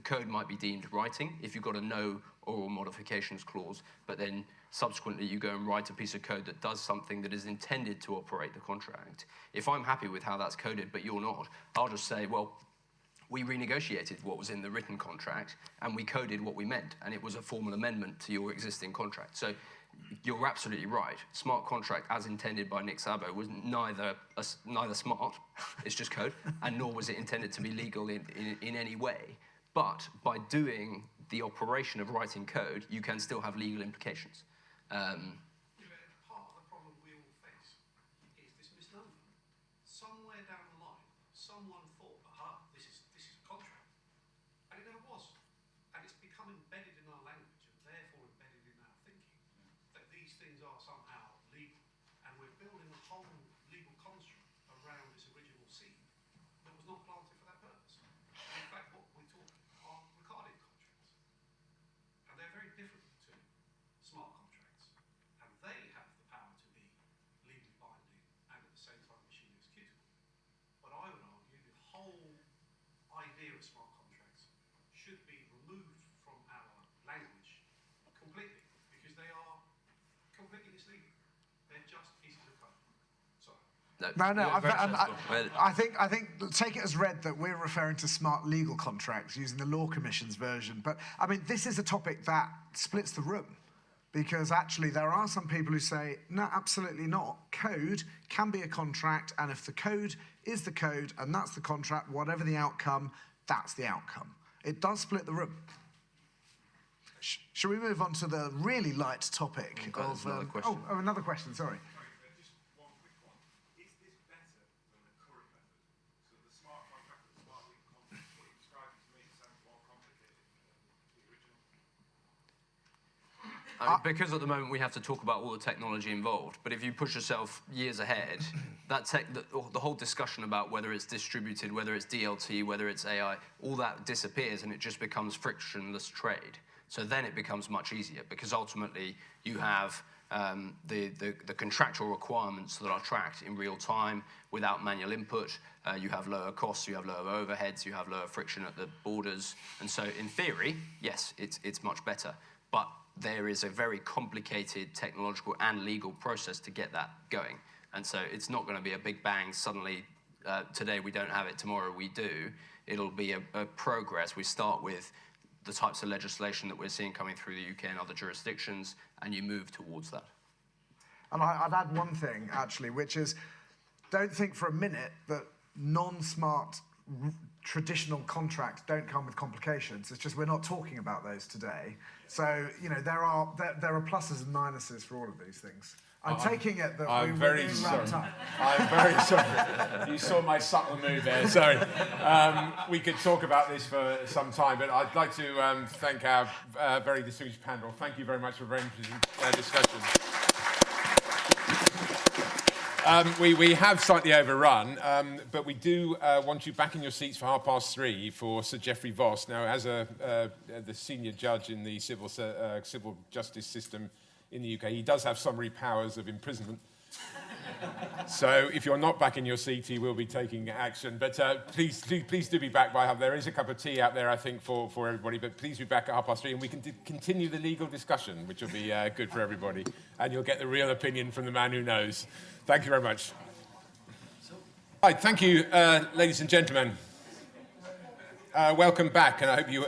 code might be deemed writing if you've got a no oral modifications clause, but then subsequently you go and write a piece of code that does something that is intended to operate the contract. If I'm happy with how that's coded, but you're not, I'll just say, well, we renegotiated what was in the written contract and we coded what we meant, and it was a formal amendment to your existing contract. So you're absolutely right. Smart contract, as intended by Nick Szabo, was neither smart, it's just code, and nor was it intended to be legal in any way. But by doing the operation of writing code, you can still have legal implications. Part of the problem we all face is this misnomer. Somewhere down the line, someone thought, aha, this is a contract. And it never was. And it's become embedded in our language and therefore embedded in our thinking that these things are somehow legal. And we're building a whole legal construct around this original seed that was not planted for that purpose. And in fact, what we're talking are recorded contracts. And they're very different to smart contracts. And they have the power to be legally binding and at the same time machine executable. But I would argue the whole idea of smart contracts should be removed from our language completely, because they are completely misleading. They're just pieces of code. Sorry. No. I think take it as read that we're referring to smart legal contracts using the Law Commission's version. But I mean, this is a topic that splits the room, because actually there are some people who say, no, absolutely not. Code can be a contract, and if the code is the code and that's the contract, whatever the outcome, that's the outcome. It does split the room. Shall we move on to the really light topic of... another question. Oh, another question, sorry. Because at the moment we have to talk about all the technology involved, but if you push yourself years ahead, the whole discussion about whether it's distributed, whether it's DLT, whether it's AI, all that disappears and it just becomes frictionless trade. So then it becomes much easier, because ultimately you have the contractual requirements that are tracked in real time without manual input. You have lower costs, you have lower overheads, you have lower friction at the borders. And so in theory, yes, it's much better. But there is a very complicated technological and legal process to get that going. And so it's not going to be a big bang, suddenly today we don't have it, tomorrow we do. It'll be a progress. We start with the types of legislation that we're seeing coming through the UK and other jurisdictions, and you move towards that. And I'd add one thing, actually, which is, don't think for a minute that non-smart traditional contracts don't come with complications. It's just we're not talking about those today. So, you know, there are pluses and minuses for all of these things. I'm taking it that I'm we were very being sorry. wrapped up. I'm very sorry. You saw my subtle move there. Sorry. We could talk about this for some time, but I'd like to thank our very distinguished panel. Thank you very much for a very interesting discussion. We have slightly overrun, but we do want you back in your seats for 3:30 for Sir Geoffrey Voss. Now, as the senior judge in the civil justice system in the UK, he does have summary powers of imprisonment. So if you're not back in your seat, he will be taking action. But please do be back by half. There is a cup of tea out there, I think, for everybody. But please be back at 3:30, and we can continue the legal discussion, which will be good for everybody. And you'll get the real opinion from the man who knows. Thank you very much. Right, thank you, ladies and gentlemen. Welcome back, and I hope you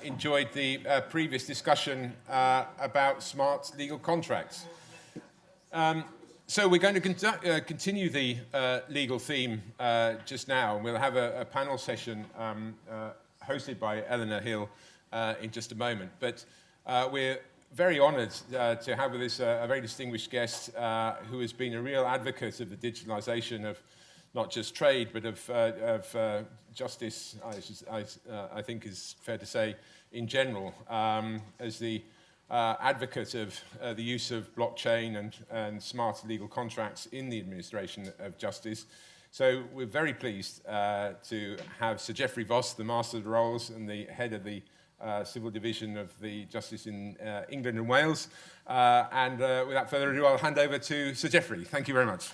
enjoyed the previous discussion about smart legal contracts. So we're going to continue the legal theme just now, and we'll have a panel session hosted by Eleanor Hill in just a moment. But we're very honoured to have with us a very distinguished guest who has been a real advocate of the digitalisation of not just trade, but of justice, I think is fair to say, in general, as the advocate of the use of blockchain and smart legal contracts in the administration of justice. So we're very pleased to have Sir Geoffrey Voss, the Master of the Rolls and the head of the Civil Division of the Justice in England and Wales. And without further ado, I'll hand over to Sir Geoffrey. Thank you very much.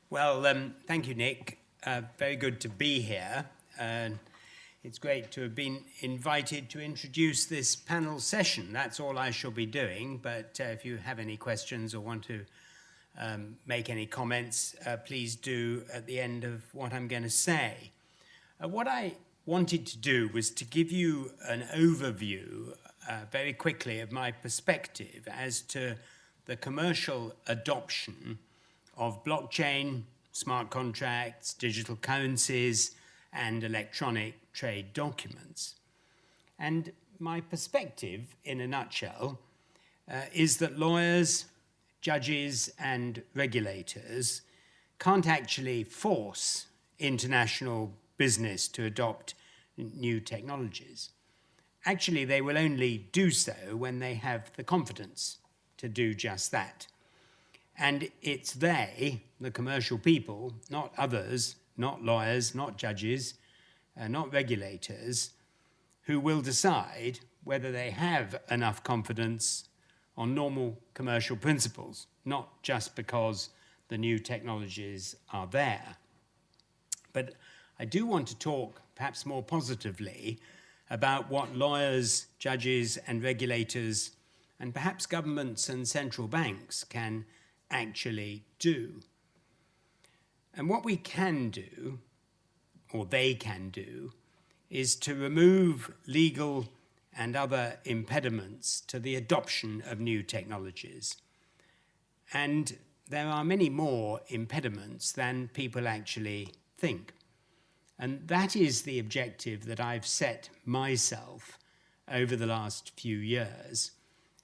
Well, thank you, Nick. Very good to be here. It's great to have been invited to introduce this panel session. That's all I shall be doing, but if you have any questions or want to make any comments, please do at the end of what I'm going to say. What I wanted to do was to give you an overview very quickly of my perspective as to the commercial adoption of blockchain, smart contracts, digital currencies, and electronic trade documents. And my perspective, in a nutshell, is that lawyers, judges, and regulators can't actually force international business to adopt new technologies. Actually, they will only do so when they have the confidence to do just that. And it's they, the commercial people, not others, not lawyers, not judges, not regulators, who will decide whether they have enough confidence on normal commercial principles, not just because the new technologies are there. But I do want to talk, perhaps more positively, about what lawyers, judges, and regulators, and perhaps governments and central banks can actually do. And what we can do, or they can do, is to remove legal and other impediments to the adoption of new technologies. And there are many more impediments than people actually think. And that is the objective that I've set myself over the last few years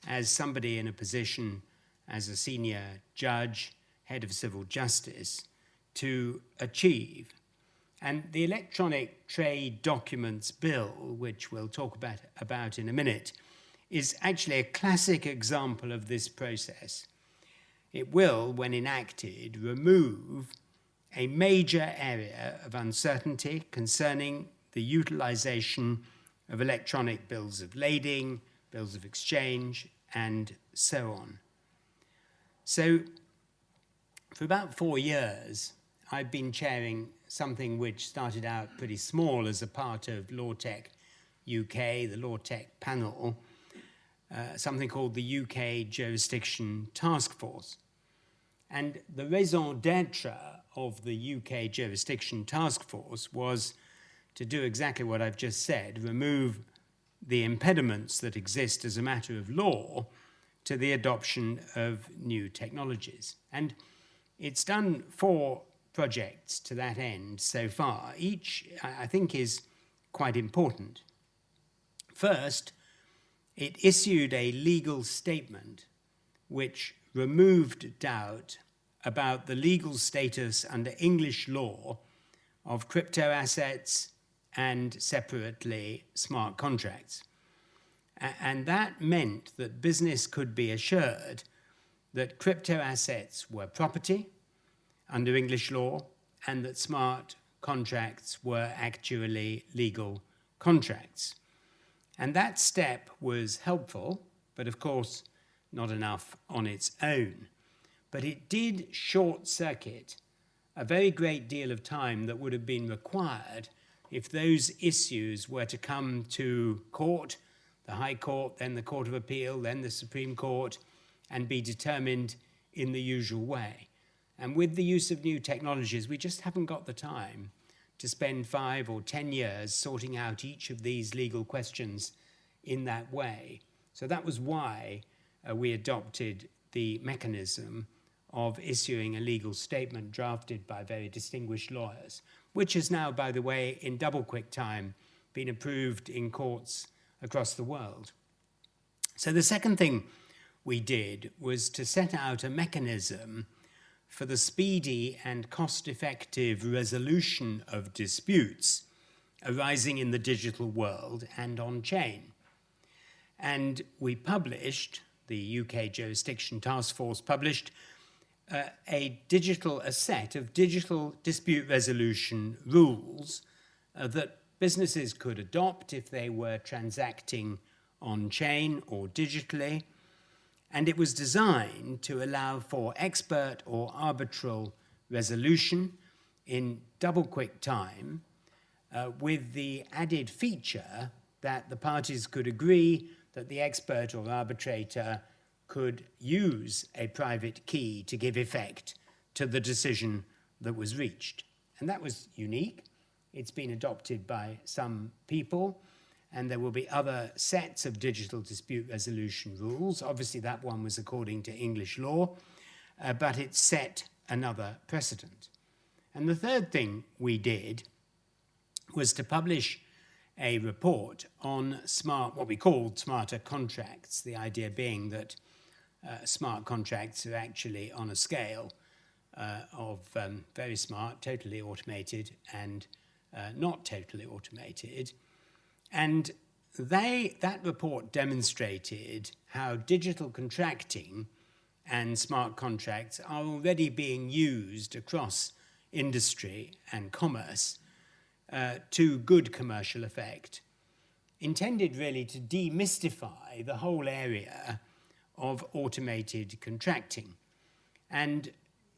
as somebody in a position as a senior judge, head of civil justice, to achieve. And the Electronic Trade Documents Bill, which we'll talk about in a minute, is actually a classic example of this process. It will, when enacted, remove a major area of uncertainty concerning the utilization of electronic bills of lading, bills of exchange, and so on. So, for about 4 years, I've been chairing something which started out pretty small as a part of LawTech UK, the LawTech panel, something called the UK Jurisdiction Task Force. And the raison d'etre of the UK Jurisdiction Task Force was to do exactly what I've just said, remove the impediments that exist as a matter of law to the adoption of new technologies. And it's done 4 projects to that end so far. Each, I think, is quite important. First, it issued a legal statement which removed doubt about the legal status under English law of crypto assets and, separately, smart contracts. And that meant that business could be assured that crypto assets were property under English law and that smart contracts were actually legal contracts. And that step was helpful, but of course not enough on its own. But it did short-circuit a very great deal of time that would have been required if those issues were to come to court, the High Court, then the Court of Appeal, then the Supreme Court, and be determined in the usual way. And with the use of new technologies, we just haven't got the time to spend 5 or 10 years sorting out each of these legal questions in that way. So that was why we adopted the mechanism of issuing a legal statement drafted by very distinguished lawyers, which has now, by the way, in double quick time, been approved in courts across the world. So the second thing we did was to set out a mechanism for the speedy and cost-effective resolution of disputes arising in the digital world and on-chain. And we published, the UK Jurisdiction Task Force published, a set of digital dispute resolution rules that businesses could adopt if they were transacting on-chain or digitally. And it was designed to allow for expert or arbitral resolution in double quick time, with the added feature that the parties could agree that the expert or arbitrator could use a private key to give effect to the decision that was reached. And that was unique. It's been adopted by some people, and there will be other sets of digital dispute resolution rules. Obviously, that one was according to English law, but it set another precedent. And the third thing we did was to publish a report on what we called smarter contracts, the idea being that smart contracts are actually on a scale of very smart, totally automated, and not totally automated. And that report demonstrated how digital contracting and smart contracts are already being used across industry and commerce to good commercial effect, intended really to demystify the whole area of automated contracting. And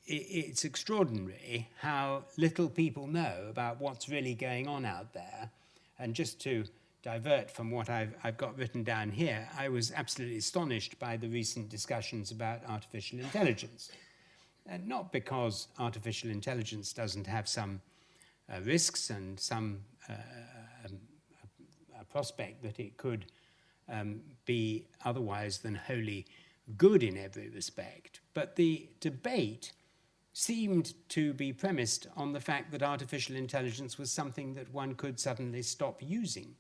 it's extraordinary how little people know about what's really going on out there. And just to divert from what I've got written down here, I was absolutely astonished by the recent discussions about artificial intelligence. And not because artificial intelligence doesn't have some risks and some prospect that it could be otherwise than wholly good in every respect. But the debate seemed to be premised on the fact that artificial intelligence was something that one could suddenly stop using.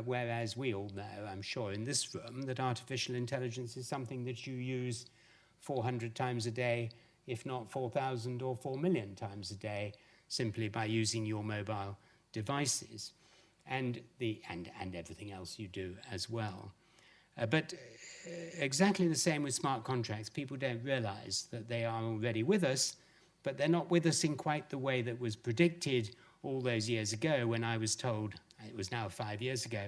Whereas we all know, I'm sure in this room, that artificial intelligence is something that you use 400 times a day, if not 4,000 or 4 million times a day, simply by using your mobile devices and everything else you do as well. But exactly the same with smart contracts. People don't realize that they are already with us, but they're not with us in quite the way that was predicted all those years ago when I was told, it was now 5 years ago,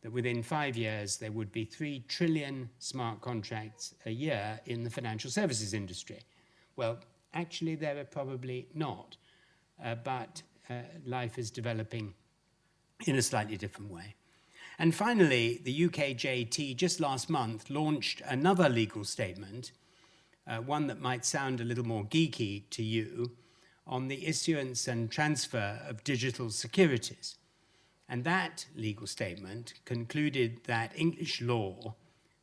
that within 5 years there would be 3 trillion smart contracts a year in the financial services industry. Well, actually there are probably not, but life is developing in a slightly different way. And finally, the UKJT just last month launched another legal statement, one that might sound a little more geeky to you, on the issuance and transfer of digital securities. And that legal statement concluded that English law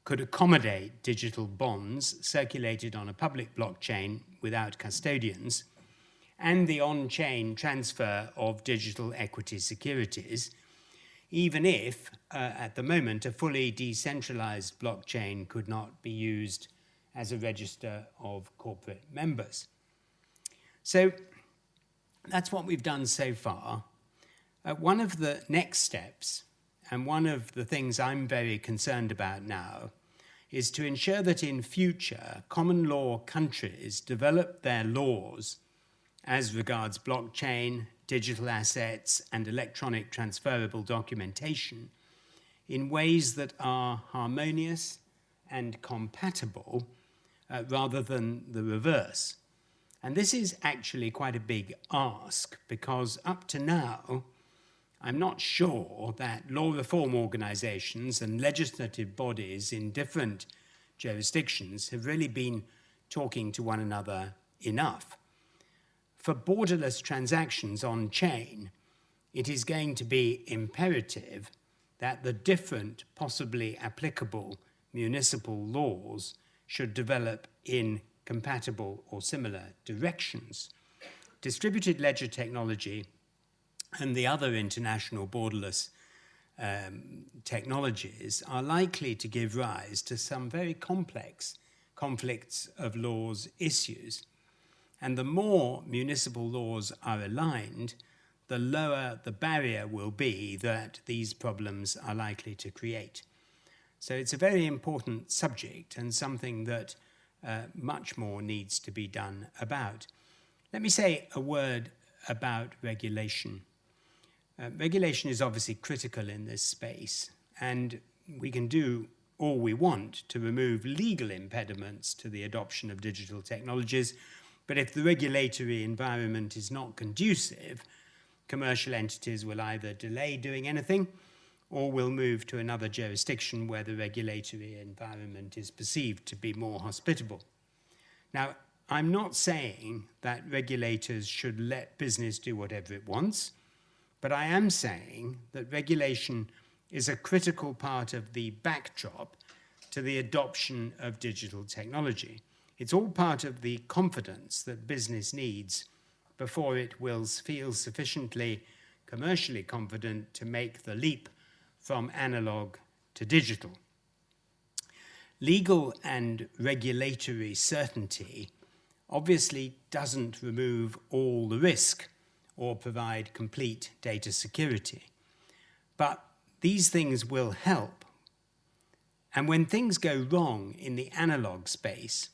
could accommodate digital bonds circulated on a public blockchain without custodians, and the on-chain transfer of digital equity securities, even if, at the moment, a fully decentralized blockchain could not be used as a register of corporate members. So that's what we've done so far. One of the next steps, and one of the things I'm very concerned about now, is to ensure that in future common law countries develop their laws as regards blockchain, digital assets, and electronic transferable documentation in ways that are harmonious and compatible rather than the reverse. And this is actually quite a big ask, because up to now, I'm not sure that law reform organizations and legislative bodies in different jurisdictions have really been talking to one another enough. For borderless transactions on chain, it is going to be imperative that the different possibly applicable municipal laws should develop in compatible or similar directions. Distributed ledger technology and the other international borderless technologies are likely to give rise to some very complex conflicts of laws issues. And the more municipal laws are aligned, the lower the barrier will be that these problems are likely to create. So it's a very important subject and something that much more needs to be done about. Let me say a word about regulation. Regulation is obviously critical in this space, and we can do all we want to remove legal impediments to the adoption of digital technologies, but if the regulatory environment is not conducive, commercial entities will either delay doing anything or will move to another jurisdiction where the regulatory environment is perceived to be more hospitable. Now, I'm not saying that regulators should let business do whatever it wants, but I am saying that regulation is a critical part of the backdrop to the adoption of digital technology. It's all part of the confidence that business needs before it will feel sufficiently commercially confident to make the leap from analog to digital. Legal and regulatory certainty obviously doesn't remove all the risk or provide complete data security. But these things will help. And when things go wrong in the analog space,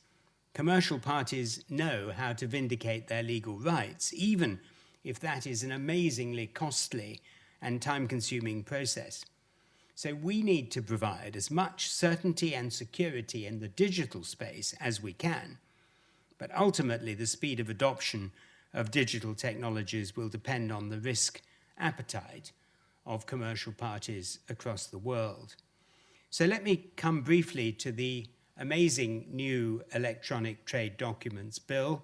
commercial parties know how to vindicate their legal rights, even if that is an amazingly costly and time-consuming process. So we need to provide as much certainty and security in the digital space as we can. But ultimately, the speed of adoption of digital technologies will depend on the risk appetite of commercial parties across the world. So let me come briefly to the amazing new Electronic Trade Documents Bill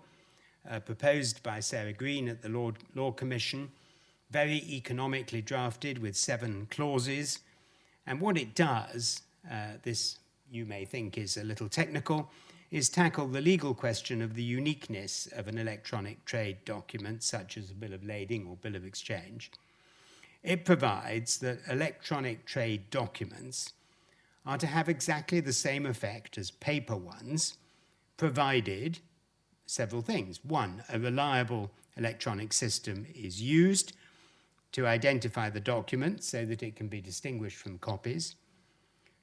proposed by Sarah Green at the Law Commission, very economically drafted with 7 clauses. And what it does, this you may think is a little technical, is tackle the legal question of the uniqueness of an electronic trade document, such as a bill of lading or bill of exchange. It provides that electronic trade documents are to have exactly the same effect as paper ones, provided several things. 1, a reliable electronic system is used to identify the document so that it can be distinguished from copies,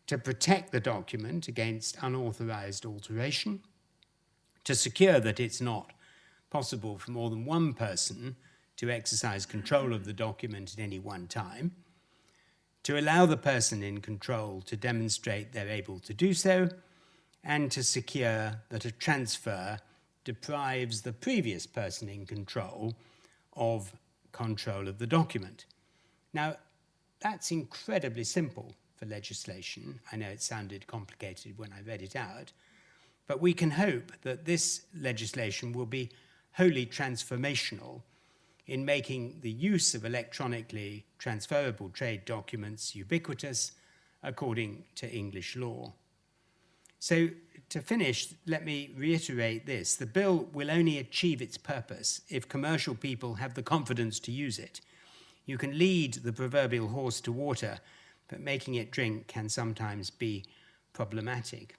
to protect the document against unauthorized alteration, to secure that it's not possible for more than one person to exercise control of the document at any one time, to allow the person in control to demonstrate they're able to do so, and to secure that a transfer deprives the previous person in control of control of the document. Now, that's incredibly simple for legislation. I know it sounded complicated when I read it out, but we can hope that this legislation will be wholly transformational in making the use of electronically transferable trade documents ubiquitous according to English law. So to finish, let me reiterate this. The bill will only achieve its purpose if commercial people have the confidence to use it. You can lead the proverbial horse to water, but making it drink can sometimes be problematic.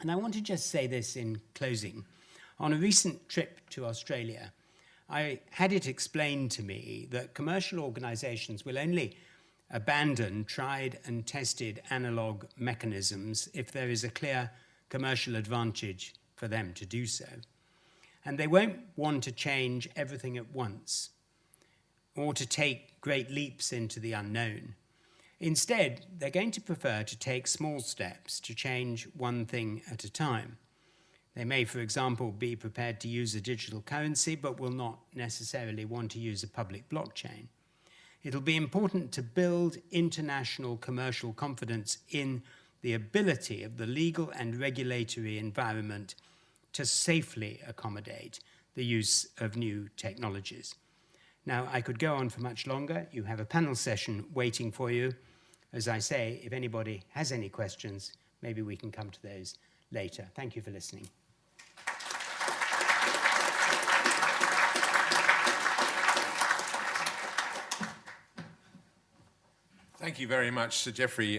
And I want to just say this in closing. On a recent trip to Australia, I had it explained to me that commercial organizations will only abandon tried and tested analog mechanisms if there is a clear commercial advantage for them to do so. And they won't want to change everything at once or to take great leaps into the unknown. Instead, they're going to prefer to take small steps to change one thing at a time. They may, for example, be prepared to use a digital currency, but will not necessarily want to use a public blockchain. It'll be important to build international commercial confidence in the ability of the legal and regulatory environment to safely accommodate the use of new technologies. Now, I could go on for much longer. You have a panel session waiting for you. As I say, if anybody has any questions, maybe we can come to those later. Thank you for listening. Thank you very much, Sir Geoffrey.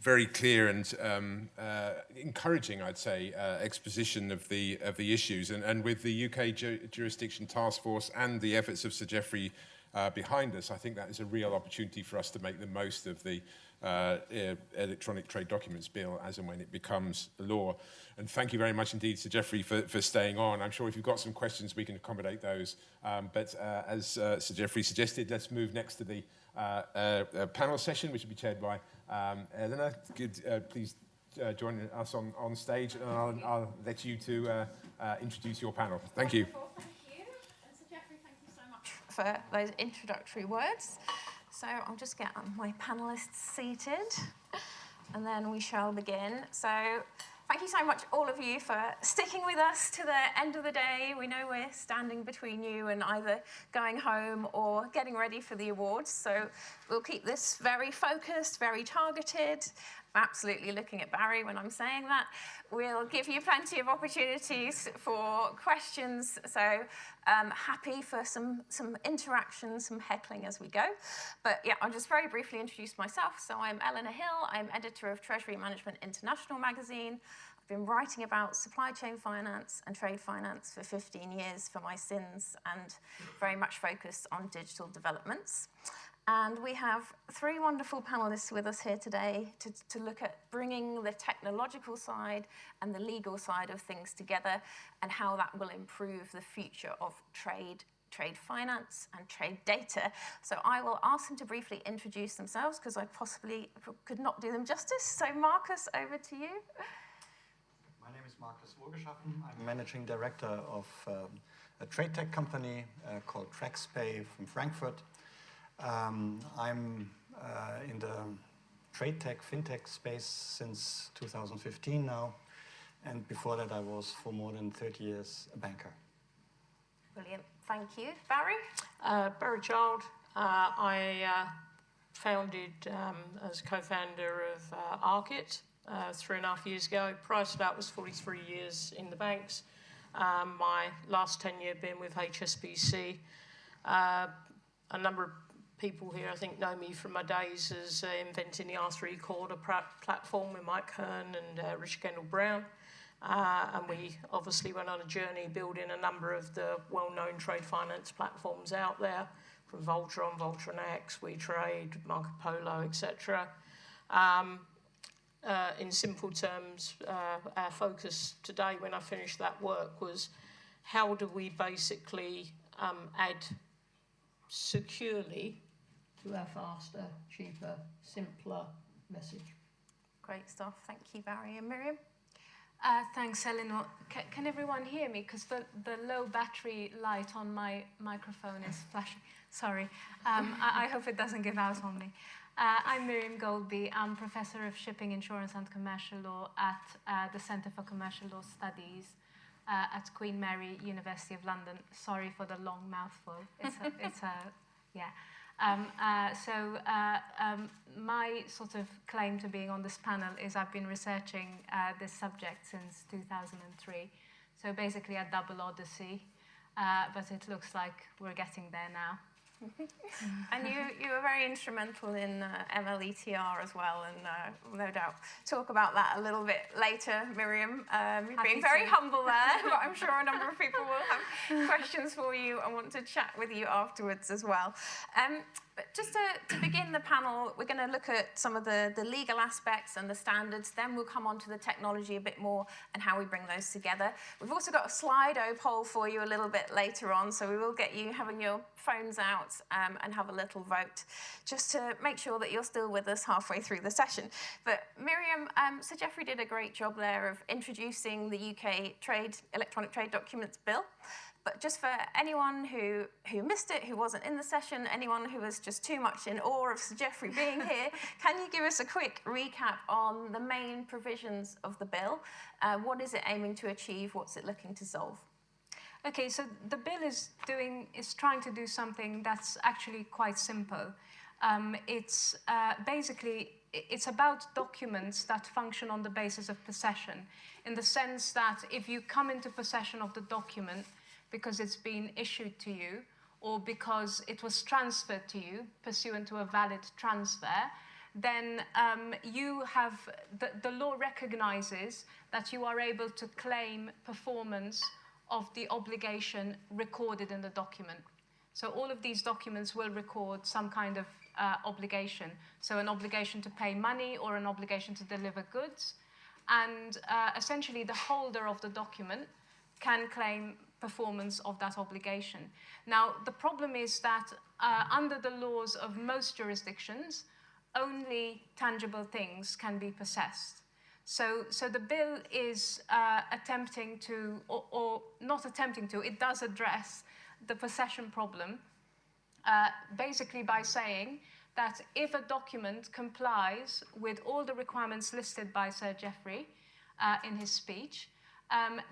Very clear and encouraging, I'd say, exposition of the issues. And with the UK Jurisdiction Task Force and the efforts of Sir Geoffrey behind us, I think that is a real opportunity for us to make the most of the Electronic Trade Documents Bill as and when it becomes law. And thank you very much indeed, Sir Geoffrey, for staying on. I'm sure if you've got some questions, we can accommodate those. But as Sir Geoffrey suggested, let's move next to the panel session, which will be chaired by Eleanor. Please join us on stage, and I'll let you to introduce your panel. Thank you. Thank you. And Sir Geoffrey, thank you so much for those introductory words. So I'll just get my panelists seated, and then we shall begin. So thank you so much, all of you, for sticking with us to the end of the day. We know we're standing between you and either going home or getting ready for the awards. So we'll keep this very focused, very targeted. I'm absolutely looking at Barry when I'm saying that. We'll give you plenty of opportunities for questions. So happy for some interaction, some heckling as we go. But yeah, I'll just very briefly introduce myself. So I'm Eleanor Hill. I'm editor of Treasury Management International magazine. I've been writing about supply chain finance and trade finance for 15 years for my sins, and very much focused on digital developments. And we have three wonderful panelists with us here today to look at bringing the technological side and the legal side of things together, and how that will improve the future of trade finance and trade data. So I will ask them to briefly introduce themselves, because I possibly could not do them justice. So Marcus, over to you. My name is Marcus Wohlgeschaffen. I'm managing director of a trade tech company called TraxPay from Frankfurt. I'm in the trade tech, fintech space since 2015 now, and before that I was for more than 30 years a banker. Brilliant, thank you. Barry? Barry Child. I founded as co-founder of Arkit 3.5 years ago. Prior to that was 43 years in the banks. My last tenure being with HSBC. A number of people here, I think, know me from my days as inventing the R3 Corda platform with Mike Hearn and Richard Kendall Brown. And we obviously went on a journey building a number of the well-known trade finance platforms out there, from Voltron, Voltron X, WeTrade, Marco Polo, etc. In simple terms, our focus today when I finished that work was how do we basically add securely to our faster, cheaper, simpler message. Great stuff. Thank you, Barry. And Miriam? Thanks, Eleanor. Can everyone hear me? Because the low battery light on my microphone is flashing. Sorry. I hope it doesn't give out on me. I'm Miriam Goldby. I'm Professor of Shipping, Insurance and Commercial Law at the Centre for Commercial Law Studies at Queen Mary, University of London. Sorry for the long mouthful. Yeah. My sort of claim to being on this panel is I've been researching this subject since 2003. So basically a double odyssey, but it looks like we're getting there now. And you were very instrumental in MLETR as well, and no doubt talk about that a little bit later, Miriam. You've been very humble there, but I'm sure a number of people will have questions for you and want to chat with you afterwards as well. But just to begin the panel, we're going to look at some of the legal aspects and the standards. Then we'll come on to the technology a bit more and how we bring those together. We've also got a Slido poll for you a little bit later on, so we will get you having your phones out and have a little vote, just to make sure that you're still with us halfway through the session. But Miriam, Sir Geoffrey did a great job there of introducing the UK Electronic Trade Documents Bill. But just for anyone who missed it, who wasn't in the session, anyone who was just too much in awe of Sir Geoffrey being here, can you give us a quick recap on the main provisions of the bill? What is it aiming to achieve? What's it looking to solve? Okay, so the bill is trying to do something that's actually quite simple. It's about documents that function on the basis of possession, in the sense that if you come into possession of the document because it's been issued to you or because it was transferred to you pursuant to a valid transfer, then the law recognizes that you are able to claim performance of the obligation recorded in the document. So all of these documents will record some kind of obligation. So an obligation to pay money or an obligation to deliver goods. And essentially the holder of the document can claim performance of that obligation. Now, the problem is that under the laws of most jurisdictions, only tangible things can be possessed. So the bill is attempting to, or not attempting to, it does address the possession problem, basically by saying that if a document complies with all the requirements listed by Sir Geoffrey in his speech,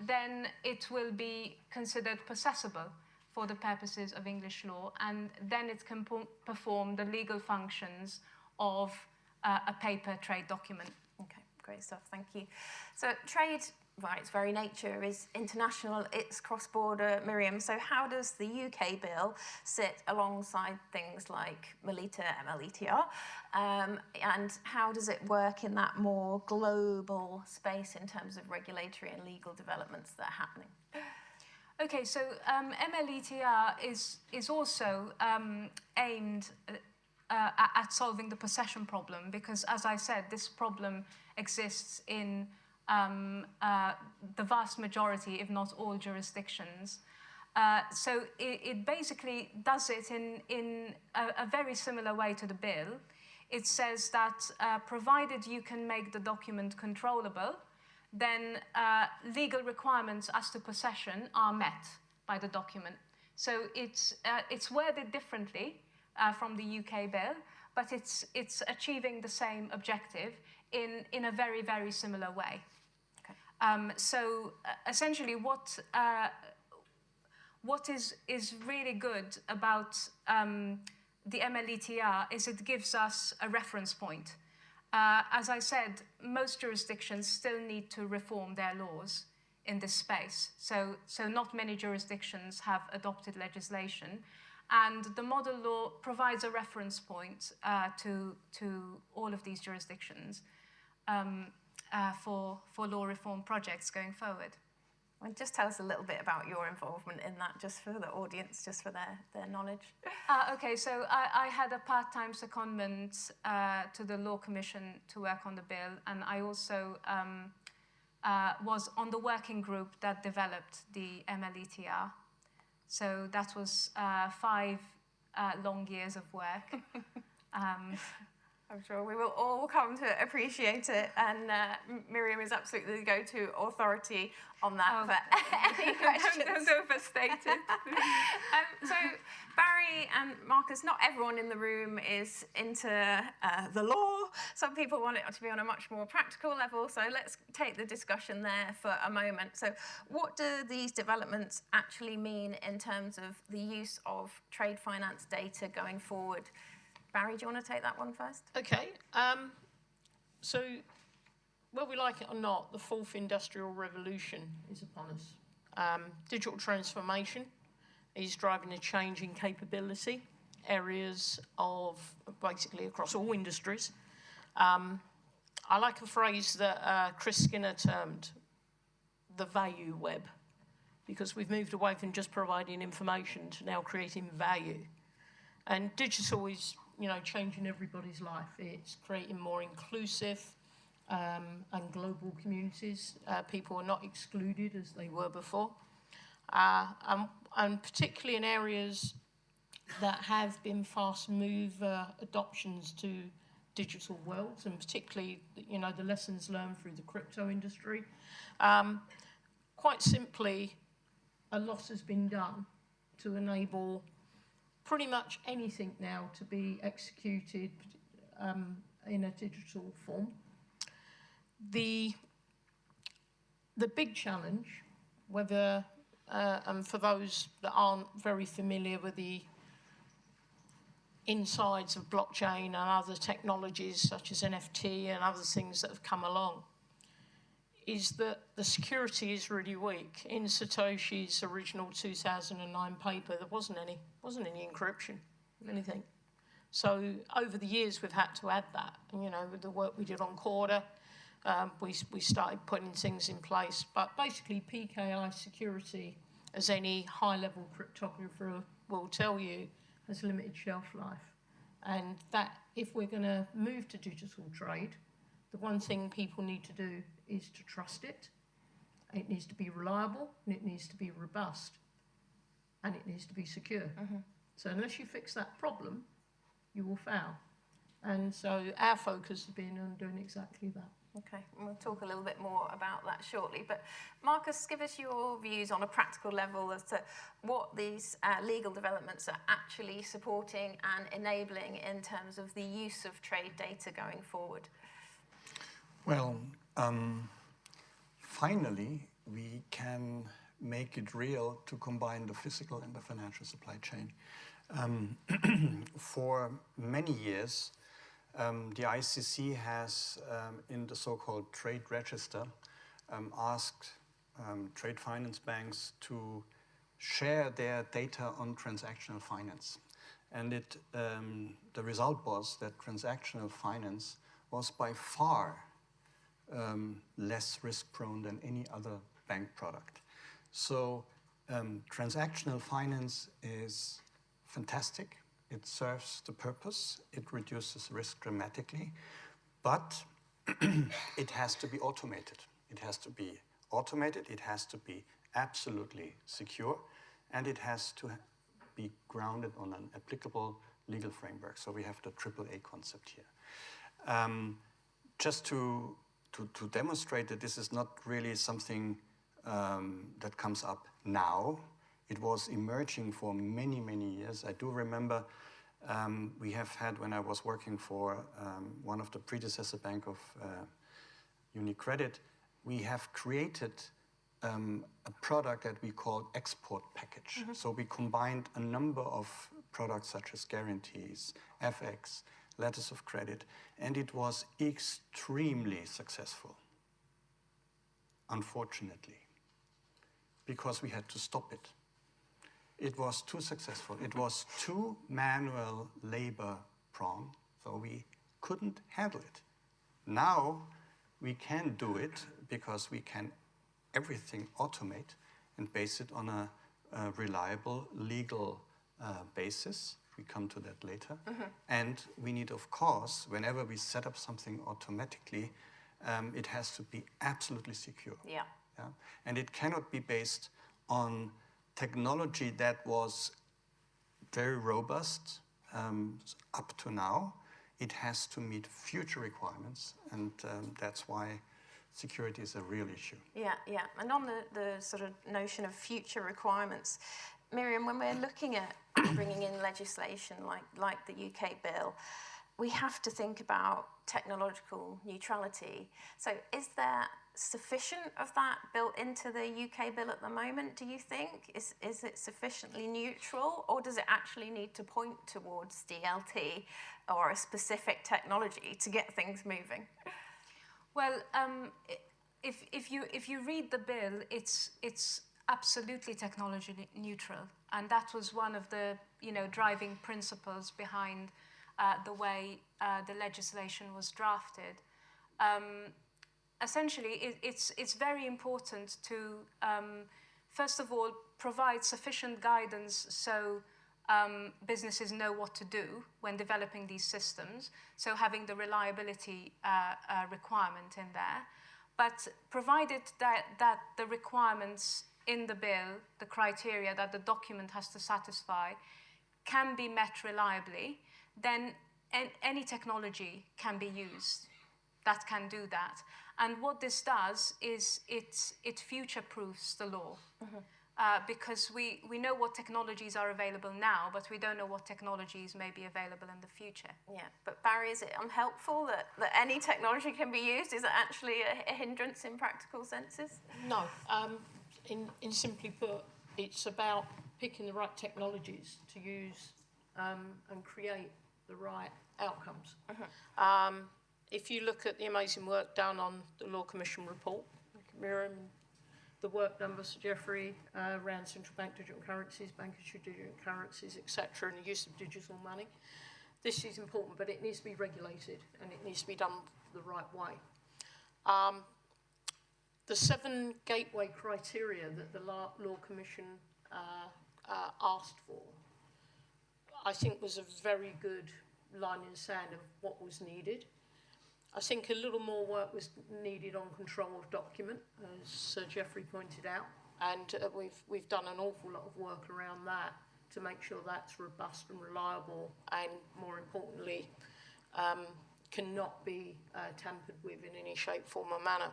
then it will be considered possessable for the purposes of English law, and then it can perform the legal functions of a paper trade document. Okay, great stuff, thank you. So trade, by its very nature, is international, it's cross-border, Miriam. So how does the UK bill sit alongside things like MLETR, and how does it work in that more global space in terms of regulatory and legal developments that are happening? Okay, so MLETR is also aimed at solving the possession problem, because, as I said, this problem exists in the vast majority, if not all, jurisdictions. So it basically does it in a very similar way to the bill. It says that provided you can make the document controllable, then legal requirements as to possession are met by the document. So it's worded differently from the UK bill, but it's achieving the same objective in a very, very similar way. So essentially what is really good about the MLETR is it gives us a reference point. As I said, most jurisdictions still need to reform their laws in this space. So not many jurisdictions have adopted legislation, and the model law provides a reference point to all of these jurisdictions for law reform projects going forward. And just tell us a little bit about your involvement in that, just for the audience, just for their knowledge. Okay, so I had a part-time secondment to the Law Commission to work on the bill, and I also was on the working group that developed the MLETR. So that was 5 long years of work. I'm sure we will all come to appreciate it, and Miriam is absolutely the go-to authority on that for any questions. Don't overstate it. So Barry and Marcus, not everyone in the room is into the law. Some people want it to be on a much more practical level. So let's take the discussion there for a moment. So what do these developments actually mean in terms of the use of trade finance data going forward? Barry, do you want to take that one first? Okay. So whether we like it or not, the fourth industrial revolution is upon us. Digital transformation is driving a change in capability, areas of basically across all industries. I like a phrase that Chris Skinner termed the value web, because we've moved away from just providing information to now creating value. And digital is, changing everybody's life. It's creating more inclusive and global communities. People are not excluded as they were before. And particularly in areas that have been fast mover adoptions to digital worlds, and particularly, the lessons learned through the crypto industry. Quite simply, a lot has been done to enable pretty much anything now to be executed in a digital form. The big challenge, whether and for those that aren't very familiar with the insides of blockchain and other technologies such as NFT and other things that have come along, is that the security is really weak. In Satoshi's original 2009 paper, there wasn't any encryption, anything. So over the years, we've had to add that. And, with the work we did on Corda, we started putting things in place. But basically, PKI security, as any high-level cryptographer will tell you, has limited shelf life. And that, if we're going to move to digital trade, the one thing people need to do is to trust it. It needs to be reliable, and it needs to be robust, and it needs to be secure. Mm-hmm. So unless you fix that problem, you will fail. And so our focus has been on doing exactly that. Okay, and we'll talk a little bit more about that shortly. But Marcus, give us your views on a practical level as to what these legal developments are actually supporting and enabling in terms of the use of trade data going forward. Well, finally, we can make it real to combine the physical and the financial supply chain. For many years, the ICC has, in the so-called trade register, asked trade finance banks to share their data on transactional finance. And the result was that transactional finance was by far less risk-prone than any other bank product. So transactional finance is fantastic. It serves the purpose. It reduces risk dramatically. But it has to be automated. It has to be automated. It has to be absolutely secure. And it has to be grounded on an applicable legal framework. So we have the AAA concept here. Just to demonstrate that this is not really something that comes up now. It was emerging for many, many years. I do remember we have had, when I was working for one of the predecessor bank of UniCredit, we have created a product that we call export package. Mm-hmm. So we combined a number of products such as guarantees, FX, letters of credit, and it was extremely successful, unfortunately, because we had to stop it. It was too successful. It was too manual labor prone, so we couldn't handle it. Now we can do it because we can everything automate and base it on a reliable legal basis. We come to that later. Mm-hmm. And we need, of course, whenever we set up something automatically, it has to be absolutely secure. Yeah. Yeah? And it cannot be based on technology that was very robust up to now. It has to meet future requirements, and that's why security is a real issue. Yeah, yeah. And on the sort of notion of future requirements, Miriam, when we're looking at bringing in legislation like the UK bill, we have to think about technological neutrality. So is there sufficient of that built into the UK bill at the moment, do you think? Is it sufficiently neutral, or does it actually need to point towards DLT or a specific technology to get things moving? Well, if you read the bill, it's absolutely technology neutral, and that was one of the driving principles behind the way the legislation was drafted. Essentially, it's very important to first of all provide sufficient guidance so businesses know what to do when developing these systems. So having the reliability requirement in there, but provided that the requirements in the bill, the criteria that the document has to satisfy, can be met reliably, then any technology can be used that can do that. And what this does is it future-proofs the law. Because we know what technologies are available now, but we don't know what technologies may be available in the future. Yeah, but Barry, is it unhelpful that any technology can be used? Is it actually a hindrance in practical senses? No. In simply put, it's about picking the right technologies to use and create the right outcomes. If you look at the amazing work done on the Law Commission report, Miriam, the work done by Sir Geoffrey around central bank digital currencies, bank issued digital currencies, etc., and the use of digital money, this is important, but it needs to be regulated and it needs to be done the right way. The 7 gateway criteria that the Law Commission asked for, I think was a very good line in the sand of what was needed. I think a little more work was needed on control of document, as Sir Geoffrey pointed out, and we've done an awful lot of work around that to make sure that's robust and reliable, and more importantly, cannot be tampered with in any shape, form or manner.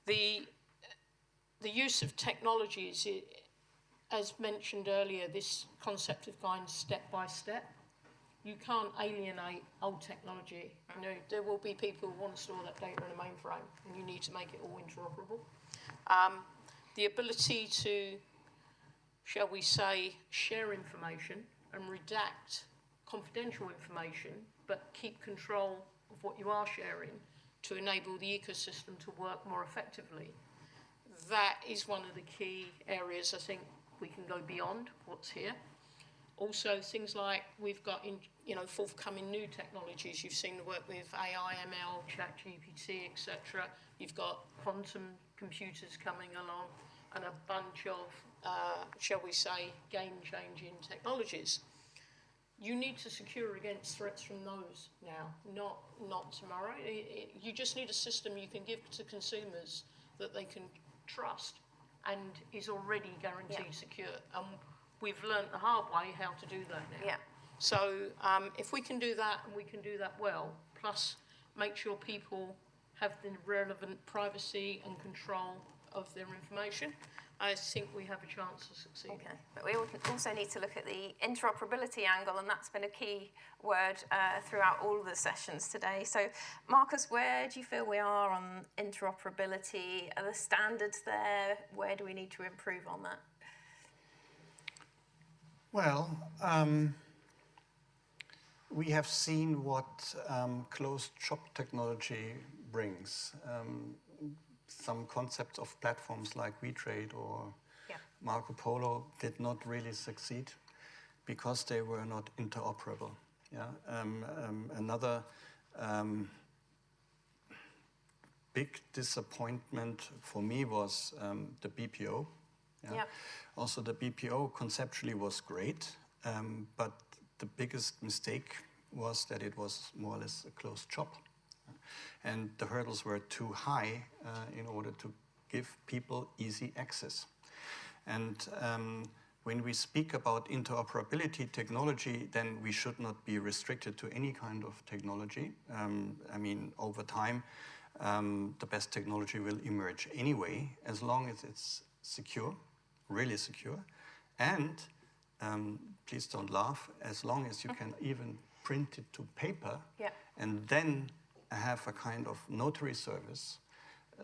The use of technologies, as mentioned earlier, this concept of going step by step. You can't alienate old technology. There will be people who want to store that data in a mainframe, and you need to make it all interoperable. The ability to, shall we say, share information and redact confidential information, but keep control of what you are sharing to enable the ecosystem to work more effectively. That is one of the key areas I think we can go beyond what's here. Also, things like we've got forthcoming new technologies. You've seen the work with AI, ML, ChatGPT, etc. You've got quantum computers coming along and a bunch of, shall we say, game-changing technologies. You need to secure against threats from those now, not tomorrow. You just need a system you can give to consumers that they can trust and is already guaranteed secure. We've learned the hard way how to do that now. Yeah. So if we can do that, and we can do that well, plus make sure people have the relevant privacy and control of their information, I think we have a chance to succeed. Okay, but we also need to look at the interoperability angle, and that's been a key word throughout all of the sessions today. So, Marcus, where do you feel we are on interoperability? Are the standards there? Where do we need to improve on that? Well, we have seen what closed shop technology brings. Some concepts of platforms like WeTrade or Marco Polo did not really succeed because they were not interoperable. Another big disappointment for me was the BPO. Also, the BPO conceptually was great, but the biggest mistake was that it was more or less a closed shop. And the hurdles were too high in order to give people easy access. And when we speak about interoperability technology, then we should not be restricted to any kind of technology. I mean, over time, the best technology will emerge anyway, as long as it's secure, really secure, And please don't laugh, as long as you can even print it to paper and then have a kind of notary service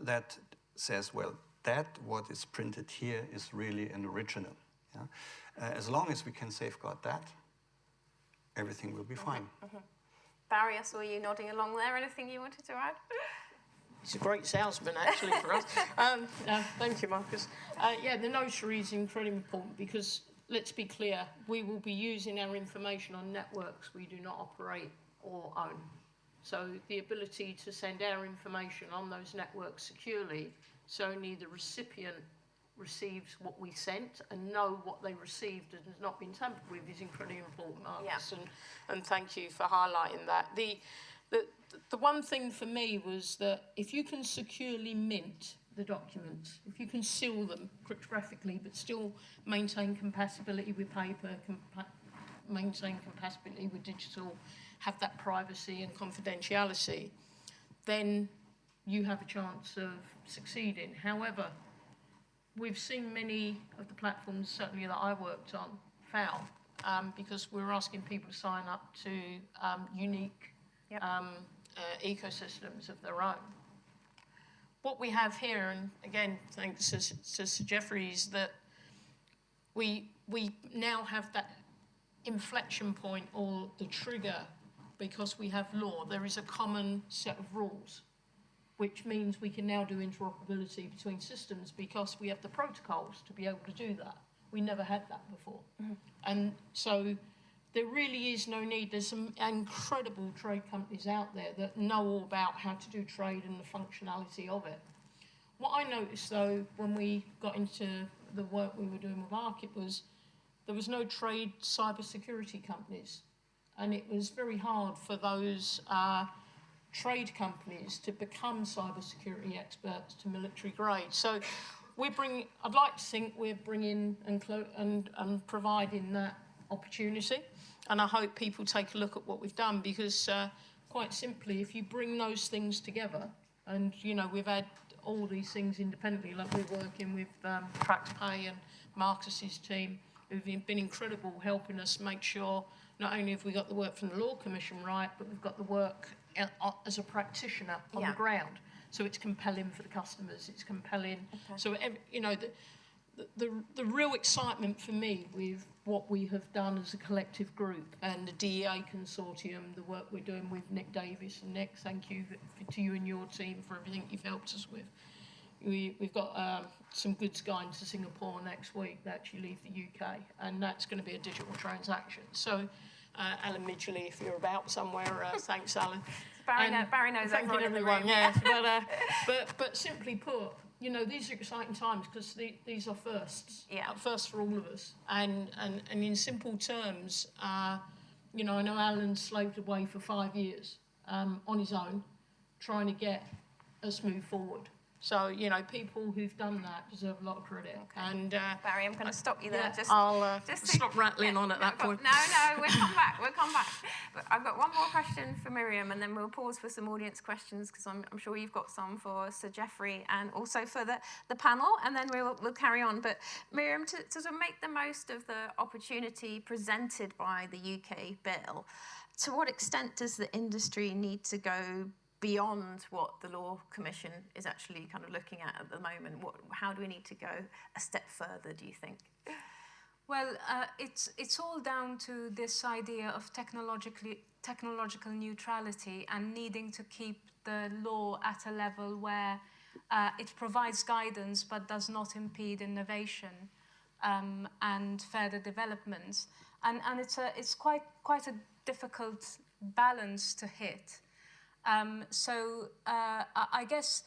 that says, well, that what is printed here is really an original. Yeah? As long as we can safeguard that, everything will be fine. Barry, I saw you nodding along there. Anything you wanted to add? He's a great salesman, actually, for us. Thank you, Marcus. Yeah, the notary is incredibly important because, let's be clear, we will be using our information on networks we do not operate or own. So the ability to send our information on those networks securely, so only the recipient receives what we sent and know what they received and has not been tampered with, is incredibly important, Marcus. And thank you for highlighting that. The one thing for me was that if you can securely mint the documents, if you can seal them cryptographically but still maintain compatibility with paper, maintain compatibility with digital, have that privacy and confidentiality, then you have a chance of succeeding. However, we've seen many of the platforms, certainly that I worked on, fail because we're asking people to sign up to unique ecosystems of their own. What we have here, and again, thanks to Sir Geoffrey, is that we now have that inflection point or the trigger because we have law. There is a common set of rules, which means we can now do interoperability between systems because we have the protocols to be able to do that. We never had that before. And so there really is no need. There's some incredible trade companies out there that know all about how to do trade and the functionality of it. What I noticed, though, when we got into the work we were doing with Arcit was there was no trade cybersecurity companies. And it was very hard for those trade companies to become cybersecurity experts to military grade. So I'd like to think we're bringing and providing that opportunity. And I hope people take a look at what we've done because quite simply, if you bring those things together, and we've had all these things independently, like we're working with TraxPay and Marcus's team, who've been incredible helping us make sure not only have we got the work from the Law Commission right, but we've got the work as a practitioner on the ground. So it's compelling for the customers, it's compelling. So, the real excitement for me with what we have done as a collective group and the DEA consortium, the work we're doing with Nick Davis. And Nick, thank you to you and your team for everything you've helped us with. We've got some goods going to Singapore next week that actually leave the UK, and that's going to be a digital transaction. So, Alan Midgley, if you're about somewhere, thanks, Alan. Barry knows everyone. But simply put, these are exciting times because these are firsts. First for all of us. And in simple terms, I know Alan slaved away for 5 years on his own, trying to get us moved forward. So, people who've done that deserve a lot of credit. And Barry, I'm going to stop you there. I'll stop rattling on at that point. No, we'll come back. But I've got one more question for Miriam, and then we'll pause for some audience questions, because I'm sure you've got some for Sir Geoffrey and also for the panel, and then we'll carry on. But Miriam, to sort of make the most of the opportunity presented by the UK bill, to what extent does the industry need to go beyond what the Law Commission is actually kind of looking at the moment? How do we need to go a step further, do you think? Well, it's all down to this idea of technological neutrality and needing to keep the law at a level where it provides guidance but does not impede innovation and further developments. And it's quite a difficult balance to hit. I guess,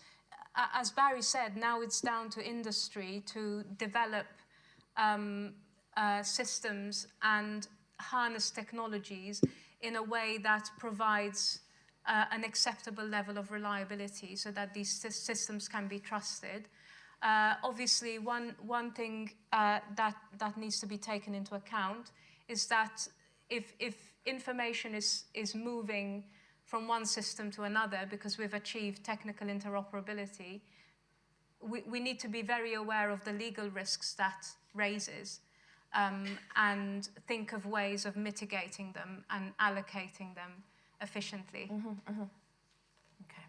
as Barry said, now it's down to industry to develop systems and harness technologies in a way that provides an acceptable level of reliability so that these systems can be trusted. Obviously, one thing that needs to be taken into account is that if information is moving from one system to another because we've achieved technical interoperability, we need to be very aware of the legal risks that raises. and think of ways of mitigating them and allocating them efficiently. Okay.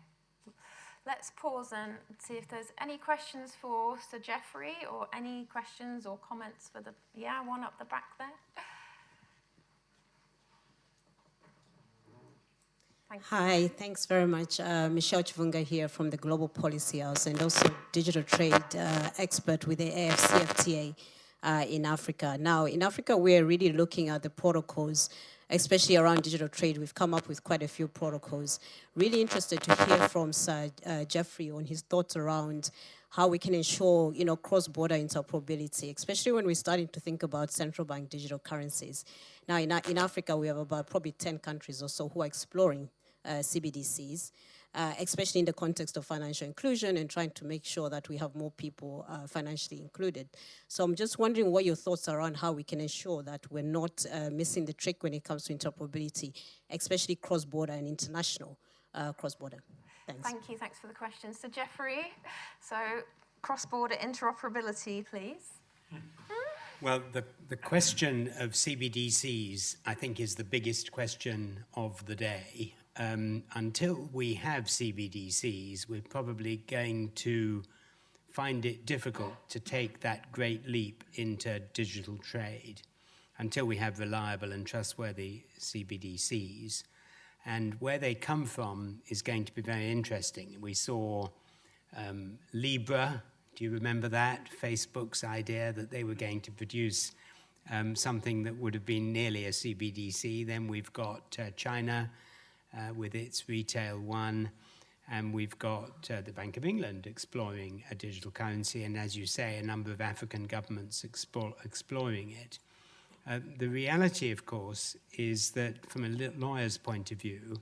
Let's pause and see if there's any questions for Sir Geoffrey, or any questions or comments for the, yeah, one up the back there. Hi, thanks very much. Michelle Chivunga here from the Global Policy House, and also digital trade expert with the AFCFTA in Africa. Now, in Africa, we're really looking at the protocols, especially around digital trade. We've come up with quite a few protocols. Really interested to hear from Sir Geoffrey on his thoughts around how we can ensure, cross-border interoperability, especially when we're starting to think about central bank digital currencies. Now, in Africa, we have about probably 10 countries or so who are exploring CBDCs, especially in the context of financial inclusion and trying to make sure that we have more people financially included. So I'm just wondering what your thoughts are on how we can ensure that we're not missing the trick when it comes to interoperability, especially cross-border and international cross-border. Thanks. Thank you. Thanks for the question. So Geoffrey, so cross-border interoperability, please. Well, the question of CBDCs, I think, is the biggest question of the day. Until we have CBDCs, we're probably going to find it difficult to take that great leap into digital trade until we have reliable and trustworthy CBDCs. And where they come from is going to be very interesting. We saw Libra. Do you remember that? Facebook's idea that they were going to produce something that would have been nearly a CBDC. Then we've got China with its Retail One, and we've got the Bank of England exploring a digital currency, and as you say, a number of African governments exploring it. The reality, of course, is that from a lawyer's point of view,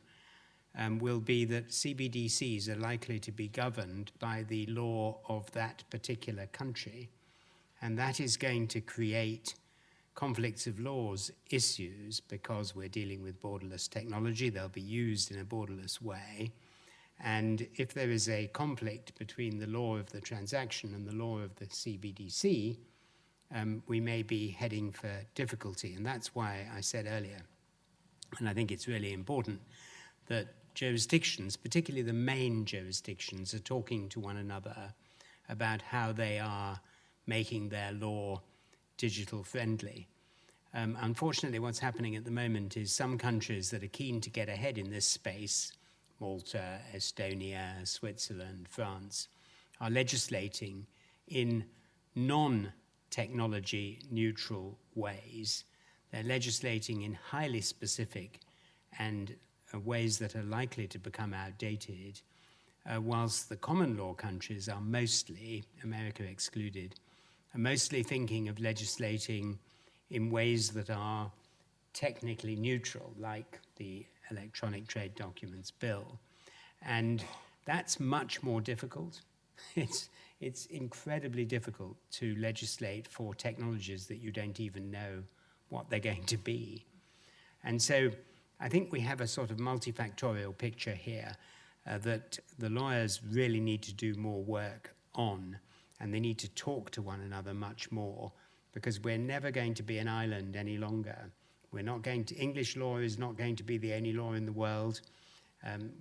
will be that CBDCs are likely to be governed by the law of that particular country, and that is going to create conflicts of laws issues because we're dealing with borderless technology. They'll be used in a borderless way, and if there is a conflict between the law of the transaction and the law of the CBDC, we may be heading for difficulty. And that's why I said earlier, and I think it's really important, that jurisdictions, particularly the main jurisdictions, are talking to one another about how they are making their law digital friendly. Unfortunately, what's happening at the moment is some countries that are keen to get ahead in this space, Malta, Estonia, Switzerland, France, are legislating in non-technology neutral ways. They're legislating in highly specific and ways that are likely to become outdated, whilst the common law countries are mostly, America excluded, are mostly thinking of legislating in ways that are technically neutral, like the Electronic Trade Documents Bill. And that's much more difficult. It's incredibly difficult to legislate for technologies that you don't even know what they're going to be. And so I think we have a sort of multifactorial picture here that the lawyers really need to do more work on, and they need to talk to one another much more, because we're never going to be an island any longer. We're not going to, English law is not going to be the only law in the world.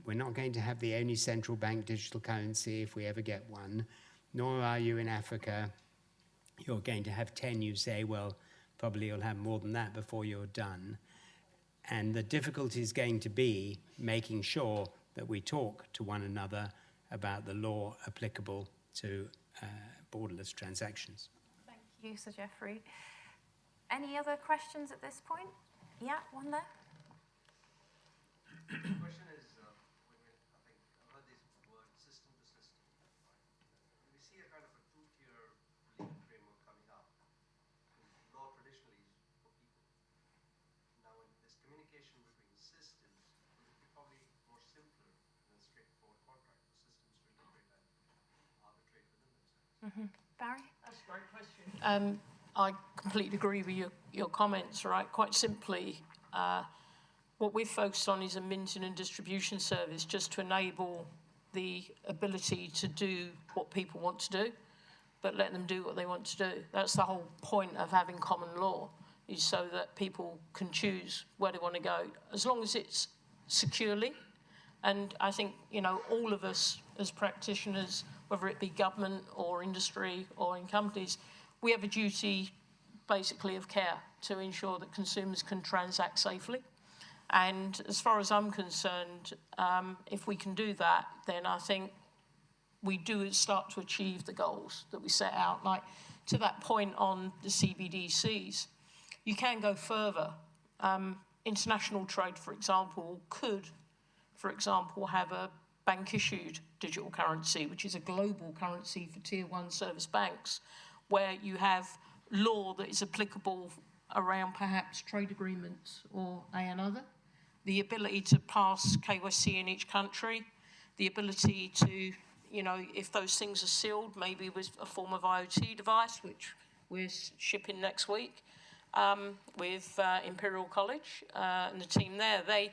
We're not going to have the only central bank digital currency if we ever get one, nor are you in Africa. You're going to have 10, you say, well, probably you'll have more than that before you're done. And the difficulty is going to be making sure that we talk to one another about the law applicable to borderless transactions. Thank you, Sir Geoffrey. Any other questions at this point? Yeah, one there. The question is, I think I've heard this word system to system. Right? We see a kind of a two-tier legal framework coming up. Law traditionally is for people. Now, when this communication between systems, it would be probably more simpler than straightforward contract for systems to integrate and arbitrate within themselves. Barry? That's a great question. I completely agree with your comments, right? Quite simply, what we've focused on is a minting and distribution service just to enable the ability to do what people want to do. but let them do what they want to do. That's the whole point of having common law, is so that people can choose where they want to go, as long as it's securely. And I think, you know, all of us as practitioners, whether it be government or industry or in companies, we have a duty basically of care to ensure that consumers can transact safely. And as far as I'm concerned, if we can do that, then I think we do start to achieve the goals that we set out. Like, to that point on the CBDCs, you can go further. International trade, for example, could, for example, have a bank-issued digital currency, which is a global currency for Tier 1 service banks, where you have law that is applicable around perhaps trade agreements or another, the ability to pass KYC in each country, the ability to, you know, if those things are sealed, maybe with a form of IoT device, which we're shipping next week with Imperial College and the team there. They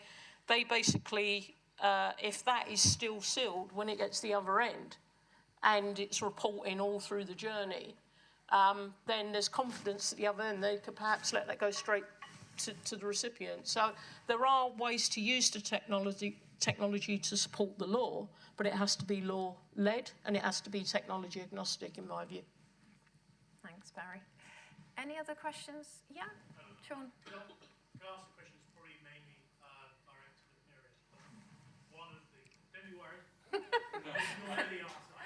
basically, if that is still sealed when it gets to the other end and it's reporting all through the journey, then there's confidence at the other end. They could perhaps let that go straight to the recipient. So there are ways to use the technology to support the law, but it has to be law-led and it has to be technology agnostic, in my view. Thanks, Barry. Any other questions? Yeah, Sean. Can I ask a question? It's probably mainly directed at Miriam. One of the, don't be worried. You'll know the answer.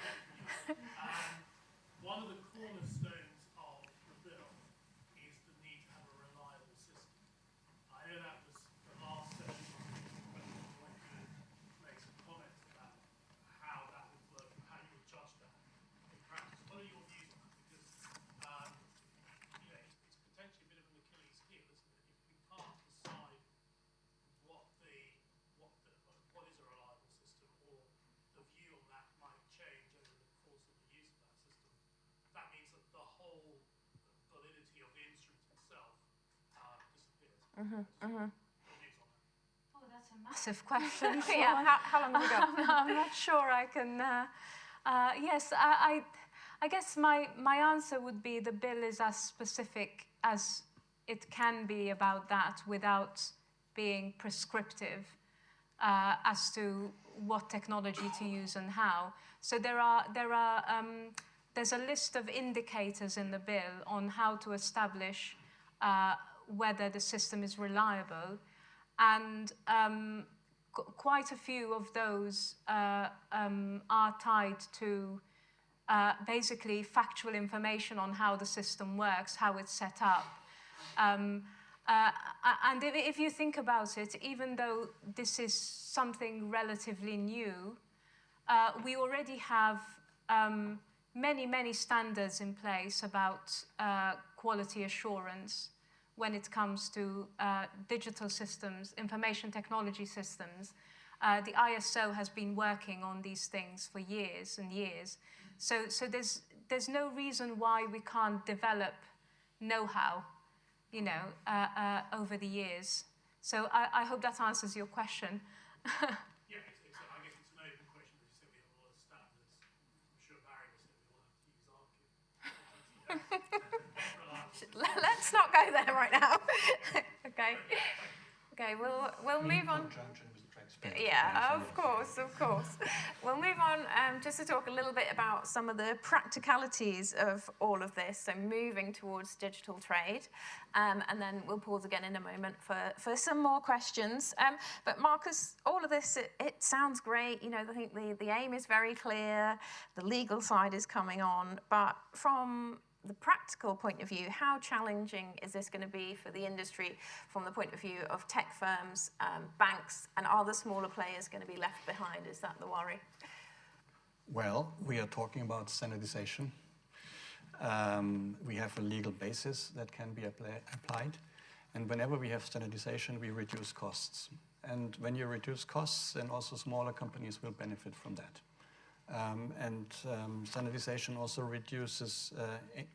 One of the cornerstones of the bill is the need to have a reliable system. I know that was the last session when you made some comments about how that would work, how you would judge that in practice. What are your views on that? Because you know, it's potentially a bit of an Achilles heel, isn't it? If we can't decide what is a reliable system, or the view on that might change over the course of the use of that system, that means that the whole validity of the instrument itself disappears. Oh, that's a massive question. Yeah, how long have we got? I'm not sure I can. Yes, I guess my answer would be the bill is as specific as it can be about that without being prescriptive as to what technology to use and how. So there's a list of indicators in the bill on how to establish whether the system is reliable, and quite a few of those are tied to basically factual information on how the system works, how it's set up. And if you think about it, even though this is something relatively new, we already have many standards in place about quality assurance when it comes to digital systems, information technology systems. The ISO has been working on these things for years and years. So there's no reason why we can't develop know-how, you know, over the years. So I hope that answers your question. Yeah, I guess it's an open question. As you said, we have a lot of standards. I'm sure Barry will say we all have to use ARCID. Let's not go there right now. Okay, we'll move on. Yeah, of course. We'll move on just to talk a little bit about some of the practicalities of all of this, so moving towards digital trade. And then we'll pause again in a moment for some more questions. But Marcus, all of this, it sounds great. You know, I think the aim is very clear. The legal side is coming on. But from the practical point of view, how challenging is this going to be for the industry from the point of view of tech firms, banks, and are the smaller players going to be left behind? Is that the worry? Well, we are talking about standardization. We have a legal basis that can be applied. And whenever we have standardization, we reduce costs. And when you reduce costs, then also smaller companies will benefit from that. Standardization also reduces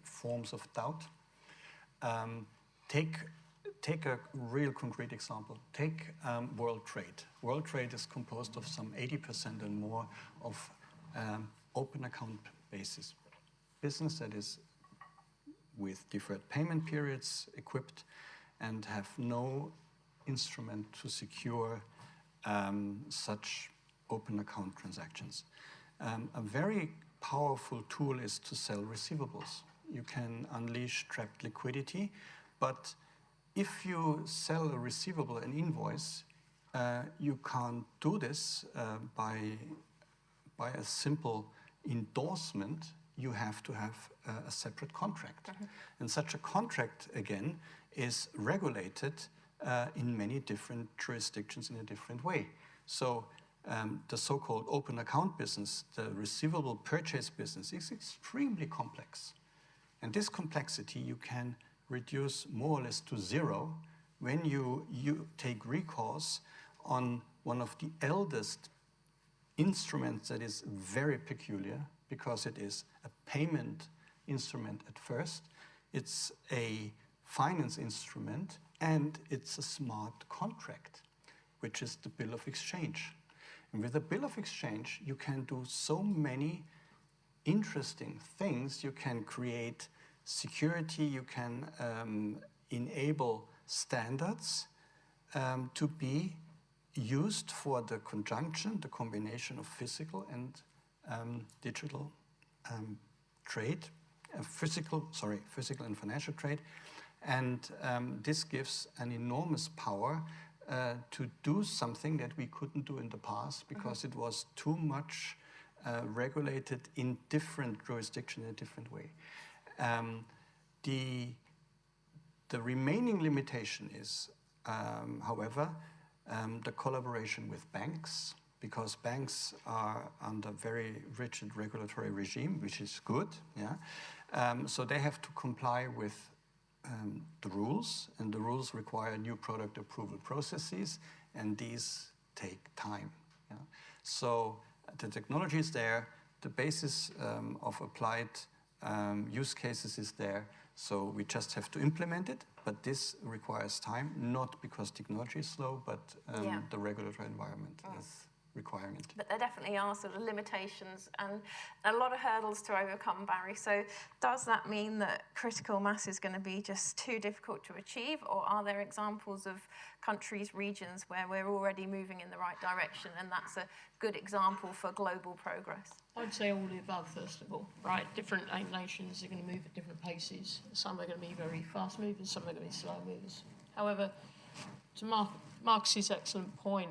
forms of doubt. Take a real concrete example. Take world trade. World trade is composed of some 80% and more of open account bases. business that is with deferred payment periods equipped and have no instrument to secure such open account transactions. A very powerful tool is to sell receivables. You can unleash trapped liquidity, but if you sell a receivable, an invoice, you can't do this by a simple endorsement. You have to have a separate contract. And such a contract, again, is regulated in many different jurisdictions in a different way. So the so-called open account business, the receivable purchase business, is extremely complex. And this complexity you can reduce more or less to zero when you take recourse on one of the eldest instruments that is very peculiar, because it is a payment instrument at first, it's a finance instrument, and it's a smart contract, which is the bill of exchange. And with a bill of exchange, you can do so many interesting things. You can create security, you can enable standards to be used for the conjunction, the combination of physical and digital trade, physical and financial trade. And this gives an enormous power to do something that we couldn't do in the past, because it was too much regulated in different jurisdictions in a different way. The remaining limitation is, however, the collaboration with banks, because banks are under very rigid regulatory regime, which is good. So they have to comply with the rules, and the rules require new product approval processes, and these take time. So the technology is there, the basis of applied use cases is there, so we just have to implement it, but this requires time, not because technology is slow, but the regulatory environment is requiring it. But there definitely are sort of limitations and a lot of hurdles to overcome, Barry. So does that mean that critical mass is going to be just too difficult to achieve, or are there examples of countries, regions where we're already moving in the right direction and that's a good example for global progress? I'd say all the above, first of all, right? Different nations are going to move at different paces. Some are going to be very fast movers, some are going to be slow movers. However, to Marcus's excellent point,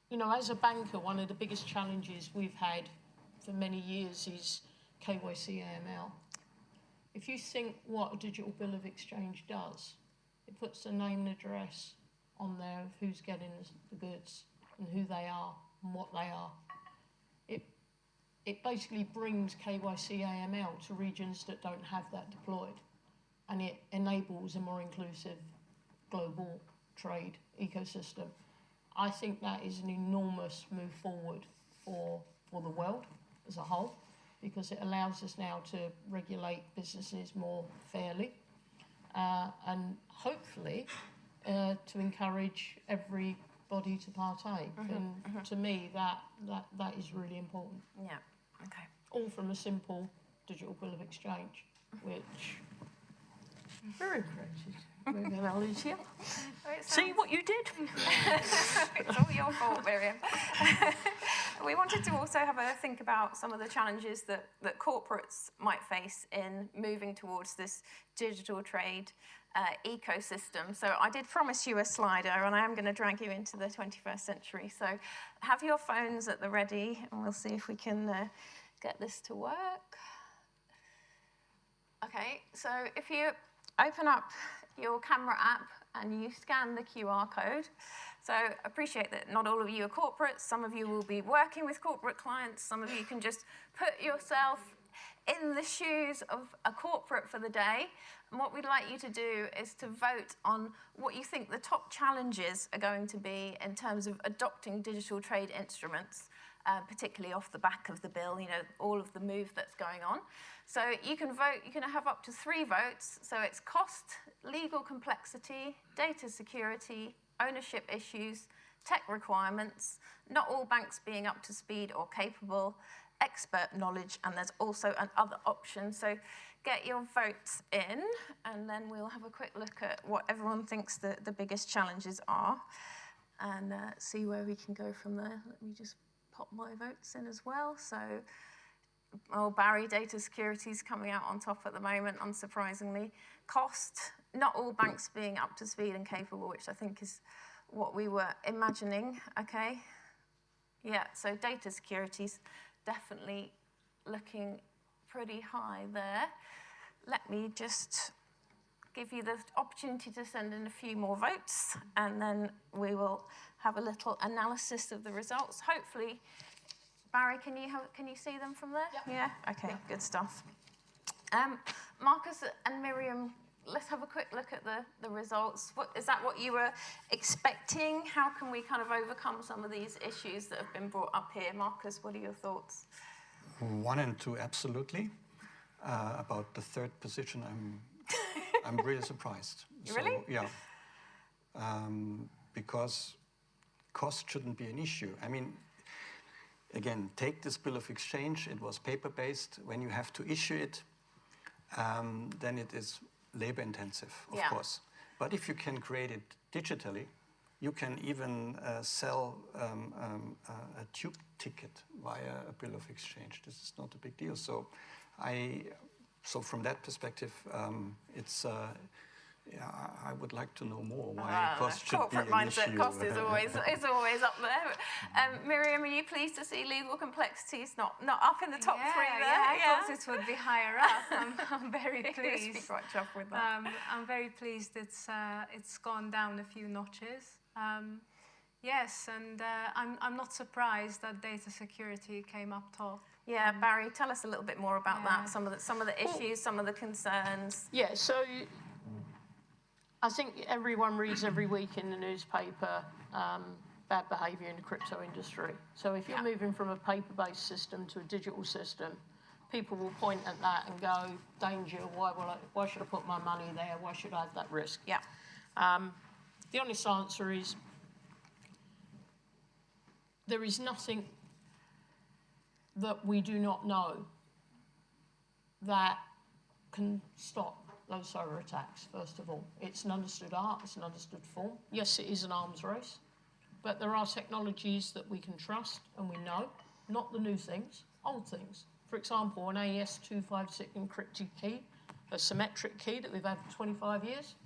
you know, as a banker, one of the biggest challenges we've had for many years is KYC AML. If you think what a digital bill of exchange does, it puts the name and address on there of who's getting the goods and who they are and what they are. It basically brings KYC AML to regions that don't have that deployed, and it enables a more inclusive global trade ecosystem. I think that is an enormous move forward for the world as a whole, because it allows us now to regulate businesses more fairly and hopefully to encourage everybody to partake. And to me, that is really important. Yeah, okay. All from a simple digital bill of exchange, which very creative. Alicia. See what you did? It's all your fault, Miriam. We wanted to also have a think about some of the challenges that corporates might face in moving towards this digital trade ecosystem. So I did promise you a slider, and I am going to drag you into the 21st century. So have your phones at the ready, and we'll see if we can get this to work. Okay, so if you open up your camera app and you scan the QR code. So appreciate that not all of you are corporates. Some of you will be working with corporate clients. Some of you can just put yourself in the shoes of a corporate for the day. And what we'd like you to do is to vote on what you think the top challenges are going to be in terms of adopting digital trade instruments, particularly off the back of the bill, you know, all of the move that's going on. So you can vote, you can have up to 3 votes. So it's cost, legal complexity, data security, ownership issues, tech requirements, not all banks being up to speed or capable, expert knowledge, and there's also another option. So get your votes in, and then we'll have a quick look at what everyone thinks the biggest challenges are, and see where we can go from there. Let me just pop my votes in as well. So, oh, Barry, data security is coming out on top at the moment, unsurprisingly. Cost, not all banks being up to speed and capable, which I think is what we were imagining, okay? Yeah, so data security's definitely looking pretty high there. Let me just give you the opportunity to send in a few more votes, and then we will have a little analysis of the results. Hopefully, Barry, can you see them from there? Yeah? Okay, good stuff. Marcus and Miriam, let's have a quick look at the results. Is that what you were expecting? How can we kind of overcome some of these issues that have been brought up here? Marcus, what are your thoughts? 1 and 2, absolutely. About the third position, I'm really surprised. Really? Yeah. Because cost shouldn't be an issue. I mean, again, take this bill of exchange. It was paper-based. When you have to issue it, then it is labor-intensive, of course. But if you can create it digitally, you can even sell a tube ticket via a bill of exchange. This is not a big deal. So, from that perspective, I would like to know more why cost should be an mindset issue. Cost is always up there. Miriam, are you pleased to see legal complexities not up in the top three there? Yeah, I thought it would be higher up. I'm very pleased. Be quite chuffed with that. I'm very pleased it's gone down a few notches. Yes, and I'm not surprised that data security came up top. Yeah, Barry, tell us a little bit more about that. Some of the issues, some of the concerns. Yeah, so I think everyone reads every week in the newspaper bad behaviour in the crypto industry. So if you're moving from a paper-based system to a digital system, people will point at that and go, danger, why should I put my money there? Why should I have that risk? Yeah. The honest answer is there is nothing that we do not know that can stop those cyber attacks, first of all. It's an understood art, it's an understood form. Yes, it is an arms race, but there are technologies that we can trust and we know, not the new things, old things. For example, an AES-256 encrypted key, a symmetric key that we've had for 25 years.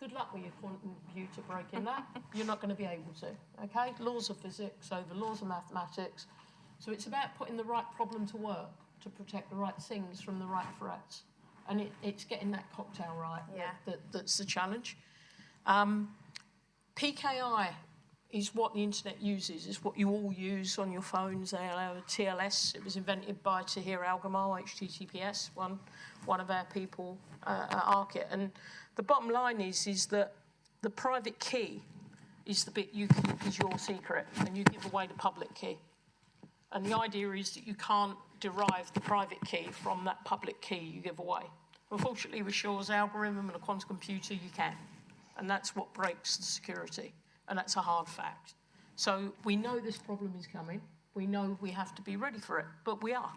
Good luck with your quantum computer breaking that. You're not going to be able to, okay? Laws of physics over laws of mathematics. So it's about putting the right problem to work to protect the right things from the right threats. And it's getting that cocktail right that's the challenge. PKI is what the internet uses. It's what you all use on your phones. TLS, it was invented by Tahir Al-Gamal, HTTPS, one of our people at Arkit. And the bottom line is that the private key is the bit you keep as your secret, and you give away the public key. And the idea is that you can't derive the private key from that public key you give away. Unfortunately, with Shor's algorithm and a quantum computer, you can. And that's what breaks the security. And that's a hard fact. So we know this problem is coming. We know we have to be ready for it, but we are.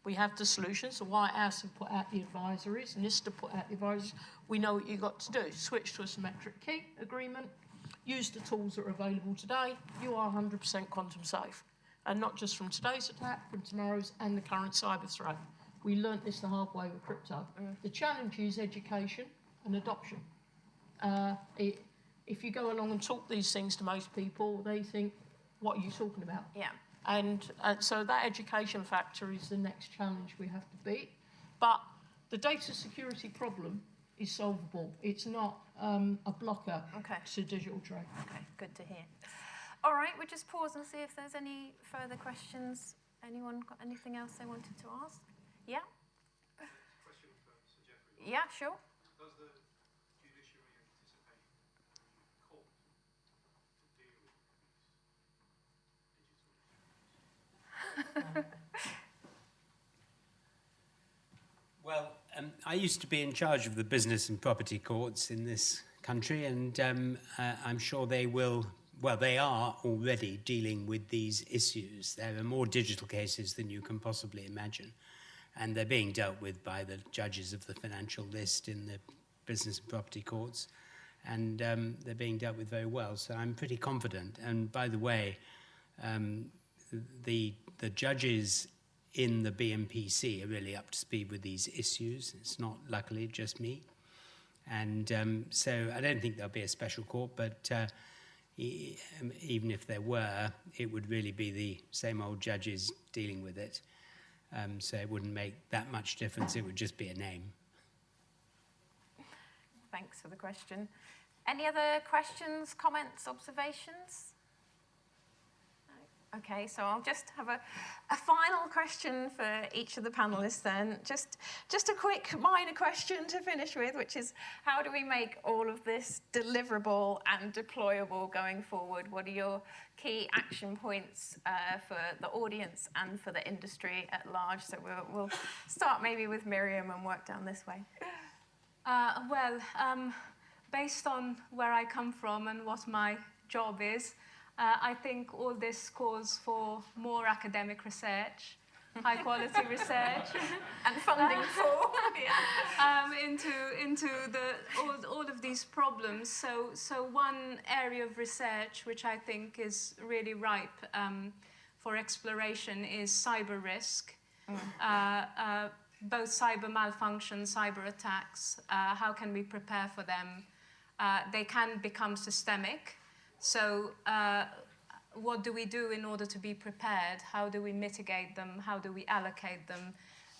We have the solutions. The White House have put out the advisories, NISTA put out the advisories. We know what you've got to do. Switch to a symmetric key agreement. Use the tools that are available today. You are 100% quantum safe. And not just from today's attack, from tomorrow's and the current cyber threat. We learnt this the hard way with crypto. The challenge is education and adoption. If you go along and talk these things to most people, they think, what are you talking about? Yeah. And so that education factor is the next challenge we have to beat. But the data security problem is solvable. It's not a blocker to digital trade. Okay, good to hear. All right, we'll just pause and see if there's any further questions. Anyone got anything else they wanted to ask? Yeah? Question for Sir Jeffrey. Yeah, sure. Does the judiciary anticipate the court to deal with these digital issues? Well, I used to be in charge of the business and property courts in this country, and I'm sure they will well, they are already dealing with these issues. There are more digital cases than you can possibly imagine. And they're being dealt with by the judges of the financial list in the business and property courts. And they're being dealt with very well. So I'm pretty confident. And by the way, the judges in the BMPC are really up to speed with these issues. It's not, luckily, just me. And so I don't think there'll be a special court, but even if there were, it would really be the same old judges dealing with it. So it wouldn't make that much difference. It would just be a name. Thanks for the question. Any other questions, comments, observations? Okay, so I'll just have a final question for each of the panelists then. Just a quick minor question to finish with, which is how do we make all of this deliverable and deployable going forward? What are your key action points for the audience and for the industry at large? So we'll start maybe with Miriam and work down this way. Based on where I come from and what my job is, I think all this calls for more academic research, high quality research, and funding for into all of these problems. So one area of research which I think is really ripe for exploration is cyber risk, both cyber malfunction, cyber attacks. How can we prepare for them? They can become systemic. So what do we do in order to be prepared? How do we mitigate them? How do we allocate them?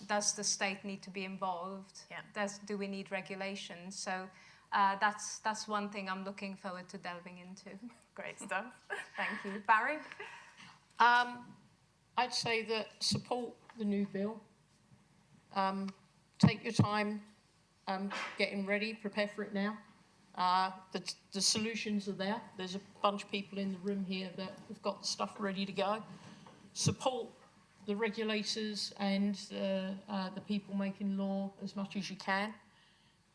Does the state need to be involved? Yeah. Do we need regulation? So that's one thing I'm looking forward to delving into. Great stuff. Thank you. Barry? I'd say that support the new bill. Take your time getting ready, prepare for it now. The solutions are there. There's a bunch of people in the room here that have got the stuff ready to go. Support the regulators and the people making law as much as you can,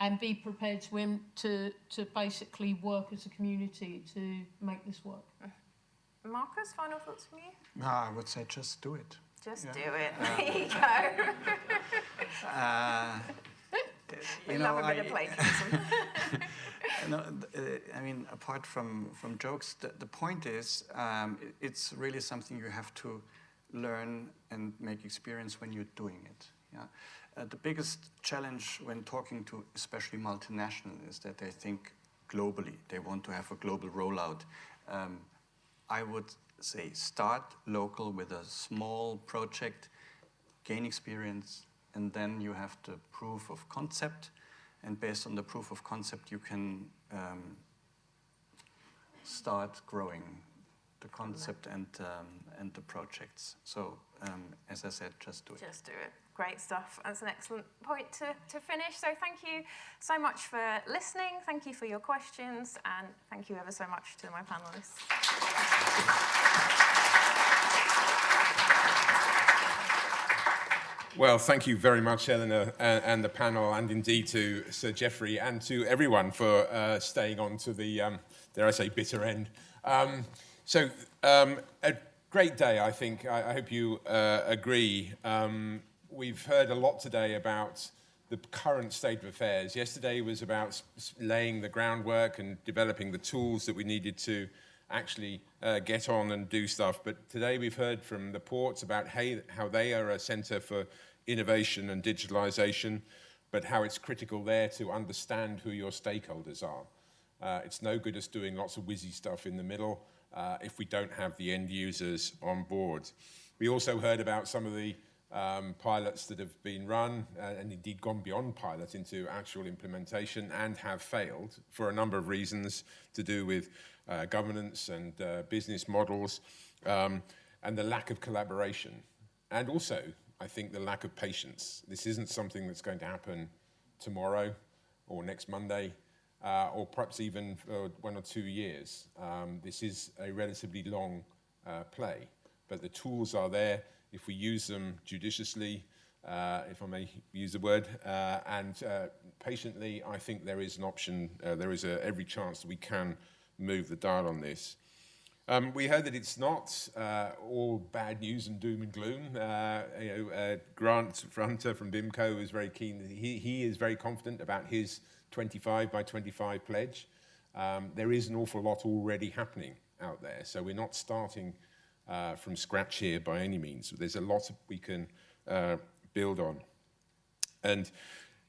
and be prepared to basically work as a community to make this work. Marcus, final thoughts from you? No, I would say just do it. Just do it. There you go. We love a bit of plagiarism. I mean, apart from jokes, the point is it's really something you have to learn and make experience when you're doing it. Yeah? The biggest challenge when talking to especially multinationals is that they think globally. They want to have a global rollout. I would say start local with a small project, gain experience, and then you have the proof of concept. And based on the proof of concept, you can start growing the concept and the projects. So, as I said, just do it. Just do it. Great stuff. That's an excellent point to finish. So thank you so much for listening. Thank you for your questions. And thank you ever so much to my panelists. Well, thank you very much, Eleanor, and the panel, and indeed to Sir Geoffrey and to everyone for staying on to the, dare I say, bitter end. A great day, I think. I hope you agree. We've heard a lot today about the current state of affairs. Yesterday was about laying the groundwork and developing the tools that we needed to actually get on and do stuff. But today we've heard from the ports about how they are a centre for innovation and digitalisation, but how it's critical there to understand who your stakeholders are. It's no good us doing lots of whizzy stuff in the middle if we don't have the end users on board. We also heard about some of the pilots that have been run and indeed gone beyond pilot into actual implementation and have failed for a number of reasons to do with governance and business models and the lack of collaboration. And also, I think, the lack of patience. This isn't something that's going to happen tomorrow or next Monday or perhaps even for 1 or 2 years. This is a relatively long play, but the tools are there if we use them judiciously, if I may use the word, and patiently. I think there is an option, there is every chance that we can move the dial on this. We heard that it's not all bad news and doom and gloom. Grant Frunter from BIMCO is very keen. He is very confident about his 25 by 25 pledge. There is an awful lot already happening out there, so we're not starting from scratch here by any means. There's a lot we can build on. And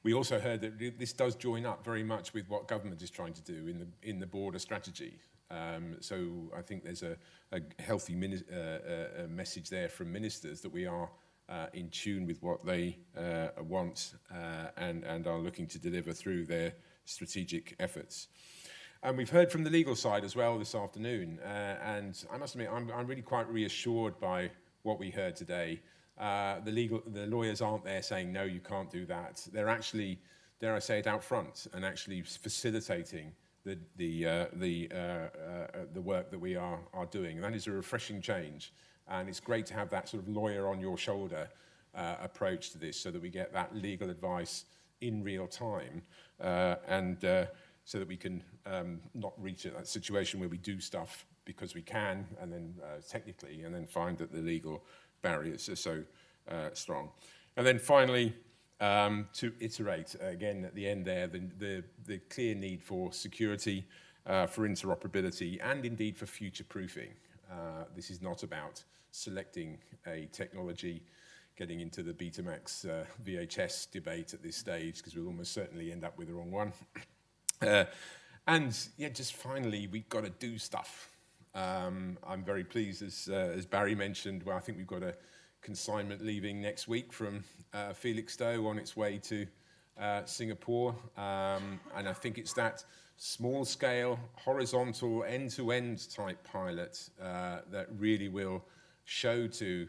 we also heard that this does join up very much with what government is trying to do in the broader strategy. So I think there's a healthy message there from ministers that we are in tune with what they want and are looking to deliver through their strategic efforts. And we've heard from the legal side as well this afternoon, and I must admit I'm really quite reassured by what we heard today. The lawyers aren't there saying, no, you can't do that. They're actually, dare I say it, out front and actually facilitating the work that we are doing. And that is a refreshing change. And it's great to have that sort of lawyer on your shoulder approach to this so that we get that legal advice in real time and so that we can not reach that situation where we do stuff because we can and then technically and then find that the legal barriers are so strong. And then finally, to iterate again at the end there, the clear need for security, for interoperability, and indeed for future-proofing. This is not about selecting a technology, getting into the Betamax VHS debate at this stage, because we'll almost certainly end up with the wrong one. And yeah, just finally, we've got to do stuff. I'm very pleased, as Barry mentioned, well, I think we've got a consignment leaving next week from Felixstowe on its way to Singapore. And I think it's that small-scale, horizontal, end-to-end type pilot that really will show to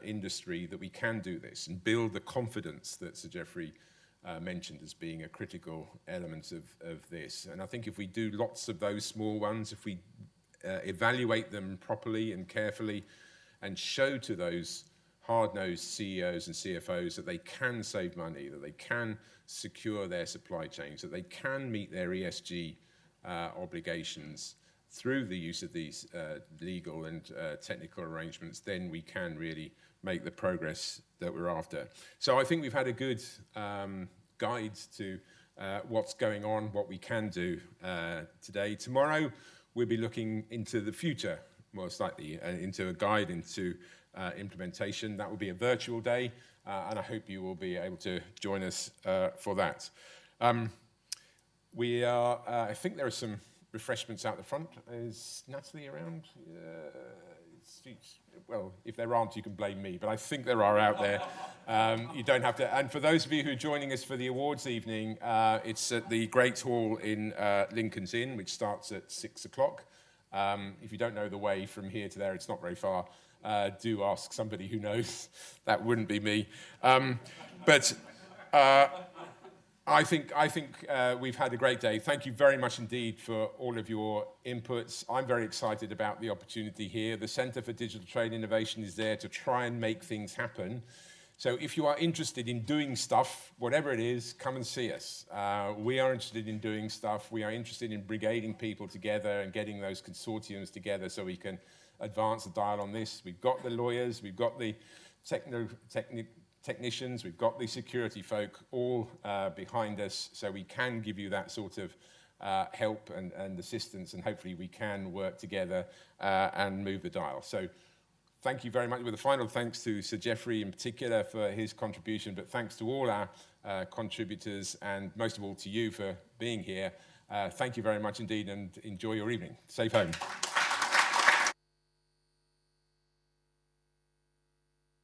industry that we can do this and build the confidence that Sir Geoffrey mentioned as being a critical element of this. And I think if we do lots of those small ones, if we evaluate them properly and carefully and show to those hard-nosed CEOs and CFOs that they can save money, that they can secure their supply chains, that they can meet their ESG obligations through the use of these legal and technical arrangements, then we can really make the progress that we're after. So I think we've had a good guide to what's going on, what we can do today. Tomorrow, we'll be looking into the future, most likely, into a guide into implementation. That will be a virtual day, and I hope you will be able to join us for that. We are, I think there are some refreshments out the front. Is Natalie around? Well, if there aren't, you can blame me, but I think there are out there. You don't have to. And for those of you who are joining us for the awards evening, it's at the Great Hall in Lincoln's Inn, which starts at 6 o'clock. If you don't know the way from here to there, it's not very far. Do ask somebody who knows. That wouldn't be me. But I think we've had a great day. Thank you very much indeed for all of your inputs. I'm very excited about the opportunity here. The Centre for Digital Trade Innovation is there to try and make things happen. So if you are interested in doing stuff, whatever it is, come and see us. We are interested in doing stuff. We are interested in brigading people together and getting those consortiums together so we can advance the dial on this. We've got the lawyers, we've got the technicians, we've got the security folk all behind us, so we can give you that sort of help and assistance, and hopefully we can work together and move the dial. So thank you very much. With a final thanks to Sir Geoffrey in particular for his contribution, but thanks to all our contributors, and most of all to you for being here. Thank you very much indeed, and enjoy your evening. Safe home.